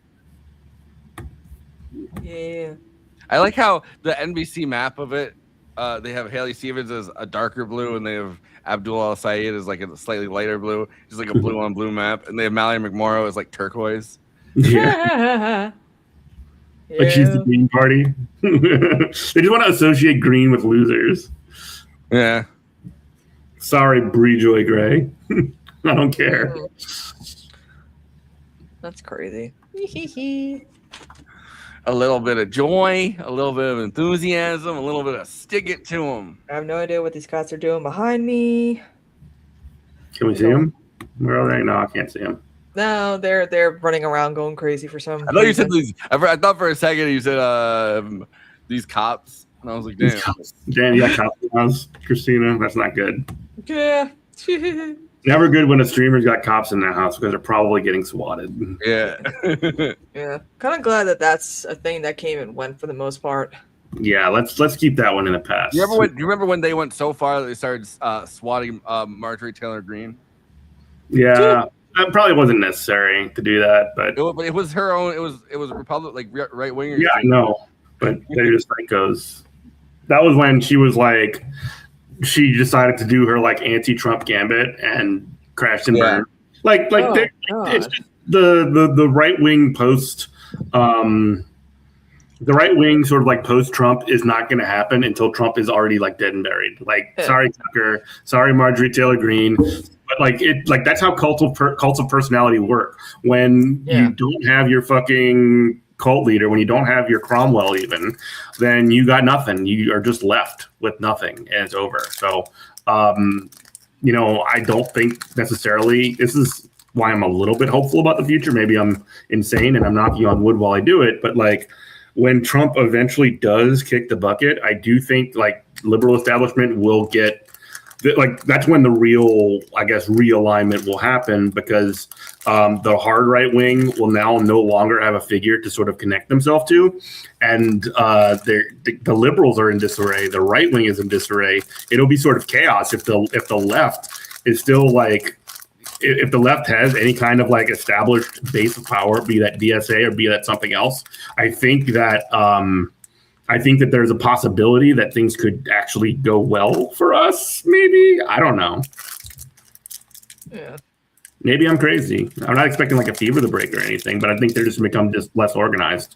Yeah. I like how the NBC map of it. They have Haley Stevens as a darker blue, and they have Abdul Al-Sayed as like a slightly lighter blue, just like a blue on blue map, and they have Mallory McMorrow as like turquoise. Yeah. Like she's the Green Party. They just want to associate green with losers. Yeah. Sorry, Bree Joy Gray. I don't care. That's crazy. A little bit of joy, a little bit of enthusiasm, a little bit of stick it to them. I have no idea what these cats are doing behind me. Can we see them? Where are they? No, I can't see them. No, they're running around going crazy for some. I thought you said these. I thought for a second you said these cops, and I was like, damn. Damn, you got cops in the house, Kristina. That's not good. Yeah. Never good when a streamer's got cops in their house because they're probably getting swatted. Yeah. Yeah. Kind of glad that that's a thing that came and went for the most part. Yeah, let's keep that one in the past. You remember when they went so far that they started swatting Marjorie Taylor Greene? Yeah. That probably wasn't necessary to do that, but it was her own. It was Republic like right wingers. Yeah, I know, but they're just psychos. That was when she was like, she decided to do her like anti-Trump gambit and crashed and burned. It's just the right wing post. The right wing sort of like post Trump is not going to happen until Trump is already like dead and buried. Like, sorry Tucker, sorry Marjorie Taylor Greene. But that's how cults of personality work. When you don't have your fucking cult leader, when you don't have your Cromwell even, then you got nothing. You are just left with nothing, and it's over. So, I don't think necessarily this is why I'm a little bit hopeful about the future. Maybe I'm insane and I'm knocking on wood while I do it, but like when Trump eventually does kick the bucket, I do think like liberal establishment will get like that's when the real, I guess, realignment will happen because the hard right wing will now no longer have a figure to sort of connect themselves to, and the liberals are in disarray. The right wing is in disarray. It'll be sort of chaos if the left is still like. If the left has any kind of like established base of power, be that DSA or be that something else, I think that there's a possibility that things could actually go well for us. Maybe, I don't know. Yeah. Maybe I'm crazy. I'm not expecting like a fever to break or anything, but I think they're just become just less organized.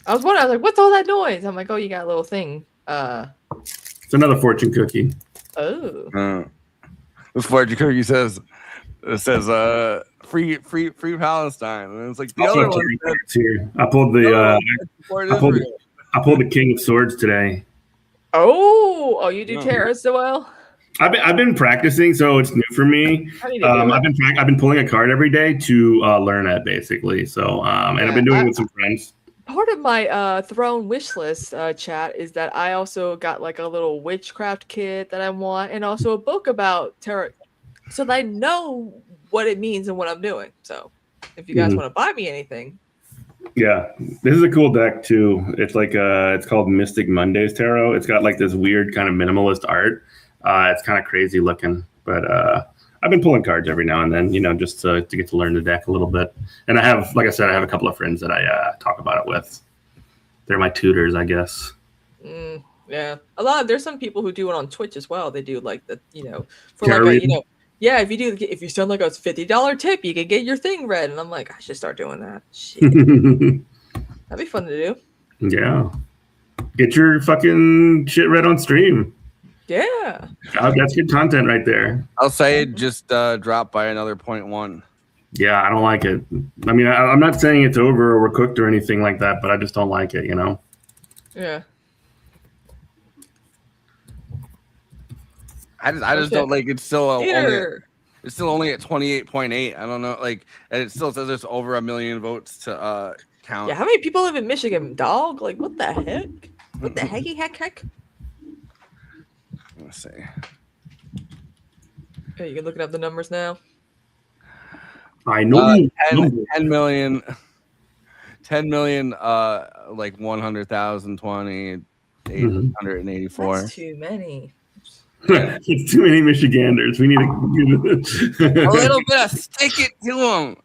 I was wondering, I was like, what's all that noise? I'm like, oh, you got a little thing. It's another fortune cookie. Oh. This fortune cookie says. It says free Palestine. And it's like the other one here. I pulled the I pulled the King of Swords today. Oh, you do tarot so well? I've been practicing, so it's new for me. I've been pulling a card every day to learn it basically. So and I've been doing it with some friends. Part of my throne wish list chat is that I also got like a little witchcraft kit that I want, and also a book about tarot, so that I know what it means and what I'm doing. So if you guys want to buy me anything. Yeah, this is a cool deck too. It's like it's called Mystic Mondays Tarot. It's got like this weird kind of minimalist art. It's kind of crazy looking, but I've been pulling cards every now and then, just to get to learn the deck a little bit. And I have, like I said, I have a couple of friends that I talk about it with. They're my tutors, I guess. Yeah, there's some people who do it on Twitch as well. They do like the, for tarot like a, reading? yeah, if you send like a $50 tip, you can get your thing read. And I'm like, I should start doing that. Shit. That'd be fun to do. Yeah. Get your fucking shit read on stream. Yeah. That's good content right there. I'll say it just dropped by another 0.1. Yeah, I don't like it. I mean, I'm not saying it's over or we're cooked or anything like that, but I just don't like it, Yeah. I just don't like it's still only at 28.8. I don't know, and it still says there's over 1 million votes to count. Yeah, how many people live in Michigan, dog? Like, what the heck? What the heck? Let's see. Yeah, you can look up the numbers now. I know. 10 million, like 100,000, 884. That's too many. It's too many Michiganders. We need a little bit of stick it to them.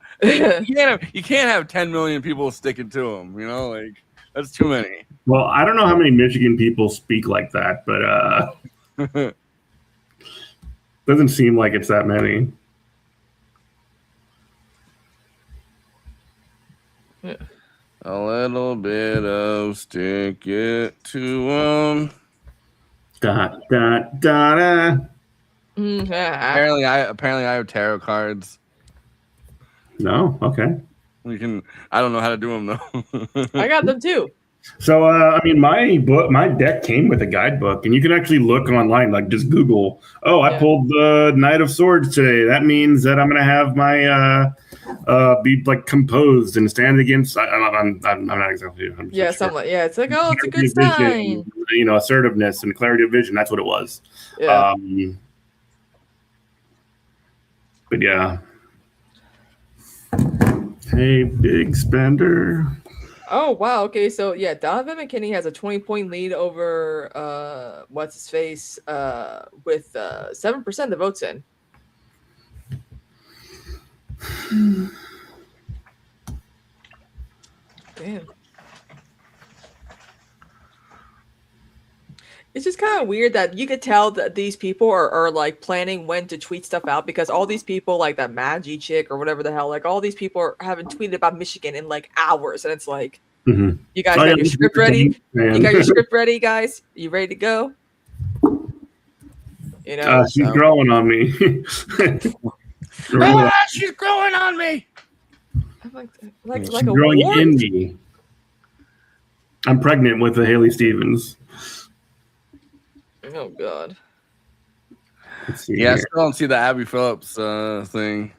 You can't have 10 million people sticking to them. That's too many. Well, I don't know how many Michigan people speak like that, but doesn't seem like it's that many. Yeah. A little bit of stick it to them. Apparently Apparently I have tarot cards. No, okay. I don't know how to do them though. I got them too. So my deck came with a guidebook, and you can actually look online, like just Google. Oh, I pulled the Knight of Swords today. That means that I'm gonna have my be like composed and stand against. I'm not exactly. Yeah, something. Yeah, it's like, oh, it's a good sign. Assertiveness and clarity of vision. That's what it was. Yeah. But yeah. Hey, big spender. Oh wow. Okay, so yeah, Donovan McKinney has a 20-point lead over what's his face with 7% of the votes in. Damn. It's just kind of weird that you could tell that these people are like planning when to tweet stuff out, because all these people, like that Maggie chick or whatever the hell, like all these people haven't tweeted about Michigan in like hours, and it's like, you guys got your script ready? You got your script ready, guys? You ready to go? She's growing on me. She's growing on me. I'm like a growing wart? in me. I'm pregnant with the Haley Stevens. Oh God. Yeah, I still don't see the Abby Phillips thing.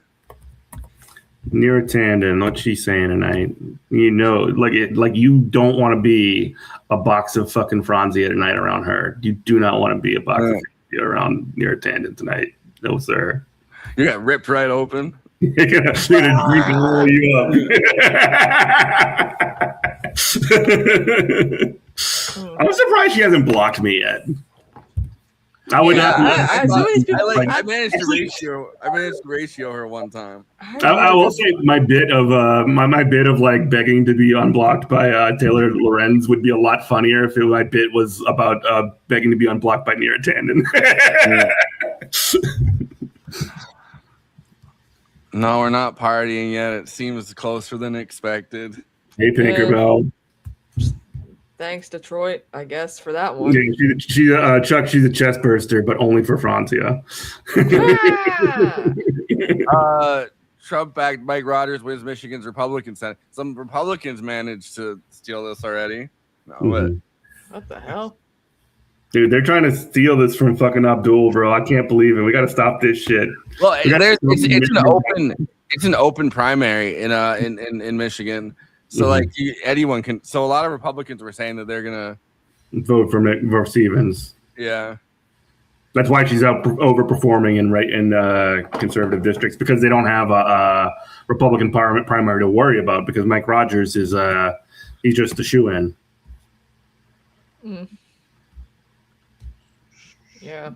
Neera Tanden, what's she saying tonight? You know, like you don't want to be a box of fucking Franzia tonight around her. You do not want to be a box of Franzia around Neera Tanden tonight. No, sir. You got ripped right open. You're gonna drink and roll you up. I'm surprised she hasn't blocked me yet. I would not. I managed to ratio her one time. I will say my bit of my bit of like begging to be unblocked by Taylor Lorenz would be a lot funnier if my bit was about begging to be unblocked by Neera Tanden. No, we're not partying yet. It seems closer than expected. Hey, Tinkerbell. Thanks, Detroit, I guess, for that one. Yeah, Chuck, she's a chest burster, but only for Franzia. Trump-backed Mike Rogers wins Michigan's Republican Senate. Some Republicans managed to steal this already. No, What the hell? Dude, they're trying to steal this from fucking ABDUL, bro. I can't believe it. We got to stop this shit. Well, it's an open primary in Michigan. So like anyone can. So a lot of Republicans were saying that they're gonna vote for Stevens. Yeah, that's why she's overperforming in conservative districts, because they don't have a Republican primary to worry about, because Mike Rogers is he's just a shoe-in. Yeah.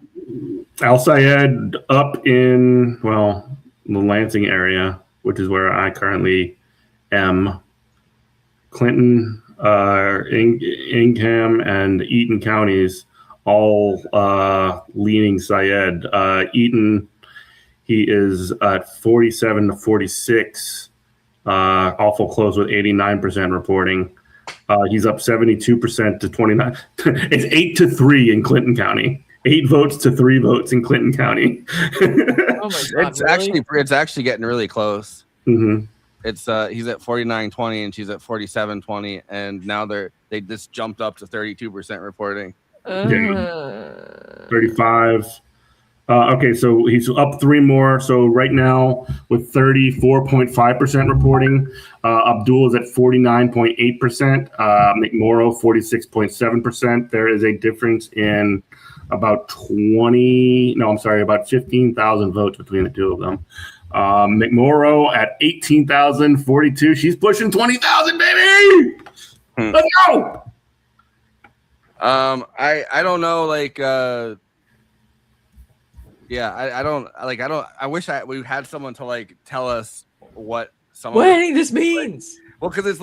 Al-Sayed up in the Lansing area, which is where I currently am. Clinton, Ingham, and Eaton counties all leaning Sayed. Eaton, he is at 47 to 46, awful close with 89% reporting. He's up 72% to 29. It's 8-3 in Clinton County. 8 votes to 3 votes in Clinton County. Oh my God, it's actually getting really close. Mm-hmm. It's he's at 49-20 and she's at 47-20, and now they just jumped up to 32% reporting. 35. Okay, so he's up 3 more. So right now with 34.5% reporting, ABDUL is at 49.8%. McMorrow 46.7%. There is a difference in about 15,000 votes between the two of them. McMorrow at 18,042. She's pushing 20,000, baby. Let's go. I don't know, like I wish we had someone to like tell us what any of this means. Well, because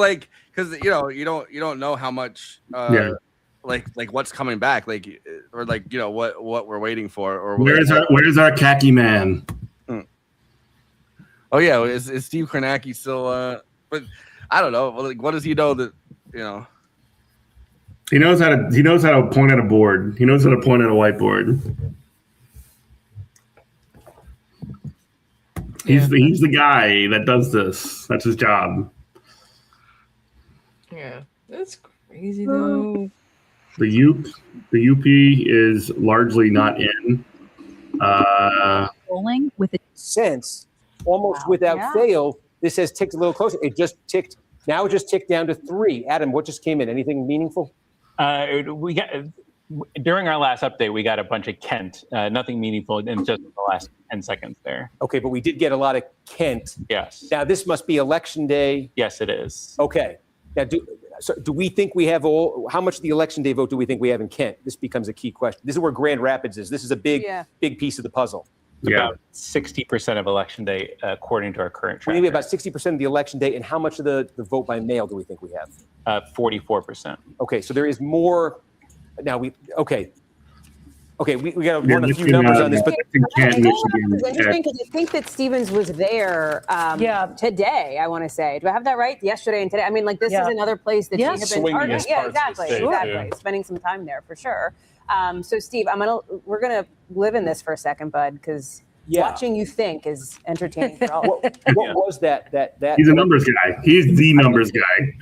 you don't know how much like what's coming back, or what we're waiting for, or where's our khaki man? Oh yeah, is Steve Kornacki still? But I don't know. Like, what does he know that He knows how to point at a board. He knows how to point at a whiteboard. He's the guy that does this. That's his job. Yeah, that's crazy though. The UP is largely not in. Rolling with a sense, almost without fail, this has ticked a little closer. It just ticked. Now it just ticked down to 3. Adam, what just came in? Anything meaningful? We got during our last update, we got a bunch of Kent. Nothing meaningful in just the last 10 seconds there. Okay, but we did get a lot of Kent. Yes. Now this must be election day. Yes, it is. Okay. Now, do we think we have how much of the election day vote do we think we have in Kent? This becomes a key question. This is where Grand Rapids is. This is a big piece of the puzzle. About 60% of election day, according to our current tracker. We have about 60% of the election day, and how much of the vote by mail do we think we have? 44%. Okay, so there is more. Now we got to run a few numbers on this, but It's interesting because I think that Stevens was there today, I want to say. Do I have that right? Yesterday and today. I mean, like, this is another place that you have been targeting. Yeah, exactly. Spending some time there for sure. So Steve, we're gonna live in this for a second, bud, because watching you think is entertaining for all. What was that? He's a numbers guy. He's the numbers guy.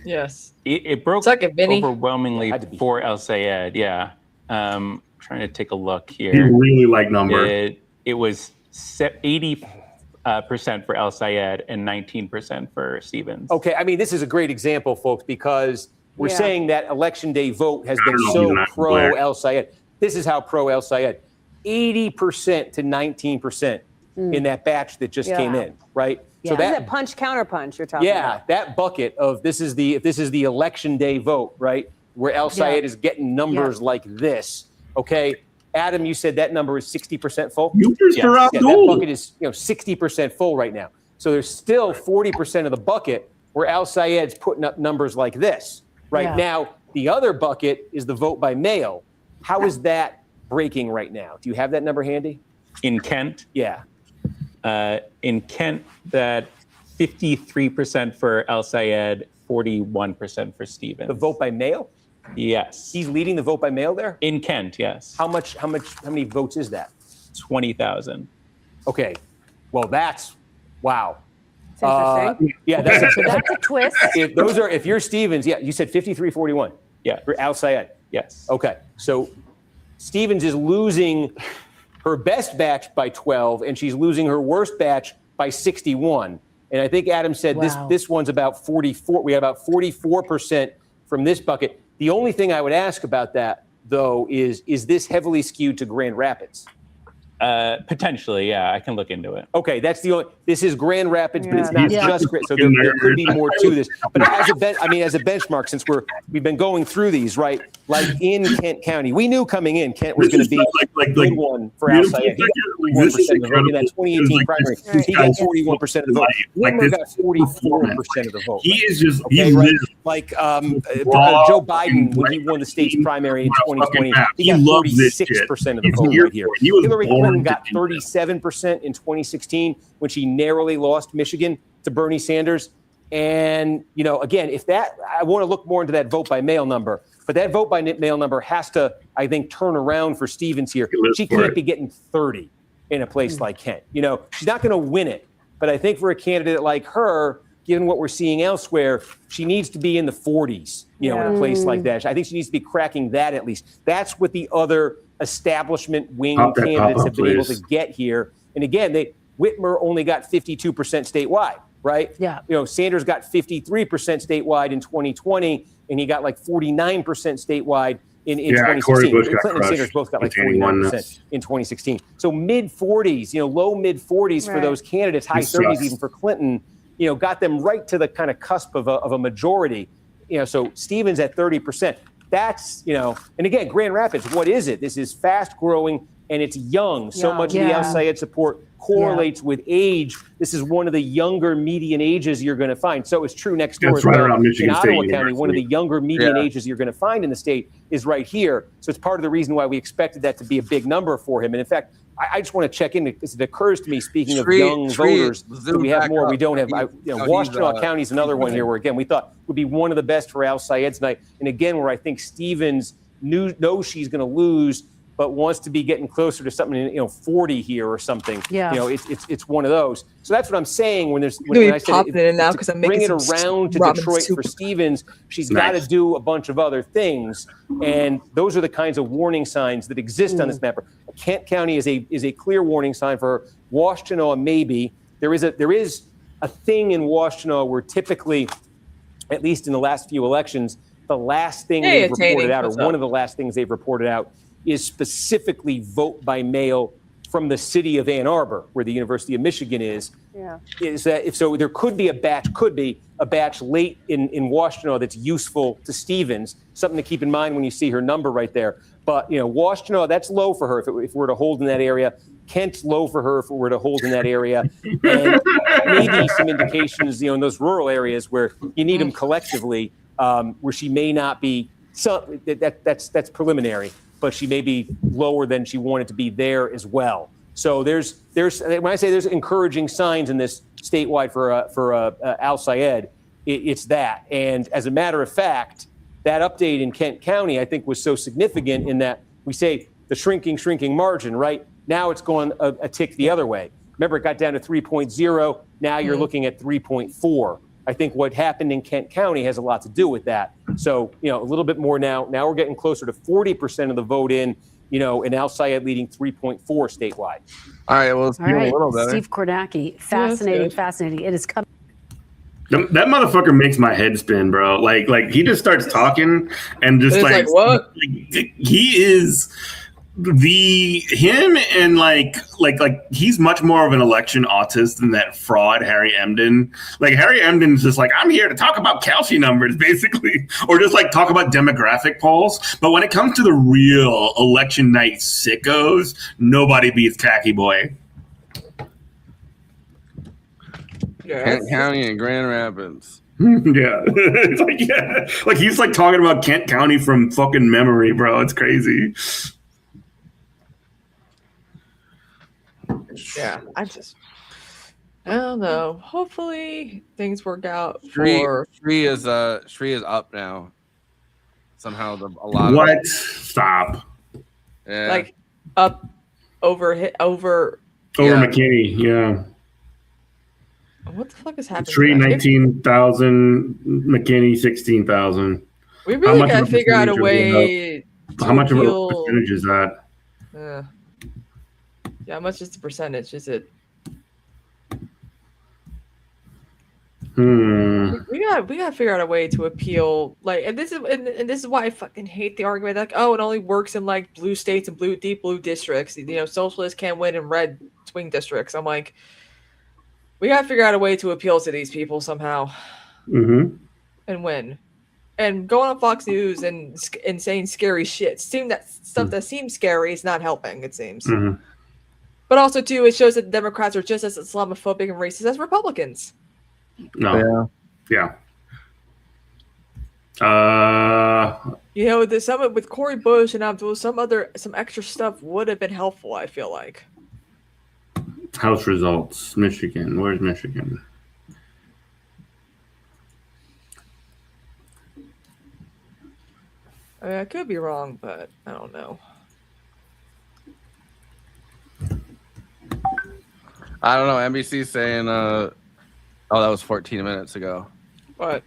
Yes. It broke overwhelmingly for Al-Sayed. Yeah. Trying to take a look here. He really liked numbers. It was 80. percent for El Sayed and 19% for Stevens. Okay, I mean, this is a great example, folks, because we're saying that election day vote has been so pro El Sayed. This is how pro El Sayed. 80% to 19% in that batch that just came in, right? Yeah. So This is that a punch counter punch you're talking about. that bucket of this is the election day vote, right? Where El Sayed is getting numbers like this. Okay. Adam, you said that number is 60% full? That bucket is 60% full right now. So there's still 40% of the bucket where El Sayed's putting up numbers like this. Right now, the other bucket is the vote by mail. How is that breaking right now? Do you have that number handy? In Kent? Yeah. In Kent, that 53% for El Sayed, 41% for Stevens. The vote by mail? Yes. He's leading the vote by mail there? In Kent, yes. How many votes is that? 20,000. Okay. Well, that's wow. It's interesting. That's a twist. If you're Stevens, you said 53-41. Yeah. For Al Sayed. Yes. Okay. So Stevens is losing her best batch by 12, and she's losing her worst batch by 61. And I think Adam said this one's about 44. We have about 44% from this bucket. The only thing I would ask about that, though, is this heavily skewed to Grand Rapids? Potentially, yeah. I can look into it. Okay, that's the only. This is Grand Rapids, but it's not just Grand. So there could be more to this. But as a benchmark, since we've been going through these, right? Like in Kent County, we knew coming in Kent was going to be a good one for El Sayed. He got 41% of the vote in that 2018 primary. He got 41% of the vote. Whitmer got 44% of the vote. He is just like Joe Biden when he won the state's primary in 2020. He got 46% of the vote right here. Hillary Clinton got 37% in 2016 when she narrowly lost Michigan to Bernie Sanders. And, again, I want to look more into that vote by mail number, but that vote by mail number has to, I think, turn around for Stevens here. She can't be getting 30 in a place like Kent. She's not going to win it, but I think for a candidate like her, given what we're seeing elsewhere, she needs to be in the 40s, in a place like that. I think she needs to be cracking that at least. That's what the other establishment wing candidates have been able to get here. And again, Whitmer only got 52% statewide, right? Yeah. Sanders got 53% statewide in 2020, and he got like 49% statewide in 2016. Clinton and Sanders both got like 49% in 2016. So mid 40s, low mid 40s for those candidates, high 30s even for Clinton, got them right to the kind of cusp of a majority. So Stevens at 30%. That's, and again, Grand Rapids, what is it? This is fast growing and it's young. So much of the El Sayed support correlates with age. This is one of the younger median ages you're going to find. So it's true next door as well. Around Michigan in State Ottawa County, one of the younger median ages you're going to find in the state is right here. So it's part of the reason why we expected that to be a big number for him. And in fact, I just want to check in because it occurs to me, speaking of young voters, that we have more. We don't have. Washtenaw County is another one here where, again, we thought would be one of the best for Al Sayed tonight. And again, where I think Stevens knows she's going to lose, but wants to be getting closer to something, 40 here or something. Yeah. It's one of those. So that's what I'm saying when I said bring it around to Detroit for Stevens, she's got to do a bunch of other things. And those are the kinds of warning signs that exist on this map. Kent County is a clear warning sign for her. Washtenaw, maybe. There is a thing in Washtenaw where typically, at least in the last few elections, the last thing they've reported out, or one of the last things they've reported out, is specifically vote by mail from the city of Ann Arbor, where the University of Michigan is. Yeah. Is that so? There could be a batch late in Washtenaw that's useful to Stevens. Something to keep in mind when you see her number right there. But Washtenaw, that's low for her if we're to hold in that area. Kent's low for her if we were to hold in that area. And maybe some indications, in those rural areas where you need them collectively, where she may not be. So that's preliminary, but she may be lower than she wanted to be there as well. So there's when I say there's encouraging signs in this statewide for Al Sayed, it's that. And as a matter of fact, that update in Kent County, I think, was so significant in that we say the shrinking margin, right? Now it's going a tick the other way. Remember, it got down to 3.0. Now you're looking at 3.4. I think what happened in Kent County has a lot to do with that. So, a little bit more now. Now we're getting closer to 40% of the vote in and Al Sayed leading 3.4 statewide. All right, well, it's All right, a little better. Steve Kornacki. Fascinating, fascinating. It is coming. That motherfucker makes my head spin, bro. Like he just starts talking and just like what? He is him and like he's much more of an election autist than that fraud Harry Emden. Like Harry Emden's just like, I'm here to talk about Kelsey numbers, basically, or just like talk about demographic polls. But when it comes to the real election night sickos, nobody beats Khaki Boy. Kent County and Grand Rapids. Yeah. It's like he's like talking about Kent County from fucking memory, bro. It's crazy. Yeah, I don't know. Hopefully things work out Shree is up now. Somehow a lot what? of Stop. Yeah. like up over McKinney, yeah. What the fuck is happening? Shree 19,000, McKinney 16,000. We really gotta figure out a way. How much of a percentage is that? Yeah, how much is the percentage? Is it? We gotta figure out a way to appeal. Like, and this is why I fucking hate the argument. Like, oh, it only works in like blue states and deep blue districts. Socialists can't win in red swing districts. I'm like, we gotta figure out a way to appeal to these people somehow, and win. And going on Fox News and saying scary shit. Stuff that seems scary is not helping. It seems. But also, too, it shows that the Democrats are just as Islamophobic and racist as Republicans. No. Yeah. The summit with Cori Bush and Abdul, some extra stuff would have been helpful, I feel like. House results. Michigan. Where's Michigan? I mean, I could be wrong, but I don't know. I don't know. NBC's saying, that was 14 minutes ago. What?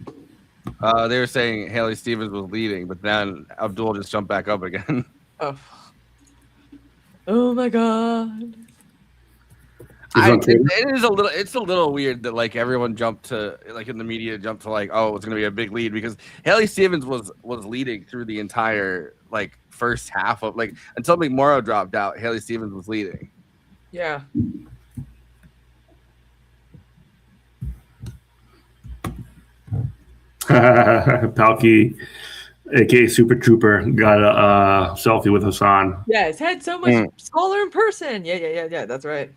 They were saying Haley Stevens was leading, but then Abdul just jumped back up again. Oh my God. It's a little weird that like everyone jumped to like in the media jumped to like, oh, it's gonna be a big lead, because Haley Stevens was leading through the entire like first half of like until McMorrow dropped out. Haley Stevens was leading. Yeah. Palki, aka Super Trooper, got a selfie with Hassan. Yeah, his head's so much smaller in person. Yeah. That's right.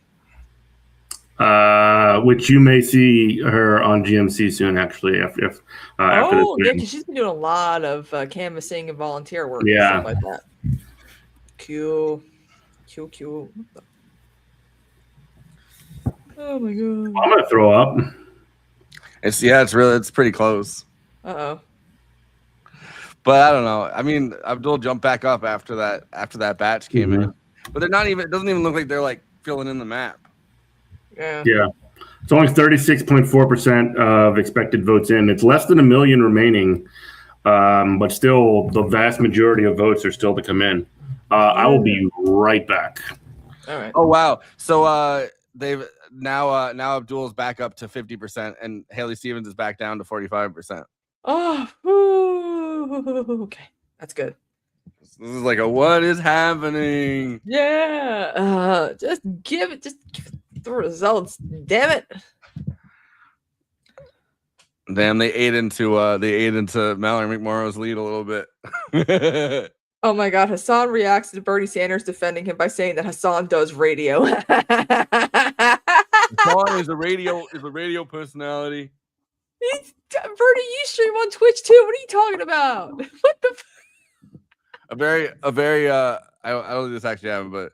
Which you may see her on GMC soon, actually. After this because she's been doing a lot of canvassing and volunteer work. Yeah, and stuff like that. Q. Oh my God! I'm gonna throw up. It's pretty close. Uh-oh. But I don't know. I mean, Abdul jumped back up after that batch came in, but they're not even. It doesn't even look like they're like filling in the map. Yeah. It's only 36.4% of expected votes in. It's less than 1 million remaining, but still, the vast majority of votes are still to come in. I will be right back. All right. Oh wow! So they've now Abdul's back up to 50%, and Haley Stevens is back down to 45%. Okay, that's good. This is like what is happening? Yeah. Just give it the results. Damn it. Damn, they ate into Mallory McMorrow's lead a little bit. Oh my God, Hassan reacts to Bernie Sanders defending him by saying that Hassan does radio. Hassan is a radio personality. Bernie, you stream on Twitch too. What are you talking about? What the? A very I don't know if this actually happened, but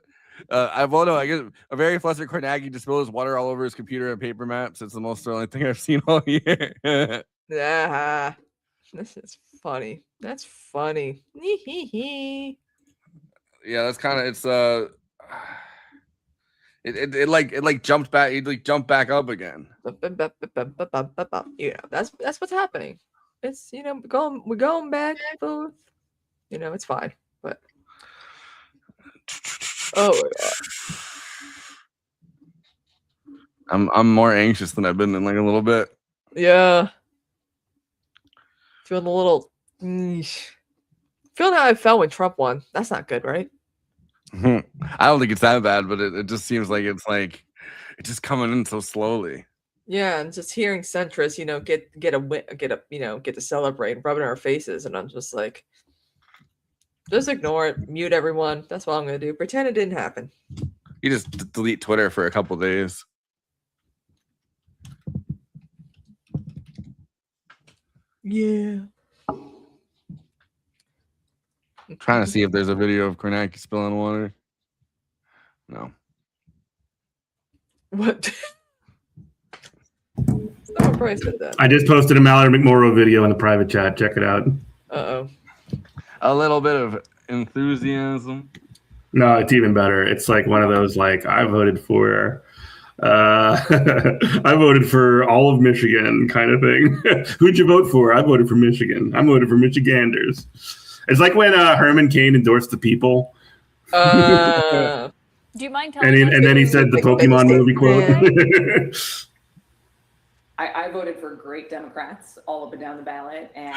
I guess a very flustered Carnegie just spilled his water all over his computer and paper maps. It's the most thrilling thing I've seen all year. Yeah, this is funny. That's funny. Yeah, that's kind of it jumped back. He like jumped back up again. Yeah, that's what's happening. It's we're going back and forth. It's fine, but Oh my god. I'm more anxious than I've been in like a little bit. Yeah. Feeling a little. Feeling how I felt when Trump won. That's not good, right? I don't think it's that bad, but it just seems like it's just coming in so slowly. Yeah, and just hearing centrists, get to celebrate and rub it in our faces, and I'm just like, just ignore it, mute everyone. That's what I'm gonna do. Pretend it didn't happen. You just delete Twitter for a couple days. Yeah. I'm trying to see if there's a video of Kornacki spilling water. No. What? Someone probably said that. I just posted a Mallory McMorrow video in the private chat. Check it out. Uh-oh. A little bit of enthusiasm. No, it's even better. It's like one of those like I voted for I voted for all of Michigan kind of thing. Who'd you vote for? I voted for Michigan. I voted for Michiganders. It's like when Herman Cain endorsed the people. Do you mind telling us? And then he said the Pokemon movie quote. I voted for great Democrats all up and down the ballot, and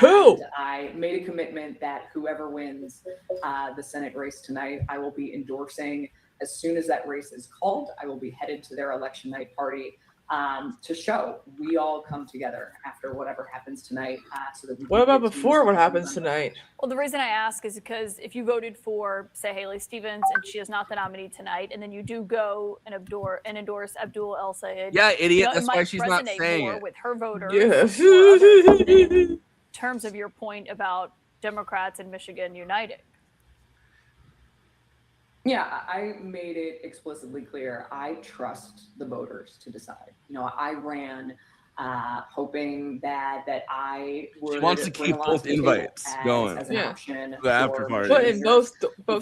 I made a commitment that whoever wins the Senate race tonight, I will be endorsing as soon as that race is called. I will be headed to their election night party to show we all come together after whatever happens tonight. So that we what about before what happens tonight? Well, the reason I ask is because if you voted for, say, Haley Stevens and she is not the nominee tonight, and then you do go and endorse Abdul El Sayed. Yeah, idiot. It That's might why she's not resonate saying more it. with her voters. Yeah. In terms of your point about Democrats in Michigan uniting. Yeah, I made it explicitly clear. I trust the voters to decide. I ran hoping that I would. She wants to keep both invites going. As an option the after party. Put in both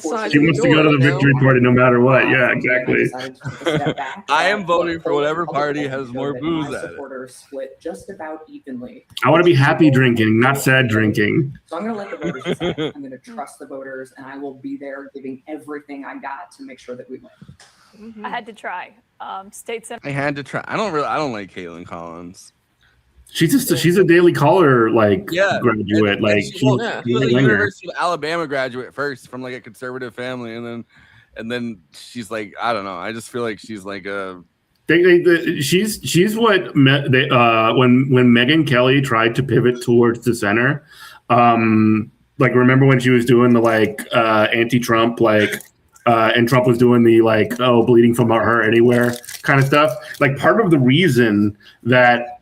sides. She wants to go to the victory party no matter what. Yeah, exactly. I am voting for whatever party has more booze my at it. supporters split just about evenly. I want to be happy drinking, not sad drinking. So I'm going to let the voters decide. I'm going to trust the voters, and I will be there giving everything I got to make sure that we win. I had to try. State Senator. I had to try. I don't like Caitlin Collins. She's a Daily Caller graduate. And Like she was a University of Alabama graduate first from like a conservative family, and then she's like, I don't know. I just feel like she's like a. She's what when Megyn Kelly tried to pivot towards the center. Like remember when she was doing the anti-Trump and Trump was doing the bleeding from her anywhere kind of stuff. Like part of the reason that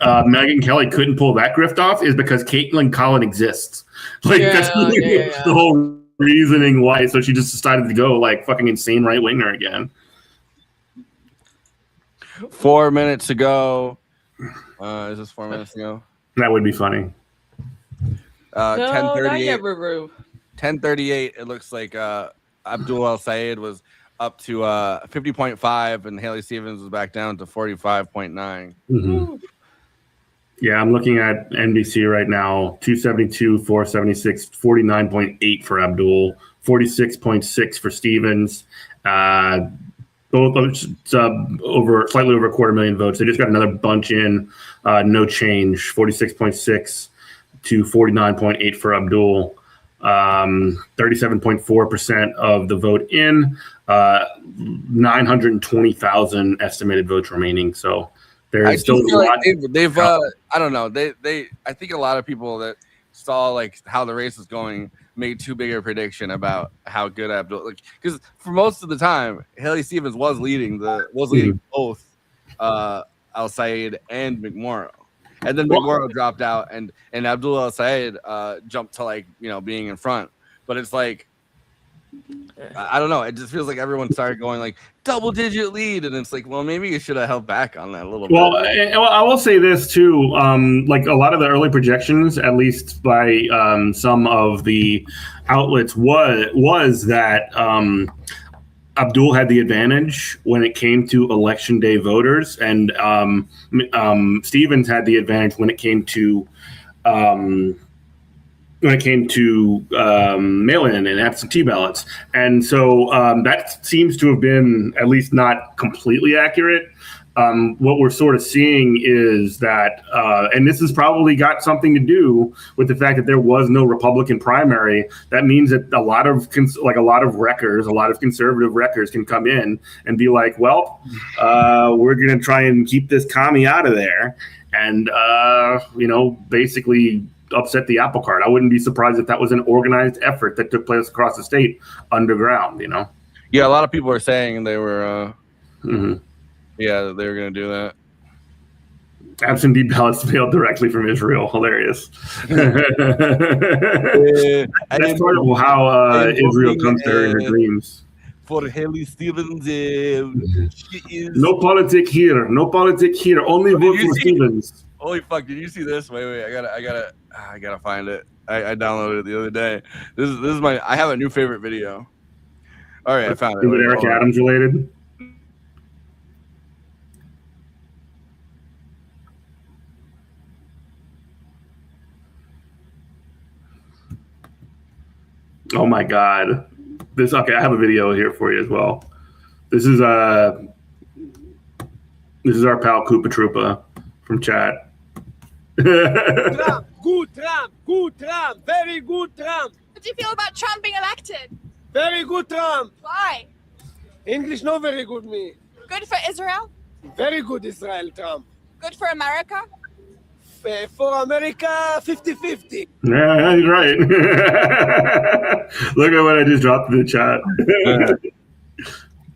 Megyn Kelly couldn't pull that grift off is because Caitlin Collins exists. That's the whole reasoning why. So she just decided to go fucking insane right winger again. 4 minutes ago. Is this 4 minutes ago? That would be funny. 10:38. 10:38. It looks like Abdul El Sayed was up to 50.5, and Haley Stevens was back down to 45.9. Mm-hmm. Yeah, I'm looking at NBC right now. 272, 476, 49.8 for Abdul, 46.6 for Stevens. Both slightly over 250,000 votes. They just got another bunch in. No change. 46.6 to 49.8 for Abdul. 37.4% of the vote in. 920,000 estimated votes remaining. So there's still a lot. They've I don't know. I think a lot of people that saw how the race was going made too big a prediction about how good Abdul, because for most of the time Haley Stevens was leading both El Sayed and McMorrow, and then McMorrow dropped out, and Abdul El Sayed jumped to being in front. But it's I don't know. It just feels like everyone started going double-digit lead, and it's well, maybe you should have held back on that a little bit. Well, I will say this too. A lot of the early projections, at least by some of the outlets, was that Abdul had the advantage when it came to election day voters, and Stevens had the advantage when it came to when it came to mail-in and absentee ballots. And so that seems to have been at least not completely accurate. What we're sort of seeing is that, and this has probably got something to do with the fact that there was no Republican primary. That means that a lot of wreckers, a lot of conservative wreckers can come in and be like, well, we're going to try and keep this commie out of there. And, basically upset the apple cart. I wouldn't be surprised if that was an organized effort that took place across the state underground, Yeah, a lot of people are saying they were, yeah, they were going to do that. Absentee ballots mailed directly from Israel. Hilarious. That's part of how Israel comes to her in her dreams. For Haley Stevens, no politic here. No politic here. Only vote for Stevens. Holy fuck! Did you see this? Wait! I gotta find it. I downloaded it the other day. This is my. I have a new favorite video. All right, I found it. Is it Eric Adams related? Oh my God! Okay, I have a video here for you as well. This is our pal Koopa Troopa from chat. Trump, good Trump, very good Trump. What do you feel about Trump being elected? Very good Trump. Why? English not very good me. Good for Israel? Very good Israel, Trump. Good for America? For America, 50-50. Yeah, he's right. Look at what I just dropped in the chat.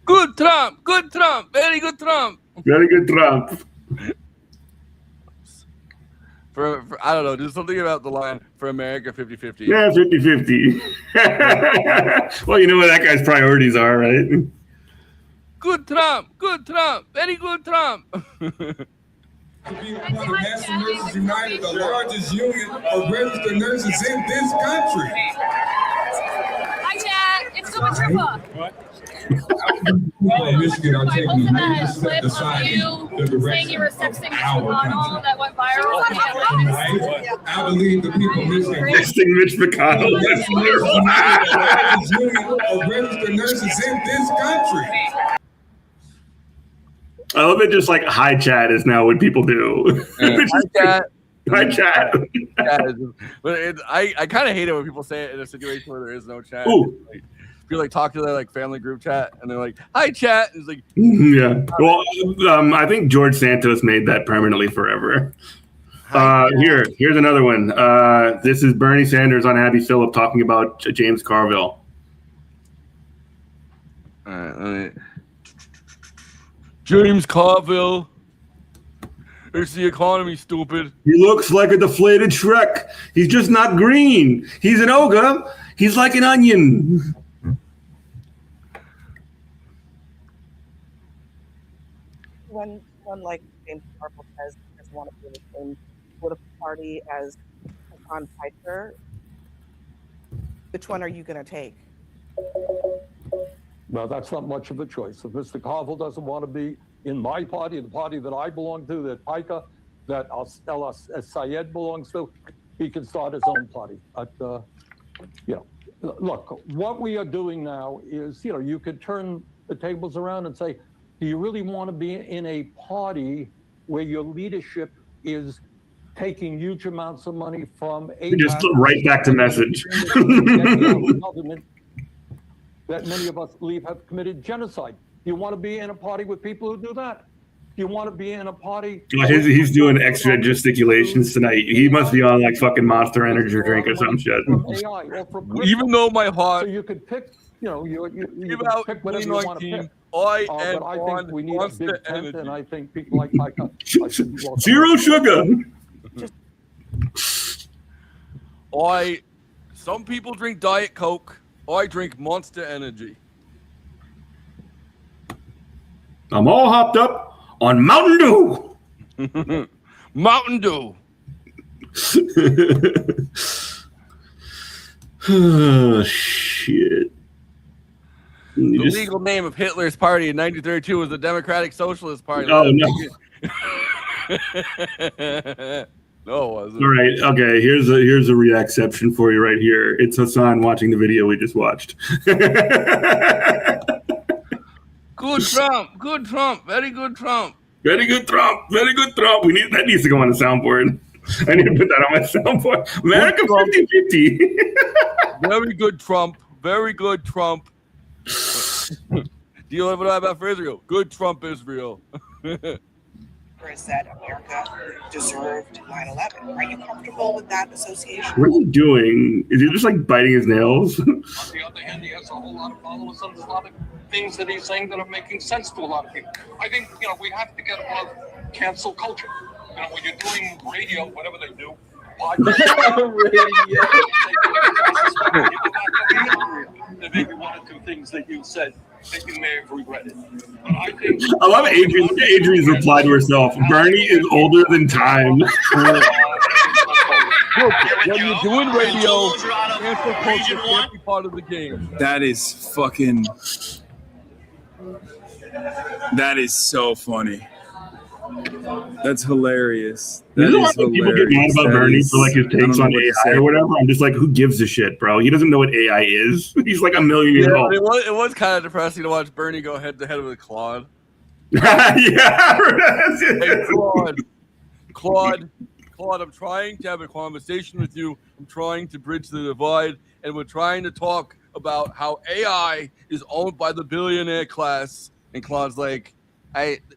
Good Trump, very good Trump. Very good Trump. For I don't know, just something about the line for America 50-50. Yeah, 50-50. Well, you know what that guy's priorities are, right? Good Trump, very good Trump. To be a part of National Nurses United, the largest union of registered nurses in this country. Hi, Jack. It's Koopa Troopa. Michigan are taking I major posted that steps clip of aside you the saying direction you were of sexting Mitch our McConnell country. that went viral. I believe the people of Michigan. Texting Mitch McConnell. That's terrible. The largest union of registered nurses in this country. I love it. Just like hi chat is now what people do. Hi chat. But I kind of hate it when people say it in a situation where there is no chat. Ooh. Like, if you talk to their family group chat and they're like, "Hi chat," and it's like, yeah. Well, I think George Santos made that permanently forever. Here's another one. This is Bernie Sanders on Abby Phillip talking about James Carville. All right, James Carville. It's the economy, stupid. He looks like a deflated Shrek. He's just not green. He's an ogre. He's like an onion. When like James Carville says he doesn't want to be in the same political party as Con Piper, which one are you going to take? Well, that's not much of a choice. If Mr. Carville doesn't want to be in my party, the party that I belong to, that Pica, that SAYED belongs to, he can start his own party. But, look, what we are doing now is, you could turn the tables around and say, do you really want to be in a party where your leadership is taking huge amounts of money from a Just right back to message. that many of us believe have committed genocide? Do you want to be in a party with people who do that? Do you want to be in a party? He's doing extra gesticulations tonight. He must be on fucking Monster Energy drink or some shit. Even though my heart. So you could pick, you out pick whatever you want to pick. I but I think we need a big tent, and I think people like Pica should be Zero sugar. Some people drink Diet Coke. I drink Monster Energy. I'm all hopped up on Mountain Dew. Mountain Dew. Oh, shit. The legal name of Hitler's party in 1932 was the Democratic Socialist Party. Oh, no. No, it wasn't. All right. Okay. Here's a reacception for you right here. It's Hassan watching the video we just watched. Good Trump. Good Trump. Very good Trump. Very good Trump. Very good Trump. That needs to go on the soundboard. I need to put that on my soundboard. America 50-50. Very good Trump. Very good Trump. Do you ever know about for Israel? Good Trump Israel. Is that America deserved 9/11? Are you comfortable with that association? What is he doing? Is he just like biting his nails? On the other hand, he has a whole lot of followers, and there's a lot of things that he's saying that are making sense to a lot of people. I think, we have to get above cancel culture. When you're doing radio, whatever they do, there may be one or two things that you said that you may have regretted. But I think I love Adrian. Look at Adrian's reply to herself. Bernie is older than time. Look, when you're doing radio, cancel culture can't be part of the game. That is fucking. That is so funny. That's hilarious. That You know is what people get mad about Bernie for like his takes on AI or whatever? I'm just like, who gives a shit, bro? He doesn't know what AI is. He's like a million years old. It was kind of depressing to watch Bernie go head to head with Claude. Yeah. Hey, Claude, I'm trying to have a conversation with you. I'm trying to bridge the divide, and we're trying to talk about how AI is owned by the billionaire class. And Claude's like,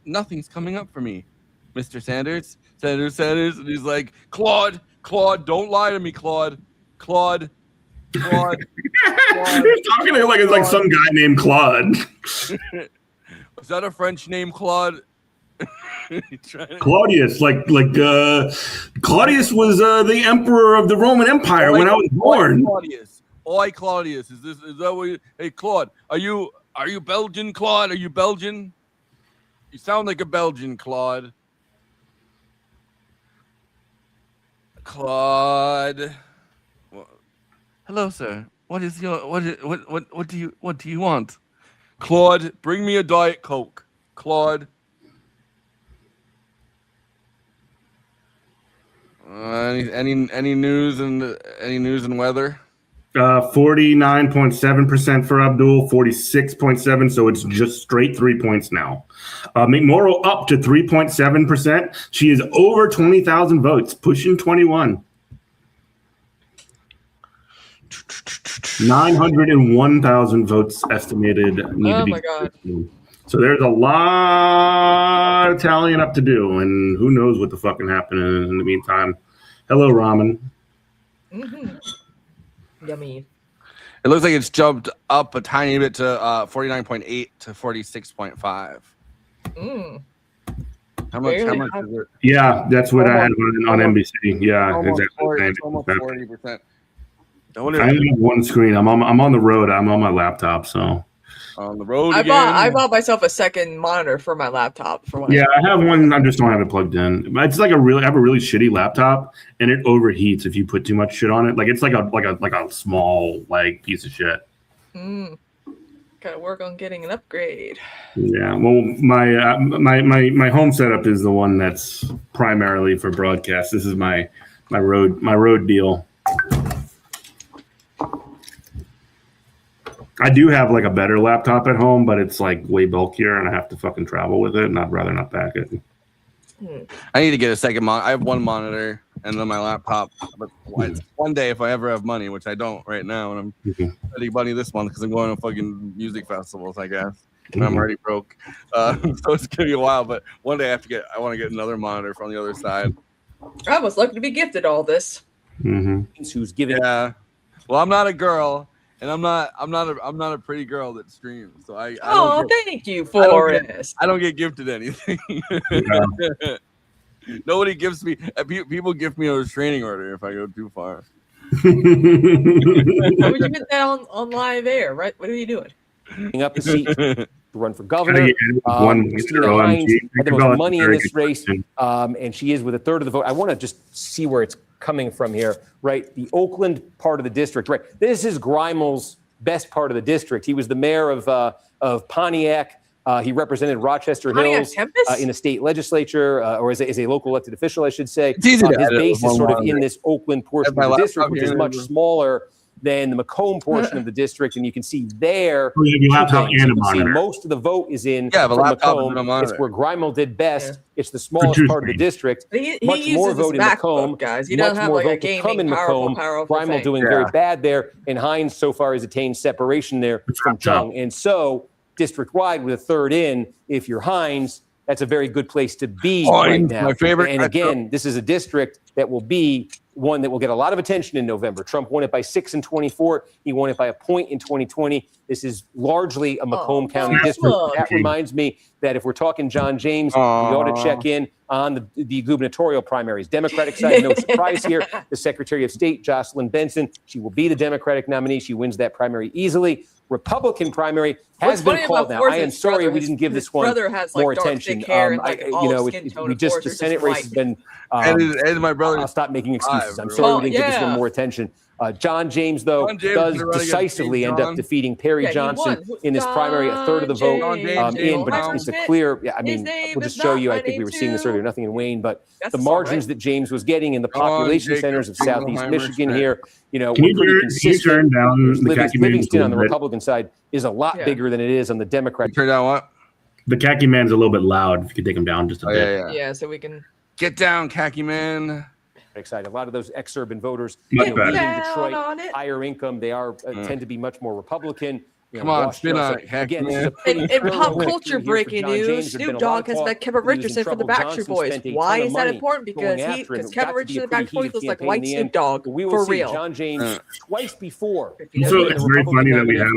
nothing's coming up for me, Mr. Sanders. And he's like, Claude, don't lie to me, Claude. Claude. He's talking to him like it's like some guy named Claude. Is that a French name, Claude? Claudius, Claudius was the emperor of the Roman Empire when I was born. Claudius. Is that what hey, Claude, are you Belgian, Claude? Are you Belgian? You sound like a Belgian, Claude. Claude. Well, hello, sir. What do you want? Claude, bring me a Diet Coke. Claude. Any news and weather? 49.7% for Abdul, 46.7%. So it's just straight 3 points now. McMorrow up to 3.7%. She is over 20,000 votes, pushing 21. 901,000 votes estimated need to be. Oh my God. So there's a lot of tallying up to do, and who knows what the fucking happened in the meantime. Hello, Ramen. Mm-hmm. Yummy. It looks like it's jumped up a tiny bit to 49.8 to 46.5. How much is it? Yeah, that's what I had on NBC. Yeah, Almost exactly. 40%. I only have one screen. I'm on the road. I'm on my laptop, so. On the road I bought myself a second monitor for my laptop for when I have one. I just don't have it plugged in. It's like I have a really shitty laptop, and it overheats if you put too much shit on it. Like it's like a small piece of shit. Gotta work on getting an upgrade. Yeah, well, my home setup is the one that's primarily for broadcast. This is my road deal. I do have like a better laptop at home, but it's like way bulkier, and I have to fucking travel with it, and I'd rather not pack it. I need to get a second monitor. I have one monitor and then my laptop. But one day, if I ever have money, which I don't right now, and I'm spending money this month because I'm going to fucking music festivals, I guess. And I'm already broke, so it's gonna be a while. But one day I want to get another monitor from the other side. I was lucky to be gifted all this. Who's giving? Yeah. Well, I'm not a girl. And I'm not a pretty girl that streams. So I thank you, Forrest. I don't get gifted anything. Nobody gives me. People give me a restraining order if I go too far. Why would you get that on live air? Right? What are you doing? Up the seat to run for governor. Kristina Hines had the most money in this race, and she is with a third of the vote. I want to just see where it's coming from here, right? The Oakland part of the district, right? This is Grimal's best part of the district. He was the mayor of Pontiac. He represented Rochester Running Hills on campus? in the state legislature, or as a local elected official, I should say. It's easy to His edit base with is sort of one in this Oakland portion my of the district, laptop which here is and much everything. smaller than the Macomb portion of the district. And you can see there, Oh, yeah, you two have to have things. and You a can see monitor. most of the vote is in Yeah, the from laptop Macomb. and a It's monitor. where Grimel did best. It's the smallest two part of the screens. district. He Much more uses his vote in Macomb. MacBook, guys. He Much doesn't have more like a vote to come gaming in Macomb. powerful Grimel thing. doing very bad there, and Hines so far has attained separation there from Chung. And so district-wide with a third in, if you're Hines, that's a very good place to be right now. My favorite. And again, this is a district that will be one that will get a lot of attention in November. Trump won it by 6 in 24. He won it by a point in 2020. This is largely a Macomb County district. That reminds me that if we're talking John James, we ought to check in on the gubernatorial primaries. Democratic side, no surprise here. The Secretary of State, Jocelyn Benson, she will be the Democratic nominee. She wins that primary easily. Republican primary has been called now. I am sorry we didn't give this one more attention. The Senate race has been. And my brother. I'll stop making excuses. I'm sorry we didn't give this one more attention. John James, though, does decisively end up defeating Perry Johnson in this primary, a third of the vote but it's a clear. I mean, we'll just show you. I think we were seeing this earlier. Nothing in Wayne, but the margins that James was getting in the population centers of Southeast Michigan here, were pretty consistent. Livingston on the Republican side is a lot bigger than it is on the Democrat. Turn down what? The khaki man's a little bit loud. If you could take him down just a bit. Yeah, so we can get down, khaki man. Excited. A lot of those exurban voters Much better. in Detroit, higher income, they are tend to be much more Republican. Come on, spin on it. Again, this is a in pop culture breaking news, Snoop Dogg has met Kevin Richardson from the Backstreet Boys. Why is that important? Because Kevin Richardson, the Backstreet Boys, looks like white Snoop Dogg for real. John James twice before. So it's very funny that we have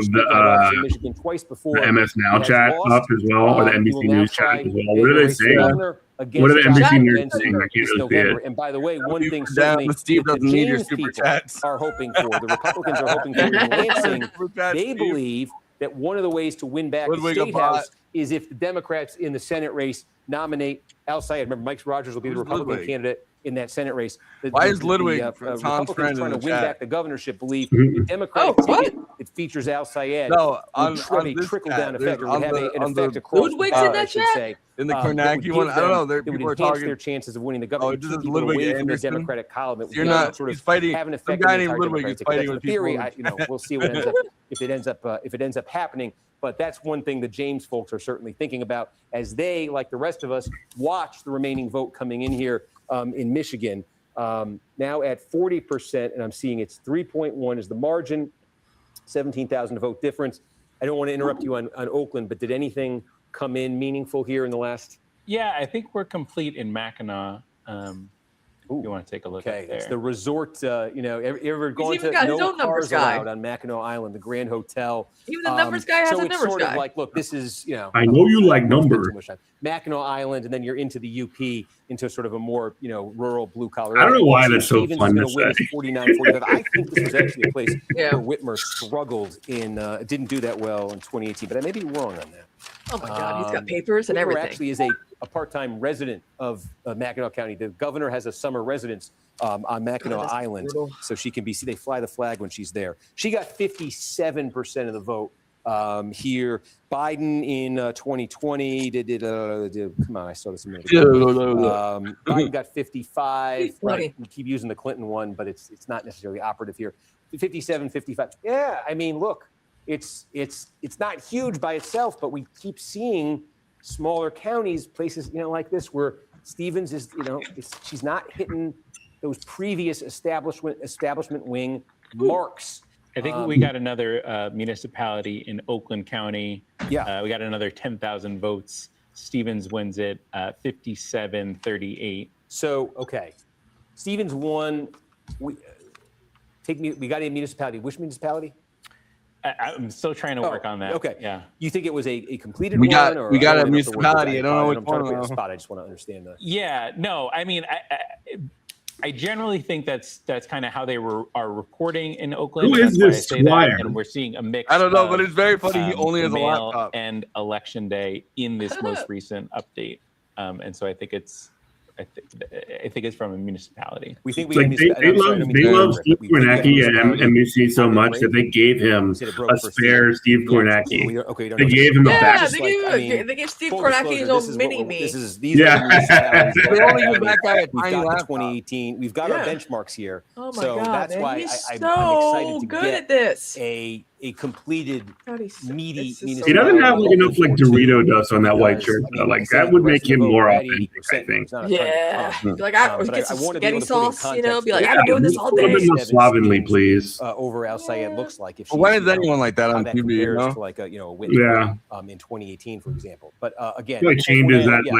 the MS Now chat up as well, or the NBC News chat as well. What are they saying? What are the NBC News saying? I can't really see it. And by the way, one thing certainly Steve doesn't need your James super people chats. are hoping for, the Republicans are hoping for in Lansing, they believe that one of the ways to win back the State House is if the Democrats in the Senate race nominate Al Sayed. Remember, Mike Rogers will be the Republican candidate in that Senate race. Why is Ludwig Republicans trying to win back the governorship believe Mm-hmm. the Democratic ticket that features Al Sayed No, would have a trickle-down effect, or would have an effect across Ludwig's in that chat? In the Kornacki one, I don't know. It would People are enhance talking. their chances of winning the government. Oh, this is Keep people Ludwig away from the Anderson? Democratic column. It would You're be not. sort He's of fighting. have an Some effect guy on the named entire Ludwig is Democratic fighting ticket. with That's the theory. people. We'll see what ends up if it ends up happening. But that's one thing that James folks are certainly thinking about as they, like the rest of us, watch the remaining vote coming in here in Michigan. Now at 40%, and I'm seeing it's 3.1 is the margin, 17,000 to vote difference. I don't want to interrupt you on Oakland, but did anything come in meaningful here in the last? Yeah, I think we're complete in Mackinac. You want to take a look at there. It's the resort, ever going even to got his no own numbers cars guy. allowed on Mackinac Island, the Grand Hotel. Even the numbers guy has so a it's numbers sort guy. of like, look, this is, I know you like numbers. Mackinac Island, and then you're into the UP, into sort of a more, rural blue collar. I don't know why that's so Stevens fun is to gonna win say. his 49, 45. I think this was actually a place where Whitmer struggled didn't do that well in 2018, but I may be wrong on that. Oh my God, he's got papers and Whitmer everything. actually is a part-time resident of Mackinac County. The governor has a summer residence on Mackinac Island, so she can they fly the flag when she's there. She got 57% of the vote here. Biden in 2020 come on, I saw this a minute ago. Biden got 55. Right? We keep using the Clinton one, but it's not necessarily operative here. 57, 55. Yeah, I mean, look, it's not huge by itself, but we keep seeing smaller counties, places like this where Stevens is she's not hitting those previous establishment wing marks. I think we got another municipality in Oakland County. Yeah. We got another 10,000 votes. Stevens wins it 57-38. So, okay. Stevens won. We got a municipality. Which municipality? I'm still trying to work on that. Okay. Yeah. You think it was a completed We one? got or a I don't know the municipality. word. I don't know I'm which trying to one. put a spot. I just want to understand that. Yeah. No, I mean, I generally think that's kind of how they are reporting in Oakland. Who is this Squire? And we're seeing a mix. I don't know, of, but it's very funny. He only has a mail laptop. and election day in this most recent update, and so I think it's I think it's from a municipality. We think Like they love Steve Kornacki and Missy so much that they gave him a spare Steve Kornacki. They gave him a back. They gave Steve Kornacki his own mini me. These are municipalities that They only use that guy at we've tiny got the laptop. 2018. We've got our benchmarks here. Oh my so God, that's man. why He's I'm so excited to good get at this. a completed meaty He doesn't have like enough like Dorito dust on that white shirt though. Like that would make him more authentic, I think. Yeah. Be like, I would get some spaghetti sauce, you know, be like, Yeah, I've been doing this all a little day. bit more slovenly, please. Over Al Sayed looks like. If When is anyone like that on that TV? You compares know? to like a Whitney, Yeah. in 2018, for example. But again, He like changes that yeah.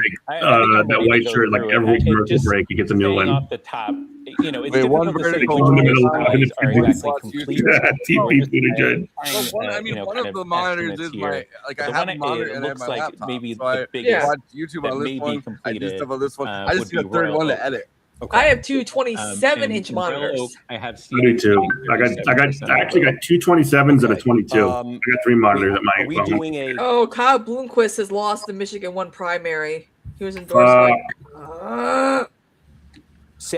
that white shirt like every commercial break. He gets a new one. Off the top, you know, it's Wait, one difficult to say vertical, which one middle, municipalities are exactly complete. TP pretty good. I mean, one of the monitors is my like I have a monitor and I have my like laptop. maybe So I the biggest watch YouTube that on may this be one. I do completed, stuff on this one. I just would need a be third Royal one Oak. to edit. I have two 27-inch and monitors. I have I do too. I actually got two 27s and a 22. I got 3 monitors at my phone. Oh, Kyle Bloomquist has lost the Michigan 1 primary. He was endorsed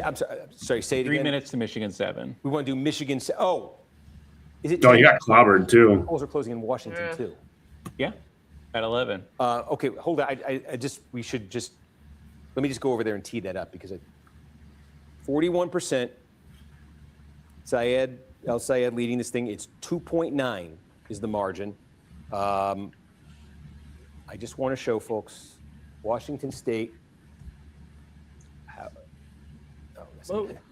I'm sorry, say it 3 again. minutes to Michigan 7. We want to do Michigan. Is it? Oh, you got clobbered too. Polls are closing in Washington too. Yeah, at 11. Okay, hold on. We should just let me just go over there and tee that up because 41%. El Sayed leading this thing. It's 2.9 is the margin. I just want to show folks Washington State.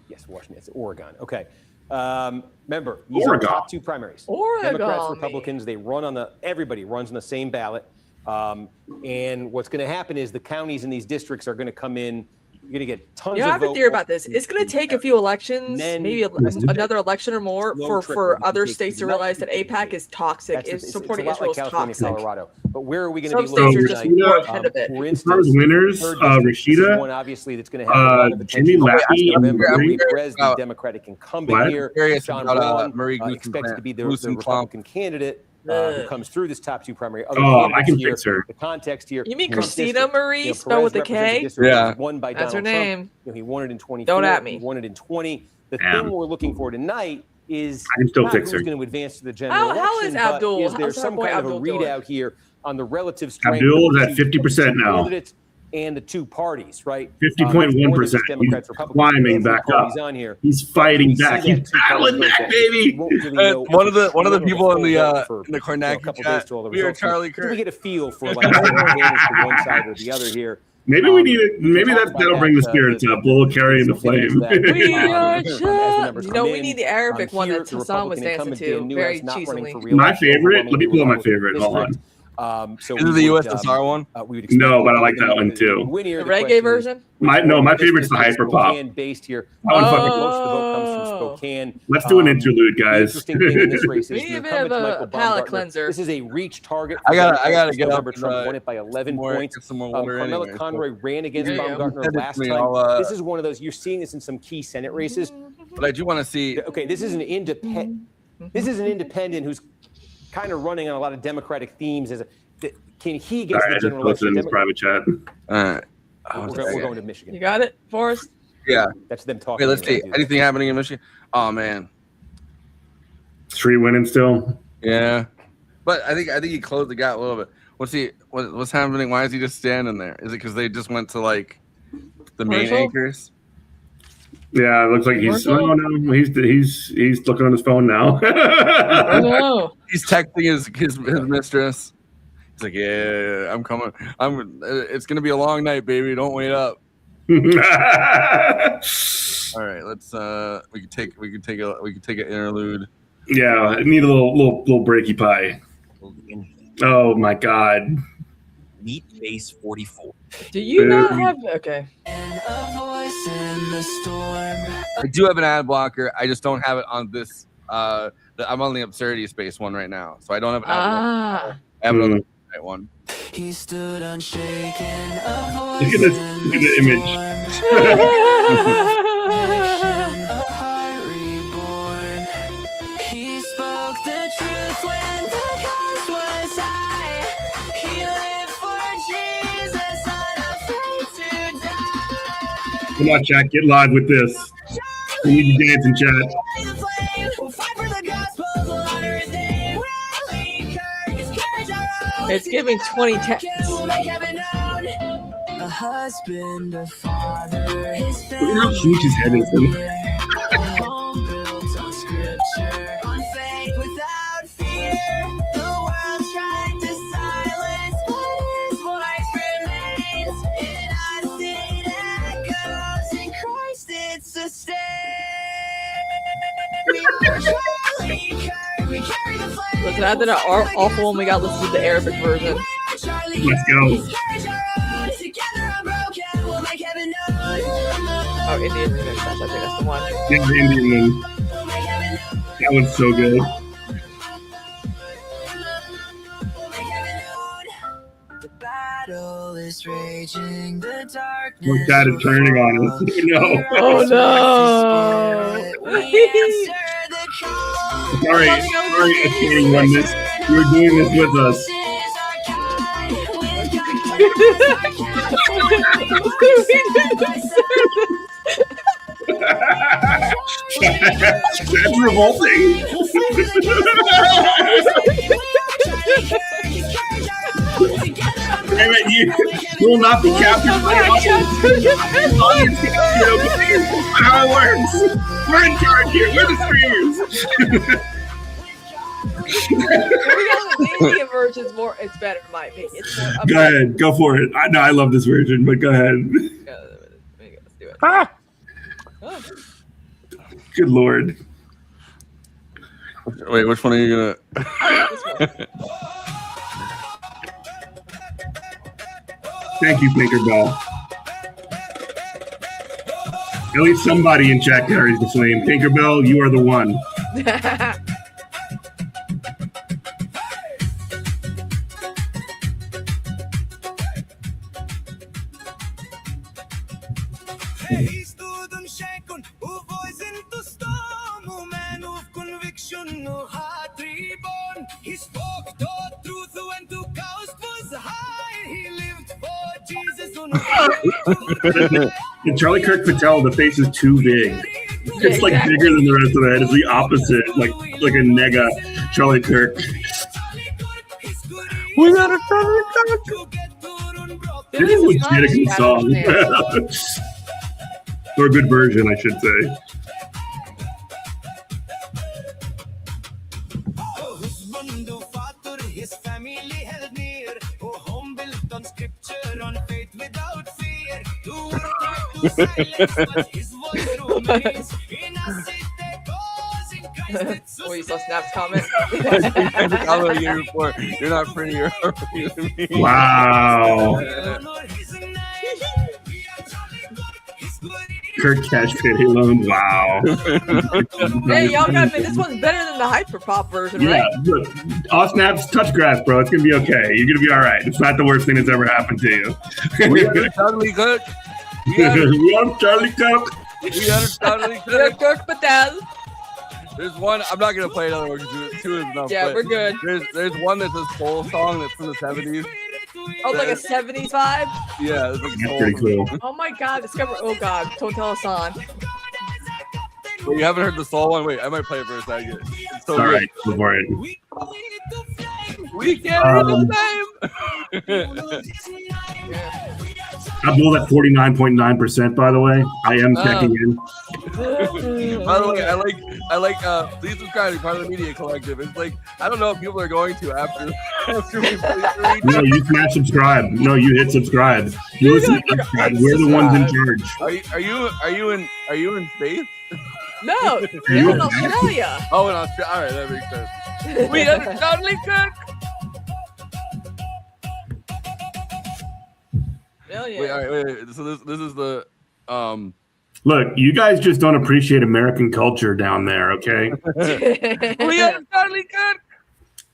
Yes, Washington. It's Oregon. Okay. Remember, these are top 2 primaries. Oregon. Democrats, Republicans, they run on everybody runs on the same ballot. And what's going to happen is the counties in these districts are going to come in. You're going to get tons of votes. I have a theory about this. It's going to take a few elections, maybe another election or more, for other states to realize that APAC is toxic, supporting Israel is toxic. Colorado. But where are we going to be Some looking states are just more ahead of it. For As far as winners, Rashida, one obviously that's going to have a lot of Jimmy Lackey, Marie Perez, the Democratic incumbent here. John Braun Marie expects to be the Republican candidate. Who comes through this top 2 primary? I can fix her. The context here. You mean Kristina Marie, spelled with a K? Yeah, won by that's her Donald name. Trump. He won it in 20. Don't at me. He won it in 20. The thing we're looking for tonight is I can still not fix who's her. going to advance to the general How is election, but Abdul? is there How's our some boy kind of a Abdul doing? readout here on the relative strength Abdul of is the at two 50% now. candidates and the 2 parties, right? 50.1%. He's climbing back up. He's fighting back. He's battling back, baby. One of the people in the Kornacki chat. We are Charlie Kirk. We get a feel for like advantage to one side or the other here. Maybe we need it. Maybe that'll bring the spirits up. We'll carry the flame. We are we need the Arabic one that Hassan was dancing to very cheesily. My favorite. Let me pull up my favorite. Hold on. So is it the USSR one? No, but I like that one too. The reggae version? My favorite's the hyper pop. Based here. That one fucking- Most of the vote comes from Spokane. Let's do an interlude, guys. The interesting thing in this race is We need the a bit of incumbent a Michael palate Baumgartner. cleanser. This is a reach target. I gotta get up. Trump won it by 11 points. Get some more water Carmela anyway, Conroy ran against There you go. Baumgartner Send it to last me, time. This is one of those. You're seeing this in some key Senate races. But I do want to see. Okay, this is an independent. This is an independent who's kind of running on a lot of Democratic themes. Can he get All to right, I the just general posted in election? this private chat. All right. We're going to Michigan. You got it, Forrest? Yeah. That's them talking. Wait, let's see. Anything happening in Michigan? Oh man. Street winning still. Yeah. But I think he closed the gap a little bit. What's happening? Why is he just standing there? Is it because they just went to like the main Commercial? anchors? Yeah, it looks like he's. Commercial? Oh no, he's looking on his phone now. Oh no. He's texting his mistress. He's like, yeah, I'm coming. It's gonna be a long night, baby. Don't wait up. All right, let's we could take an interlude. Yeah, I need a little breaky pie. Oh my god. Meat Face 44. Do you not have okay? I do have an ad blocker. I just don't have it on this. I'm on the absurdity space one right now, so I don't have an ad blocker. I have it on the right one. He stood unshaken. Look at this. Look at the image. He spoke the truth when the cost was high. He lived for Jesus, unafraid to die. Come on, chat. Get live with this. We need to dance in chat. It's giving 2010. A husband, a father, his Look at how huge his head is. home built on scripture, on faith without fear. The world tried to silence, but his voice remains. In our seed echoes, in Christ it sustains. We are Charlie Kirk, we carry the flame. Listen, after that awful one, we got listened to the Arabic version. Let's go. Oh, Indian remix. I think that's the one. Yeah, the Indian one. That one's so good. The battle is raging, the darkness. My dad is turning on us. No. Oh no! Sorry, Attorney Oneness. You're doing this with us. That's revolting. You will not be captured by the audience. How it works. We're in charge here. We're the streamers. The Indian version's more. It's better in my opinion. It's more Go ahead. Go for it. I love this version, but go ahead. Let's do it. Ah! Good Lord. Wait, which one are you gonna? Thank you, Tinkerbell. At least somebody in chat carries the flame. Tinkerbell, you are the one. And Charlie Kirk Patel, the face is too big. It's like bigger than the rest of the head. It's the opposite, like a nega Charlie Kirk. We got a Charlie Kirk. This is legit a good song. Or a good version, I should say. Oh, you saw Snap's comment? You're not pretty. You're prettier than me. Wow. Kirk Cash Payday Loan. Wow. Hey, y'all got me. This one's better than the Hyperpop version, Yeah, right? look, off snaps, touch grass, bro. It's gonna be okay. You're gonna be all right. It's not the worst thing that's ever happened to you. We are Charlie Kirk. We are Charlie Kirk. We are Charlie Kirk Patel. There's one. I'm not gonna play another one because two is enough. Yeah, we're good. There's one that's a soul song that's from the 70s. Oh, like a 70s vibe? Yeah, it's like That's pretty cool. Oh my god, discover. Oh god, don't tell us on. Wait, you haven't heard the soul one? Wait, I might play it for a second. It's so All good. right, go for it. We can't hear the Abdul at 49.9%, by the way. I am checking in. By the way, I like please subscribe to part of the media collective. It's like I don't know if people are going to after we play 3. No, you smash subscribe. No, you hit subscribe. You listen to subscribe. We're the ones in charge. Are you in space? No, you're in Australia. Oh, in Australia. All right, that makes sense. We are Charlie Kirk. Hell yeah. Wait, all right, wait. So this is the Look, you guys just don't appreciate American culture down there, okay? We are Charlie Kirk.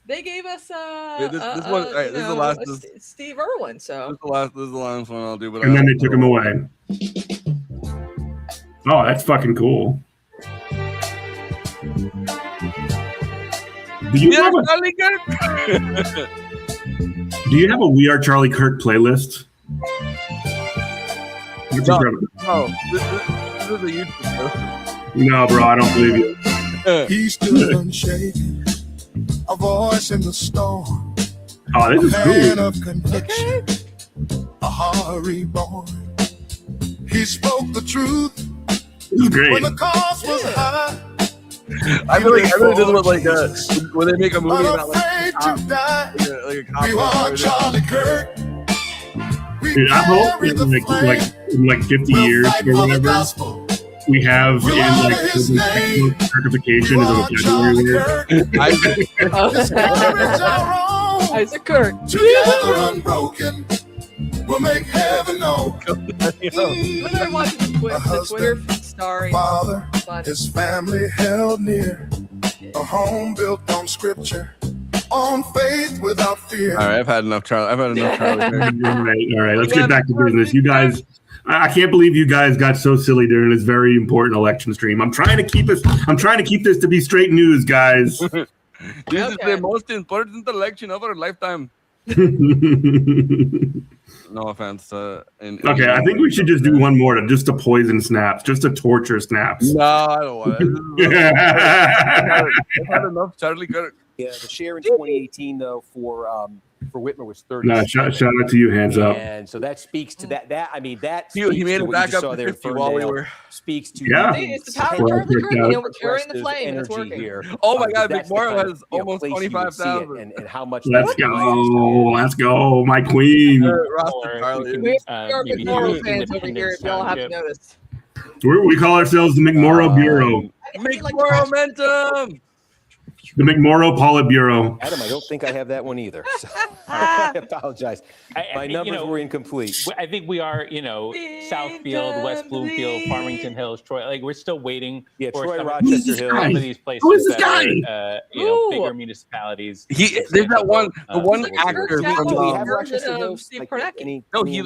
They gave us this one. All right, this is the last. Steve Irwin. So this is the last one I'll do. But And then they took him away. Oh, that's fucking cool. Do you have a Do you have a We Are Charlie Kirk playlist? That's incredible. bro, this is a YouTube. No, bro, I don't believe you. He stood unshaken, a voice in the storm. Oh, this is a man cool. of conviction, a heart reborn. He spoke the truth. This is great. When the cost was high. I feel like this was like when they make a movie about like to die. like a cop. We are Charlie Kirk. Dude, I hope in like 50 years or whatever, we have in like certification is a vocabulary word. Isaac Kirk. Together unbroken, we'll make heaven known. I'm watching the Twitter story. Father, his family held near, a home built on scripture, on faith without fear. All right, I've had enough, Charlie. All right, let's get back to business. You guys, I can't believe you guys got so silly during this very important election stream. I'm trying to keep this to be straight news, guys. This is the most important election of our lifetime. No offense. Okay, I think we should just do one more to poison Snaps, just to torture Snaps. No, I don't want it. I've had enough, Charlie Kirk. Yeah, the share in 2018 though for Whitmer was 30. No, shout out to you, hands up. And so that speaks to that. I mean, that He speaks made to it what back you just up saw to there 50 in while we Ferndale. were. Speaks to Yeah. It's the power of Charlie Kirk. You know, we're carrying the flame and it's working. Here. Oh my God, That's the McMorrow kind of, has almost place you would see it 25,000. and how much. Let's go, my queen. We are McMorrow fans over here, if y'all haven't noticed. We call ourselves the McMorrow Bureau. McMorrow momentum. The McMorrow Politburo. Adam, I don't think I have that one either. So I apologize. My numbers were incomplete. I think we are, Southfield, West Bloomfield, Farmington Hills, Troy. Like we're still waiting for Troy, some, Rochester Hills. some of these places Who is this that are, bigger municipalities. There's that one, the one actor from. Do we have Rochester Hills? Steve Like, Kornacki. No, he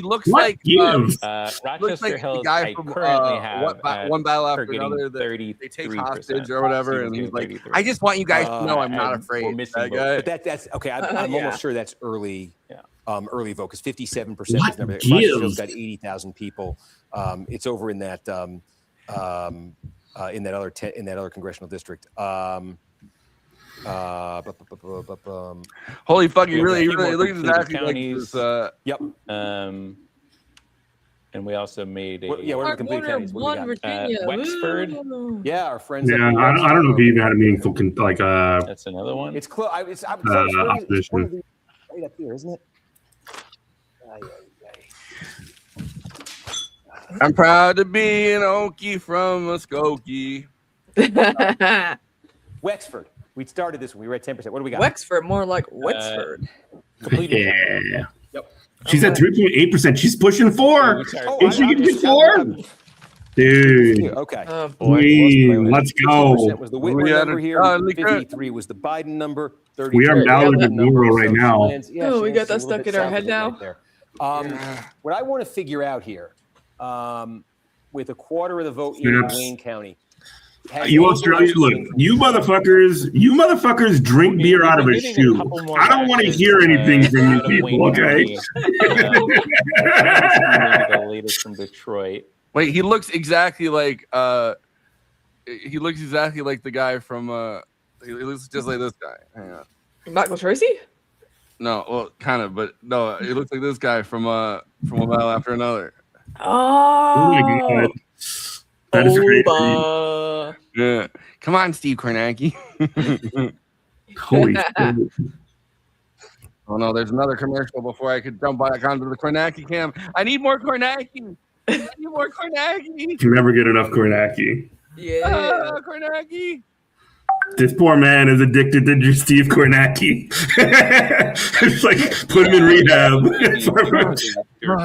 looks What like gives? Rochester like Hills, the guy I from currently have one battle after getting another that they take 33%. hostage or whatever, and he's like, 33%. I just want you guys to know I'm not and afraid. we're missing That votes. guy. But that's okay. I'm almost sure that's early. Early vote because 57% What is number. gives? Rochester's got 80,000 people. It's over in that in that other congressional district. Holy fuck! You Yeah, really few more look completed exactly like counties. this. Yep. And we also made a What are the complete counties? What do we got? Wexford. Yeah, our friends. Yeah, up in I don't know if you even had a meaningful That's another one. It's close. It's opposition. Right up here, isn't it? I'm proud to be an Okie from Muskogee. Wexford. We started this one. We were at 10%. What do we got? Wexford, more like Wexford. Yeah. Yep. She's at 3.8%. She's pushing 4. Is she gonna get 4? Dude. Okay. Oh, Queen, let's go. Was the Whitmer number here? 53 was the Biden number. 33. We are battling with Nero right now. Oh, we got that stuck in our head now. What I want to figure out here, with a quarter of the vote in Wayne County. You Australians, look, you motherfuckers drink beer out of a shoe. I don't want to hear anything from you people, okay? The latest from Detroit. Wait, he looks exactly like the guy from he looks just like this guy. Hang on. Michael Tracy? No, well, kind of, but no, he looks like this guy from One Battle After Another. Oh my God. That is crazy. Yeah. Come on, Steve Kornacki. Holy shit. Oh no, there's another commercial before I could jump back onto the Kornacki cam. I need more Kornacki. I need more Kornacki. Can never get enough Kornacki. Yeah. Kornacki. This poor man is addicted to Steve Kornacki. It's like put him in rehab.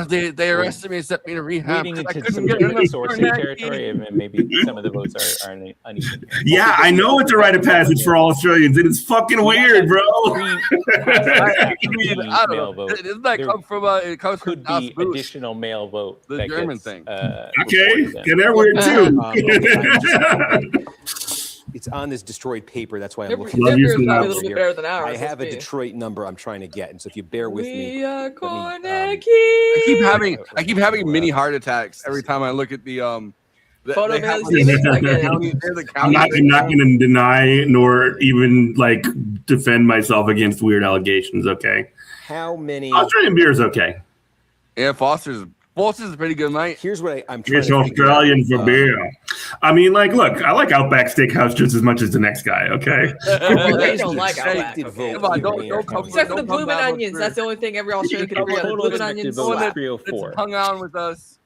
They arrested me and sent me to rehab. Leading into some sourcing territory, and maybe some of the votes are uneven. Yeah, I know it's a rite of passage for all Australians. It is fucking weird, bro. I mean, I don't know. Doesn't that come from it comes Could from be additional mail vote. The that German gets, thing. Okay, and they're weird too. It's on this destroyed paper. That's why I'm Their looking. beer is probably a at little bit here. better than ours. I let's have a be. Detroit number I'm trying to get, and so if you bear with me, We are Carnegie. I keep having mini heart attacks every time I look at the Photo they have, of Stevens? I get it. the I'm not going to deny nor even like defend myself against weird allegations. Okay. how many Australian beer is okay. Yeah, Foster's is pretty good, mate. Here's what I'm trying It's to figure Australian out. for beer. I mean, like, look, I like Outback Steakhouse just as much as the next guy. Okay. They don't like Outback. Okay. Come on, don't Except for the bloomin' onions. That's the only thing every Australian can agree on. The bloomin' onions slap. It's hung on with us.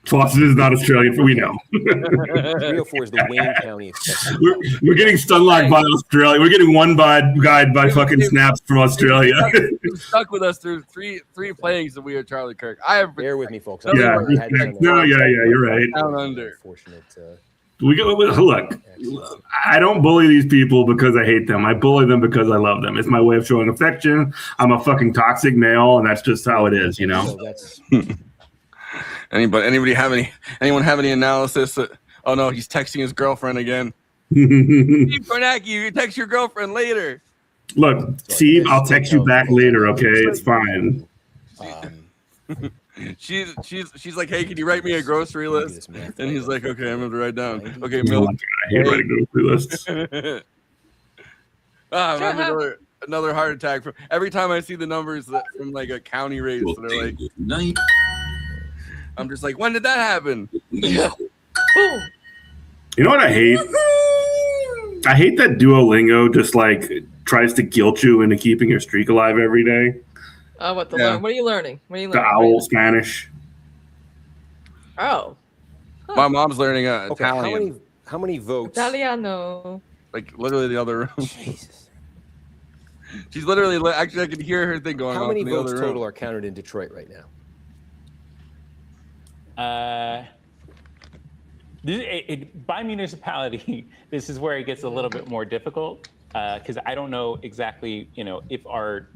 Foster is not Australian, we know. 304 is the Wayne County exception. We're getting stunlocked by Australia. We're getting one guide by fucking snaps from Australia. You've stuck with us through three playings that we are Charlie Kirk. I have Bear with me, folks. Yeah, you're right. Down under. Unfortunate. Look, I don't bully these people because I hate them. I bully them because I love them. It's my way of showing affection. I'm a fucking toxic male, and that's just how it is, you know? So that's Anyone have any analysis? Oh no, he's texting his girlfriend again. Steve Kornacki, you text your girlfriend later. Look, Steve, I'll text you back later, okay? It's fine. She's like, hey, can you write me a grocery list? And he's like, okay, I'm gonna write down. Okay, milk. I hate writing grocery lists. Another heart attack. Every time I see the numbers from like a county race, they're like, I'm just like, when did that happen? You know what I hate? I hate that Duolingo just like tries to guilt you into keeping your streak alive every day. What are you learning? What are you The learning? owl Spanish. Oh. My mom's learning Italian. How many votes? Italiano. Like literally the other room. Jesus. She's literally actually I can hear her thing going on. How many in the votes other room. total are counted in Detroit right now? By municipality, this is where it gets a little bit more difficult because I don't know exactly, if our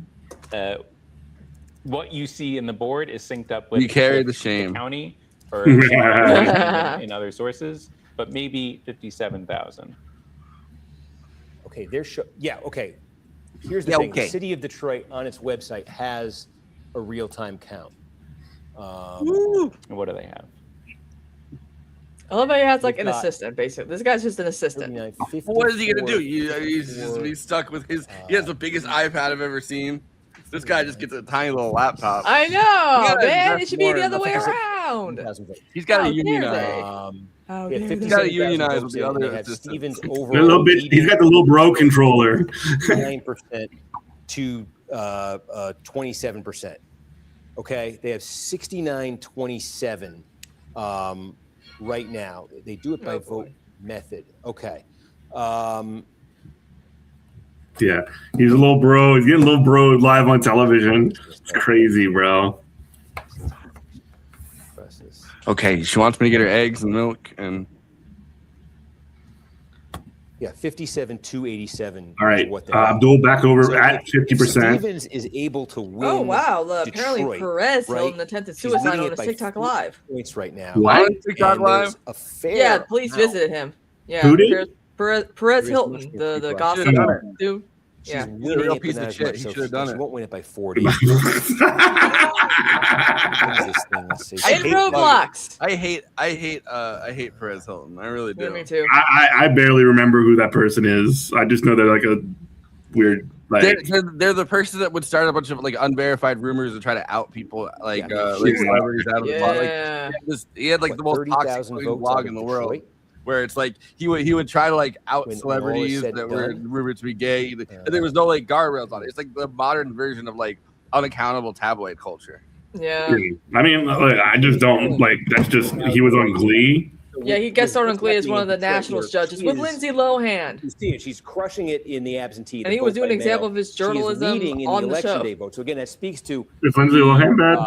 what you see in the board is synced up with You carry the shame. county or in other sources, but maybe 57,000. Okay, okay. Here's the thing. The city of Detroit on its website has a real-time count. What do they have? I love how he has like an assistant, basically. This guy's just an assistant. What is he gonna do? He's just be stuck with his. He has the biggest iPad I've ever seen. This guy just gets a tiny little laptop. I know, man. It should be the other way around. He's got to How unionize. He's got to unionize with the other Stevens A over little bit. He's got the little bro controller. 9% to 27%. Okay, they have 69-27 right now. They do it by vote method. Okay. Yeah, he's a little bro. He's getting a little bro live on television. It's crazy, bro. Okay, she wants me to get her eggs and milk and. Yeah, 57-87. All right, is what they Abdul back over So at if 50%. Stevens is able to win. Oh wow! Apparently Detroit, Perez right? held an attempted She's suicide leading on it his by TikTok 4 live. points right now. What? And TikTok there's live? A fair Yeah, police amount. visited him. Yeah, Who did? Perez Hilton, the gossip dude. She's Yeah. winning real it, but piece not of as shit. much, He so should have done she it. won't win it by 40. What is this thing? Let's see. In Roblox. I hate Perez Hilton. I really do. Yeah, me too. I barely remember who that person is. I just know they're like a weird. Like, They're the person that would start a bunch of like unverified rumors and try to out people like celebrities out of the box. Like, he had like the most toxic blog in the world, where it's like he would try to like out celebrities that were rumored to be gay, and there was no like guardrails on it. It's like the modern version of like unaccountable tabloid culture. Yeah. I mean, like, I just don't like. That's just he was on Glee. Yeah, he guest starred on Glee as one of the Nationals judges with Lindsay Lohan. She's crushing it in the absentee. And he was doing an example of his journalism on the show. Day vote. So again, that speaks to Is Lindsay Lohan bad?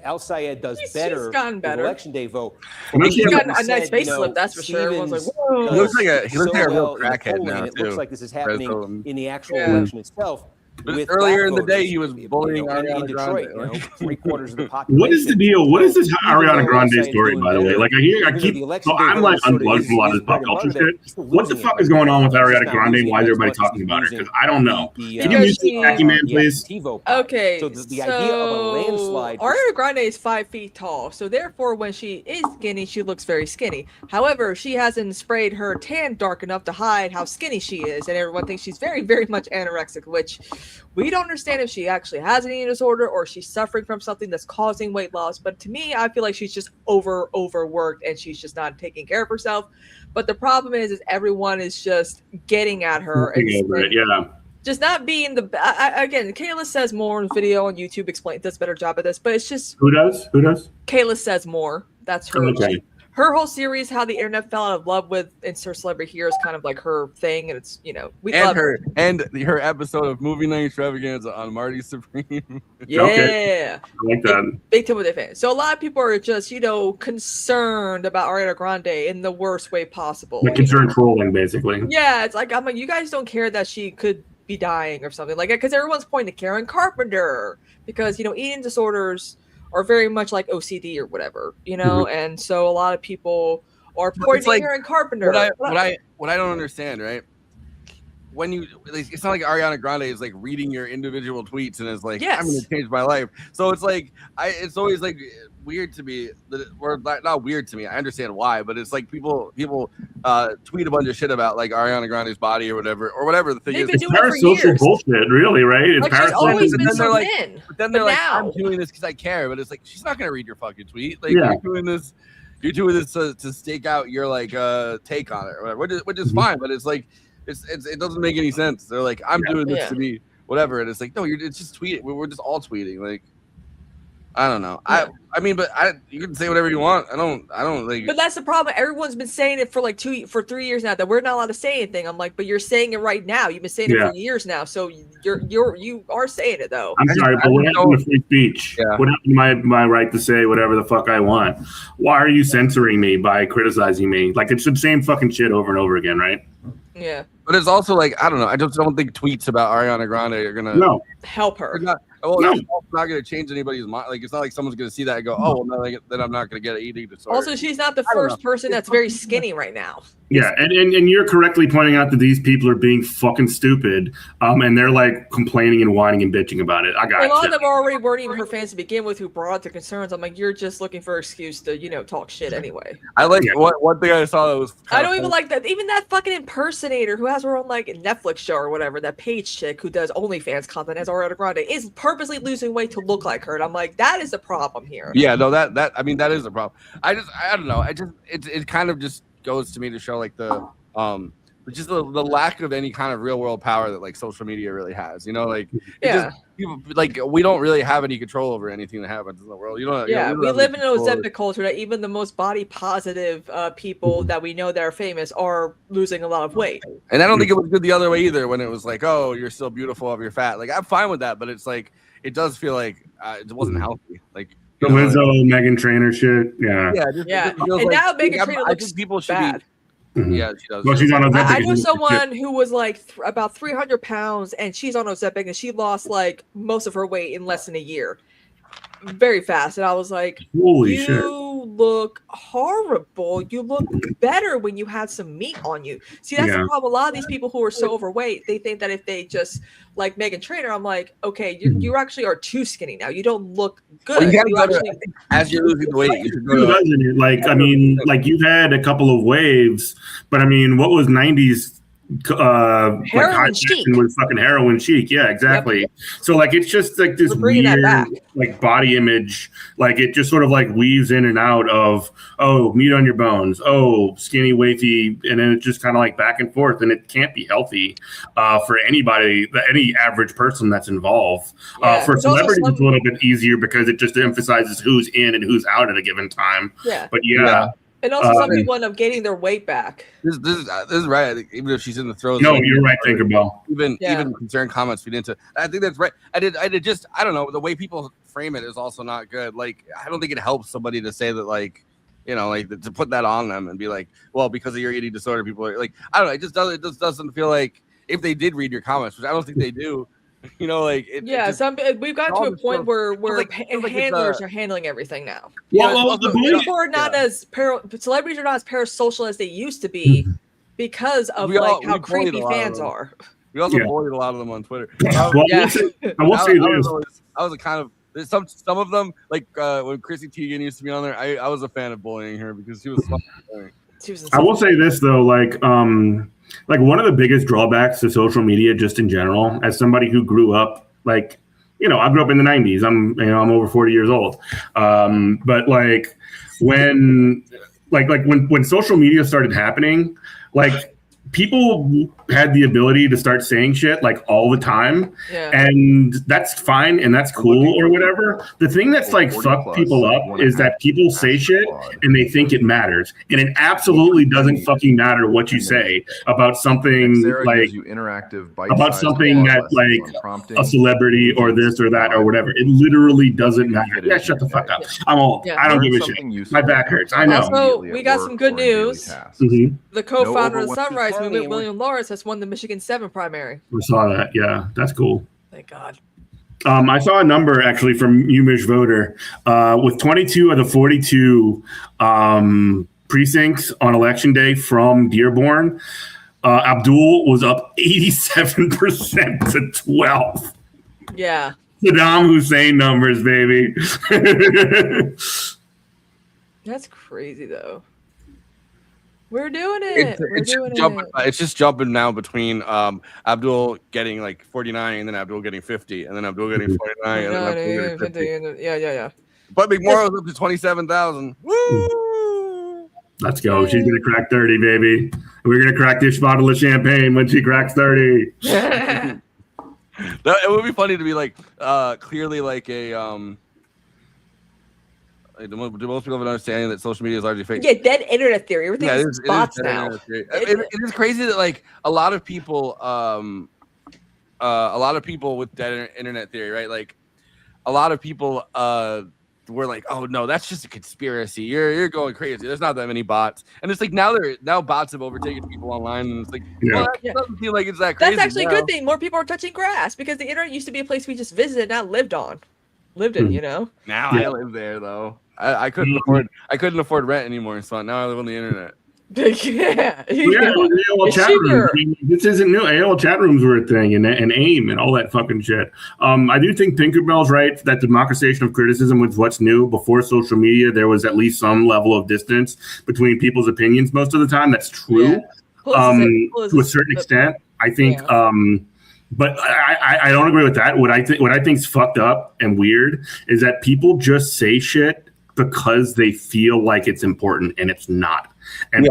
Al Sayed does better. She's gotten better. with election day vote. He's got a nice facelift, that's for sure. Everyone's like, whoa. He looks like a real crackhead now It too. looks like this is happening in the actual Yeah. election itself. But with earlier black in the day, voters, he was in bullying Detroit, Ariana Grande. 3/4 of the population. What is the deal? What is this Even Ariana though Grande Sayeed's story, doing by the way? better, Like I even though keep, the election so day I'm vote like is sort of unplugged from a lot of his this pop bread and culture butter there, shit. he's still What the losing fuck it is right going now. on with He's just Ariana not Grande? losing Why it is as everybody much as talking he's about her? losing Because I don't know. the Can you mute this Because tacky man, the please? absentee vote. Okay, So the idea of a landslide. Ariana Grande is 5 feet tall, so therefore, when she is skinny, she looks very skinny. However, she hasn't sprayed her tan dark enough to hide how skinny she is, and everyone thinks she's very, very much anorexic, which we don't understand if she actually has an eating disorder or she's suffering from something that's causing weight loss. But to me, I feel like she's just overworked and she's just not taking care of herself. But the problem is everyone is just getting at her and Yeah. just not being the again. Kayla Says More in video on YouTube does a better job at this, but it's just Who does? Kayla Says More. That's her. Okay. Her whole series, how the internet fell out of love with insert celebrity here, is kind of like her thing, and it's we love her. And her episode of Movie Night Extravaganza on Marty Supreme. Yeah, Okay. I like that. Big Timothy fan. So a lot of people are just concerned about Ariana Grande in the worst way possible. Like concerned trolling, basically. Yeah, it's like I'm like, you guys don't care that she could be dying or something like that, because everyone's pointing to Karen Carpenter because eating disorders are very much like OCD or whatever, and so a lot of people are pointing to Karen Carpenter. What I don't understand, right? When it's not like Ariana Grande is like reading your individual tweets and is like, I'm going to change my life. So it's like, it's always like weird to me or not weird to me. I understand why, but it's like people tweet a bunch of shit about like Ariana Grande's body or whatever the thing is. It's parasocial bullshit, really, right? It's Like, she's always been so like, thin. but then they're But like, now- I'm doing this because I care, but it's like she's not gonna read your fucking tweet. Like Yeah. you're doing this to stake out your like take on it or whatever, which is fine, but it's like it doesn't make any sense. They're like, I'm doing this to be whatever, and it's like, no, it's just tweeting. We're just all tweeting. Like, I don't know. I mean, but you can say whatever you want. I don't like. But that's the problem. Everyone's been saying it for like 3 years now that we're not allowed to say anything. I'm like, but you're saying it right now. You've been saying it for years now, so you are saying it though. I'm sorry, but what happened to free speech? Yeah. What happened to my right to say whatever the fuck I want? Why are you censoring me by criticizing me? Like, it's the same fucking shit over and over again, right? Yeah. But it's also like, I don't know. I just don't think tweets about Ariana Grande are gonna help her. It's not gonna change anybody's mind. Like, it's not like someone's gonna see that and go, oh, well, no, then I'm not gonna get an eating disorder. Also, she's not the first person that's very skinny right now. Yeah, and you're correctly pointing out that these people are being fucking stupid, and they're like complaining and whining and bitching about it. I got A lot of you. them already weren't even her fans to begin with who brought up the concerns. I'm like, you're just looking for an excuse to, talk shit anyway. I like one thing I saw that was. I don't even like that. Even that fucking impersonator who has her own like Netflix show or whatever, that Paige chick who does OnlyFans content as Ariana Grande is purposely losing weight to look like her. And I'm like, that is the problem here. Yeah, no, that I mean, that is the problem. I don't know. It kind of just goes to me to show like the just the lack of any kind of real world power that like social media really has. Like people, like we don't really have any control over anything that happens in the world. We live in an Ozempic culture that even the most body positive people that we know that are famous are losing a lot of weight. And I don't think it was good the other way either when it was like, oh, you're still beautiful of your fat. Like, I'm fine with that, but it's like it does feel like it wasn't healthy. Like The Lizzo, Megan Trainor shit. Yeah. And now Megan Trainor looks people should bad. Mhm. Yeah, she does. Well, she's on Ozempic. I knew someone who was like about 300 pounds, and she's on Ozempic, and she lost like most of her weight in less than a year, very fast. And I was like, Holy you shit. look horrible. You look better when you had some meat on you. See, that's Yeah. the problem. A lot of these people who are so overweight, they think that if they just like Megan Trainor, I'm like, okay, you actually are too skinny now. You don't look good. Well, you gotta You go to- actually- as you're losing the weight, you should go Who to doesn't it? Like, I mean, like you've had a couple of waves, but I mean, what was 90s Heroin high chic. fashion was fucking heroin chic. Yeah, exactly. So like it's just like this bringing that weird back. like body image, like it just sort of like weaves in and out of, oh, meat on your bones, oh, skinny, wafy, and then it's just kind of like back and forth, and it can't be healthy for anybody, any average person that's involved. Yeah. For It's also celebrities, some- it's a little bit easier because it just emphasizes who's in and who's out at a given time. Yeah. But yeah. And also, some people end up getting their weight back. This is right. I think even if she's in the throes. No, of- you're right, Tinkerbell. Even concerned comments feed into. I think that's right. I did just. I don't know. The way people frame it is also not good. Like, I don't think it helps somebody to say that, like, like to put that on them and be like, well, because of your eating disorder, people are like, I don't know. It just doesn't feel like if they did read your comments, which I don't think they do. You know, like we've gotten to a point where handlers are handling everything now. Well, people are not as celebrities are not as parasocial as they used to be because of how creepy fans are. We also bullied a lot of them on Twitter. I will say this. I was a kind of some of them, like when Chrissy Teigen used to be on there. I was a fan of bullying her because she was funny. I will say this though, like one of the biggest drawbacks to social media, just in general, as somebody who grew up, like, you know, I grew up in the 90s. I'm over 40 years old. But like when social media started happening, like people had the ability to start saying shit like all the time, and that's fine and that's cool or whatever. The thing that's like fucked people up is that people say shit and they think it matters, and it absolutely doesn't fucking matter what you say about something like about something that like a celebrity or this or that or whatever. It literally doesn't matter. Yeah, shut the fuck up. I'm old. I don't give a shit. My back hurts. I know. Also, we got some good news. Mhm. The co-founder of the Sunrise Movement, William Lawrence, has won the Michigan 7 primary. We saw that. Yeah, that's cool. Thank God. I saw a number actually from UMich Voter with 22 of the 42 precincts on election day from Dearborn. Abdul was up 87% to 12. Yeah. Saddam Hussein numbers, baby. That's crazy, though. We're doing it. It's just jumping now between Abdul getting like 49 and then Abdul getting 50 and then Abdul getting 49 and then Abdul getting 50. Yeah. But McMorrow's up to 27,000. Woo! Let's go. She's going to crack 30, baby. We're going to crack this bottle of champagne when she cracks 30. It would be funny to be like clearly like a do most people have an understanding that social media is largely fake? Yeah, dead internet theory. Everything is bots now. It is crazy that like a lot of people with dead internet theory, right? Like a lot of people were like, "Oh no, that's just a conspiracy. You're going crazy. There's not that many bots." And it's like now bots have overtaken people online, and it's like, well, that doesn't feel like it's that crazy. That's actually a good thing. More people are touching grass because the internet used to be a place we just visited, not lived in. You know. Now I live there though. I couldn't afford rent anymore, so now I live on the internet. AOL chat rooms. I mean, this isn't new. AOL chat rooms were a thing, and AIM and all that fucking shit. I do think Tinkerbell's right that democratization of criticism was what's new. Before social media, there was at least some level of distance between people's opinions. Most of the time, that's true. To a certain extent, I think. But I don't agree with that. What I think's fucked up and weird is that people just say shit because they feel like it's important and it's not. And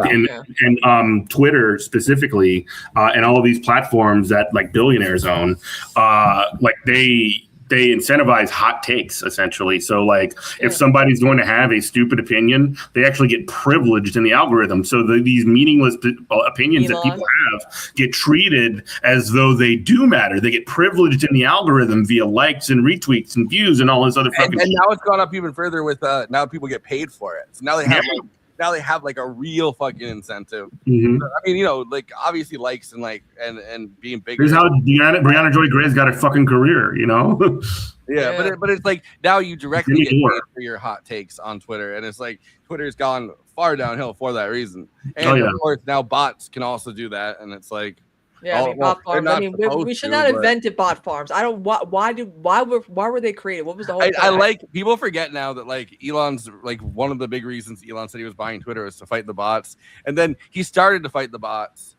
Twitter specifically, and all of these platforms that like billionaires own, like they incentivize hot takes essentially. So like if somebody's going to have a stupid opinion, they actually get privileged in the algorithm. So these meaningless opinions that people have get treated as though they do matter. They get privileged in the algorithm via likes and retweets and views and all this other fucking shit. And now it's gone up even further with now people get paid for it. So now they have like a real fucking incentive. Mm-hmm. I mean, you know, like obviously likes and like and being bigger. Here's how Brianna Joy Gray's got a fucking career, you know? But it's like now you directly get paid for your hot takes on Twitter, and it's like Twitter's gone far downhill for that reason. And of course now bots can also do that, and it's like bot farms. I mean, we should not have invented bot farms. I don't. Why were they created? What was the whole? I like people forget now that like Elon's like one of the big reasons Elon said he was buying Twitter was to fight the bots, and then he started to fight the bots,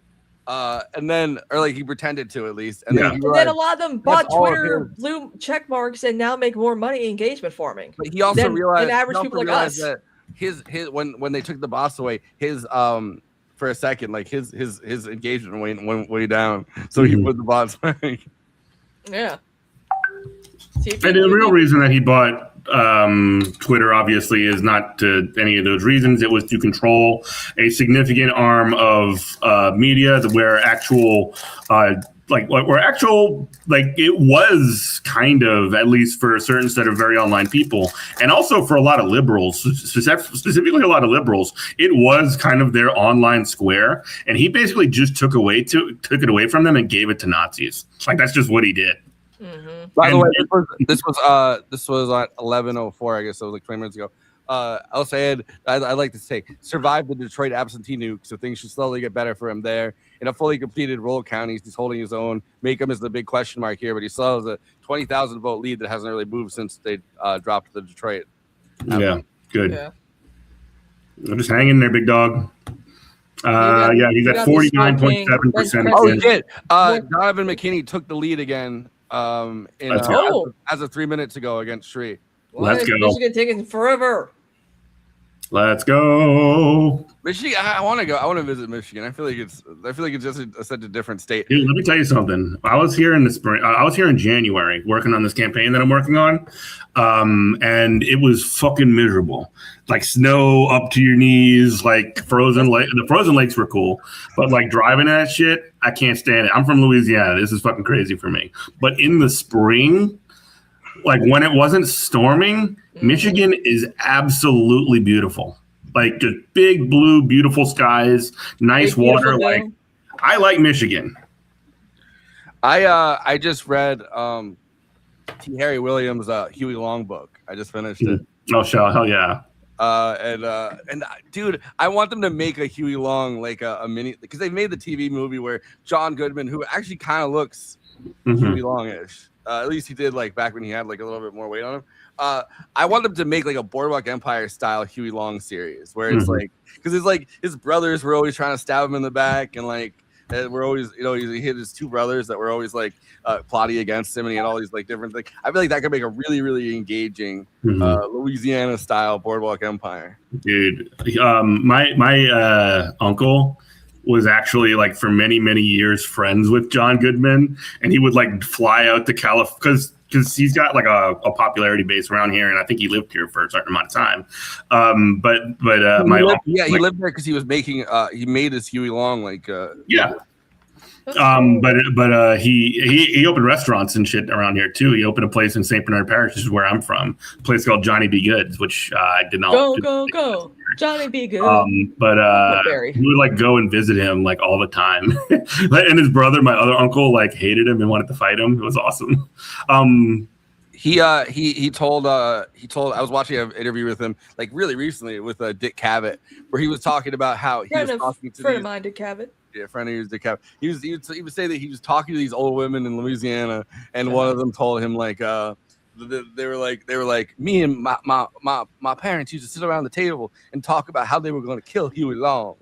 and then or like he pretended to at least, and then a lot of them bought Twitter blue check marks and now make more money engagement farming. But he also realized average people like us that his when they took the bots away, his for a second, like his engagement went way down, so he put the bots back. And the real reason that he bought Twitter, obviously, is not to any of those reasons. It was to control a significant arm of media where it was kind of, at least for a certain set of very online people, and also for a lot of liberals, specifically a lot of liberals, it was kind of their online square, and he basically just took it away from them and gave it to Nazis. Like that's just what he did. By the way, this was at 11:04. I guess it was like 20 minutes ago. I'll say it. I'd like to say, survive the Detroit absentee nuke, so things should slowly get better for him there. In a fully completed rural county, he's holding his own. Macomb is the big question mark here, but he still has a 20,000 vote lead that hasn't really moved since they dropped the Detroit. Yeah, good. Yeah. I'm just hanging there, big dog. He's at 49.7%. Oh shit! Donovan McKinney took the lead again. As of 3 minutes ago against Shree. Let's go. Michigan taking forever. Let's go. Michigan. I want to go. I want to visit Michigan. I feel like it's just such a different state. Dude, let me tell you something. I was here in the spring. I was here in January working on this campaign that I'm working on, and it was fucking miserable. Like snow up to your knees, like frozen lake. The frozen lakes were cool, but like driving that shit, I can't stand it. I'm from Louisiana. This is fucking crazy for me. But in the spring, like when it wasn't storming, Michigan is absolutely beautiful. Like just big blue, beautiful skies, nice water. Like I like Michigan. I just read T. Harry Williams' Huey Long book. I just finished it. Oh, hell yeah. And dude, I want them to make a Huey Long like a mini, because they made the TV movie where John Goodman, who actually kind of looks Huey Long-ish. At least he did like back when he had like a little bit more weight on him. I want them to make like a Boardwalk Empire style Huey Long series where it's like, because it's like his brothers were always trying to stab him in the back, and like we're always, he hit his two brothers that were always like plotting against him, and he had all these like different things. I feel like that could make a really, really engaging Louisiana style Boardwalk Empire. Dude, my uncle was actually like for many, many years friends with John Goodman, and he would like fly out to California because he's got like a popularity base around here, and I think he lived here for a certain amount of time. He lived there because he was making he made his Huey Long he opened restaurants and shit around here too. He opened a place in St. Bernard Parish, which is where I'm from, a place called Johnny B. Good's, which I did not go Johnny B. Good. We would like go and visit him like all the time. And his brother, my other uncle, like hated him and wanted to fight him. It was awesome. He told I was watching an interview with him like really recently with Dick Cavett, where he was talking about how he was talking to friend of mine, Dick Cavett. Yeah, friend of yours, Dick Cavett. He would say that he was talking to these old women in Louisiana, and one of them told him like they were like me and my parents used to sit around the table and talk about how they were going to kill Huey Long.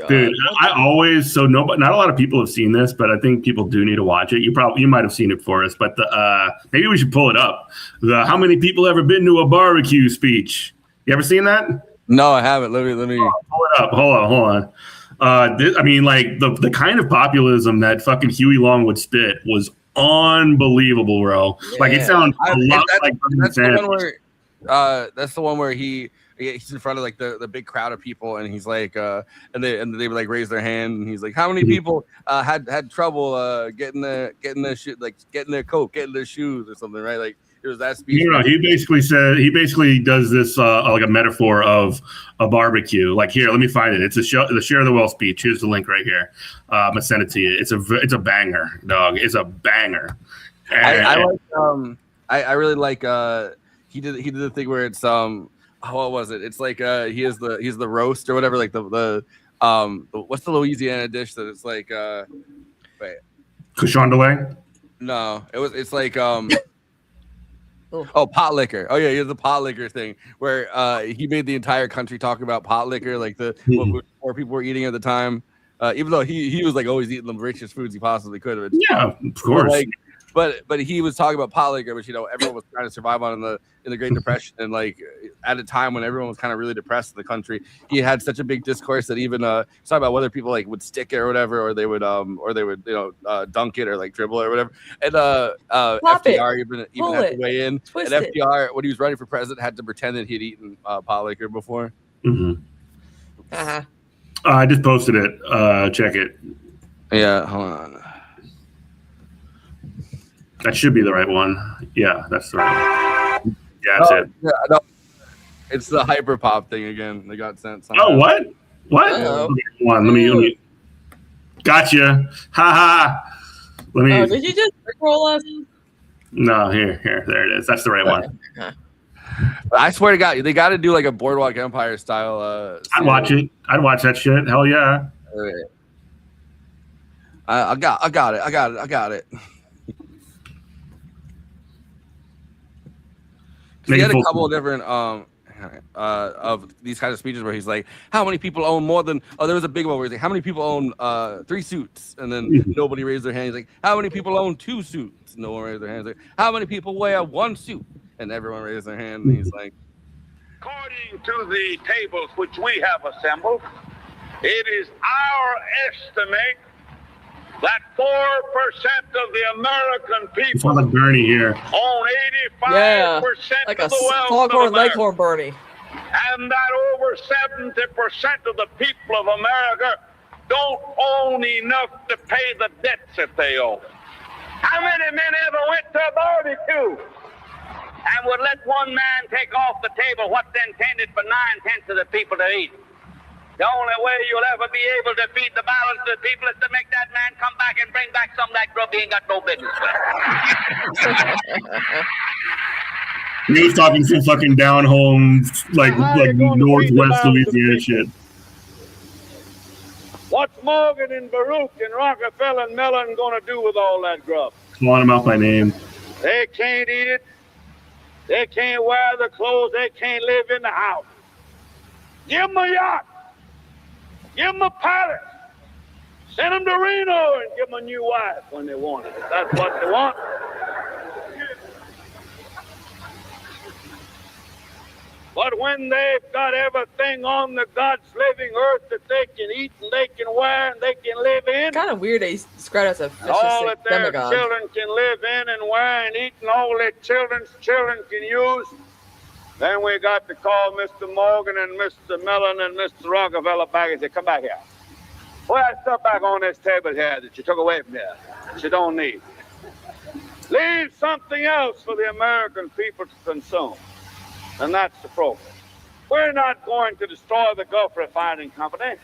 Dude, I always not a lot of people have seen this, but I think people do need to watch it. You might have seen it for us, but maybe we should pull it up. The how many people ever been to a barbecue speech? You ever seen that? No, I haven't. Let me pull it up. Hold on. I mean, like the kind of populism that fucking Huey Long would spit was unbelievable, bro. Yeah. Like it sounds a lot like that's the one where he's in front of like the big crowd of people, and he's like and they would like raise their hand, and he's like, how many people had trouble getting their shit, like getting their coat, getting their shoes or something, right? Like it was that speech. He basically does this like a metaphor of a barbecue. Like here, let me find it. It's the Share the Wealth speech. Here's the link right here. I'm gonna send it to you. It's a banger, dog. It's a banger. And, I really like he did the thing where it's what was it? It's like he's the roast or whatever, like the what's the Louisiana dish that it's like wait. Cochon de lait? No, it's like pot liquor. Oh yeah, he has the pot liquor thing where he made the entire country talk about pot liquor, like what more people were eating at the time. Even though he was like always eating the richest foods he possibly could have. Yeah, of course. But he was talking about pot liquor, which everyone was trying to survive on in the Great Depression, and like at a time when everyone was kind of really depressed in the country. He had such a big discourse that even talking about whether people like would stick it or whatever, or they would dunk it or like dribble it or whatever. And FDR even had to weigh in. And FDR, when he was running for president, had to pretend that he'd eaten pot liquor before. I just posted it. Check it. Yeah, hold on. That should be the right one. Yeah, that's the right one. Yeah, that's it. Yeah, no, it's the hyper pop thing again. They got sent something. Oh, what? Okay, let me. Gotcha. Ha ha. Let me. Did you just roll us? No, here, there it is. That's the right one. I swear to God, they got to do like a Boardwalk Empire style. I'd watch it. I'd watch that shit. Hell yeah. I got it. He had a couple of different of these kind of speeches where he's like, how many people own more than there was a big one where he's like, how many people own 3 suits? And then nobody raised their hand. He's like, how many people own 2 suits? No one raised their hand. He's like, how many people wear 1 suit? And everyone raised their hand, and he's like, according to the tables which we have assembled, it is our estimate that 4% of the American people like Bernie here. own 85% like of a the wealth Foghorn of America. Leghorn Bernie. And that over 70% of the people of America don't own enough to pay the debts that they owe. How many men ever went to a barbecue and would let one man take off the table what's intended for 9/10 of the people to eat? The only way you'll ever be able to feed the balance of the people is to make that man come back and bring back some of that grub he ain't got no business with. He was talking some fucking down home, like Northwest Louisiana shit. What's Morgan and Baruch and Rockefeller and Mellon gonna do with all that grub? Calling him out by name. They can't eat it. They can't wear the clothes. They can't live in the house. Give them a yacht. Give them a palace. Send them to Reno and give them a new wife when they want it. That's what they want. But when they've got everything on the God's living earth that they can eat and they can wear and they can live in, Kind of weird that he's described as a all that fascistic their demagogue. children can live in and wear and eat, and all their children's children can use, then we got to call Mr. Morgan and Mr. Mellon and Mr. Rockefeller back and say, come back here. Put that stuff back on this table here that you took away from here, that you don't need. Leave something else for the American people to consume. And that's the program. We're not going to destroy the Gulf Refining Company.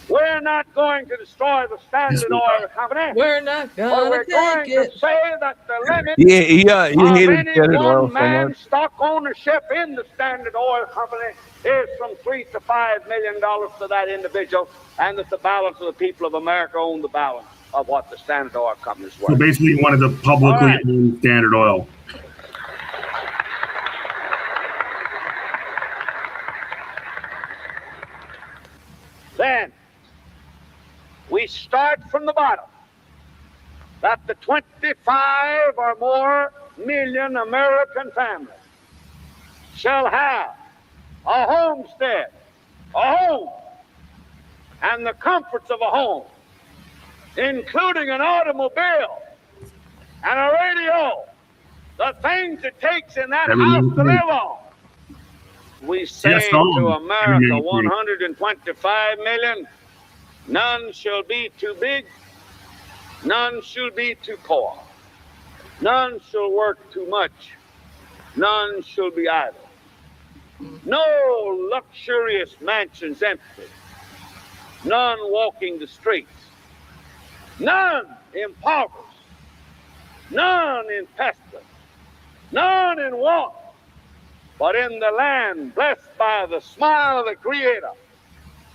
We're not going to destroy the Standard Oil Company. We're not But gonna we're going take to it. say that the limit he of hated any Standard Oil one so man much. stock ownership in the Standard Oil Company is from $3 to $5 million to that individual, and that the balance of the people of America own the balance of what the Standard Oil Company is worth. So basically, he wanted to publicly own Standard Oil. Then we start from the bottom, that the 25 or more million American families shall have a homestead, a home, and the comforts of a home, including an automobile and a radio, the things it takes in that house to live on. We say to America, 125 million, none shall be too big, none shall be too poor, none shall work too much, none shall be idle. No luxurious mansions empty, none walking the streets, none impoverished, none in pestilence, none in want, but in the land blessed by the smile of the Creator,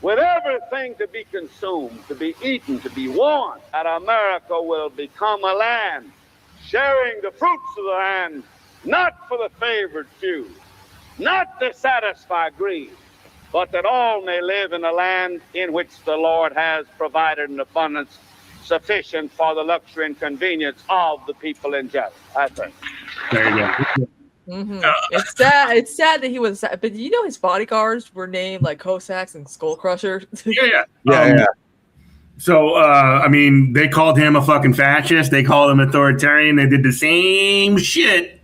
with everything to be consumed, to be eaten, to be worn, that America will become a land sharing the fruits of the land, not for the favored few, not to satisfy greed, but that all may live in a land in which the Lord has provided an abundance sufficient for the luxury and convenience of the people in general. That's it. There you go. Mm-hmm. It's sad. It's sad that he was. But you know, his bodyguards were named like Cossacks and Skull Crusher. Yeah. So, I mean, they called him a fucking fascist. They called him authoritarian. They did the same shit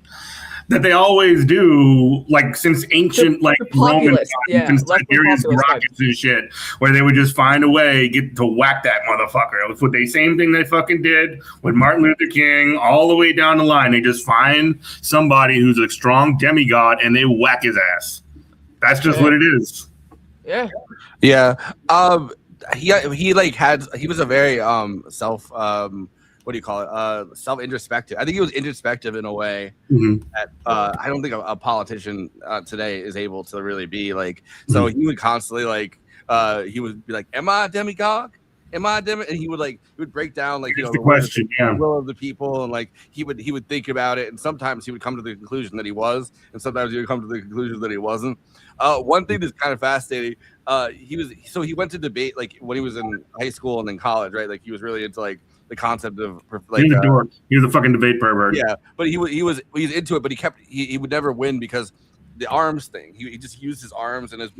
that they always do, like since ancient, Roman times, since Tiberius rockets and shit, where they would just find a way to whack that motherfucker. It was what same thing they fucking did with Martin Luther King, all the way down the line. They just find somebody who's a strong demigod and they whack his ass. That's just what it is. Yeah. Yeah. He was a very what do you call it? Self-introspective. I think he was introspective in a way that I don't think a politician today is able to really be like. So he would constantly like he would be like, "Am I a demagogue? Am I a demagogue?" And he would break down like the question, the will of the people, and like he would think about it, and sometimes he would come to the conclusion that he was, and sometimes he would come to the conclusion that he wasn't. One thing that's kind of fascinating, he went to debate like when he was in high school and in college, right? Like he was really into like the concept of like he was a fucking debate pervert. Yeah, but he was into it, but he would never win because the arms thing. He just used his arms and his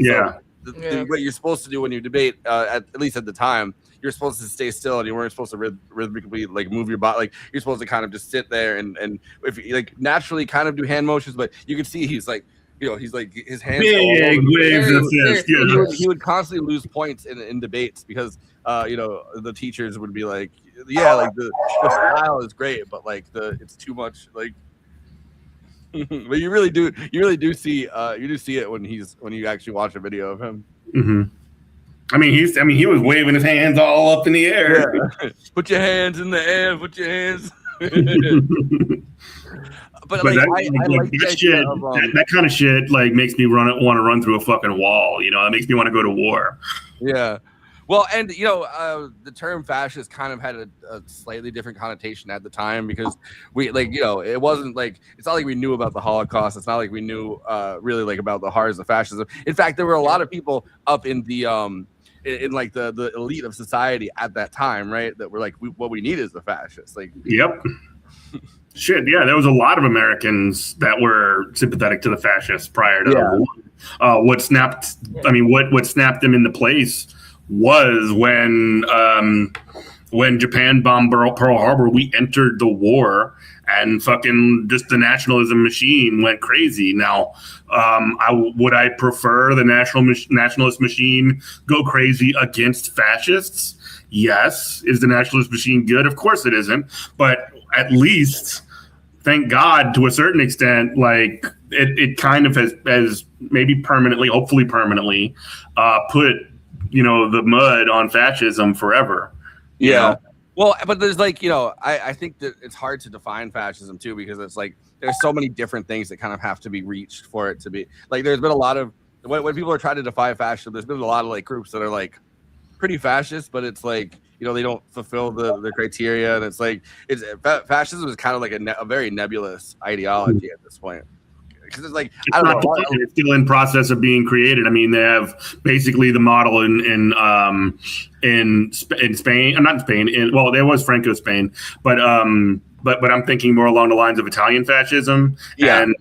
what you're supposed to do when you debate, at least at the time, you're supposed to stay still and you weren't supposed to rhythmically like move your body. Like you're supposed to kind of just sit there and if you like naturally kind of do hand motions, but you can see he's like, he's like his hands big waves of fist. He would constantly lose points in debates because the teachers would be like, like the style is great, but like it's too much like. But you really do see it when you actually watch a video of him. I mean, he was waving his hands all up in the air. Yeah. Put your hands in the air. Put your hands. But like, I like that shit. That kind of shit like makes me want to run through a fucking wall. It makes me want to go to war. Yeah. Well, and the term fascist kind of had a slightly different connotation at the time because it wasn't like it's not like we knew about the Holocaust. It's not like we knew really like about the horrors of fascism. In fact, there were a lot of people up in the in like the elite of society at that time, right? That were like, what we need is the fascists. Like, yep. Shit, yeah, there was a lot of Americans that were sympathetic to the fascists prior to the war. What snapped them into place was when Japan bombed Pearl Harbor, we entered the war and fucking just the nationalism machine went crazy. Now, would I prefer the nationalist machine go crazy against fascists? Yes. Is the nationalist machine good? Of course it isn't. But at least, thank God, to a certain extent, like it kind of has maybe permanently, hopefully permanently, put the mud on fascism forever. Yeah. Well, but there's like, I think that it's hard to define fascism too, because it's like, there's so many different things that kind of have to be reached for it to be like, there's been a lot of, when people are trying to define fascism, there's been a lot of like groups that are like pretty fascist, but it's like, they don't fulfill the criteria. And it's like, fascism is kind of like a very nebulous ideology at this point. Because it's like, I don't know. It's still in process of being created. I mean, they have basically the model in Spain. Not in Spain. Well, there was Franco Spain, but I'm thinking more along the lines of Italian fascism and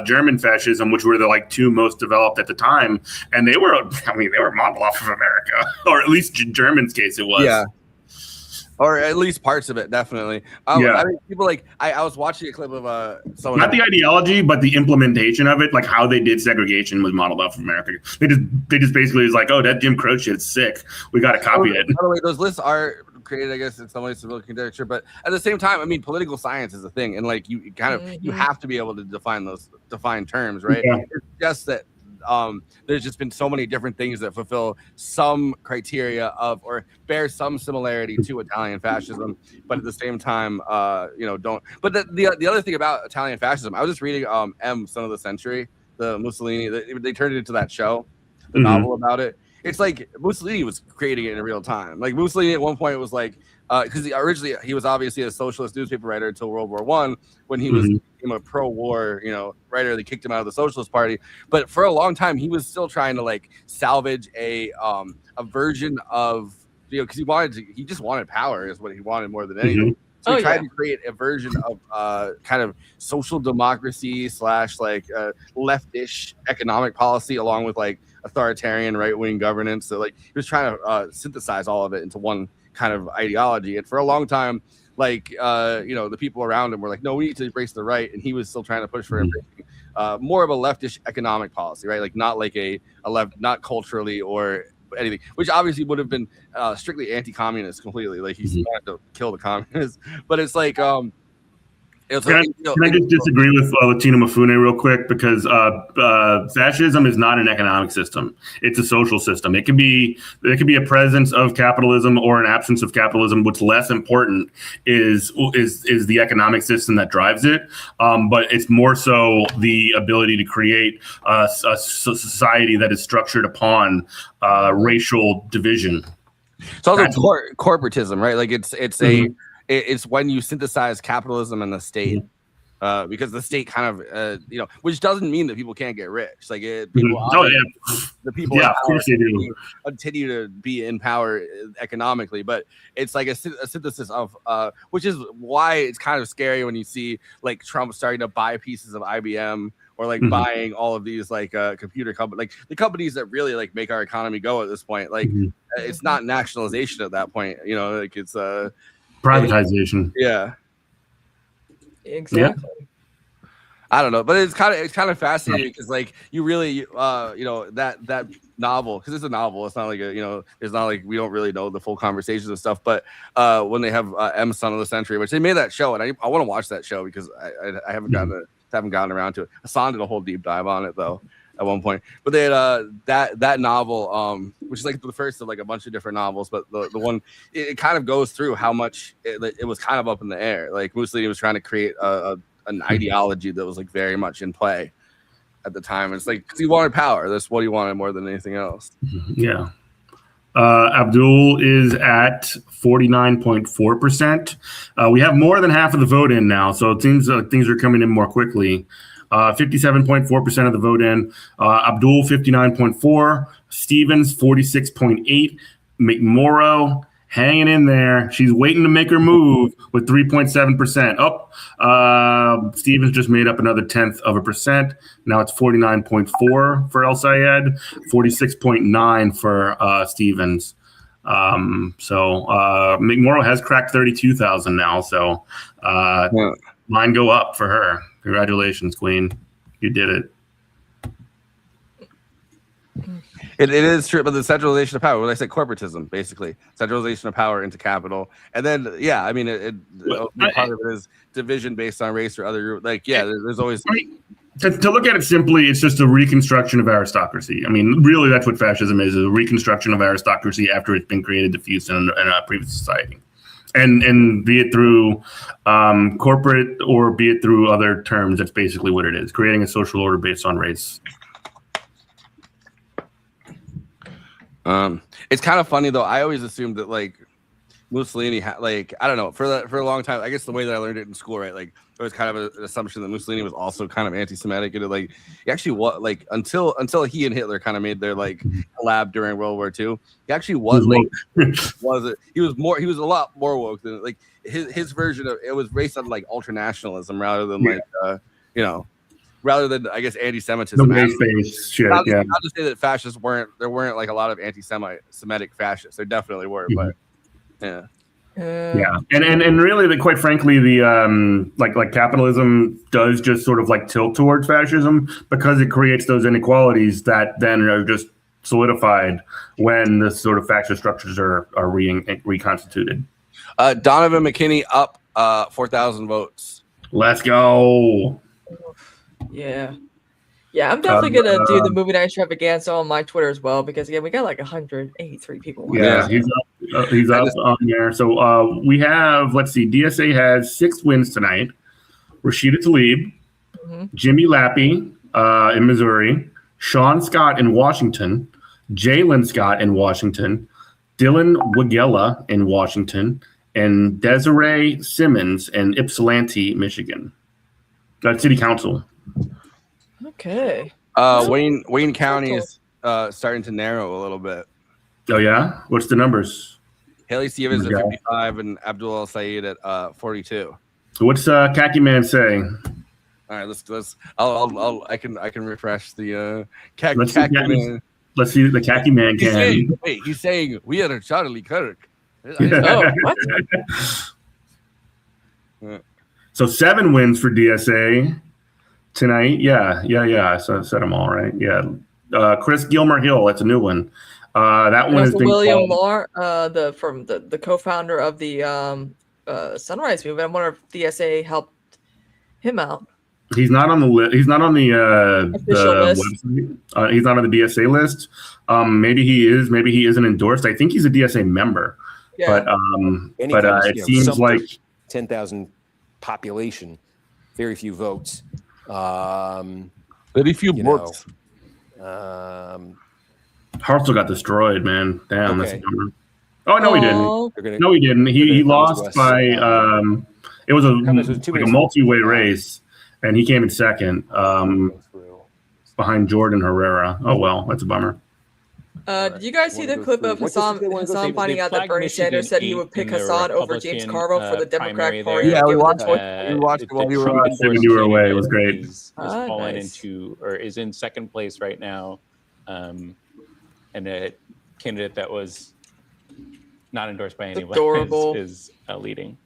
German fascism, which were the like two most developed at the time. And they were modeled off of America, or at least in German's case, it was. Yeah. Or at least parts of it, definitely. I mean, people like I was watching a clip of someone. Not the ideology, but the implementation of it, like how they did segregation, was modeled off of America. They just basically was like, oh, that Jim Crow shit's sick. We got to copy it. By the way, those lists are created, I guess, in some ways, civil conjecture, but at the same time, I mean, political science is a thing, and like you kind of you have to be able to define terms, right? Yeah. It's just that. There's just been so many different things that fulfill some criteria of or bear some similarity to Italian fascism, but at the same time, don't. But the other thing about Italian fascism, I was just reading Son of the Century, the Mussolini. They turned it into that show, the novel about it. It's like Mussolini was creating it in real time. Like Mussolini at one point was like, because originally he was obviously a socialist newspaper writer until World War I, when he was a pro-war, writer. They kicked him out of the Socialist Party, but for a long time he was still trying to like salvage a version of because he just wanted power is what he wanted more than anything. So he tried to create a version of kind of social democracy / like leftish economic policy along with like authoritarian right-wing governance. So like he was trying to synthesize all of it into one kind of ideology. And for a long time, like the people around him were like, no, we need to embrace the right, and he was still trying to push for embracing more of a leftish economic policy, right? Like not like a left, not culturally or anything, which obviously would have been strictly anti-communist completely. Like he's trying to kill the communists, but it's like Can I just disagree with Latino Mafune real quick? Because fascism is not an economic system; it's a social system. It can be a presence of capitalism or an absence of capitalism. What's less important is the economic system that drives it. But it's more so the ability to create a society that is structured upon racial division. It's also corporatism, right? Like it's when you synthesize capitalism and the state, because the state kind of, which doesn't mean that people can't get rich. Like people, the people, of course they do, continue to be in power economically, but it's like a synthesis of, which is why it's kind of scary when you see like Trump starting to buy pieces of IBM or like buying all of these like computer companies, like the companies that really like make our economy go at this point. Like it's not nationalization at that point, like it's privatization. Yeah, exactly. Yeah. I don't know, but it's kind of fascinating because like you really that novel, because it's a novel. It's not like it's not like we don't really know the full conversations and stuff. But when they have M's Son of the Century, which they made that show, and I want to watch that show because I haven't gotten around to it. Hassan did a whole deep dive on it though at one point. But they had that novel, which is like the first of like a bunch of different novels, but the one it kind of goes through how much it was kind of up in the air. Like Mussolini was trying to create an ideology that was like very much in play at the time. It's like because he wanted power. That's what he wanted more than anything else. Yeah. Abdul is at 49.4%. We have more than half of the vote in now, so it seems things are coming in more quickly. 57.4% of the vote in. Abdul 59.4%. Stevens 46.8%. McMorrow hanging in there. She's waiting to make her move with 3.7%. Stevens just made up another 1/10%. Now it's 49.4% for El Sayed, 46.9% for Stevens. So McMorrow has cracked 32,000 now. So line go up for her. Congratulations, Queen. You did it. It is true, but the centralization of power, when I say corporatism, basically centralization of power into capital, and then I mean, part of it is division based on race or other there's always. To look at it simply, it's just a reconstruction of aristocracy. I mean, really, that's what fascism is a reconstruction of aristocracy after it's been created, diffused in a previous society. And be it through corporate or be it through other terms, that's basically what it is, creating a social order based on race. It's kind of funny though. I always assumed that like Mussolini I don't know, for a long time. I guess the way that I learned it in school, right? Like there was kind of an assumption that Mussolini was also kind of anti-Semitic, and like he actually until he and Hitler kind of made their like collab during World War II. He actually was he was a lot more woke than like his version of it was based on like ultranationalism rather than rather than I guess anti-Semitism. Not to say that fascists weren't like a lot of anti-Semitic fascists. There definitely were, but yeah. And really, quite frankly, the like capitalism does just sort of like tilt towards fascism because it creates those inequalities that then are just solidified when the sort of fascist structures are reconstituted. Donovan McKinney up 4,000 votes. Let's go. Yeah, I'm definitely gonna do the movie night extravaganza on my Twitter as well because again we got like 183 people. Yeah, he's up on there. So we have, let's see, DSA has 6 wins tonight. Rashida Tlaib, Jimmy Lappy in Missouri, Sean Scott in Washington, Jalen Scott in Washington, Dylan Wagella in Washington, and Desiree Simmons in Ypsilanti, Michigan. That's City Council. Okay. Wayne County is starting to narrow a little bit. Oh yeah, what's the numbers? Haley Stevens at 55 and Abdul El Sayed at 42. So what's Khaki Man saying? All right, let's. I can refresh the Khaki Man. Let's see the Khaki Man can. He's saying we are Charlie Kirk. Oh, what? So 7 wins for DSA tonight. Yeah. So I said them all right. Yeah. Chris Gilmer Hill. That's a new one. That one is William Moore, the co-founder of the Sunrise Movement. I wonder if DSA helped him out. He's not on the list. He's not on the Official list. website. He's not on the DSA list. Maybe he is. Maybe he isn't endorsed. I think he's a DSA member. Yeah. But it seems like 10,000 population, very few votes. Very few votes. Hartzell got destroyed, man. Damn, that's a Okay. bummer. Oh no, he didn't. No, he didn't. He lost by. It was a multi-way race, and he came in second, behind Jordan Herrera. Oh well, that's a bummer. Did you guys see the clip of Hassan finding out that Bernie Sanders said he would pick Hassan over James Carville for the Democratic Party? Yeah, we given the watched choice? it. We watched it while you were on. You were away. It was great. Is fallen nice. into, or is in second place right now, and a candidate that was not endorsed by anyone Adorable. is leading.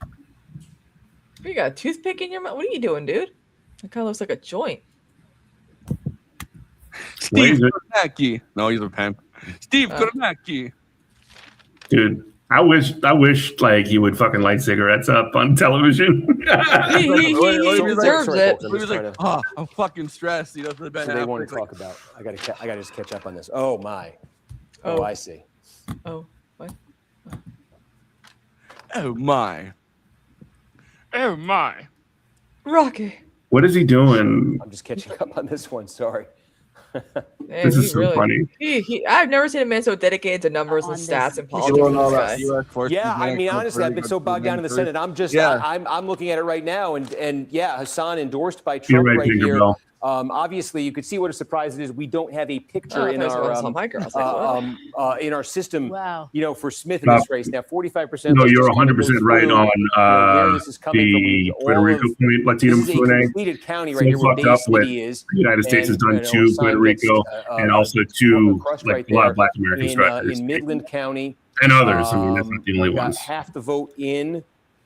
You got a toothpick in your mouth? What are you doing, dude? That kind of looks like a joint. Steve Kornacki. No, he's a pimp. Steve Kornacki. Dude, I wish like he would fucking light cigarettes up on television. He deserves it. He was like, "Oh, I'm fucking stressed." You know, So they want to talk about. I got to just catch up on this. Oh my. Oh, I see. Oh, what? Oh my. Oh my. Rocky. What is he doing? I'm just catching up on this one. Sorry. Man, This is he so funny. I've never seen a man so dedicated to numbers and stats and politics. Yeah, I mean, honestly, I've been so bogged down in the Senate. I'm just, I'm looking at it right now, and yeah, Hassan endorsed by Trump You're right, right Ginger here. Bell. Obviously, you could see what a surprise it is. We don't have a picture in I thought our it was on in our system. Wow. You know, for Smith in this race now, 45%. No, you're 100% right on where this is coming from. the Puerto Rico point, Latino This is a Q&A. completed county right here So where fucked up Bay with City is. the United States has and, done you know, to Hassan Puerto gets, Rico and also to crushed like right a lot there of Black American in strikers Midland County. and others. I mean, that's not the only got ones. half the vote in,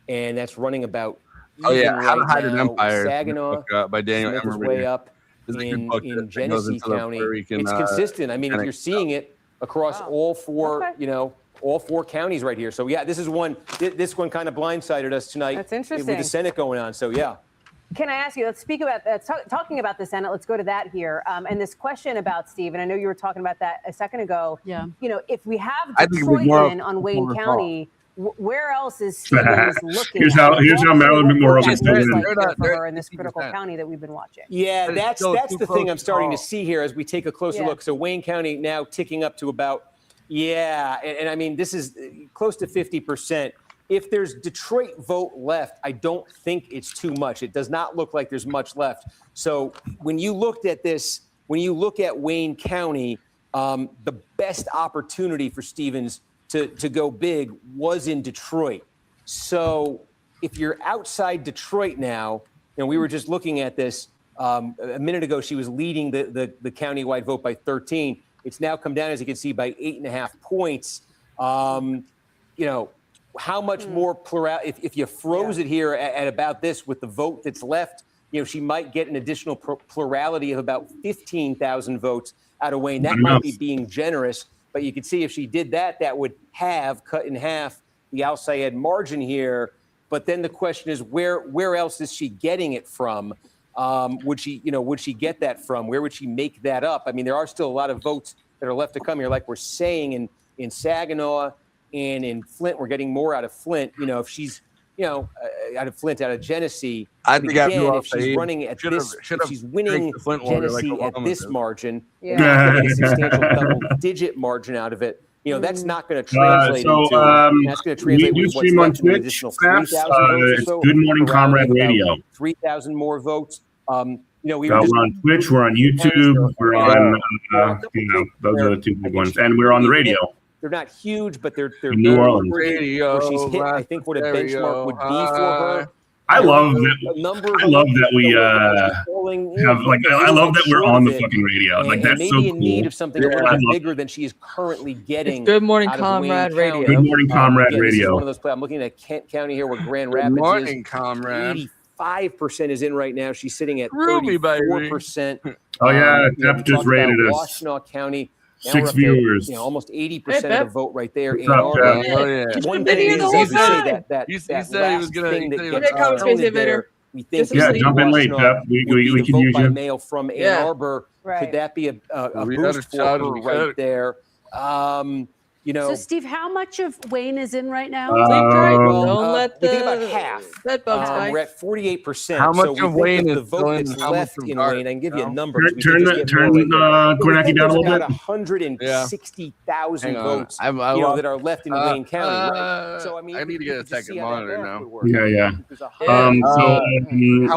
and that's running about. Oh yeah, even How to right Hide an now. Empire. Saginaw By Daniel Smith is Emery. way up This is a good book in that goes Genesee into the County. Puerto Rican, It's consistent. I mean, if and- you're seeing it across all four, you know, all four counties right here. So yeah, this is one. This one kind of blindsided us tonight. That's with interesting. the Senate going on. So yeah. Can I ask you, let's speak about that, talking about the Senate, let's go to that here. And this question about Steve, and I know you were talking about that a second ago. Yeah. You know, if we have I think it was Detroit more in of- on Wayne more of a County, where else is Stevens looking? Here's how Marilyn Monroe What's is that doing. look like for her in this critical county that we've been watching? Yeah, But it's that's still too the close thing I'm to starting to call. see here as we take a closer Yeah. look. So Wayne County now ticking up to about, and I mean, this is close to 50%. If there's Detroit vote left, I don't think it's too much. It does not look like there's much left. So when you looked at this, when you look at Wayne County, the best opportunity for Stevens to go big was in Detroit. So if you're outside Detroit now, and we were just looking at this a minute ago, she was leading the countywide vote by 13. It's now come down, as you can see, by 8.5 points. You know, how much more if you froze it here at about this with the vote that's left, you know, she might get an additional plurality of about 15,000 votes out of Wayne. That might be being generous, but you can see if she did that, that would have cut in half the Al-Sayed margin here. But then the question is, where else is she getting it from? Would she get that from? Where would she make that up? I mean, there are still a lot of votes that are left to come here, like we're saying in Saginaw and in Flint. We're getting more out of Flint. You know, if she's, you know, out of Flint, out of Genesee. I think again, if she's running at this, if she's winning Genesee at this margin, and getting a substantial double-digit margin out of it. You know, that's not going to translate that's going to translate we do with what's stream on left in an Twitch, additional perhaps. 3,000 votes or It's so. Good Morning Around Comrade about Radio. 3,000 more votes. You know, We're on Twitch, we're on YouTube, we're on, you know, those are the two big ones. And we're on the radio. They're not huge, but they're New Orleans. where she's hit, I think, what a benchmark would be for her. I love that we have, like, I love that we're on the fucking radio. Like, and that's so maybe in need cool. of something a little bit bigger than she is currently getting. It's Good Morning out of Wayne Comrade County. Radio. Good Morning Comrade Again, this is Radio. one of those plays. I'm looking at Kent County here, where Grand Rapids Morning, is. Comrade. 85% is in right now. She's sitting at Ruby, baby. 34%. Oh, yeah, you know, Jeff we just talked rated about us. Washtenaw County. Now 6 we're up to, viewers. you know, almost 80% Hey, of the Beth. vote right there. What's In up, Arbor. Jeff? Oh, yeah. One been here thing the is whole easy to say time. that He said he last was gonna- thing he that said he gets was gonna- counted Space there Invader. We think jump in late, Pep. We can vote use by you. mail from Ann Arbor. Could that be a boost for her right there? So, Steve, how much of Wayne is in right now? Don't let we think about half. We're at 48%. How much so we of think Wayne the is vote still in, that's how much left from in Garth, Wayne, I can give you a know? number. Turn Kornacki down a little bit. About 160,000 votes that are left in Wayne County, right? So, I mean, I need to get a second monitor now. Yeah. How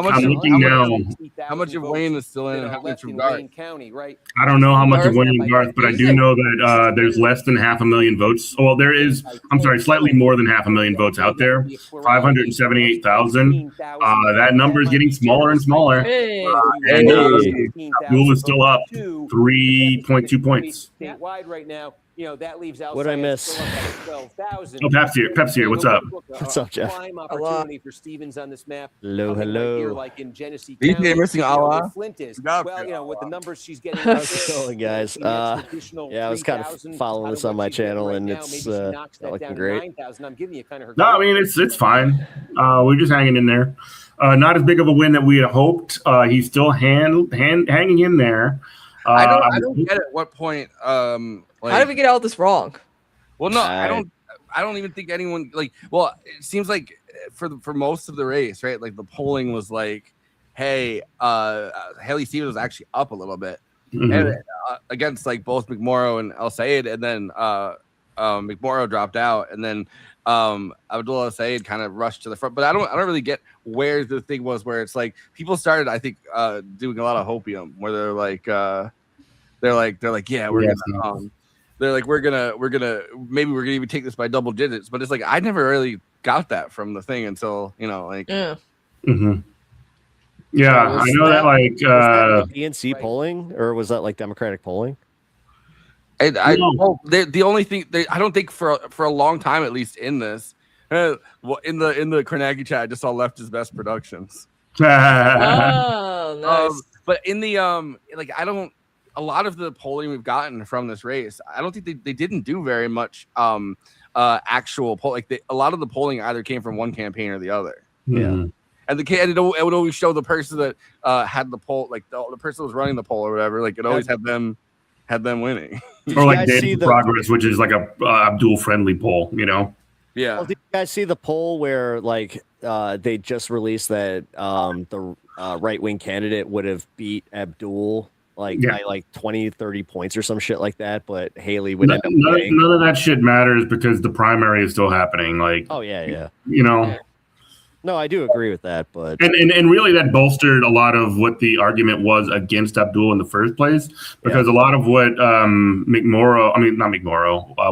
much? I'm looking now. How much of Wayne is still in? How much from Garth? Wayne County, right? I don't know how much of Wayne and Garth, but I do know that there's less than 500,000 votes. Well, there is. I'm sorry, slightly more than 500,000 votes out there. 578,000. That number is getting smaller and smaller. And Abdul is still up 3.2 points. Statewide right now, that leaves out. What'd I miss? 12,000. Oh, Pep's here. What's up? What's up, Jeff? Prime opportunity for Stevens on this map. Hello. Here, like in Genesee DJ County, missing Allah. where Flint is. Well, with the numbers she's getting. How's it going, guys? I was kind of following this on my channel, and it's not looking great. I'm giving you kind of. No, I mean it's fine. We're just hanging in there. Not as big of a win that we had hoped. He's still hanging in there. I don't get at what point. How did we get all this wrong? Well, no, I don't even think anyone Well, it seems like for most of the race, right? Like the polling was like, hey, Haley Stevens was actually up a little bit, and against like both McMorrow and El Sayed, and then McMorrow dropped out, and then Abdul El Sayed kind of rushed to the front. But I don't really get where the thing was where it's like people started, I think, doing a lot of hopium where they're like yeah, we're gonna they're like we're gonna maybe we're gonna even take this by double digits. But it's like I never really got that from the thing until Yeah, I know that was that DNC polling, or was that like Democratic polling? The only thing I don't think for a long time, at least in this, in the Kornacki chat, I just saw Left's Best Productions. Oh, nice. But in the a lot of the polling we've gotten from this race, I don't think they didn't do very much actual poll. Like a lot of the polling either came from one campaign or the other. Yeah. And it would always show the person that had the poll, like the person who was running the poll or whatever. Like it always had them winning. Or like Data Progress, which is like a Abdul friendly poll, Yeah. Well, did you guys see the poll where like they just released that the right wing candidate would have beat Abdul by like 20, 30 points or some shit like that, but Haley would end up winning? None of that shit matters because the primary is still happening. Like, oh yeah. No, I do agree with that, but and really that bolstered a lot of what the argument was against Abdul in the first place, because a lot of what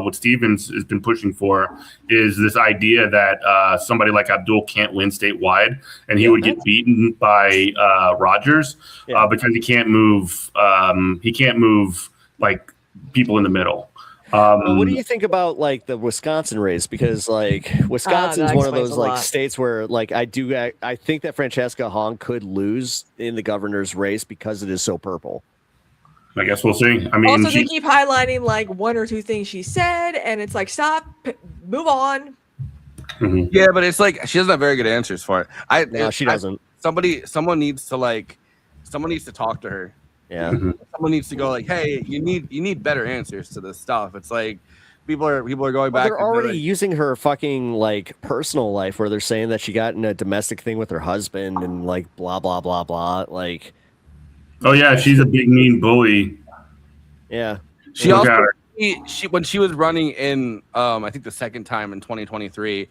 what Stevens has been pushing for is this idea that somebody like Abdul can't win statewide, and he would get beaten by Rogers because he can't move like people in the middle. Well, what do you think about like the Wisconsin race? Because like Wisconsin's one of those like states where like I think that Francesca Hong could lose in the governor's race because it is so purple. I guess we'll see. I mean, also they keep highlighting like one or two things she said, and it's like stop, move on. Yeah, but it's like she doesn't have very good answers for it. No, she doesn't. Someone needs to talk to her. Yeah. Someone needs to go like, hey, you need better answers to this stuff. It's like people are going back. They're already using her fucking like personal life where they're saying that she got in a domestic thing with her husband and like blah blah blah blah. Like, oh yeah, she's a big mean bully. Yeah. She also when she was running in I think the second time in 2023,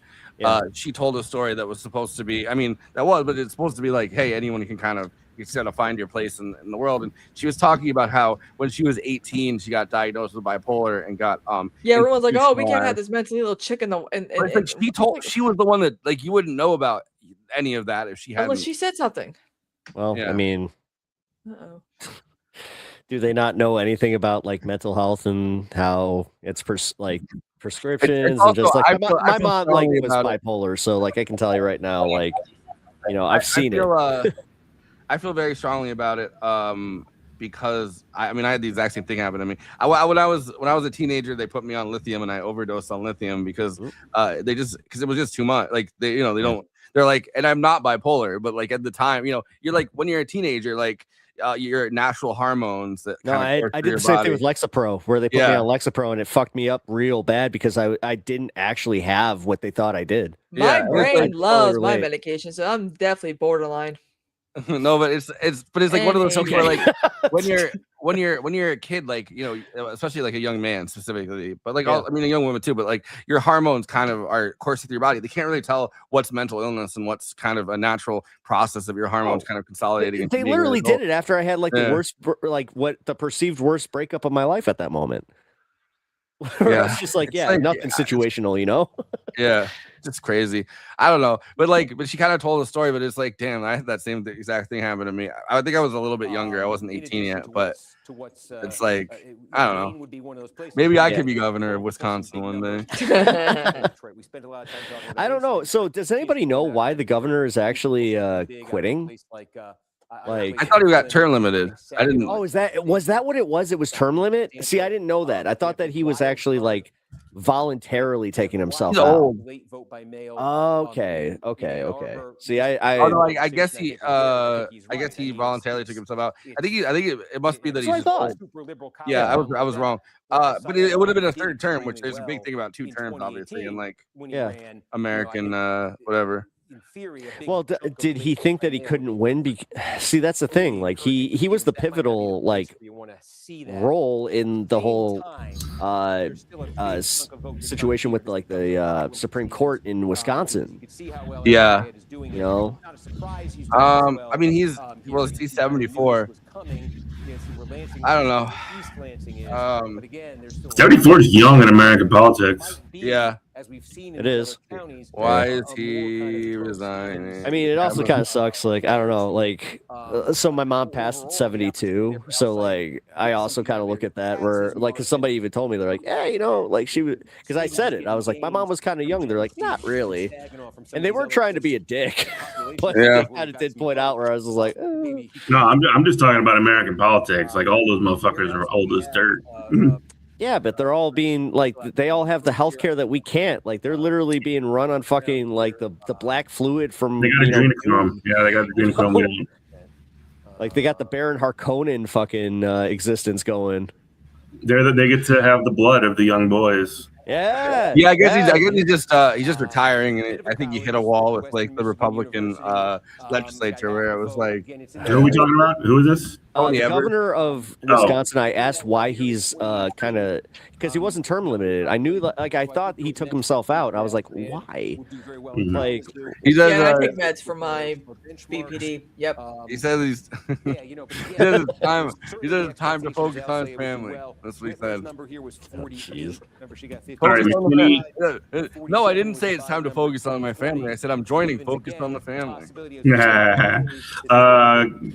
she told a story that was supposed to be, but it's supposed to be like, hey, anyone can kind of, you just got to find your place in the world. And she was talking about how when she was 18, she got diagnosed with bipolar and got everyone's like, oh, we can't have this mentally ill chick in the. And she was the one that like you wouldn't know about any of that if she hadn't. Unless she said something. Well, I mean, Uh-oh. Do they not know anything about like mental health and how it's prescriptions also, and just like my mom like was strongly bipolar, so like I can tell you right now, like I've seen it. I feel very strongly about it because I had the exact same thing happen to me. When I was a teenager, they put me on lithium and I overdosed on lithium because because it was just too much. Like they they're like, and I'm not bipolar, but like at the time, you know, you're like when you're a teenager, like your natural hormones that I did the same thing with Lexapro, where they put me on Lexapro and it fucked me up real bad because I didn't actually have what they thought I did. My brain loves my medication, so I'm definitely borderline. No, but it's like one of those things where like when you're a kid, like, you know, especially like a young man specifically, but like I mean a young woman too, but like your hormones kind of are coursing through your body. They can't really tell what's mental illness and what's kind of a natural process of your hormones kind of consolidating. They literally did it after I had like the worst, like what the perceived worst breakup of my life at that moment. It's just like, nothing situational, you know? Yeah. It's crazy. I don't know, but she kind of told the story, but it's like, damn, I had that same exact thing happen to me. I think I was a little bit younger. I wasn't 18 yet, but it's like, I don't know. Maybe I could be governor of Wisconsin one day. I don't know. So does anybody know why the governor is actually quitting? Like, I thought he got term limited. I didn't. Oh, was that what it was? It was term limit. See, I didn't know that. I thought that he was actually like voluntarily taking himself out. Old. Okay. See, I guess he voluntarily took himself out. I think it must be that he's old. Yeah, I was wrong. But it would have been a third term, which there's a big thing about 2 terms, obviously, and like American whatever. Well, did he think that he couldn't win? See, that's the thing. Like he was the pivotal like role in the whole situation with like the Supreme Court in Wisconsin. Yeah, you know. I mean, he's 74. I don't know. 74 is young in American politics. Yeah, it is. Why is he resigning? I mean, it also kind of sucks. Like, I don't know. Like, so my mom passed at 72. So like, I also kind of look at that where like, cause somebody even told me, they're like, yeah, you know, like she was, cause I said it. I was like, my mom was kind of young. They're like, not really. And they weren't trying to be a dick, but they kind of did point out where I was just like, no, I'm just talking about American politics. Like all those motherfuckers are old as dirt. Yeah, but they're all being like, they all have the healthcare that we can't. Like, they're literally being run on fucking like the black fluid from. They got adrenochrome. Yeah, they got adrenochrome. Like they got the Baron Harkonnen fucking existence going. They get to have the blood of the young boys. Yeah. I guess he's just retiring, and I think he hit a wall with like the Republican legislature where it was like, who are we talking about? Who is this? The governor of Wisconsin. I asked why he's kind of, because he wasn't term limited. I knew, like, I thought he took himself out. I was like, why? Like, he does. I take meds for my BPD. Yep. He says it's time to focus on his family. That's what he said. Jeez. No, I didn't say it's time to focus on my family. I said I'm joining Focus on the Family.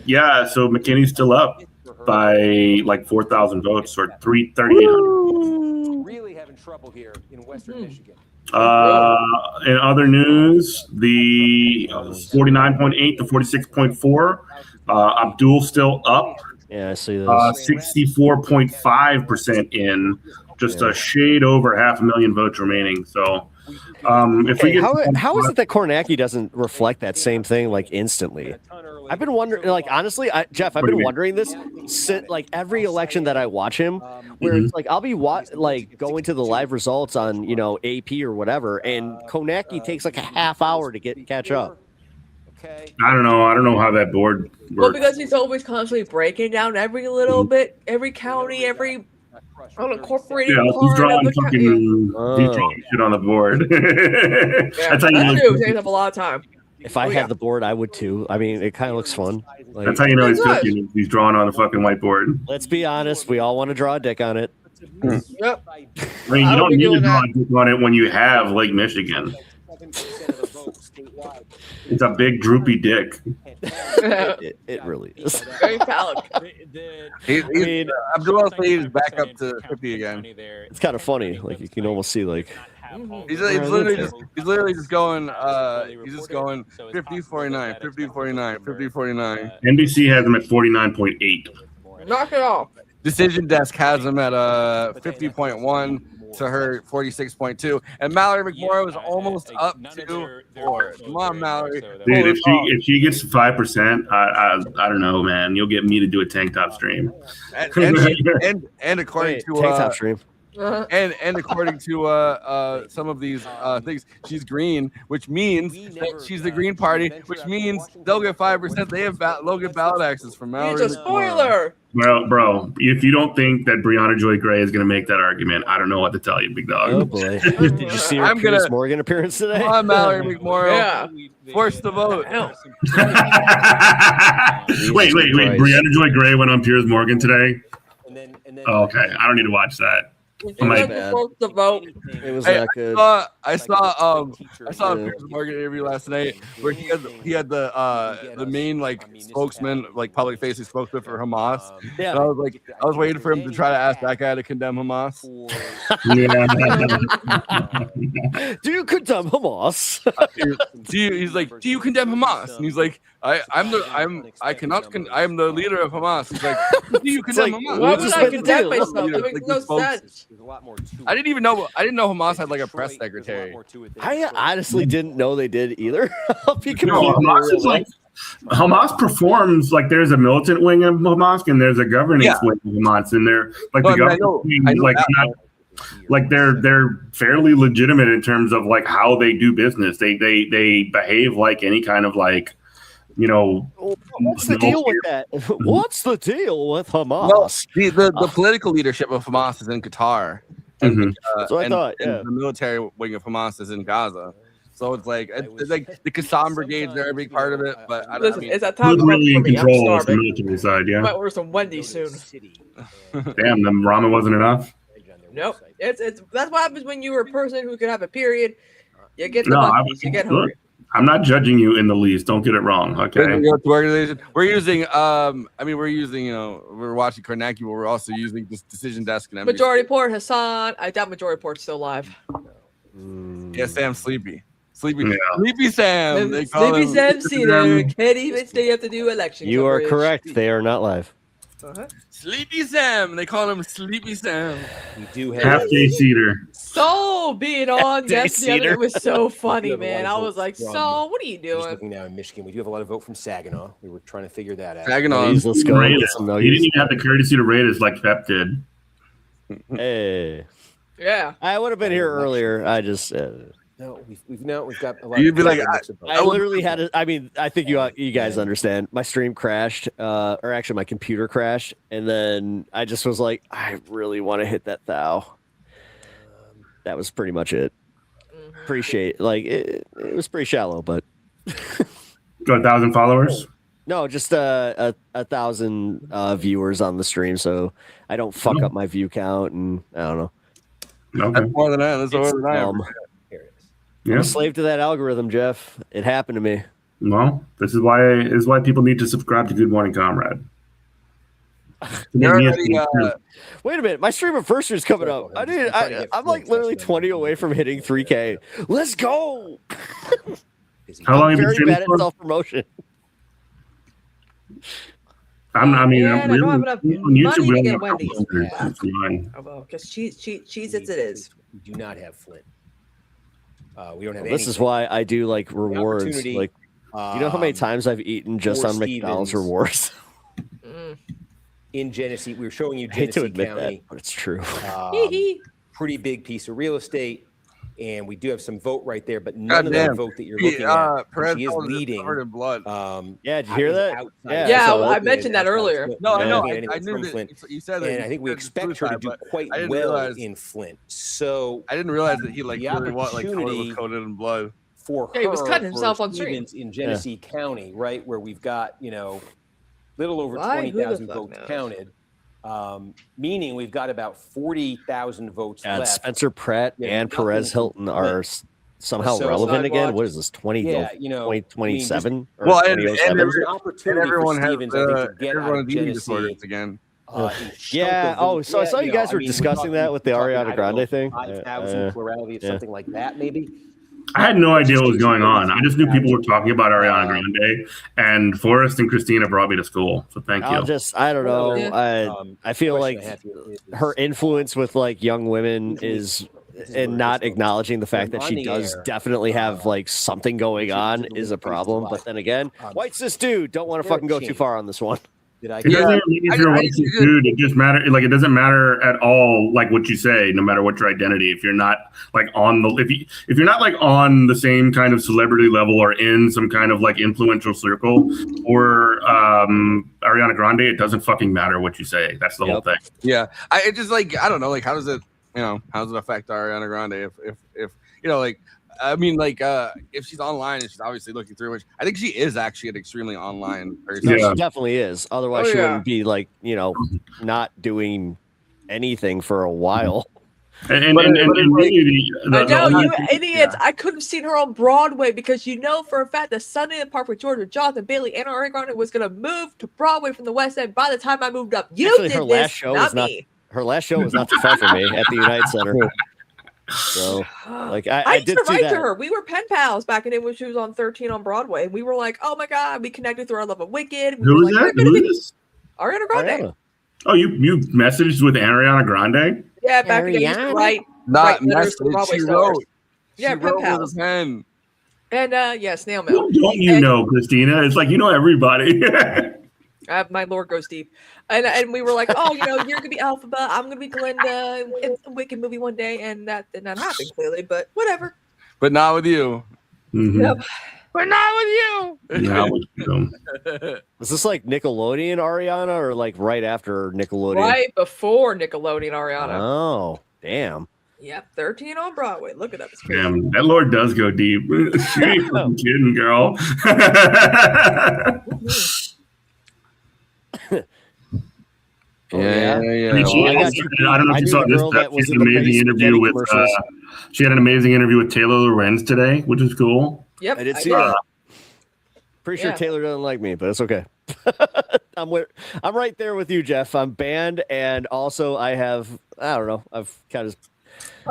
Yeah, so McKinney's still up by like 4,000 votes or 338. Really having trouble here in Western Michigan. In other news, the 49.8 to 46.4. ABDUL still up. Yeah, I see those. 64.5% in. Just a shade over 500,000 votes remaining. So, if we get how is it that Kornacki doesn't reflect that same thing like instantly? I've been wondering, like, honestly, Jeff, I've been wondering this like every election that I watch him, where it's like I'll be going to the live results on AP or whatever, and Kornacki takes like a half hour to catch up. I don't know how that board works. Well, because he's always constantly breaking down every little bit, every county, every unincorporated he's drawing shit on the board. That's how you know. It takes up a lot of time. If I had the board, I would too. I mean, it kind of looks fun. Like, that's how you know he's cooking. He's drawing on the fucking whiteboard. Let's be honest. We all want to draw a dick on it. Yep. I mean, you don't need to draw a dick on it when you have Lake Michigan. It's a big droopy dick. It really is. Very valid. Abdul is back up to 50 again. It's kind of funny. Like you can almost see like he's literally just going 50 49 50 49 50 49. NBC has him at 49.8. Knock it off. Decision Desk has him at 50.1. to her 46.2, and Mallory McMorrow is almost up to 4. Come on, Mallory. Dude, if she gets 5%, I don't know, man. You'll get me to do a tank top stream. And according to tank top stream. And according to some of these things, she's green, which means that she's the Green Party, which means they'll get 5%. They have low-get ballot access from Mallory. It's a spoiler. Well, bro, if you don't think that Breonna Joy Gray is going to make that argument, I don't know what to tell you, big dog. Oh boy! Did you see her Piers Morgan appearance today? Come on, Mallory McMorrow. Yeah. Force the vote. wait. Breonna Joy Gray went on Piers Morgan today? Oh, okay. I don't need to watch that. The vote. It was not good. I saw a Piers Morgan interview last night where he had the main spokesman, public facing spokesman for Hamas. Yeah. And I was waiting for him to try to ask that guy to condemn Hamas. Do you condemn Hamas? He's like, do you condemn Hamas? And he's like, I am the leader of Hamas. He's like, do you condemn Hamas? Why would I condemn myself? That makes no sense. I didn't know Hamas had a press secretary. I honestly didn't know they did either. Hamas performs there's a militant wing of Hamas and there's a governance wing of Hamas, and they're the government wing, they're fairly legitimate in terms of how they do business. They behave like any kind of what's the deal with that? What's the deal with Hamas? Well, the political leadership of Hamas is in Qatar. Mm-hmm. So I thought, and the military wing of Hamas is in Gaza. So it's the Qassam brigades are a big part of it. But is that time really in control of the military side? Yeah. Might order some Wendy's soon. Damn, the ramen wasn't enough. Nope. It's that's what happens when you are a person who could have a period. You get the Wendy's, you get hungry. I'm not judging you in the least. Don't get it wrong. Okay. We're using, we're watching Kornacki, but we're also using this Decision Desk and Majority Report, Hassan. I doubt Majority Report's still live. Yeah, Sam's sleepy. Sleepy Sam. Sam. Can't even stay up to do election. You are correct. They are not live. Sleepy Sam. They call him Sleepy Sam. We do have half-day seater. So being on yesterday, it was so funny, man. I was like, so what are you doing? Just looking now in Michigan, we do have a lot of vote from Saginaw. We were trying to figure that out. Saginaw. Let's go. He didn't even have the courtesy to rate us like Pep did. Hey. Yeah. I would have been here earlier. I just. No, we've got a lot. You'd be like, I literally had it. I mean, I think you guys understand. My stream crashed, or actually, my computer crashed, and then I just was like, I really want to hit that thou. That was pretty much it. Appreciate it was pretty shallow, but got 1,000 followers. No, just a 1,000 viewers on the stream, so I don't fuck up my view count, and I don't know. Okay. That's more than that. That's more than that. I'm a slave to that algorithm, Jeff. It happened to me. Well, this is why people need to subscribe to Good Morning Comrade. Wait a minute, my stream of first year's coming up. I'm literally 20 away from hitting 3K. Let's go. How long have you been streaming bad for? at self-promotion. I'm on YouTube. Money to We get have Wendy's. Because Cheez-Its it is. We do not have Flint. We don't have. This is why I do rewards. Do you know how many times I've eaten just on McDonald's rewards? In Genesee, we were showing you I hate to Genesee admit County. that, but it's true. Pretty big piece of real estate, and we do have some vote right there, but none of that vote that you're looking at. She is leading. In blood. Yeah, did you hear that? Yeah, I mentioned that earlier. No, I know. I knew that Flint. you said that. And I think we expect her to do quite well in Flint. So I didn't realize that he the really was coated in blood. For her, he was cutting himself on stream in Genesee County, right, where we've got little over 20,000 votes counted. Meaning we've got about 40,000 votes left. Spencer Pratt and Perez Hilton are somehow relevant again. What is this, 2027? Well, and everyone has eating disorders again. Yeah. Oh, so I saw you guys were discussing that with the Ariana Grande thing. 5,000 plurality of something like that, maybe. I had no idea what was going on. I just knew people were talking about Ariana Grande, and Forrest and Kristina brought me to school. So thank you. I don't know. I feel like her influence with like young women is, and not acknowledging the fact that she does definitely have like something going on is a problem. But then again, white cis dude, don't want to fucking go too far on this one. It doesn't matter if you're a white cis dude. It just matter like it doesn't matter at all like what you say, no matter what your identity. If you're not like on the if you're not like on the same kind of celebrity level or in some kind of like influential circle or Ariana Grande, it doesn't fucking matter what you say. That's the whole thing. Yeah, it just like I don't know, like how does it affect Ariana Grande if like. I mean, like, if she's online and she's obviously looking through, which I think she is actually an extremely online person. Yeah, she definitely is. Otherwise, she wouldn't be like, not doing anything for a while. I know, you idiots. I could have seen her on Broadway because for a fact that Sunday in the Park with George, Jonathan Bailey, and Ariana Grande was going to move to Broadway from the West End by the time I moved up. Her last show was not too far from me at the United Center. So, like, I used did to see write that. to her. We were pen pals back in the day when she was on 13 on Broadway. We were like, oh my god, we connected through our love of Wicked. Who is that? Who is? Ariana Grande. Oh, you messaged with Ariana Grande? Yeah, back in the day, we used to write letters to Broadway stars. Yeah, pen pals. And snail mail. Who don't you know, Kristina? It's like you know everybody. My lore goes deep, and we were like, oh, you're gonna be Alphaba, I'm gonna be Glinda in the Wicked movie one day, and that did not happen clearly, but whatever. But not with you. Mm-hmm. Yep. But not with you. Not with you. Was this like Nickelodeon Ariana or like right after Nickelodeon? Right before Nickelodeon Ariana. Oh, damn. Yep, 13 on Broadway. Look it up. It's crazy. Damn, that lore does go deep. She ain't fucking kidding, girl. Yeah. I mean, I don't know if you saw this. She had an amazing interview with. She had an amazing interview with Taylor Lorenz today, which is cool. Yep, I did see that. Pretty sure Taylor doesn't like me, but it's okay. I'm right there with you, Jeff. I'm banned, and also I don't know. I've kind of.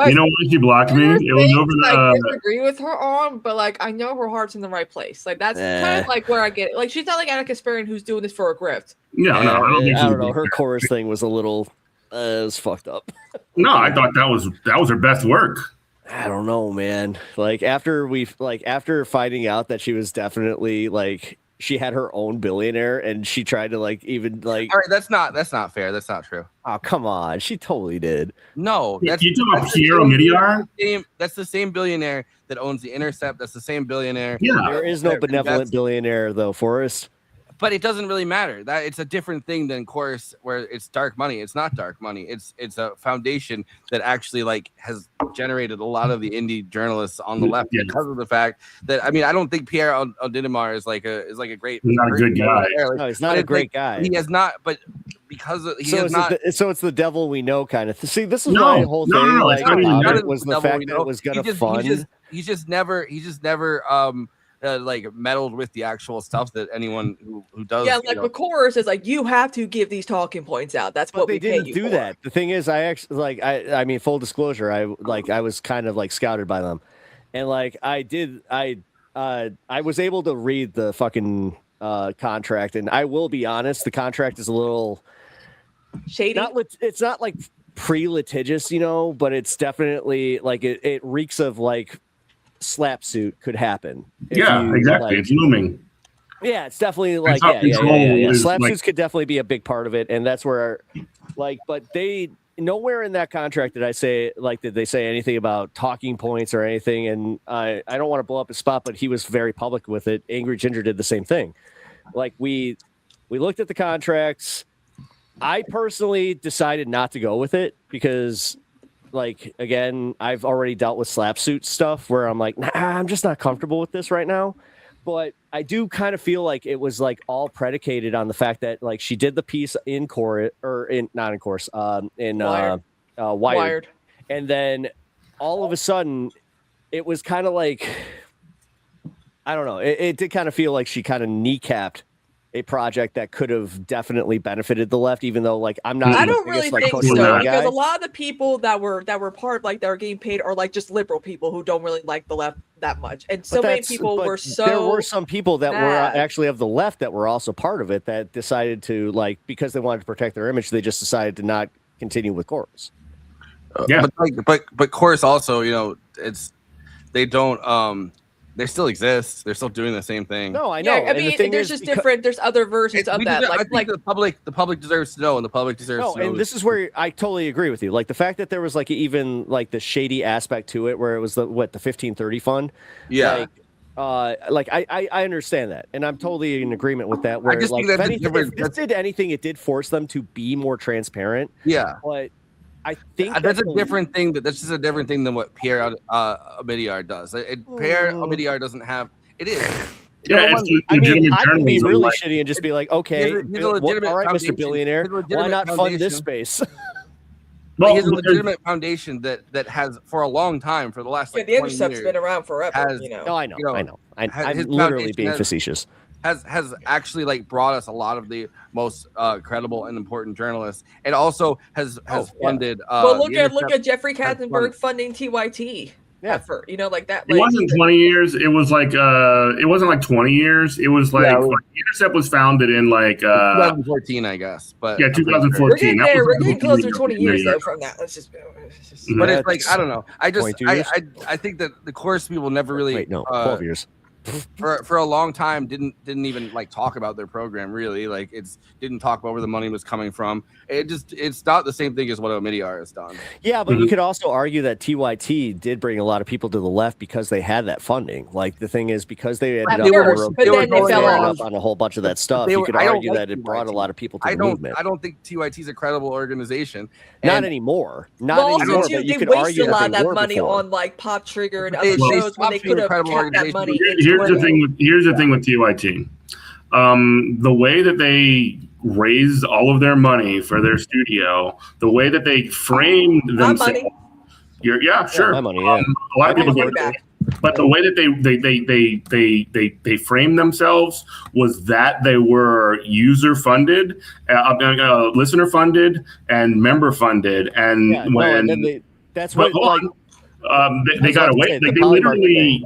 You know why she blocked me? It was over I disagree with her on, but like I know her heart's in the right place. Like that's kind of like where I get it. Like she's not like Annika Sparian who's doing this for a grift. No, I don't know. Her chorus thing was a little, it was fucked up. No, I thought that was her best work. I don't know, man. Like after finding out that she was definitely like she had her own billionaire and she tried to like even like. All right, that's not fair. That's not true. Oh come on, she totally did. No, you talking about Piero Midyar? That's the same billionaire that owns the Intercept. That's the same billionaire. Yeah, there is no benevolent billionaire though, Forrest. But it doesn't really matter. That it's a different thing than Chorus, where it's dark money. It's not dark money. It's a foundation that actually like has generated a lot of the indie journalists on the left because of the fact that I don't think Pierre Odinamar is like a great. He's not a good guy. No, he's not a great guy. He has not, but because he has not. So it's the devil we know kind of. See, this is my whole thing. Like, it was the fact that it was gonna fund. He's just never like meddled with the actual stuff that anyone who does. Yeah, like the chorus is like you have to give these talking points out. That's what they didn't do that. The thing is, I actually like I mean, full disclosure, I was kind of like scouted by them, and like I was able to read the fucking contract, and I will be honest, the contract is a little shady. It's not like pre-litigious, but it's definitely like it reeks of like. Slap suit could happen. Exactly. It's looming. Yeah, it's definitely like yeah. Slap suits could definitely be a big part of it, and that's where, but they nowhere in that contract did they say anything about talking points or anything. And I don't want to blow up his spot, but he was very public with it. Angry Ginger did the same thing. Like we looked at the contracts. I personally decided not to go with it because. Like, again, I've already dealt with slap suit stuff where I'm like, nah, I'm just not comfortable with this right now. But I do kind of feel like it was like all predicated on the fact that like she did the piece in Wired. And then all of a sudden it was kind of like, I don't know. It did kind of feel like she kind of kneecapped a project that could have definitely benefited the left, even though like I'm not. I don't really think so because a lot of the people that were part like that are getting paid are like just liberal people who don't really like the left that much, and so many people were so. There were some people that were mad. actually of the left that were also part of it that decided to, like, because they wanted to protect their image, they just decided to not continue with chorus. Yeah, but chorus also, you know, they don't they still exist. They're still doing the same thing. No, I know. Yeah, I mean, there's just different. There's other versions of that. I think the public deserves to know, and the public deserves to know. And this is where I totally agree with you. Like the fact that there was like even like the shady aspect to it, where it was the 1530 fund. Yeah. I understand that, and I'm totally in agreement with that. Where I just like, think if this did anything, it did force them to be more transparent. Yeah. But I think that's a different thing. That's just a different thing than what Pierre Omidyar does. Pierre Omidyar doesn't have. It is. Yeah, I mean, I can be really like, shitty and just be like, okay, all right, Mr. Billionaire, why not fund this space? Well, he has a legitimate foundation that has for a long time, for the last like the 20 Intercept's years, been around forever. No, I know. I'm literally being facetious. Has actually like brought us a lot of the most credible and important journalists, and also has funded. Well, look at Jeffrey Katzenberg funding TYT. Effort, you know, like that. It wasn't 20 years. It was like it wasn't like 20 years. It was like Intercept was founded in like 2014, I guess. But yeah, 2014. We're getting there. We're getting closer to 20 years though from that. Let's just. But it's like I don't know. I think that the chorus people never really 12 years. For a long time didn't even like talk about their program really. Like didn't talk about where the money was coming from. It's not the same thing as what Omidyar has done. Yeah, but you could also argue that TYT did bring a lot of people to the left because they had that funding. Like the thing is, because they ended up on a whole bunch of that stuff, you could argue that it brought a lot of people to the movement. I don't think TYT is a credible organization. Not anymore. Not anymore. But you could argue a lot of that money on like Pop Trigger and other shows when they could have kept that money. Here's the thing with TYT. The way that they raised all of their money for their studio, the way that they framed themselves. Sure. My money, a lot of people get it. But the way that they framed themselves was that they were user funded, listener funded, and member funded, and that's what they got away. Like they literally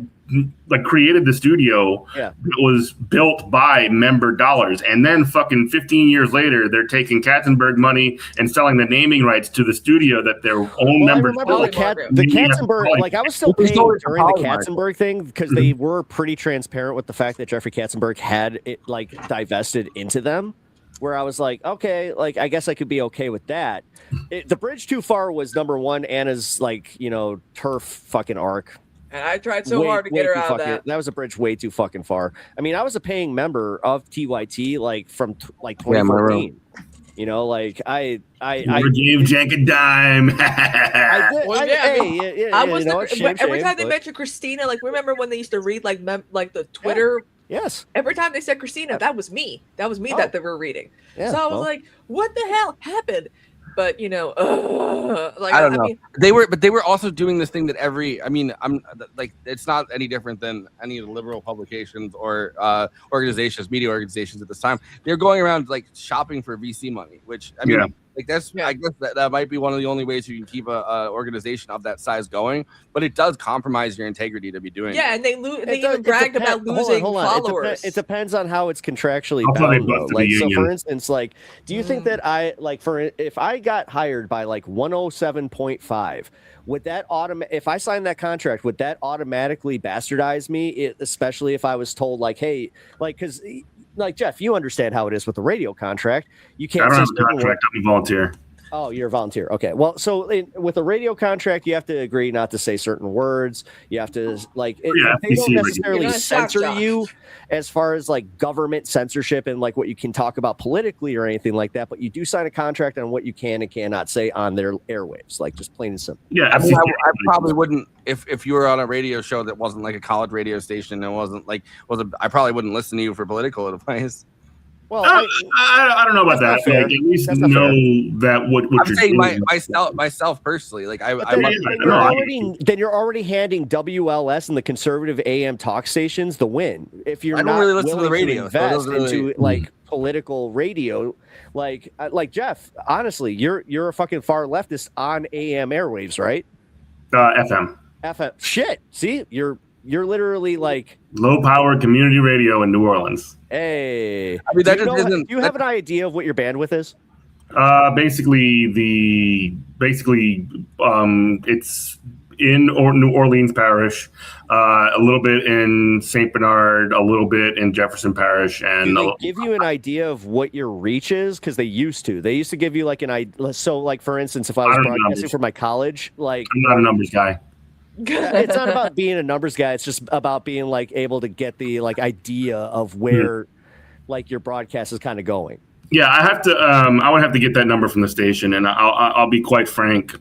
like created the studio that was built by member dollars, and then fucking 15 years later they're taking Katzenberg money and selling the naming rights to the studio that their own members. I remember the Katzenberg, like I was still paying during the Katzenberg thing because they were pretty transparent with the fact that Jeffrey Katzenberg had it like divested into them, where I was like, okay, like I guess I could be okay with that. The bridge too far was number one, Anna's like, you know, turf fucking arc. And I tried so hard to get her out of that. That was a bridge way too fucking far. I mean, I was a paying member of TYT like from like 2014. You know, like I gave Jank a dime. I did. Well, I was every time they mentioned Kristina, like remember when they used to read like the Twitter. Yes. Every time they said Kristina, that was me. That was me that they were reading. So I was like, what the hell happened? But you know, like I don't know. They were also doing this thing that I'm like, it's not any different than any of the liberal publications or media organizations at this time. They're going around like shopping for VC money, which I mean, like I guess that might be one of the only ways you can keep a organization of that size going. But it does compromise your integrity to be doing. Yeah, and they even bragged about losing followers. It depends on how it's contractually bound. Like, so for instance, like, do you think that if I got hired by like 107.5, would that if I signed that contract, would that automatically bastardize me? Especially if I was told like, hey, like, because like Jeff, you understand how it is with the radio contract. You can't. I don't have a contract. I'm a volunteer. Oh, you're a volunteer. Okay. Well, so with a radio contract, you have to agree not to say certain words. You have to they don't necessarily censor you as far as like government censorship and like what you can talk about politically or anything like that. But you do sign a contract on what you can and cannot say on their airwaves, like just plain and simple. Yeah, I mean, I probably wouldn't if you were on a radio show that wasn't like a college radio station and I probably wouldn't listen to you for political advice. Well, I don't know about that. Like, at least know that what I'm you're saying doing. myself personally. Like then you're already handing WLS and the conservative AM talk stations the win. If you're not really listen to the radio, invest into like political radio, like Jeff, honestly, you're a fucking far leftist on AM airwaves, right? FM. FM. Shit. See, you're you're literally like low power community radio in New Orleans. Hey, I mean, that do you, just know, isn't. do you have an idea of what your bandwidth is? It's in New Orleans Parish, a little bit in St. Bernard, a little bit in Jefferson Parish, and do they give you an idea of what your reach is? Because they used to give you like an idea. So, like for instance, if I was broadcasting for my college, like I'm not a numbers guy. It's not about being a numbers guy. It's just about being like able to get the like idea of where like your broadcast is kind of going. Yeah, I have to. I would have to get that number from the station, and I'll be quite frank.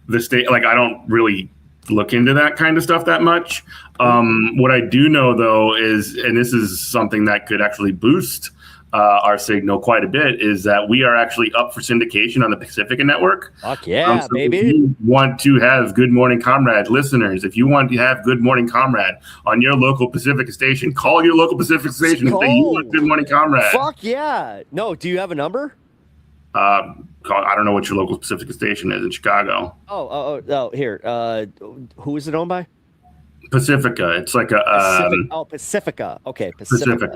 The state, like, I don't really look into that kind of stuff that much. What I do know though is, and this is something that could actually boost our signal quite a bit, is that we are actually up for syndication on the Pacifica network. Fuck yeah, so baby. If you want to have Good Morning Comrade listeners, if you want to have Good Morning Comrade on your local Pacifica station, call your local Pacifica station and say you want Good Morning Comrade. Fuck yeah. No, do you have a number? I don't know what your local Pacifica station is in Chicago. Oh, here. Who is it owned by? Pacifica. It's like a Pacifica. Okay, Pacifica.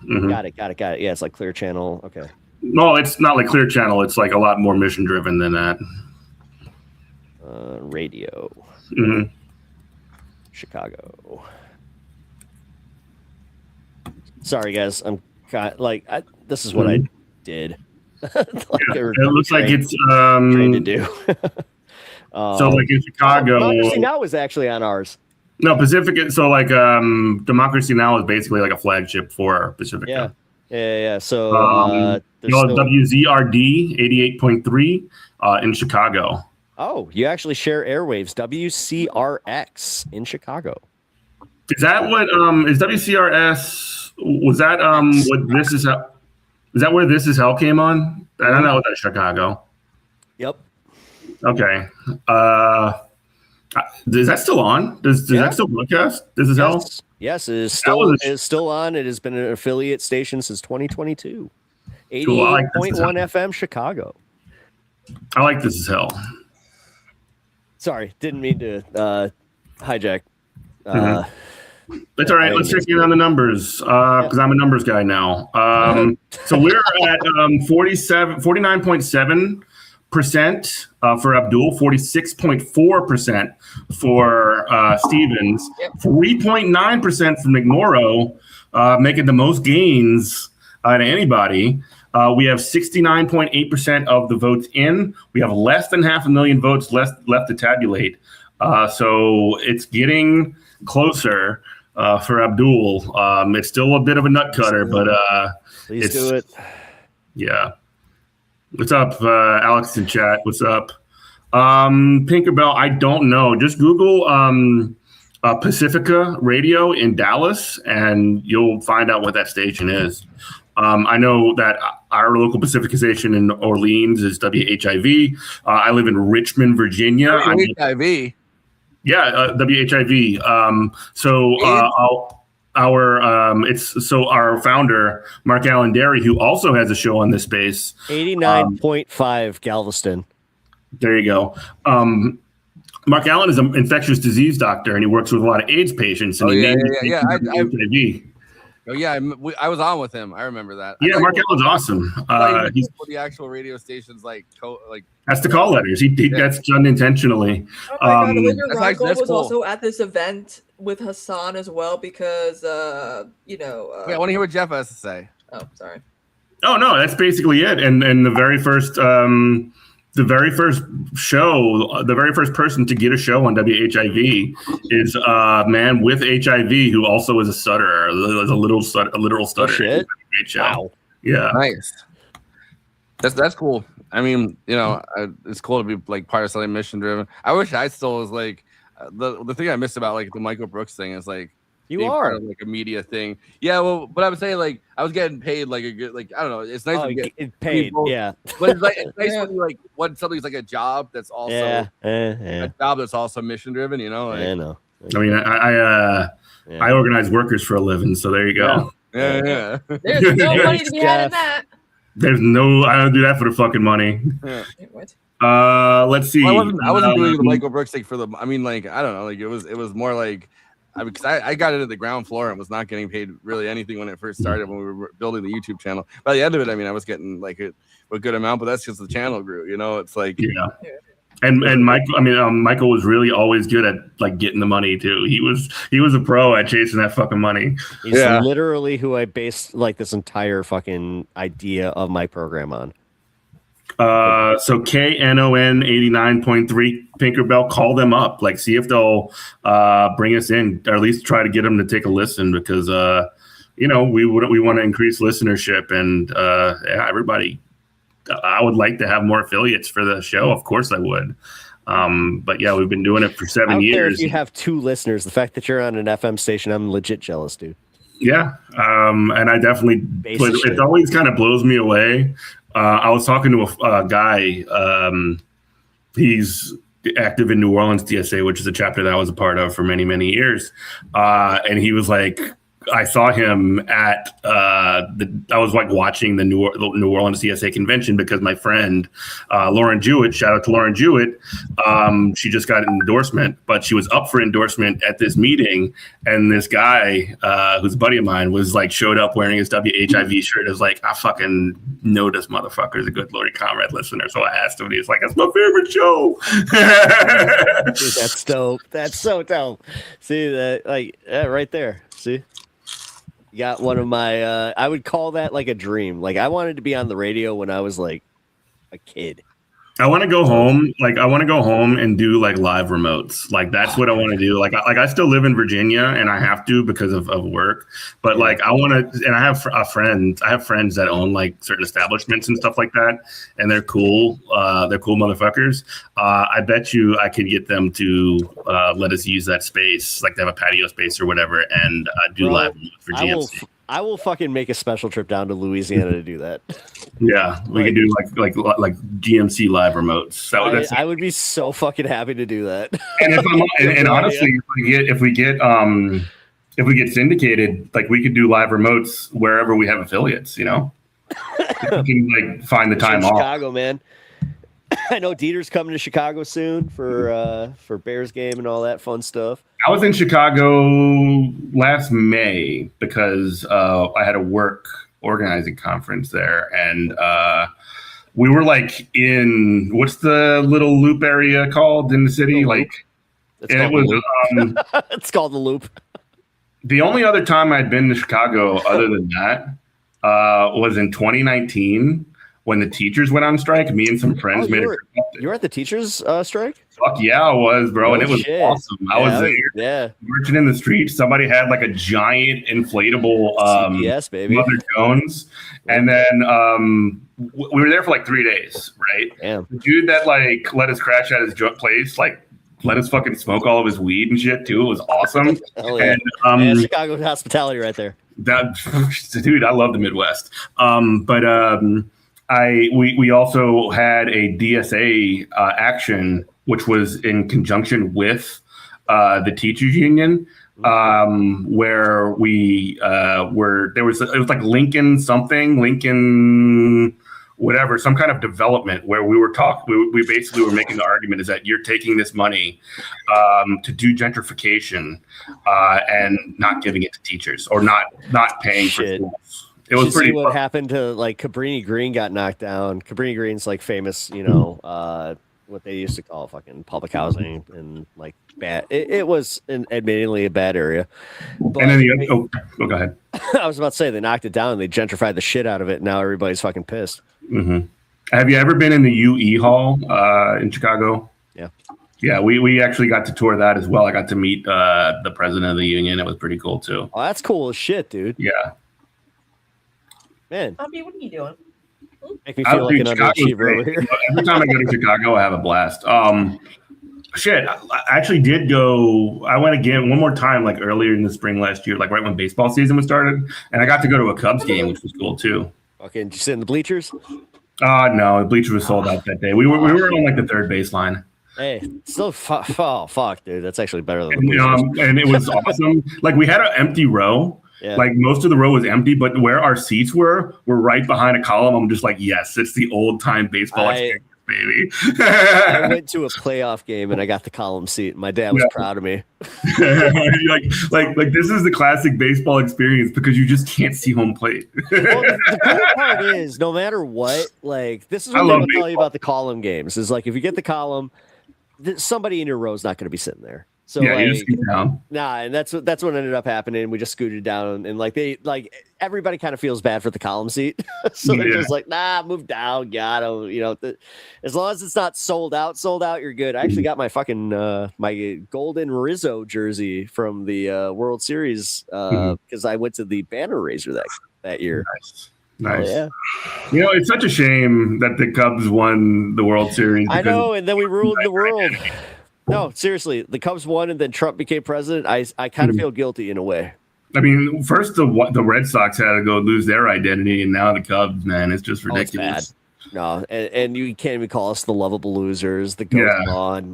Mm-hmm. Got it. Yeah, it's like Clear Channel. Okay. No, it's not like Clear Channel. It's like a lot more mission driven than that. Radio. Mm-hmm. Chicago. Sorry, guys. I'm this is what I did. It looks like it's trying to do. So like in Chicago, Democracy Now! Is actually on ours. No, Pacifica. So like Democracy Now! Is basically like a flagship for Pacifica. Yeah. So WZRD 88.3 in Chicago. Oh, you actually share airwaves. WCRX in Chicago. Is that what is WCRS? Was that what This Is Hell? Is that where This Is Hell came on? I don't know. That's Chicago. Yep. Okay. Is that still on? Does that still broadcast? This Is Hell? Yes, it is still on. It has been an affiliate station since 2022. 88.1 FM Chicago. I like This Is Hell. Sorry, didn't mean to hijack. That's all right. Let's check in on the numbers because I'm a numbers guy now. So we're at 49.7% for Abdul, 46.4% for Stevens, 3.9% from McMorrow, making the most gains to anybody. We have 69.8% of the votes in. We have less than 500,000 votes left to tabulate. So it's getting closer for Abdul. It's still a bit of a nut cutter, but please do it. Yeah. What's up, Alex in chat? What's up? Pinkerbell, I don't know. Just Google Pacifica Radio in Dallas, and you'll find out what that station is. I know that our local Pacifica station in Orleans is WHIV. I live in Richmond, Virginia. WHIV. Yeah, WHIV. Our founder, Mark Allen Derry, who also has a show on this space. 89.5 Galveston. There you go. Mark Allen is an infectious disease doctor, and he works with a lot of AIDS patients. And HIV. Oh yeah, I was on with him. I remember that. Yeah, Mark Allen's awesome. He's the actual radio stations that's the call letters. That's done intentionally. Oh my God, Olivia that's was cool. also at this event with Hassan as well because I want to hear what Jeff has to say. Oh, sorry. Oh no, that's basically it. And the very first show, the very first person to get a show on WHIV is a man with HIV who also is a stutterer, a literal stutterer. Oh, shit. Great show. Wow. Yeah. Nice. That's cool. I mean, it's cool to be like part of something mission driven. I wish I still was like the thing I missed about like the Michael Brooks thing is like you are part of, like a media thing. Yeah, well, but I would say like I was getting paid like a good I don't know. It's nice to get paid. People, yeah, but it's nice when you when something's like a job that's also a job that's also mission driven. I know. I mean, I organize workers for a living, so there you go. Yeah. There's no money to be had in that. I don't do that for the fucking money. Yeah. What? Let's see. Well, I wasn't doing the Michael Brooks thing for the. I mean, like I don't know. Like it was more like because I got into the ground floor and was not getting paid really anything when it first started when we were building the YouTube channel. By the end of it, I mean I was getting like a good amount, but that's because the channel grew. You know, it's like And Michael was really always good at like getting the money too. He was a pro at chasing that fucking money. He's literally who I based like this entire fucking idea of my program on. So KNON 89.3 Tinkerbell, call them up, like see if they'll bring us in, or at least try to get them to take a listen, because we want to increase listenership, and everybody. I would like to have more affiliates for the show. Of course I would. But yeah, we've been doing it for 7 years. Care if you have 2 listeners, the fact that you're on an FM station, I'm legit jealous, dude. Yeah. And I definitely, it always kind of blows me away. I was talking to a guy, he's active in New Orleans TSA, which is a chapter that I was a part of for many, many years. And he was like, I saw him at I was like watching the New Orleans CSA convention because my friend Lauren Jewett, shout out to Lauren Jewett, she just got an endorsement, but she was up for endorsement at this meeting, and this guy who's a buddy of mine was like showed up wearing his WHIV shirt. Is like, I fucking know this motherfucker is a good Lordy Comrade listener, so I asked him, and he's like, "That's my favorite show." Dude, that's dope. That's so dope. See that, like, right there. See. Got one of my I would call that like a dream. Like I wanted to be on the radio when I was like a kid. I want to go home. Like I want to go home and do like live remotes. Like that's what I want to do. Like I still live in Virginia and I have to because of work. But like I want to, and I have friends. I have friends that own like certain establishments and stuff like that, and they're cool. They're cool motherfuckers. I bet you I could get them to let us use that space, like they have a patio space or whatever, and do live remotes for GMC. I will fucking make a special trip down to Louisiana to do that. Yeah, we can do like GMC live remotes. I would be so fucking happy to do that. And honestly, if we get syndicated, like we could do live remotes wherever we have affiliates. You know, we can like find the time off. Chicago, man. I know Dieter's coming to Chicago soon for Bears game and all that fun stuff. I was in Chicago last May because I had a work organizing conference there, and we were like in what's the little loop area called in the city? It's called the Loop. The only other time I'd been to Chicago other than that was in 2019. When the teachers went on strike, me and some friends made a trip up there. You were at the teachers' strike? Fuck yeah, I was, bro. And it was awesome. I was there. Yeah. Marching in the streets. Somebody had like a giant inflatable CBS, baby. Mother Jones. And then we were there for like 3 days, right? Damn. The dude that like let us crash at his place, like let us fucking smoke all of his weed and shit too. It was awesome. Hell yeah. And Chicago hospitality right there. Dude, I love the Midwest. We also had a DSA action, which was in conjunction with the teachers union, where we it was like Lincoln whatever, some kind of development where we were we basically were making the argument is that you're taking this money to do gentrification and not giving it to teachers or not paying for schools. It was pretty. What happened to like Cabrini Green got knocked down. Cabrini Green's like famous, what they used to call fucking public housing and like bad. It was admittedly a bad area. But, and then go ahead. I was about to say they knocked it down and they gentrified the shit out of it. And now everybody's fucking pissed. Mm-hmm. Have you ever been in the UE Hall in Chicago? Yeah. Yeah, we actually got to tour that as well. I got to meet the president of the union. It was pretty cool too. Oh, that's cool as shit, dude. Yeah. What Man, are you doing? Make me feel like an underachiever over here. Every time I go to Chicago, I have a blast. Shit, I actually did go. I went again one more time, like earlier in the spring last year, like right when baseball season was started, and I got to go to a Cubs game, which was cool too. Okay, did you sit in the bleachers? No, the bleacher was sold out that day. We were on like the third baseline. Hey, still fuck, dude. That's actually better than the bleachers. And it was awesome. Like we had an empty row. Yeah. Like most of the row was empty, but where our seats were right behind a column. I'm just like, yes, it's the old time baseball experience. baby. I went to a playoff game and I got the column seat. My dad was proud of me. like this is the classic baseball experience because you just can't see home plate. Well, the cool part is, no matter what, like this is what they'll tell you about the column games. Is like if you get the column, somebody in your row is not going to be sitting there. So yeah, like, you just scoot down. Nah, and that's what ended up happening. We just scooted down, and everybody kind of feels bad for the column seat, so they're just like, nah, move down, got him. As long as it's not sold out, you're good. I actually got my fucking my golden Rizzo jersey from the World Series because I went to the banner raiser that year. Nice. Oh, yeah. It's such a shame that the Cubs won the World Series. I know, and then we ruled the world. No, seriously, the Cubs won, and then Trump became president. I kind of feel guilty in a way. I mean, first the Red Sox had to go lose their identity, and now the Cubs, man, it's just ridiculous. It's bad. No, and you can't even call us the lovable losers. The goat on,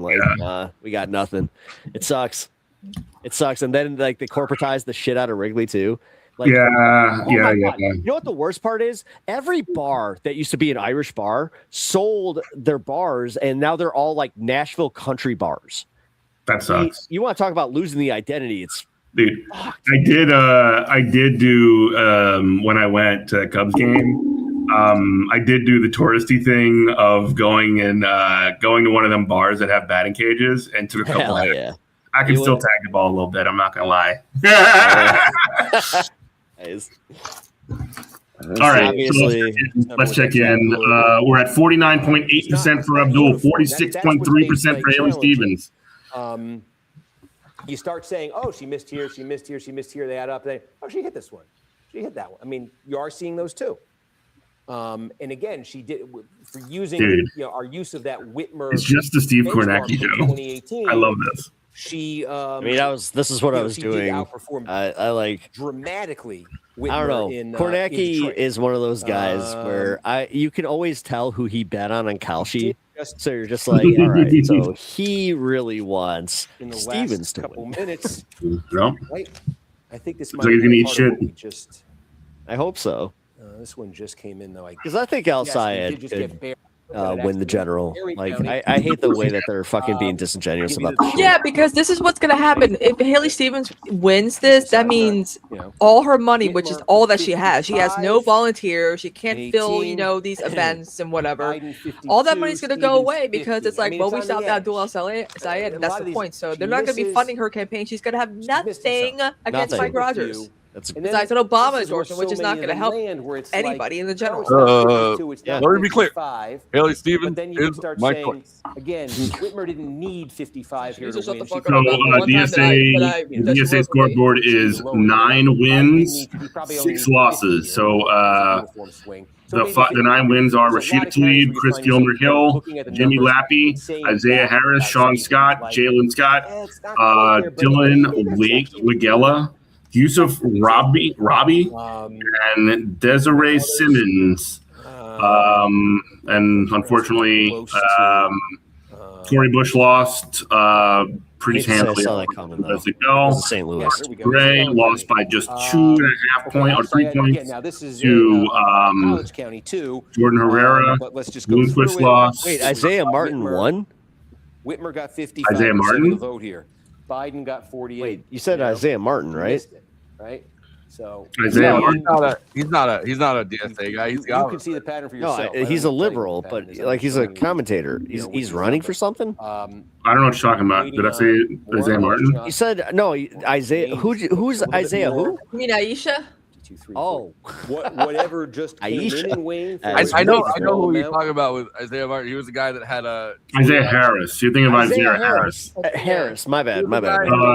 we got nothing. It sucks. And then they corporatize the shit out of Wrigley too. God. You know what the worst part is? Every bar that used to be an Irish bar sold their bars, and now they're all like Nashville country bars. That sucks. You want to talk about losing the identity? Dude, I did do when I went to a Cubs game. I did do the touristy thing of going to one of them bars that have batting cages and took a couple. I can still tag the ball a little bit. I'm not gonna lie. All right, let's check in. We're at 49.8% for Abdul, 46.3% for Haley Stevens. You start saying, "Oh, she missed here, she missed here, she missed here." They add up. She hit this one. She hit that one. I mean, you are seeing those too. And again, she did for using our use of that Whitmer. It's just the Steve Kornacki show. 2018. I love this. She. I mean, this is what I was doing. I like dramatically. Whitmer I don't know. Kornacki is one of those guys where you can always tell who he bet on Kalshi. So you're just like, all right. So he really wants Stevens to win. Minutes. Right? I think this might be part of just. I hope so. This one just came in though. Because I think SAYED could win the general. Like I hate the way that they're fucking being disingenuous about the shit. Yeah, because this is what's gonna happen. If Haley Stevens wins this, that means all her money, which is all that she has. She has no volunteers. She can't fill, these events and whatever. All that money's gonna go away because it's like, well, we stopped ABDUL SAYED, and that's the point. So they're not gonna be funding her campaign. She's gonna have nothing against Mike Rogers. Besides an Obama endorsement, which is not going to help anybody in the general. Let me be clear. Haley Stevens is my choice. Again, Whitmer didn't need 55 here to win. So DSA scoreboard is 9 wins, 6 losses. So the 9 wins are Rashida Tlaib, Chris Gilmer Hill, Jimmy Lappy, Isaiah Harris, Sean Scott, Jalen Scott, Dylan Wigella, Yusuf Robbie, and Desiree Simmons. And unfortunately, Corey Bush lost pretty handily. St. Louis. Austin Gray lost by just 2.5 points or 3 points to College County too. Jordan Herrera. Bloomquist lost. Wait, Isaiah Martin won? Whitmer got 55% Isaiah Martin? of the vote here. Biden got 48. Wait, you said Isaiah Martin, right? Right? So Isaiah Martin. He's not a DSA guy. You can see the pattern for yourself. No, he's a liberal, but he's a commentator. He's running for something. I don't know what you're talking about. Did I say Isaiah Martin? You said no. Isaiah. Who's Isaiah? Who? You mean Aisha? Whatever just Aisha. in Wayne. I know who you're talking about with Isaiah Martin. He was the guy that had a Isaiah Harris. You're thinking of Isaiah Harris. Harris. My bad.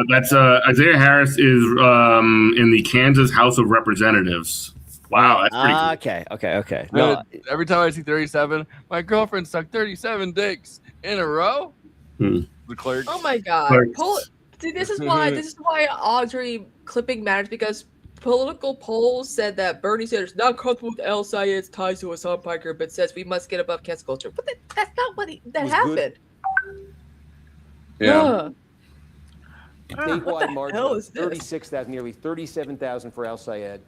That's Isaiah Harris is in the Kansas House of Representatives. Wow, that's pretty cool. Okay. No, every time I see 37, my girlfriend sucked 37 dicks in a row. The clerk. Oh my God. See, this is why Audrey clipping matters, because political polls said that Bernie Sanders not comfortable with SAYED's ties to Hassan Piker, but says we must get above cancel culture. But that's not what happened. Yeah. Statewide margin, 36,000, nearly 37,000 for SAYED.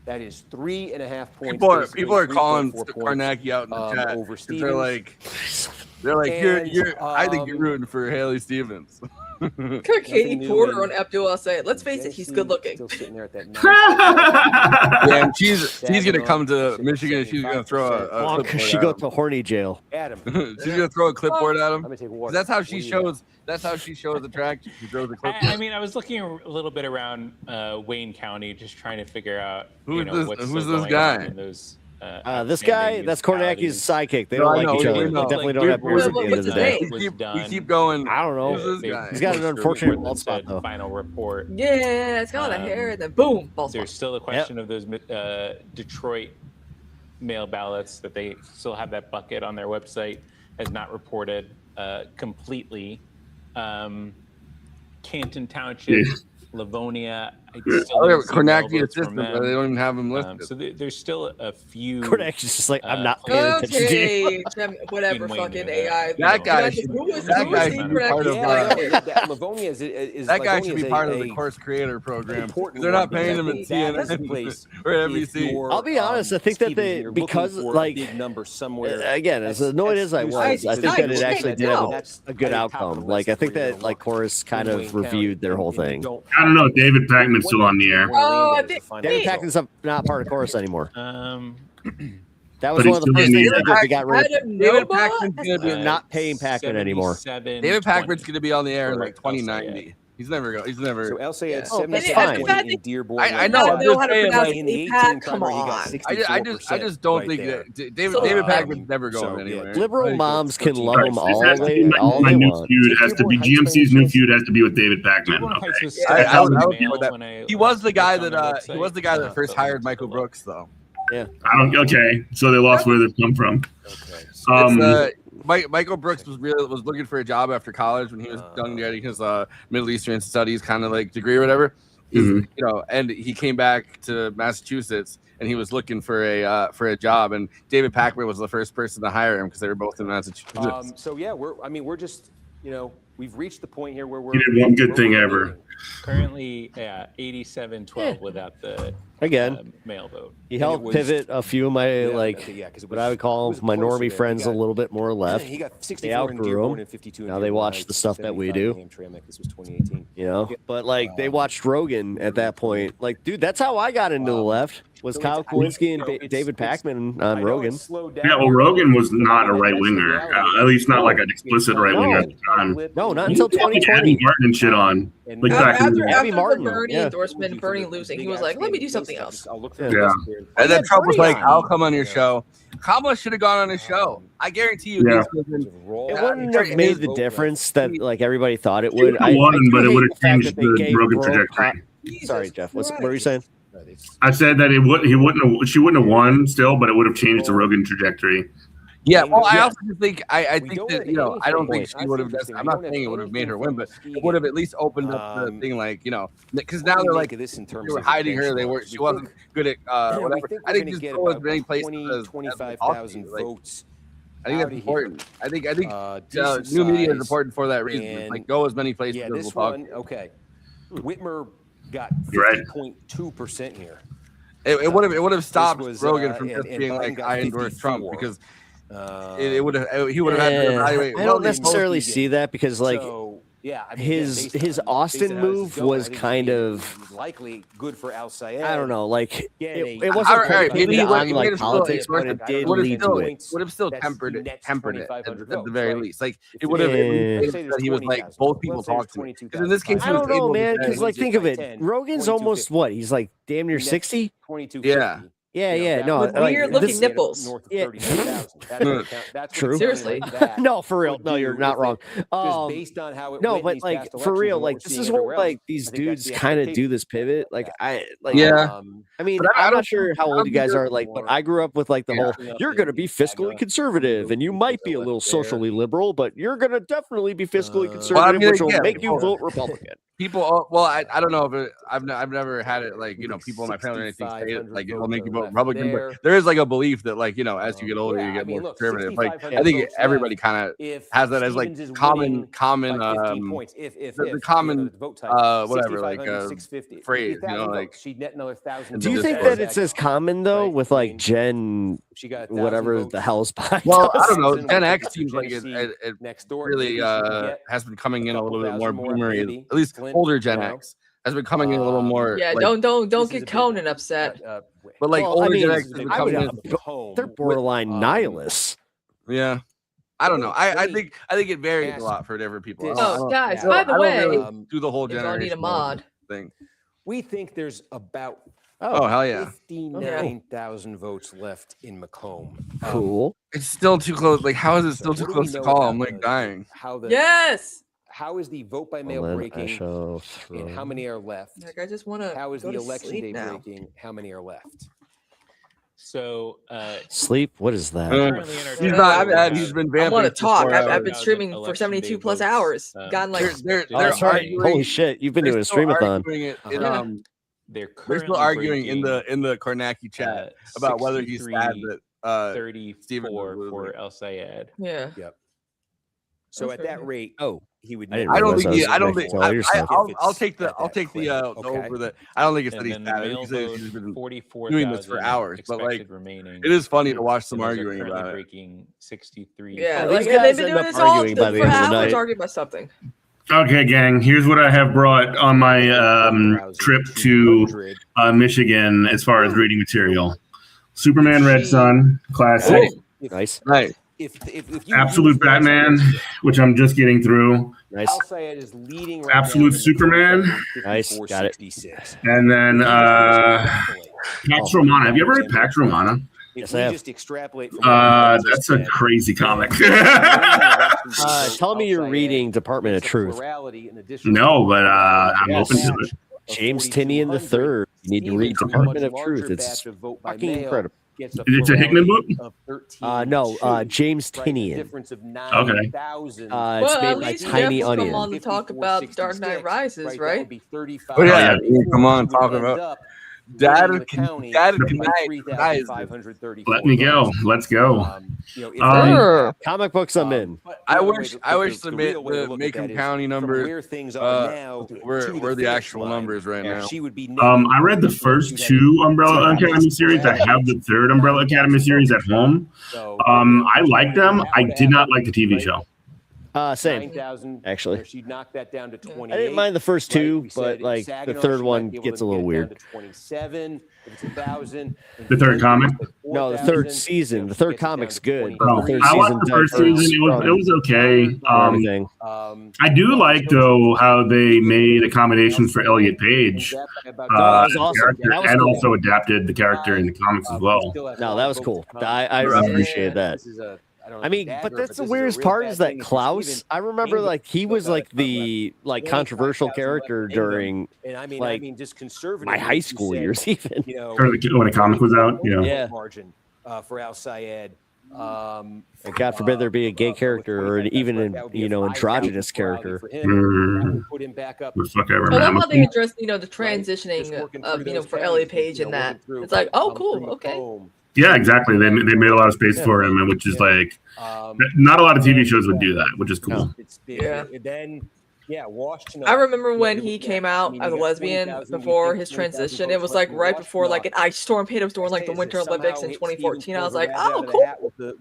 That is 3.5 points. People are calling Kornacki out in the chat. Over They're like, I think you're rooting for Haley Stevens. Katie Porter on Abdul SAYED. Let's face it, he's good looking. Still sitting there at that Yeah, and she's gonna come to Michigan. And she's gonna throw a clipboard. She go to horny jail. Adam, she's gonna throw a clipboard at him. That's how she shows. That's how she shows attraction. She throws a clipboard. I mean, I was looking a little bit around Wayne County, just trying to figure out who's this guy. in those, this guy, that's Kornacki's sidekick. They don't like each other. They definitely don't have beers at the end of the day. We keep going. I don't know. He's got an unfortunate bald spot, though. Final report. Yeah, it's got a hair, and then boom, bald spot. There's still a question of those Detroit mail ballots that they still have that bucket on their website as not reported completely. Canton Township, Livonia. Kornacki assistant, but they don't even have him listed. So there's still a few. Kornacki's just like, I'm not paying attention to you. Whatever fucking AI. That guy should be part of. Livonia is that guy should be part of the course creator program. They're not paying him in CNN or NBC. I'll be honest. I think that they because like big number somewhere. Again, as annoyed as I was, I think that it actually did have a good outcome. Like I think that like Chorus kind of reviewed their whole thing. I don't know. David Packman's still on the air. David Packman's not part of Chorus anymore. That was But one of the first things they did. They got rid of David Packman's going to be not paying Packman anymore. David Packman's going to be on the air in like 2090. He's never going. He's never. So LSA had Oh, that's 77 fine. in Dearborn. I know. I'm just saying, like, in the 18 Come primary, he got on. 64%. I just don't think there. that David Packman's never going anywhere. Liberal moms can love them all This has to be all my they new want. feud has to be GMC's new feud has to be with David Packman. Okay. I would be with that. He was the guy that first hired Michael Brooks, though. Yeah. Okay, so they lost where they've come from. Michael Brooks was looking for a job after college when he was done getting his Middle Eastern Studies kind of like degree or whatever. You know, and he came back to Massachusetts and he was looking for a job, and David Packman was the first person to hire him because they were both in Massachusetts. So yeah, we're just, you know, we've reached the point here where we're. He did one good thing ever. Currently, 87-12 without the mail vote. He helped pivot a few of my what I would call my normie friends a little bit more left. He got 64 they in outgrew Dearborn him. and 52 Now they watch the stuff that we do. This was 2018. You know, but like they watched Rogan at that point. Like, dude, that's how I got into the left. Was Kyle Kowinski and David Packman on Rogan. Yeah, well, Rogan was not a right winger, at least not like an explicit right winger at the time. No, not until 2020. Abby Martin and shit on. Like After Martin, the Bernie endorsement, Bernie losing, he was like, "Let me do something else." Yeah. And then Trump was like, "I'll come on your show." Kamala should have gone on his show. I guarantee you. Yeah. It wouldn't have made the difference that like everybody thought it It would. would have won, but it would have fact changed that they the gave Rogan Rogan trajectory. Sorry, Jeff. What were you saying? I said that she wouldn't have won still, but it would have changed the Rogan trajectory. Yeah, well, I also think I think that, you know, I don't think she would have. I'm not saying it would have made her win, but it would have at least opened up the thing, like, you know, because now they're like they were hiding her. She wasn't good at whatever. I think just go as many places 25,000 votes. I think that's important. I think new media is important for that reason. Like, go as many places as we'll talk. Okay. Whitmer got 50.2% here. It would have stopped Rogan from just being like, I endorse Trump, because he would have had to evaluate. I don't necessarily see that because like his Austin move was kind of likely good for Al Sayed. I don't know, like it wasn't completely on like politics, but it did lead to it. Would have still tempered it at the very least. Like it would have that he was like both people talk to me. Because in this case, I don't know, man. Because like think of it, Rogan's almost what? He's like damn near 60. Yeah. Yeah, no, with weird looking nipples. Yeah. True. Seriously. No, for real. No, you're not wrong. Based on how it no, went but these like past for real, elections, like we're this seeing is it what around. like these dudes kind of do this pivot. Like I mean, But I'm not sure how old you guys are, like, but I grew up with like the whole you're gonna be fiscally conservative and you might be a little socially liberal, but you're gonna definitely be fiscally conservative, which will make you vote Republican. people. Well, I don't know if I've never had it like people in my family or anything say it like it'll make you vote Republican. But there is like a belief that like as you get older, you get more conservative. Like I think everybody kind of has that as like common the common whatever like phrase. Like she'd net another 1,000. Do you think that it's as common though with like Gen whatever the hell's behind? Well, I don't know. Gen X seems like it really has been coming in a little bit more boomery. At least older Gen X has been coming in a little more. Yeah, like, don't get Conan upset. But like older Gen X, they're borderline nihilists. Yeah, I don't know. I think it varies a lot for different people. Oh, guys, by the way, do the whole generation. Need a mod thing. We think there's about Oh hell yeah, 59,000 votes left in Macomb. Cool. It's still too close. Like, how is it still too close to call? I'm like dying. Yes. How is the vote by mail breaking? And how many are left? Like, I just want to. How is the election day breaking? How many are left? So sleep. What is that? He's not bad. He's been vamping. I want to talk. I've been streaming for 72 plus hours. Gotten like. That's right. Holy shit! You've been doing a streamathon. They're still arguing in the Kornacki chat about whether he's sad that 34 for El Sayed. Yeah. Yep. So at that rate, he would. I don't think. I'll take the over the. I don't think it's that he's sad. He's been doing this for hours, but like it is funny to watch them arguing about it. Breaking 63. Yeah, like they've been doing this all for hours, arguing about something. Okay, gang, here's what I have brought on my trip to Michigan as far as reading material. Superman Red Sun, classic. Nice. Nice. Absolute Batman, which I'm just getting through. Nice. Absolute Superman. Nice. Got it. And then Pax Romana. Have you ever read Pax Romana? Yes, I have. Just extrapolate from that's a crazy comic. Tell me you're reading Department of Truth. No, but I'm open to it. James Tinian III. You need to read Department of Truth. It's fucking incredible. It's a Hickman book? No, James Tinian. Okay. It's made by Tiny Onion. Come on to talk about Dark Knight Rises, right? Oh yeah, come on, talk about. Dad Let me go. Let's go. Comic books I'm in. I wish the Macomb County numbers were the actual numbers right now. I read the first two Umbrella Academy series. I have the third Umbrella Academy series at home. I like them. I did not like the TV show. Same. Actually, she knocked that down to 20. I didn't mind the first two, but like the third one gets a little weird. 27. If it's 1,000. The third comic? No, the third season. The third comic's good. I liked the first season. It was okay. I do like though how they made accommodations for Elliot Page, and also adapted the character in the comics as well. No, that was cool. I appreciated that. I mean, but that's the weirdest part is that Klaus. I remember like he was like the controversial character during like my high school years, even. When a comic was out, yeah. Margin for Al Sayed. And God forbid there be a gay character or even an androgynous character. Put him back up. I love how they address the transitioning of for Elliot Page and that. It's like, oh, cool, okay. Yeah, exactly. They made a lot of space for him, which is like not a lot of TV shows would do that, which is cool. Yeah. Then Washington. I remember when he came out as a lesbian before his transition. It was like right before like an ice storm hit us during like the Winter Olympics in 2014. I was like, oh, cool.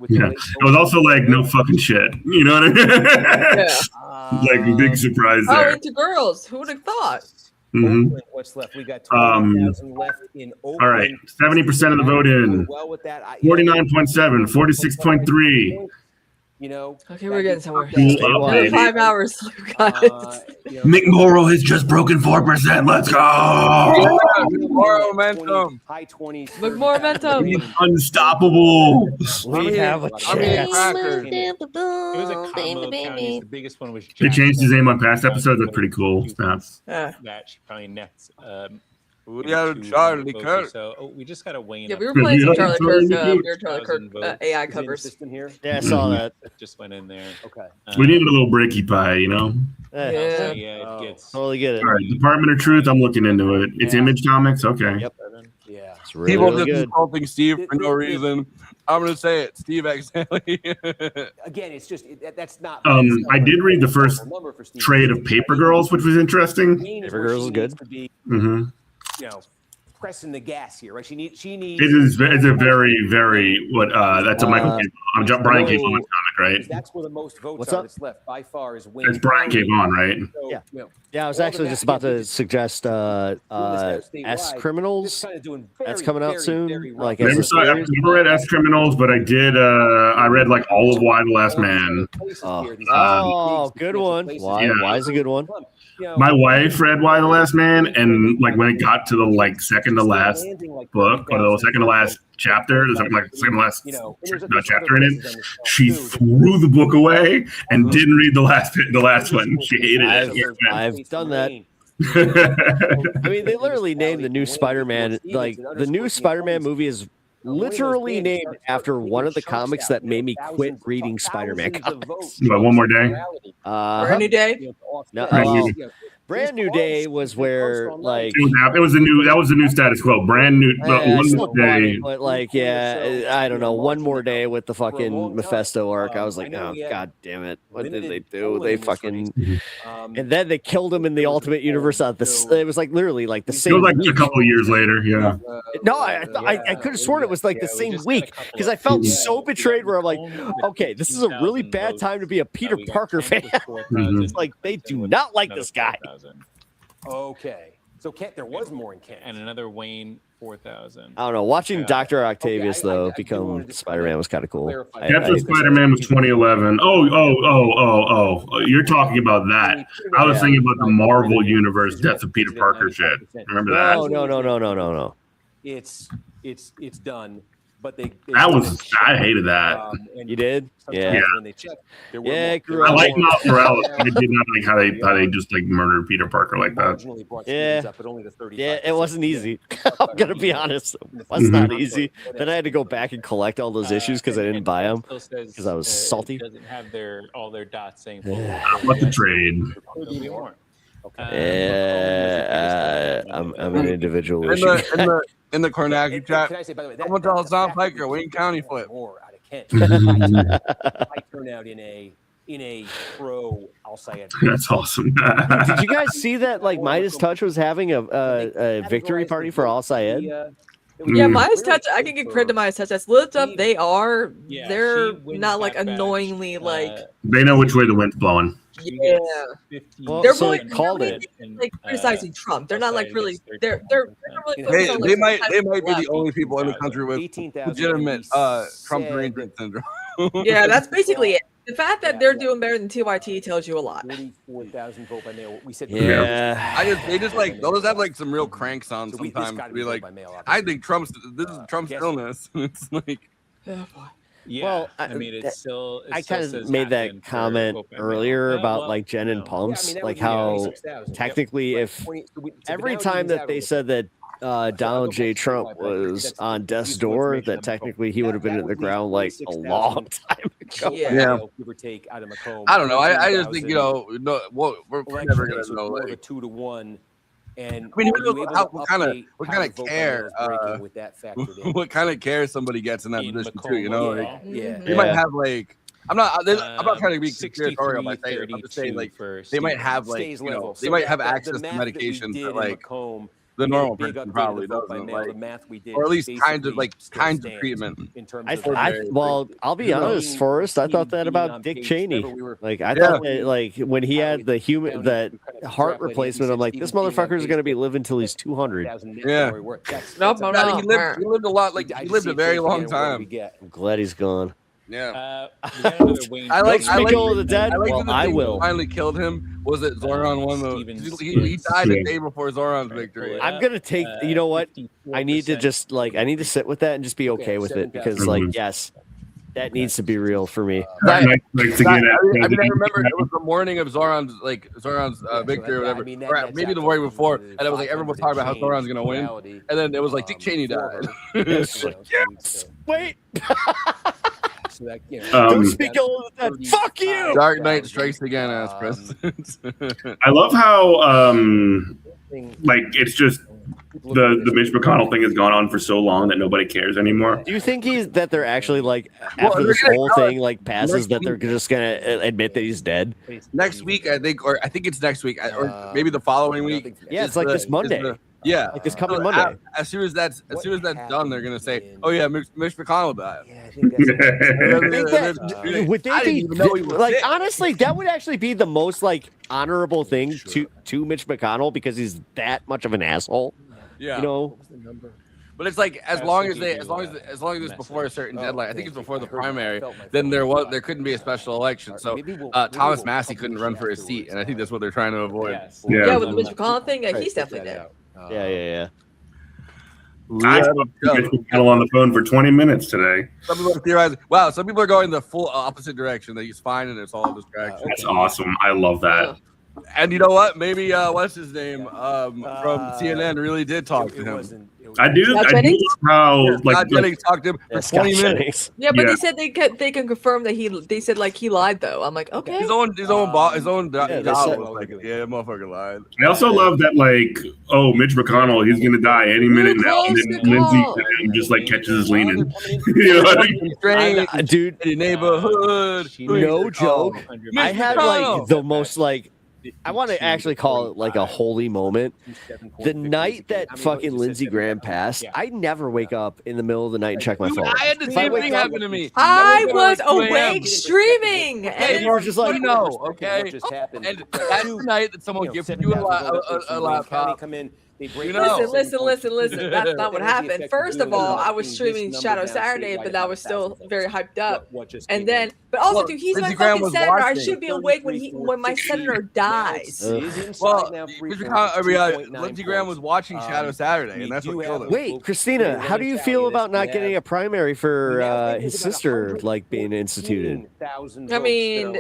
Yeah, it was also like no fucking shit. You know what I mean? Like a big surprise there. Oh, into girls. Who would have thought? Mm-hmm. What's left? We got 20,000 left in Oakland. All right, 70% of the vote in. 49.7, 46.3. Okay, we're getting somewhere. 5 hours, guys. McMorrow has just broken 4%. Let's go. McMorrow momentum. High 20s. McMorrow momentum. Unstoppable. We have a chance. It was a combo of counties. The biggest one was. They changed his name on past episodes. That's pretty cool. That she probably nets. We got Charlie Kirk. So we just got to weigh in. Yeah, we were playing some Charlie Kirk AI covers. Yeah, I saw that. Just went in there. Okay. We needed a little breaky pie, Yeah. Totally get it. All right, Department of Truth. I'm looking into it. It's Image Comics. Okay. Yep. Yeah. It's really, People really just good. insulting Steve for no reason. I'm gonna say it. Steve accidentally. Again, it's just that's not. I did read the first trade of Paper Girls, which was interesting. Paper Girls is good. Mm-hmm. You know, pressing the gas here, right? She needs. It's a very, very that's a Michael K. Brian K. Vaughan comic, right? That's where the most votes What's are up? that's left by far is Wayne. It's Brian K. Vaughan, right? Yeah. Yeah, I was actually just about to suggest S Criminals. That's coming out soon. Like, I've never read S Criminals, but I did. I read like all of Why the Last Man. Oh, good one. Why is a good one? My wife read Why the Last Man, and like when it got to the like second to last book or the second to last chapter, there's like second to last chapter in it, she threw the book away and didn't read the last one. She hated it. I've done that. I mean, they literally named the new Spider-Man, like the new Spider-Man movie is literally named after one of the comics that made me quit reading Spider-Man comics. One More Day? Brand New Day? No, Brand New Day was where like it was the new status quo. Brand new One More Day. But like, yeah, I don't know. One More Day with the fucking Mephisto arc. I was like, oh god damn it! What did they do? They fucking and then they killed him in the Ultimate Universe. It was like literally like the same. It was like a couple of years later. Yeah. No, I could have sworn it was like the same week because I felt so betrayed. Where I'm like, okay, this is a really bad time to be a Peter Parker fan. It's like they do not like this guy. Okay, so there was more in Kent. And another Wayne 4,000. I don't know. Watching Dr. Octavius though become Spider-Man was kind of cool. Captain Spider-Man was 2011. Oh! You're talking about that. I was thinking about the Marvel Universe Death of Peter Parker shit. Remember that? No. It's done. But I hated that. You did? Yeah. I like Miles Morales. I did not like how they just like murdered Peter Parker like that. Yeah, it wasn't easy. I'm gonna be honest. It was not easy. Then I had to go back and collect all those issues because I didn't buy them because I was salty. Doesn't have all their dots saying. What's the trade? I'm an individual. In the Kornacki chat, someone tell Tom Piker, Wayne County flip. I turn out in a pro SAYED. That's awesome. Did you guys see that? Like Midas Touch was having a victory party for SAYED. Yeah, Midas Touch. I can give credit to Midas Touch. That's lit up. They're not like annoyingly like. They know which way the wind's blowing. Yeah, well, they're so really called really, like criticizing Trump. They're not like really. They're really they might be the only people in the country with legitimate Trump derangement syndrome. Yeah, that's basically it. The fact that they're doing better than TYT tells you a lot. 44,000 vote by mail. We said they just like they'll just have like some real cranks on sometimes. To be like, I think this is Trump's illness. It's like. Yeah, well, I mean, it's still. I kind of made that comment earlier about like Jen and Pumps, like how technically, if every time that they said that Donald J. Trump was on death's door, that technically he would have been in the ground like a long time ago. Yeah. I don't know. I just think we're never gonna know. Like a 2-to-1. And I mean, what kind of care? What kind of care somebody gets in that position too? You know, like you might have like. I'm not trying to be conspiratorial by saying it. I'm just saying like they might have like they might have access to medications that like the normal person probably doesn't, like, or at least kinds of treatment. Well, I'll be honest. First, I thought that about Dick Cheney. Like I thought that, like when he had that heart replacement, I'm like, this motherfucker is going to be living till he's 200. Yeah. No. He lived a lot. Like he lived a very long time. I'm glad he's gone. Yeah, I like of the Dead. I will. Finally killed him. Was it Zoran won the? He died the day before Zoran's victory. I'm gonna take. You know what? I need to just I need to sit with that and just be okay with it because yes, that needs to be real for me. I mean, I remember it was the morning of Zoran's victory or whatever. Or maybe the morning before, and it was like everyone was talking about how Zoran's gonna win, and then it was like Dick Cheney died. Yes. Wait. So that, Don't speak ill of the dead. Fuck you. Dark Knight strikes again, as Chris. I love how like it's just the Mitch McConnell thing has gone on for so long that nobody cares anymore. Do you think that they're actually like after this whole thing like passes that they're just gonna admit that he's dead? Next week, I think it's next week, or maybe the following week. Yeah, it's like this Monday. Yeah, like this coming Monday. As soon as that's done, they're gonna say, "Oh yeah, Mitch McConnell died." Would they be like honestly? That would actually be the most like honorable thing to Mitch McConnell because he's that much of an asshole. Yeah, you know. But it's like as long as it's before a certain deadline, I think it's before the primary, then there couldn't be a special election. So Thomas Massey couldn't run for his seat, and I think that's what they're trying to avoid. Yeah, with the Mitch McConnell thing, he's definitely dead. Yeah. I had Mitch McConnell on the phone for 20 minutes today. Some people are theorizing. Wow, some people are going the full opposite direction. That he's fine and it's all a distraction. That's awesome. I love that. And you know what? Maybe what's his name from CNN really did talk to him. I do how like Jennings talked to him for 20 minutes. Yeah, but they said they can confirm that they said like he lied though. I'm like, okay. His own job was like, yeah, motherfucker lied. I also love that Mitch McConnell, he's gonna die any minute now, and then Lindsey just like catches his leaning. You know what I mean? Strange, dude, neighborhood. No joke. I had like the most like. I want to actually call it like a holy moment. The night that fucking Lindsey Graham passed, I never wake up in the middle of the night and check my phone. I had the same thing happen to me. I was awake streaming, and you were just like, okay. And that's the night that someone gifted you a laptop. Listen. That's not what happened. First of all, I was streaming Shadow Saturday, but I was still very hyped up. And then, but also, dude, he's my fucking senator. I should be awake when my senator dies. Well, Lindsey Graham was watching Shadow Saturday, and that's what killed him. Wait, Kristina, how do you feel about not getting a primary for his sister like being instituted? I mean,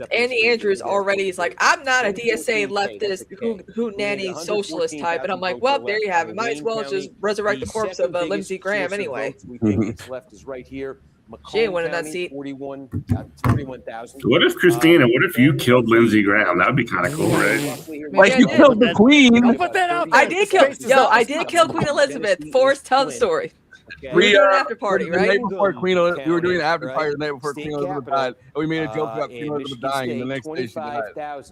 Andy Andrews already is like, I'm not a DSA leftist who nanny socialist type, and I'm like, well, there you have it. Might as well just resurrect the corpse of Lindsey Graham anyway. Left is right here. She ain't winning that seat. 41,000. What if Kristina? What if you killed Lindsey Graham? That would be kind of cool, right? Like you killed the Queen. Don't put that out there. I did kill Queen Elizabeth. Forrest, tell the story. We were doing an after party, right? The night before we were doing an after party the night before Queen Elizabeth died, and we made a joke about Queen Elizabeth dying, and the next day she died.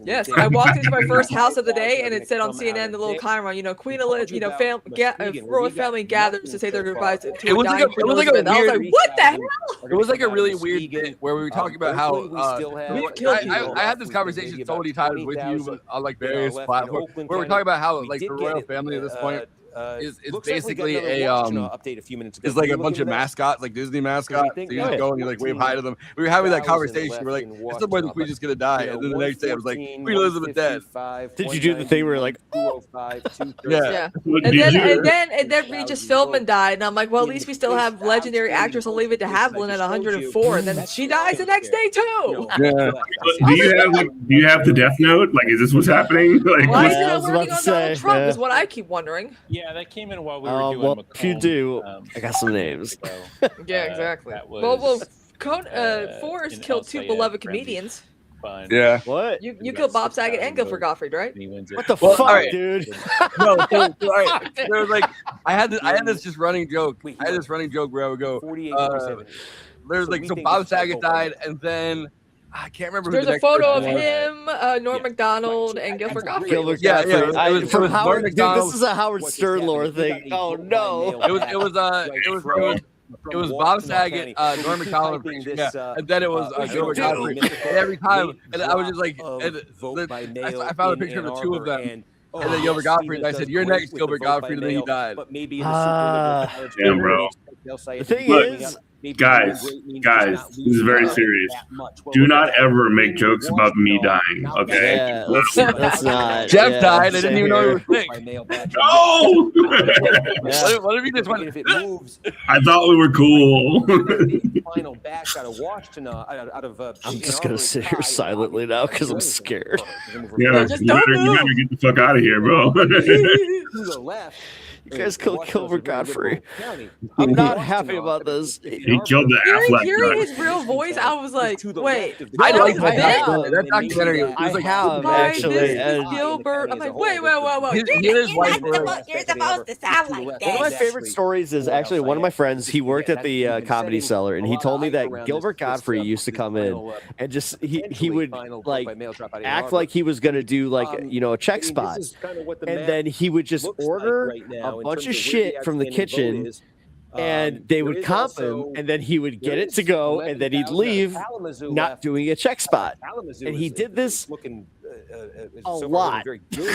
Yes, I walked into my first house of the day, and it said on CNN, the little camera, Queen Elizabeth, royal family gathers to say their goodbyes to a dying Queen Elizabeth. I was like, what the hell? It was like a really weird bit where we were talking about how I had this conversation so many times with you on like various platforms where we're talking about how like the royal family at this point is basically update a few minutes ago. It's like a bunch of mascots, like Disney mascots. So you just go and you like wave hi to them. We were having that conversation. We're like, at some point the Queen's just gonna die, and then the next day I was like, Queen Elizabeth dead. Did you do the thing where you're like, yeah? And then Regis Philbin died, and I'm like, well, at least we still have legendary actress Olivia de Havilland at 104, and then she dies the next day too. Yeah. Do you have the Death Note? Like, is this what's happening? Like, why is it working on Donald Trump? Is what I keep wondering. Yeah, that came in while we were doing well, Macron. if you do, I got some names. Yeah, exactly. Forrest killed two beloved comedians. Fun. Yeah. What? You killed Bob Saget and Guilford Gottfried, right? What the fuck, dude? No, so, all right. There was like I had this just running joke. I had this running joke where I would go. There's like so Bob Saget died, and then I can't remember. There's a photo of him, Norm Macdonald, and Guilford Gottfried. Yeah. From Howard. Dude, this is a Howard Stern lore thing. Oh no. It was Bob Saget, Norm Macdonald, and then it was Gilbert Gottfried. And every time, and I was just like, I found a picture of the two of them. And then Gilbert Gottfried, and I said, "You're next, Gilbert Gottfried," and then he died. Damn, bro. The thing is, guys, this is very serious. Do not ever make jokes about me dying, okay? Yeah, let's not. Jeff died. I didn't even know he was sick. No! What if he just went? I thought we were cool. Final batch out of Washington, I'm just gonna sit here silently now because I'm scared. Yeah, you better get the fuck out of here, bro. To the left. You guys killed Gilbert Gottfried. I'm not happy about this. He He killed the Affleck Hearing guy. his real voice, I was like, wait, I like that that documentary. I have actually. This is Gilbert. I'm like, wait. His wife You're supposed to sound like One of my favorite stories is actually one of my friends. He worked at the Comedy Cellar, and he told me that Gilbert Godfrey used to come in and just he would like act like he was going to do like a check spot, and then he would just order a bunch of shit from the kitchen. And they would comp him, and then he would get it to go, and then he'd leave, not doing a check spot. And he did this a lot. Very good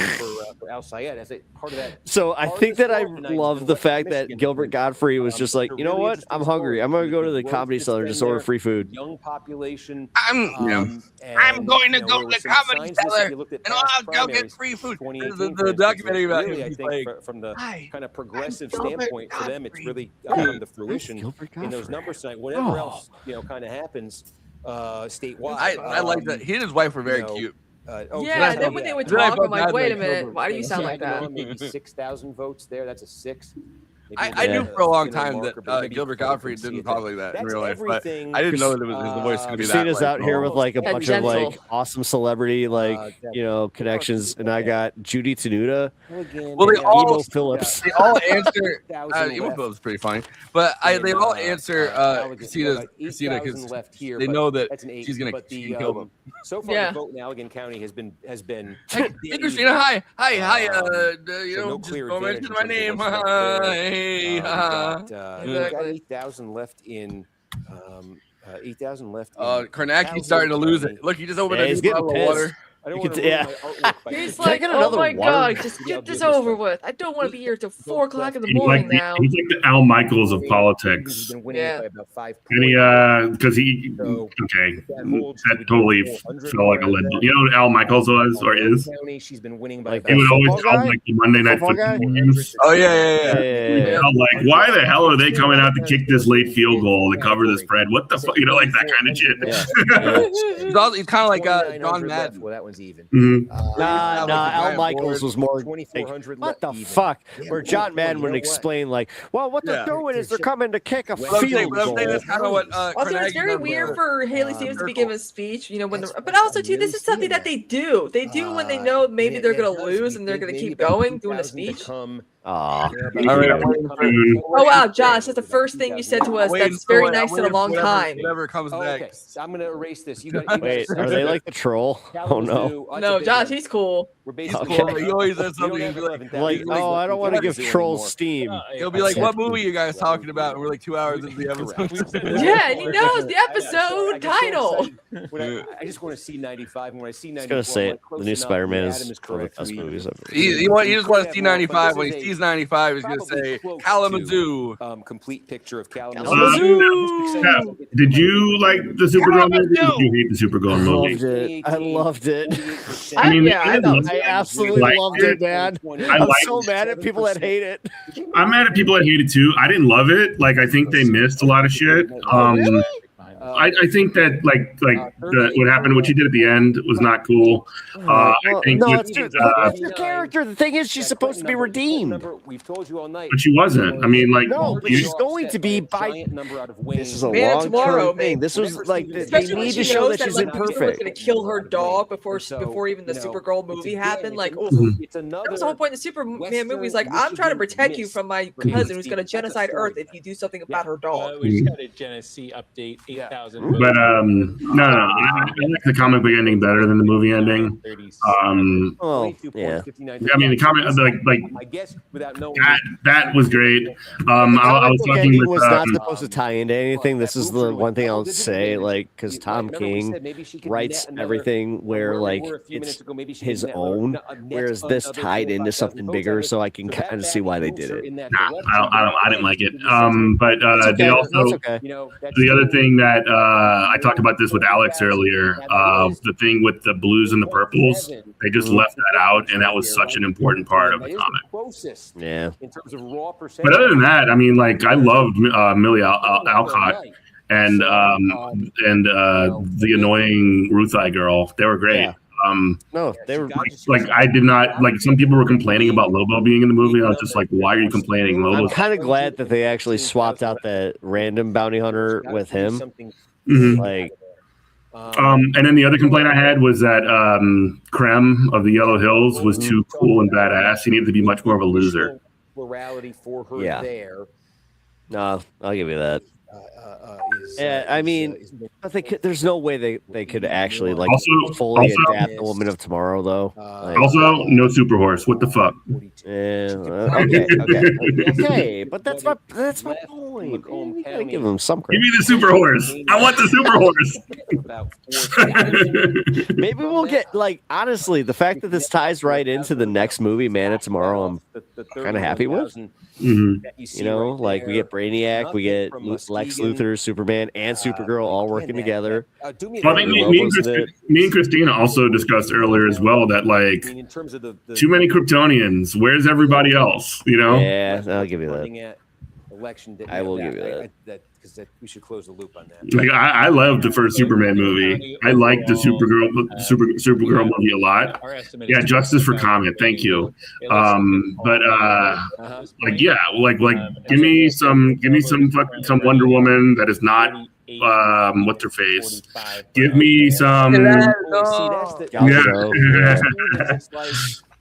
for Al Sayed as a part of that. So I think that I love the fact that Gilbert Godfrey was just like, you know what? I'm hungry. I'm going to go to the Comedy Cellar and just order free food. Young population. I'm going to go to the Comedy Cellar and I'll go get free food. The documentary about him. I think from the kind of progressive standpoint for them, it's really come to fruition in those numbers tonight. Whatever else kind of happens statewide. I like that. He and his wife were very cute. Yeah, then when they would talk, I'm like, wait a minute, why do you sound like that? Maybe 6,000 votes there. That's a 6. I knew for a long time that Gilbert Godfrey didn't talk like that in real life, but I didn't know that his voice was going to be that. Kristina's out here with like a bunch of like awesome celebrity connections, and I got Judy Tenuta. Well, they all Emo Phillips. They all answer. Emo Phillips is pretty funny, but they all answer Kristina because they know that she's going to kill them. So far, the vote in Allegan County has been. Hey, Kristina, hi. Just don't mention my name. We've got 8,000 left in. 8,000 left. Kornacki's starting to lose it. Look, he just opened a new bottle of water. He's like, oh my god, just get this over with. I don't want to be here till 4 o'clock in the morning now. He's like the Al Michaels of politics. Yeah. And because that totally felt like a legend. You know what Al Michaels was or is? She's been winning by he would always tell like the Monday Night Football games. Oh yeah. Like, why the hell are they coming out to kick this late field goal to cover the spread? What the fuck? Like that kind of shit. He's kind of like John Madden. Well, that one's even. Nah, Al Michaels was more like, what the fuck? Where John Madden would explain like, well, what they're doing is they're coming to kick a field goal. Also, it's very weird for Haley Stevens to be giving a speech, but also too, this is something that they do. They do when they know maybe they're gonna lose and they're gonna keep going doing a speech. Oh wow, Josh, that's the first thing you said to us. That's very nice in a long time. Whatever comes next. Okay, so I'm gonna erase this. Wait, are they like the troll? Oh no. No, Josh, he's cool. He's cool. He always does something. Like, oh, I don't want to give trolls steam. He'll be like, "What movie are you guys talking about?" And we're like 2 hours into the episode. Yeah, and he knows the episode title. I just want to see 95, and when I see 94, I was gonna say it. The new Spider-Man is one of the best movies ever. You just want to see 95. When he sees 95, he's gonna say Kalamazoo. Complete picture of Kalamazoo. Did you like the Supergirl movie? Did you hate the Supergirl movie? I loved it. I mean, I absolutely loved it, man. I'm so mad at people that hate it. I'm mad at people that hate it too. I didn't love it. Like, I think they missed a lot of shit. Really? I think that what happened, what she did at the end, was not cool. I think that's her character. The thing is, she's supposed to be redeemed. We've told you all night. But she wasn't. I mean, like, no, but she's going to be by. This is a long-term thing. This was like they need to show that she's imperfect. Going to kill her dog before even the Supergirl movie happened. Like, that was the whole point of the Superman movie. Is like, I'm trying to protect you from my cousin who's going to genocide Earth if you do something about her dog. We just got a Genesee update. 8,000. But no, I like the comic book ending better than the movie ending. Yeah. I mean, the comic that was great. I was talking with. Was not supposed to tie into anything. This is the one thing I'll say, like, because Tom King writes everything where like it's his own, whereas this tied into something bigger, so I can kind of see why they did it. Nah, I didn't like it. But they also the other thing that I talked about this with Alex earlier. The thing with the blues and the purples, they just left that out, and that was such an important part of the comic. Yeah. But other than that, I mean, like, I loved Millie Alcott and the annoying Ruthie girl. They were great. No, they were like I did not like. Some people were complaining about Lobo being in the movie. I was just like, why are you complaining? I'm Lobo's kind of glad that they actually swapped out that random bounty hunter with him. Mhm. Like, and then the other complaint I had was that Krem of the Yellow Hills was too cool and badass. He needed to be much more of a loser. Plurality for her Yeah. there. no, I'll give you that. Yeah, I mean, but there's no way they could actually like fully adapt the Woman of Tomorrow, though. Like, Also, no super horse. What the fuck? Okay, but that's my point. Man. You gotta give them some Give credit. me the super horse. I want the super horse. Maybe we'll get like honestly, the fact that this ties right into the next movie, Man of Tomorrow, I'm kind of happy with. Mhm. You know, like we get Brainiac, we get Lex Luthor, Superman, and Supergirl all working together. Well, I think me and Christina also discussed earlier as well that like too many Kryptonians. Where's everybody else? You know? Yeah, I'll give you that. Election day. I will give you that. Because we should close the loop on that. Like I loved the first Superman movie. I liked the Supergirl movie a lot. Yeah, justice for comment. Thank you. But like yeah, like give me some Wonder Woman that is not what's her face. Give me some. Yeah.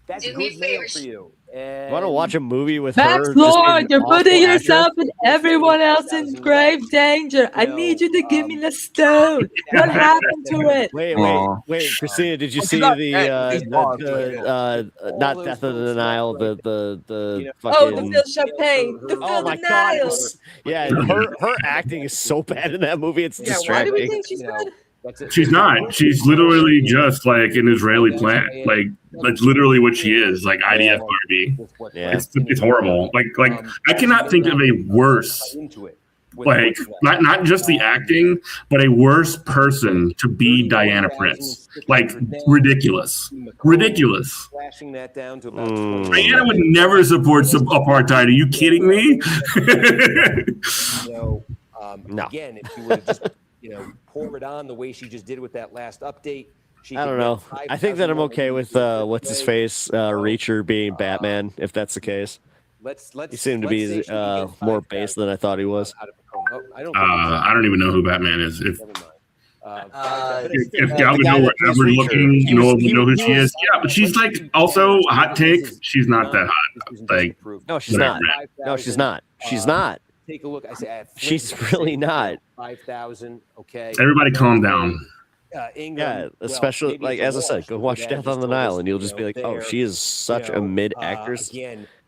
That's good mail for you. I want to watch a movie with Max her. Lord, you're putting yourself and and everyone else in grave danger. I need you to give me the stone. What happened to it? Wait, Christina, did you see not Death of the Nile, the fucking... the Phil Champagne, the Phil my Denial. God, yeah, her acting is so bad in that movie, it's distracting. Why do we think she's good? She's not. She's literally just like an Israeli plant. Like that's literally what she is. Like IDF Barbie. Yeah. It's horrible. Like I cannot think of a worse. Like not just the acting, but a worse person to be Diana Prince. Like ridiculous. Flashing that down to about Diana would never support apartheid. Are you kidding me? No. Again, if you would just pour it on the way she just did with that last update. I don't know. I think that I'm okay with what's his face Reacher being Batman, if that's the case. He seemed to be more base than I thought he was. I don't even know who Batman is. If Gal Gadot were ever looking, know who she is. Yeah, but she's like also hot take. She's not that hot. Like no, she's not. No, she's not. She's not. Take a look. I said she's really not. 5,000. Okay. Everybody, calm down. Yeah, especially like as I said, go watch Death on the Nile, and you'll just be like, "Oh, she is such a mid actress."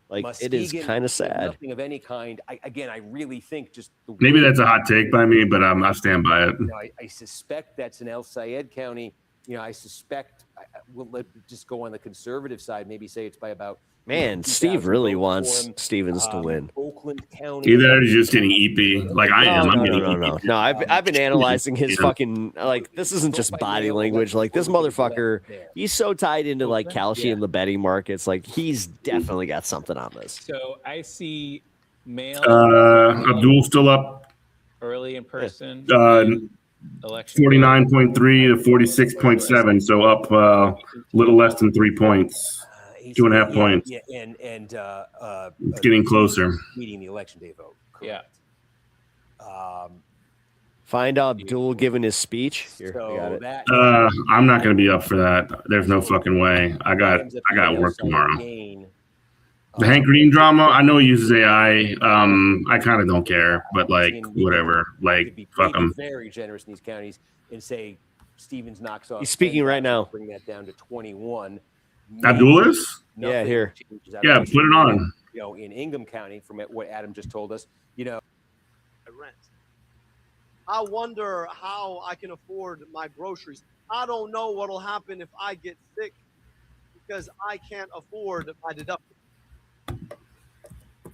Like it is kind of sad. Nothing of any kind. I really think just maybe that's a hot take by me, but I stand by it. I suspect that's in El Sayed County. I suspect we'll just go on the conservative side. Maybe say it's by about. Man, Steve really wants Stevens to win. Oakland County. Either he's just getting EP, like I am. I'm getting EP. No, I've been analyzing his fucking like. This isn't just body language. Like this motherfucker, he's so tied into like Kalshi and the betting markets. Like he's definitely got something on this. So I see male. Abdul still up. Early in person. 49.3 to 46.7, so up a little less than 3 points. 2.5 points. Yeah, and it's getting closer. Meeting the election day vote. Correct. Yeah. Find Abdul giving his speech. Here, I got it. I'm not going to be up for that. There's no fucking way. I got work tomorrow. The Hank Green drama. I know he uses AI. I kind of don't care, but like whatever. Like fuck him. Very generous in these counties and say Stevens knocks off. He's speaking right now. Bring that down to 21. Abdul is? Yeah, here. Yeah, put it on. In Ingham County, from what Adam just told us, rent. I wonder how I can afford my groceries. I don't know what'll happen if I get sick because I can't afford my deductible.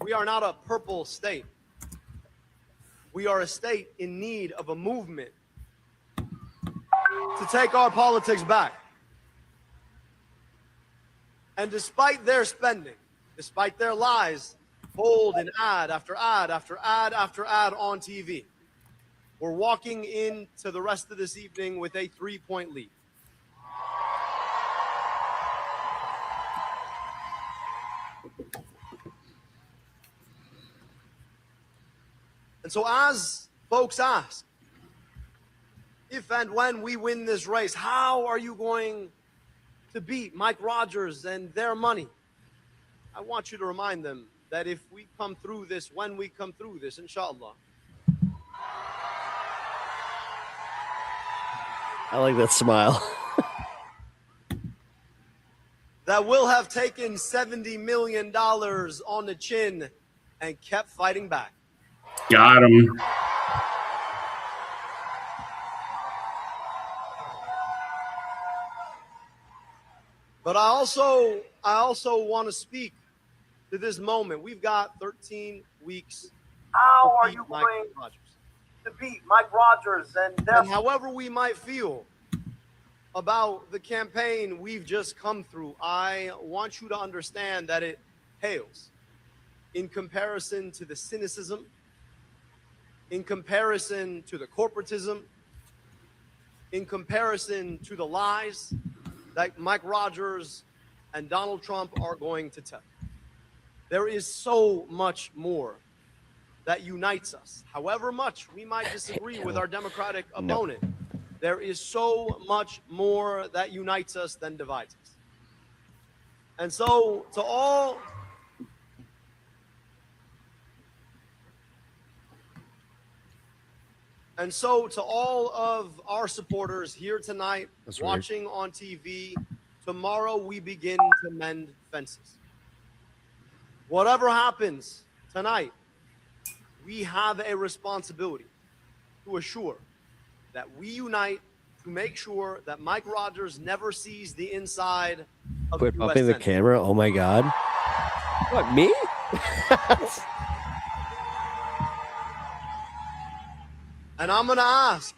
We are not a purple state. We are a state in need of a movement to take our politics back. And despite their spending, despite their lies, hold an ad after ad after ad after ad on TV, we're walking into the rest of this evening with a 3-point lead. And so as folks ask, if and when we win this race, how are you going to beat Mike Rogers and their money? I want you to remind them that if we come through this, when we come through this, inshallah. I like that smile. That will have taken $70 million on the chin and kept fighting back. Got him. But I also want to speak to this moment. We've got 13 weeks. How are you going to beat Mike Rogers and however we might feel about the campaign we've just come through, I want you to understand that it pales in comparison to the cynicism, in comparison to the corporatism, in comparison to the lies that Mike Rogers and Donald Trump are going to tell. There is so much more that unites us. However much we might disagree with our Democratic opponent, there is so much more that unites us than divides us. And so to all of our supporters here tonight, watching on TV, tomorrow we begin to mend fences. Whatever happens tonight, we have a responsibility to assure that we unite to make sure that Mike Rogers never sees the inside of Quit the US popping the Senate. camera. Oh my God. What, me? And I'm going to ask.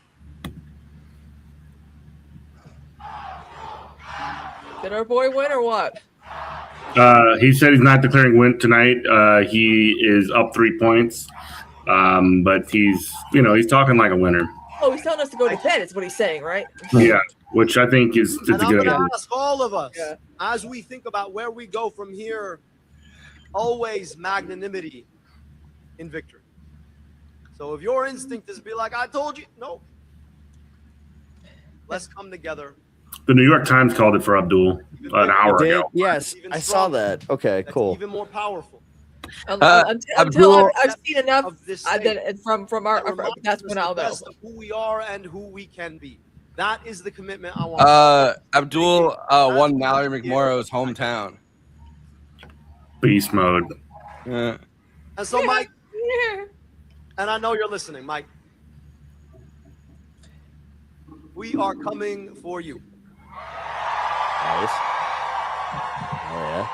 Did our boy win or what? He said he's not declaring win tonight. He is up 3 points, but he's talking like a winner. Oh, he's telling us to go to bed, is what he's saying, right? Yeah, which I think is And a I'm good going idea. to ask all of us, as we think about where we go from here, always magnanimity in victory. So if your instinct is to be like, I told you, no. Let's come together. The New York Times called it for Abdul an hour ago. Yes, I saw that. Okay, cool. Even more powerful. Until I've seen enough from our that's when I'll know. Of who we are and who we can be. That is the commitment I want. Abdul won Mallory McMorrow's hometown. Beast mode. Yeah. And so, Mike, and I know you're listening, Mike. We are coming for you. Nice. Oh yeah.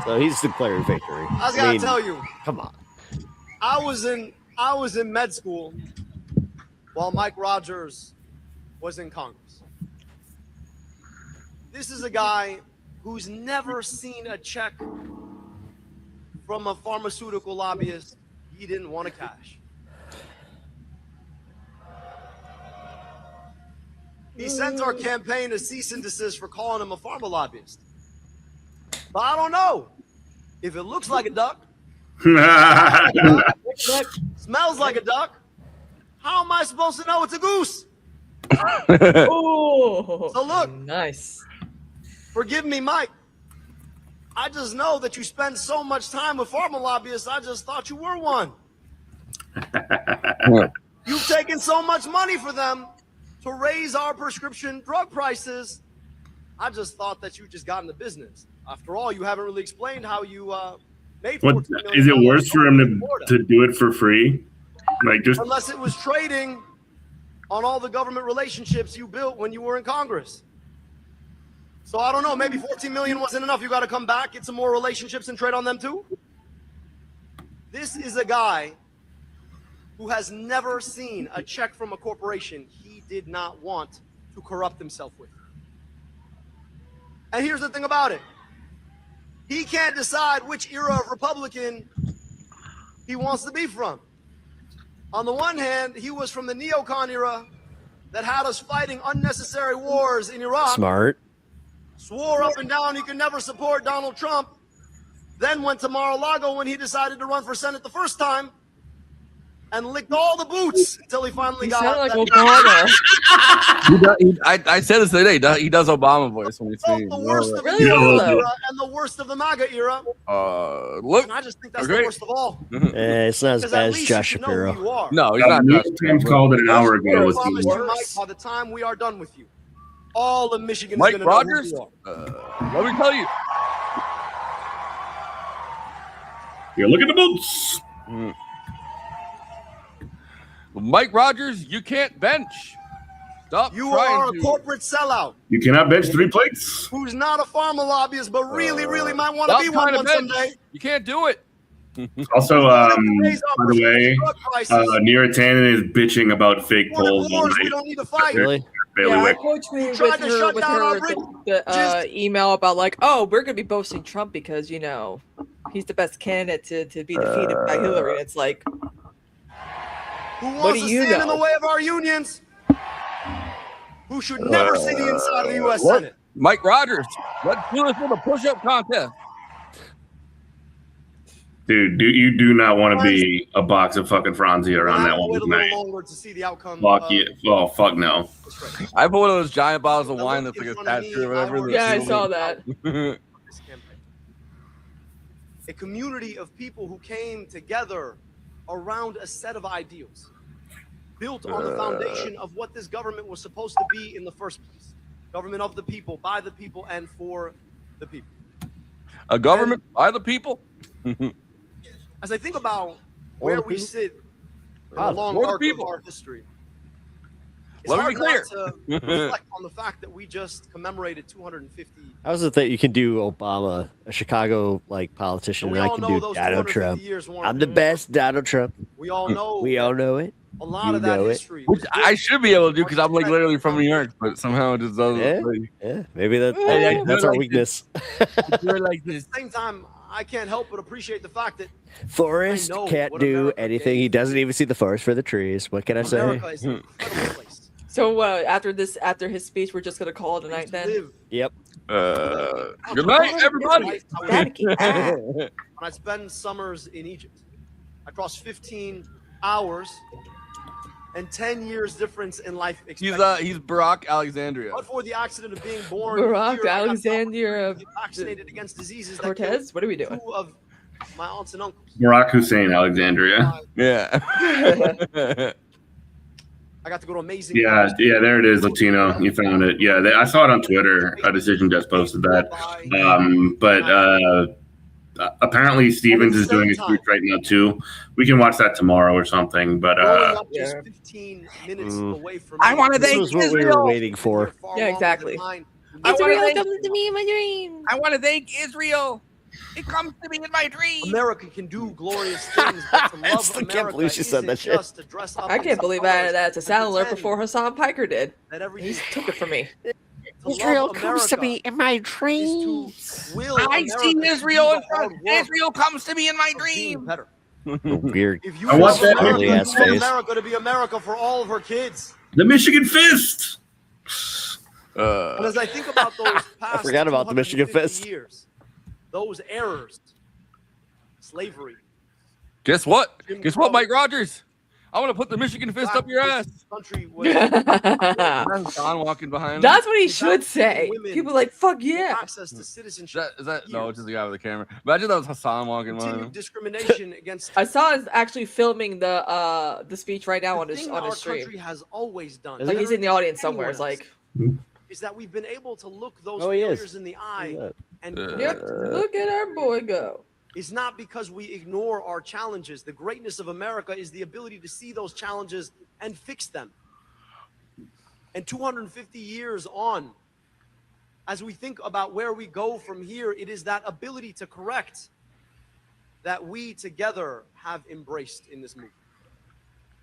So he's declaring victory. I was gonna tell you. Come on. I was in med school while Mike Rogers was in Congress. This is a guy who's never seen a check from a pharmaceutical lobbyist he didn't want to cash. He sent our campaign a cease and desist for calling him a pharma lobbyist. But I don't know if it looks like a duck, smells like a duck. How am I supposed to know it's a goose? Oh, so look, nice. Forgive me, Mike. I just know that you spend so much time with pharma lobbyists. I just thought you were one. You've taken so much money for them to raise our prescription drug prices. I just thought that you just got into business. After all, you haven't really explained how you made $14 million. Is it worse for him to do it for free? Like just unless it was trading on all the government relationships you built when you were in Congress. So I don't know, maybe 14 million wasn't enough. You got to come back, get some more relationships and trade on them too. This is a guy who has never seen a check from a corporation he did not want to corrupt himself with. And here's the thing about it. He can't decide which era of Republican he wants to be from. On the one hand, he was from the neocon era that had us fighting unnecessary wars in Iraq. Smart. Swore up and down he could never support Donald Trump. Then went to Mar-a-Lago when he decided to run for Senate the first time and licked all the boots until he finally got sounded like that- I said this the other day. He does Obama voice when he's speaking. the worst of the Really Obama well, era and the worst of the MAGA era. Look, And I just think that's okay. the worst of all. It's not as Because bad at as least Josh you know Shapiro. who you are. No, he's not. New York Times called it an hour ago. I It was promise the you, Mike, worst. by the time we are done with you, all of Michigan Mike is going to know Rogers? who you are. Let me tell you. Yeah, look at the boots. Mike Rogers, you can't bench. Stop You trying are a to. corporate sellout You cannot bench 3 plates. who's not a pharma lobbyist, but really might want Stop to be one trying to bench. someday. You can't do it. Also, by the way, Neera Tannen is bitching about fake polls all Wars, we night. don't need to fight. Really? Yeah, coach me with tried to her, shut with down our her bridge. the email about like, oh, we're gonna be boasting Trump because he's the best candidate to be defeated by Hillary. And it's like, Who what wants do to you stand in know? the way of our unions? Who should never see the inside of the U.S. Look, Senate? Mike Rogers, let's do this with a push-up contest. Dude, you do not want to be a box of fucking Franzia around that one Wait a tonight. little longer to see the outcome. Fuck you. Oh, fuck no. I put one of those giant bottles of wine that's like a statue or whatever. yeah, I saw that. A community of people who came together around a set of ideals built on the foundation of what this government was supposed to be in the first place. Government of the people, by the people, and for the people. A government by the people? As I think about where we sit in the long for the arc of people. our history, it's Let me hard be clear. not to reflect on the fact that we just commemorated 250. How is it that you can do Obama, a Chicago politician, And we and I all can know do those Donald 250 Trump? years weren't I'm the best Donald Trump. We all know. We all know it. A lot You of that know it. history. Which I should be able to do because I'm like literally from New York, but somehow it just doesn't. Yeah, like- yeah. Maybe that's do our it like weakness. Do it like this. At the same time, I can't help but appreciate the fact that Forrest I know can't what do America anything. He doesn't even see the forest for the trees. What can I say? America is an incredible place. So after his speech, we're just gonna call it a night then. Yep. Good night, everybody. When I spend summers in Egypt, I cross 15 hours and 10 years difference in life expectancy. He's Barack Alexandria. But for the accident of being born Barack here, I got Alexandria of vaccinated against diseases that Cortez. killed What are we doing? 2 of my aunts and uncles. Barack Hussein, Alexandria. Yeah. I got to go to amazing. Yeah, there it is, Latino. You found it. Yeah, I saw it on Twitter. A Decision just posted that. But apparently Stevens is doing a speech right now too. We can watch that tomorrow or something. But Growing up just 15 minutes away from I want to This thank was what we Israel. were waiting for. Yeah, exactly. Israel comes to me in my dream. I want to thank Israel. It comes to me in my dream. America can do glorious things, but to love still can't America believe she said isn't that shit. just to dress up I in can't believe I added that to and sound alert pretend before Hassan Piker did. that everything He took it from me. to love America in my is to will I see America to Israel do in the hard front. work Israel comes to me in my of being dream. better. Weird. If you I want love that America, ugly you ass want face. America to be America for all of her kids. the Michigan Fist. And as I think about those past forgot about the Michigan 250 Fist. years, those errors, slavery. Guess what? Jim Guess what, Crow. Mike Rogers? I want to put the Michigan fist up your ass. Country was Don walking behind. That's what he should say. People are like, fuck yeah. access to citizenship. Is that no? It's just the guy with the camera. Imagine that was Hassan walking Continued behind. discrimination against I saw us actually filming the speech right now on the his thing on our his stream. country has always done. Like he's in the audience somewhere. It's like, is that we've been able to look those Oh, he is. failures in the eye and yep, look at our boy go. is not because we ignore our challenges. The greatness of America is the ability to see those challenges and fix them. And 250 years on, as we think about where we go from here, it is that ability to correct that we together have embraced in this movement.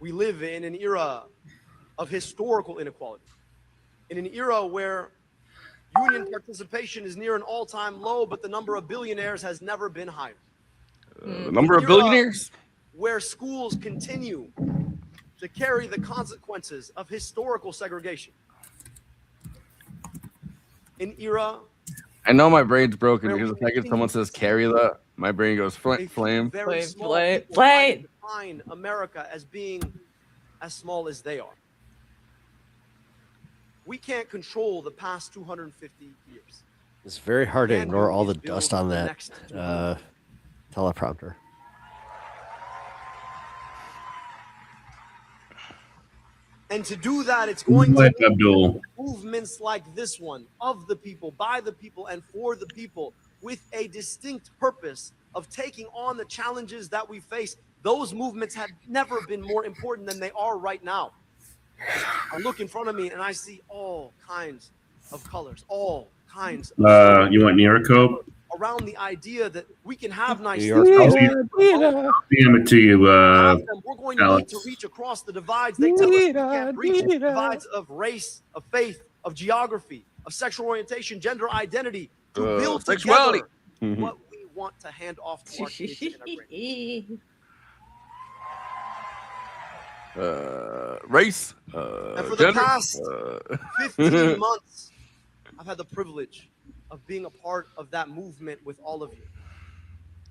We live in an era of historical inequality, in an era where union participation is near an all-time low, but the number of billionaires has never been higher. The number of billionaires? Where schools continue to carry the consequences of historical segregation. An era. I know my brain's broken because the second someone says carry that, my brain goes flame. Very small Flame. people Flame. find define America as being as small as they are. We can't control the past 250 years. It's very hard to ignore all the dust on that teleprompter. And to do that, it's going to be Abdul. movements like this one, of the people, by the people, and for the people, with a distinct purpose of taking on the challenges that we face. Those movements have never been more important than they are right now. I look in front of me and I see all kinds of colors, all kinds of You want Niracope? around the idea that we can have nice I'll DM it to you, we're going to need Alex. to reach across the divides. They tell us we can't reach the divides of race, of faith, of geography, of sexual orientation, gender identity, to build sexuality. together what we want to hand off to our kids and our grandkids. Race. And for gender, the past 15 months, I've had the privilege of being a part of that movement with all of you.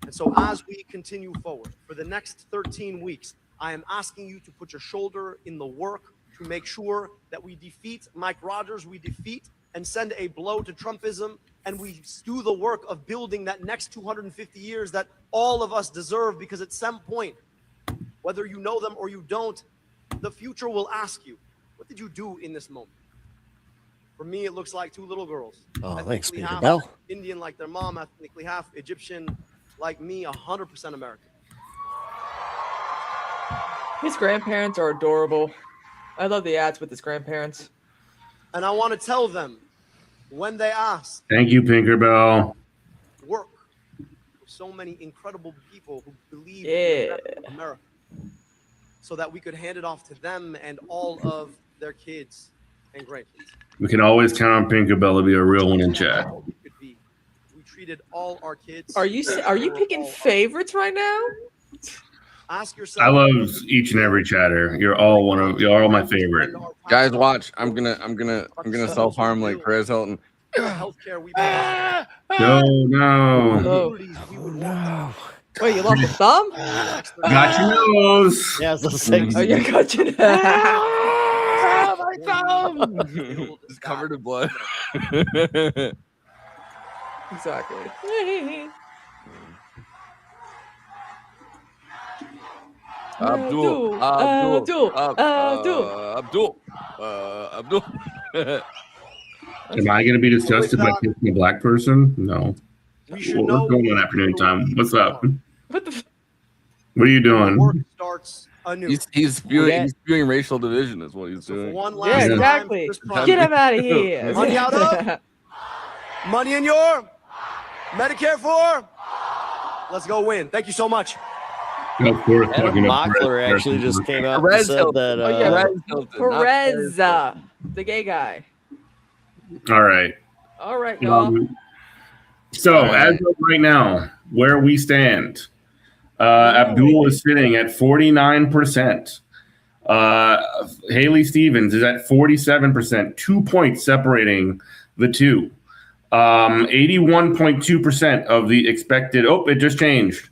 And so as we continue forward for the next 13 weeks, I am asking you to put your shoulder in the work to make sure that we defeat Mike Rogers, we defeat and send a blow to Trumpism, and we do the work of building that next 250 years that all of us deserve, because at some point, whether you know them or you don't, the future will ask you, what did you do in this moment? For me, it looks like two little girls. Oh, thanks, Peter half Bell. Indian like their mom, ethnically half Egyptian like me, 100% American. His grandparents are adorable. I love the ads with his grandparents. And I want to tell them, when they ask, Thank you, Pinkerbell. work with so many incredible people who believe in America, so that we could hand it off to them and all of their kids and grandkids. We can always count on Pinkerbell to be a real one in chat. We treated all our kids. Are you picking favorites right now? Ask yourself. I love each and every chatter. You're all my favorite. Guys, watch. I'm gonna self-harm like Perez Hilton. Healthcare we No, no. No. Wait, you lost a thumb? Got your nose. Yeah, it's the same. Oh, you got your Ah, my thumb! It's covered in blood. Exactly. Abdul. Am I going to be disgusted by kissing a black person? No. What's going on afternoon time? What's up? What the? What are you doing? Starts anew. He's spewing racial division is what he's doing. One Yeah, last exactly. time, Get him out of here. Money out of. Money in your. Medicare for. Let's go win. Thank you so much. Of course, Adam Mockler actually just came out and said that. Perez, the gay guy. All right. All right, y'all. So as of right now, where we stand, Abdul is sitting at 49%. Haley Stevens is at 47%, 2 points separating the two. 81.2% of the expected. Oh, it just changed.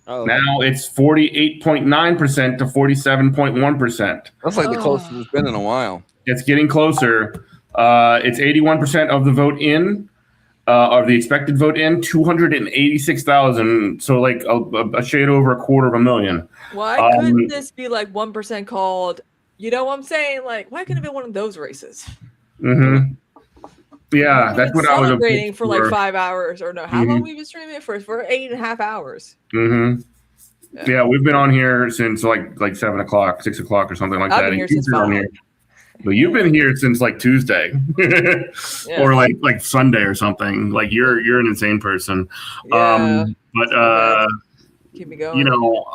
Oh. Now it's 48.9% to 47.1%. That's like the closest it's been in a while. It's getting closer. It's 81% of the vote in, of the expected vote in, 286,000. So like a shade over 250,000. Why couldn't this be like 1% called? You know what I'm saying? Like, why couldn't it be one of those races? Mm-hmm. Yeah, that's what I was celebrating for like 5 hours, or no? How long we been streaming it for? For 8.5 hours. Mm-hmm. Yeah, we've been on here since like 7 o'clock, 6 o'clock, or something like I've that. been here since 5. But you've been here since like Tuesday, or like Sunday or something. Like you're an insane person. Yeah. But keep me going. You know,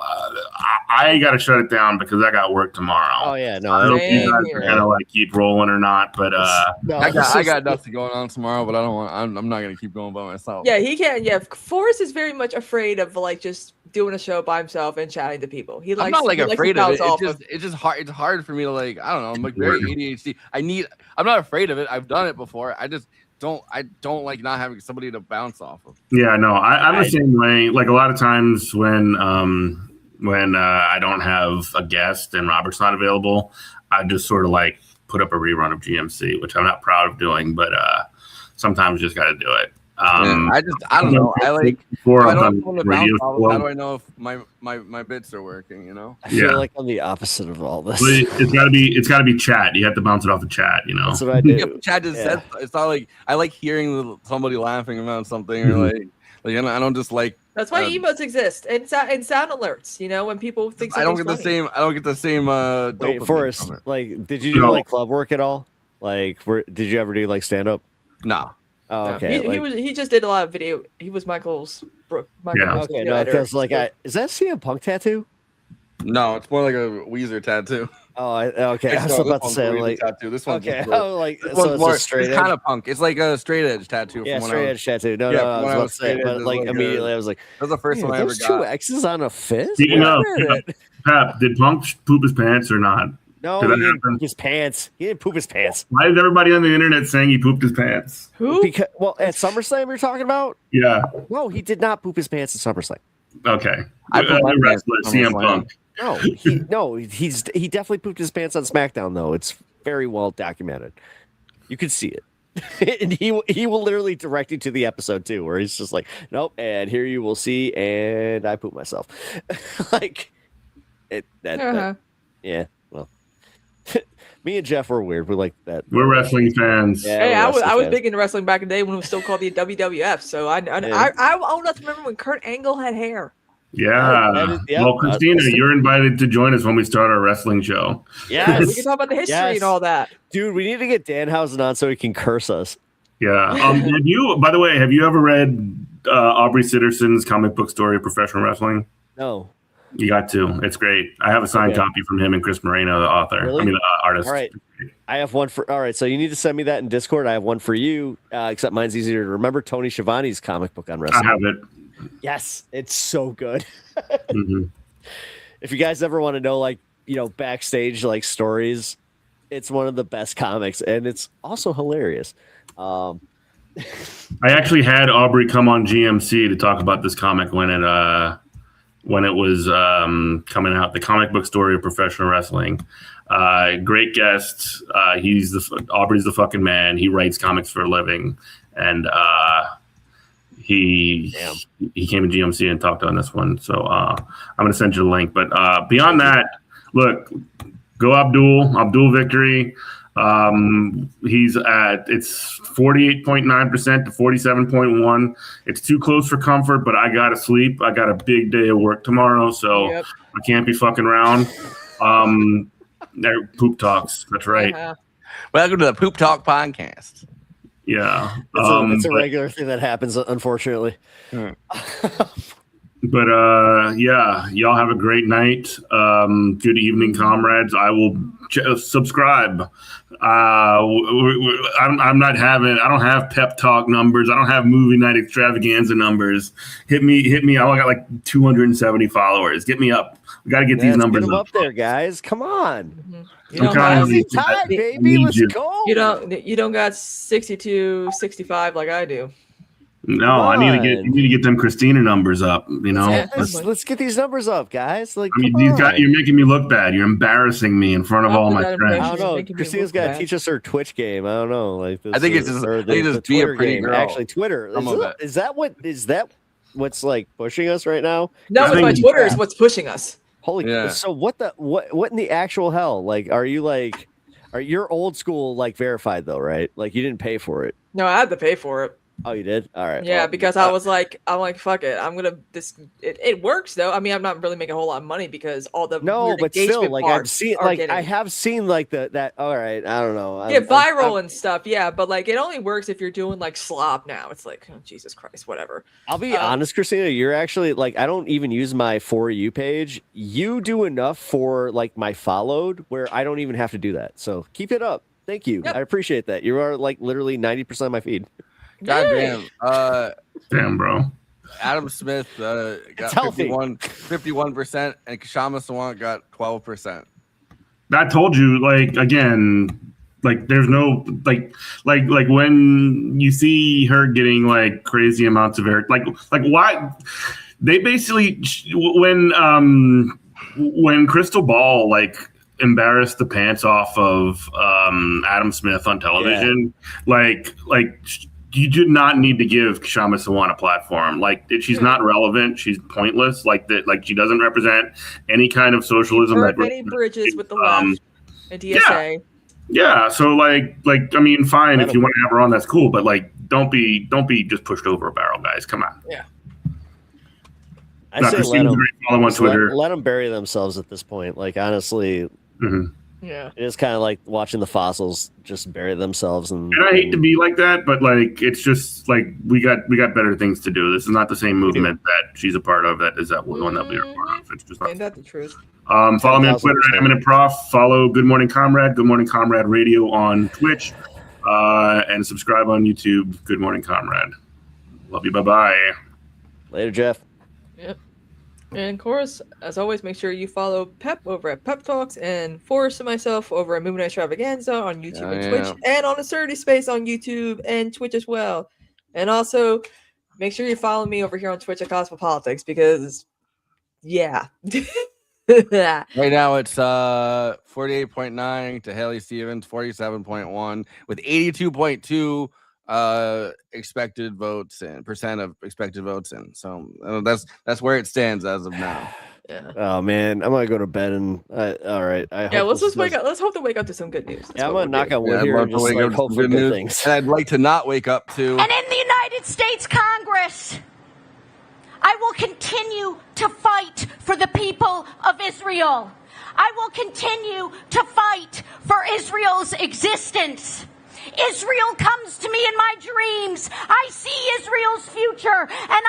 I got to shut it down because I got work tomorrow. Oh yeah, no. I don't know if you guys are gonna like keep rolling or not, but no, I got nothing going on tomorrow, but I don't want. I'm not gonna keep going by myself. Yeah, he can. Yeah, Forrest is very much afraid of like just doing a show by himself and chatting to people. He likes. I'm not like afraid of it. It's It's just hard. It's hard for me to like. I don't know. I'm like very ADHD. I'm not afraid of it. I've done it before. I don't like not having somebody to bounce off of. Yeah, no, I'm the same way. Like a lot of times when when I don't have a guest and Robert's not available, I just sort of like put up a rerun of GMC, which I'm not proud of doing, but sometimes you just got to do it. I don't know. I like. Before I I've don't done know radio how do I know if my bits are working? You know. I feel like I'm the opposite of all this. But it's gotta be chat. You have to bounce it off the chat. You know. That's what I do. Yeah, chat just said it's not like I like hearing somebody laughing about something or like I don't just like. That's why emotes exist and sound alerts. You know, when people think I don't get something's the same. I don't get the same. Wait, dopamine Forrest, from it. like, did you do like club work at all? Like, did you ever do like stand up? No. Oh, okay. He just did a lot of video. He was Michael's. Okay. No, because like, is that CM Punk tattoo? No, it's more like a Weezer tattoo. Oh, okay. I was about to say like tattoo. This one's okay. more, Oh, like this so one's it's more, a straight it's edge. kind of punk. It's like a straight edge tattoo. Yeah, from straight edge tattoo. No, I was about to say, but like immediately I was like, that was the first one I ever got. Two X's on a fist. You know, Pep, did Punk poop his pants or not? No, Did he that didn't happen? poop his pants. He didn't poop his pants. Why is everybody on the internet saying he pooped his pants? Who? Because at SummerSlam you're talking about? Yeah. No, he did not poop his pants at SummerSlam. Okay. I put my pants wrestler, on CM SummerSlam. Punk. He definitely pooped his pants on SmackDown though. It's very well documented. You can see it. And he will literally direct you to the episode too, where he's just like, nope, and here you will see, and I poop myself. Like yeah. Well, me and Jeff were weird. We like that. We're wrestling fans. Yeah, Hey, we're I was fans. big into wrestling back in the day when it was still called the WWF. So I old enough to remember when Kurt Angle had hair. Yeah. Well, Kristina, you're invited to join us when we start our wrestling show. Yes. We can talk about the history and all that. Dude, we need to get Danhausen on so he can curse us. Yeah. By the way, have you ever read Aubrey Sitterson's comic book story of professional wrestling? No. You got to. It's great. I have a signed Okay. copy from him and Chris Moreno, the author. Really? I mean, the artist. All right. I have one for. All right. So you need to send me that in Discord. I have one for you, except mine's easier to remember. Tony Schiavone's comic book on wrestling. I have it. Yes. It's so good. Mm-hmm. If you guys ever want to know, like, backstage, like, stories, it's one of the best comics, and it's also hilarious. I actually had Aubrey come on GMC to talk about this comic when it was coming out, the comic book story of professional wrestling. Great guest. Aubrey's the fucking man. He writes comics for a living, and he came to GMC and talked on this one. So I'm gonna send you the link. But beyond that, look, go Abdul victory. It's 48.9% to 47.1. It's too close for comfort, but I gotta sleep. I got a big day of work tomorrow, so I can't be fucking around. They're poop talks. That's right. Welcome to the Poop Talk podcast. Yeah, it's a regular thing that happens, unfortunately. But yeah, y'all have a great night. Good evening, comrades. I will subscribe. I don't have pep talk numbers. I don't have movie night extravaganza numbers. Hit me. I got like 270 followers. Get me up. We got to get these numbers Get them up there, guys. Come on. Time, baby. Let's go. You don't got 62, 65 like I do. No, I need to get them Kristina numbers up. Let's get these numbers up, guys. Like, you're making me look bad. You're embarrassing me in front of all my friends. I don't know. Christina's got to teach us her Twitch game. I don't know. Like, I think it's just be a pretty girl. Actually, Twitter is that what's like pushing us right now? No, it's my Twitter is what's pushing us. Holy. So what in the actual hell? Like, are you're old school like verified though, right? Like you didn't pay for it. No, I had to pay for it. Oh, you did? All right. Yeah, because I'm like, fuck it. It works though. I mean, I'm not really making a whole lot of money because all the but still, like I have seen like that. All right, I don't know. Get viral and stuff. Yeah, but like it only works if you're doing like slop now. It's like, oh, Jesus Christ, whatever. I'll be honest, Kristina. You're actually like, I don't even use my For You page. You do enough for like my followed where I don't even have to do that. So keep it up. Thank you. Yep. I appreciate that. You are like literally 90% of my feed. Goddamn. Damn, bro. Adam Smith got 51%, and Kashama Sawant got 12%. I told you, like, again, like there's no like when you see her getting like crazy amounts of air, like why they basically when Crystal Ball like embarrassed the pants off of Adam Smith on television, like you did not need to give Kshama Sawant a platform. Like she's not relevant. She's pointless. Like that. Like she doesn't represent any kind of socialism. Burn many bridges with the left and DSA. Yeah. So like I mean, fine if you want to have her on, that's cool. But like, don't be just pushed over a barrel, guys. Come on. Yeah. I say let them bury themselves at this point. Like honestly, yeah, it is kind of like watching the fossils just bury themselves. And I hate to be like that, but like it's just like we got better things to do. This is not the same movement that she's a part of. That is that one that we are part of. It's just not. Ain't that the truth? Follow me on Twitter at Eminent Prof. Follow Good Morning Comrade, Good Morning Comrade Radio on Twitch, and subscribe on YouTube. Good Morning Comrade. Love you. Bye bye. Later, Jeff. Yep. And of course, as always, make sure you follow Pep over at Pep Talks and Forrest and myself over at Movie Night Extravaganza on YouTube and Twitch, and on Absurdity Space on YouTube and Twitch as well. And also, make sure you follow me over here on Twitch at Cosmopolitics because, yeah. Right now it's 48.9 to Haley Stevens, 47.1 with 82.2 expected votes and percent of expected votes in. So that's where it stands as of now. Yeah. Oh man, I'm gonna go to bed and all right. Let's just wake up. Let's hope to wake up to some good news. I'm gonna knock on wood here and just like hope for good things. And I'd like to not wake up to. And in the United States Congress, I will continue to fight for the people of Israel. I will continue to fight for Israel's existence. Israel comes to me in my dreams. I see Israel's future, and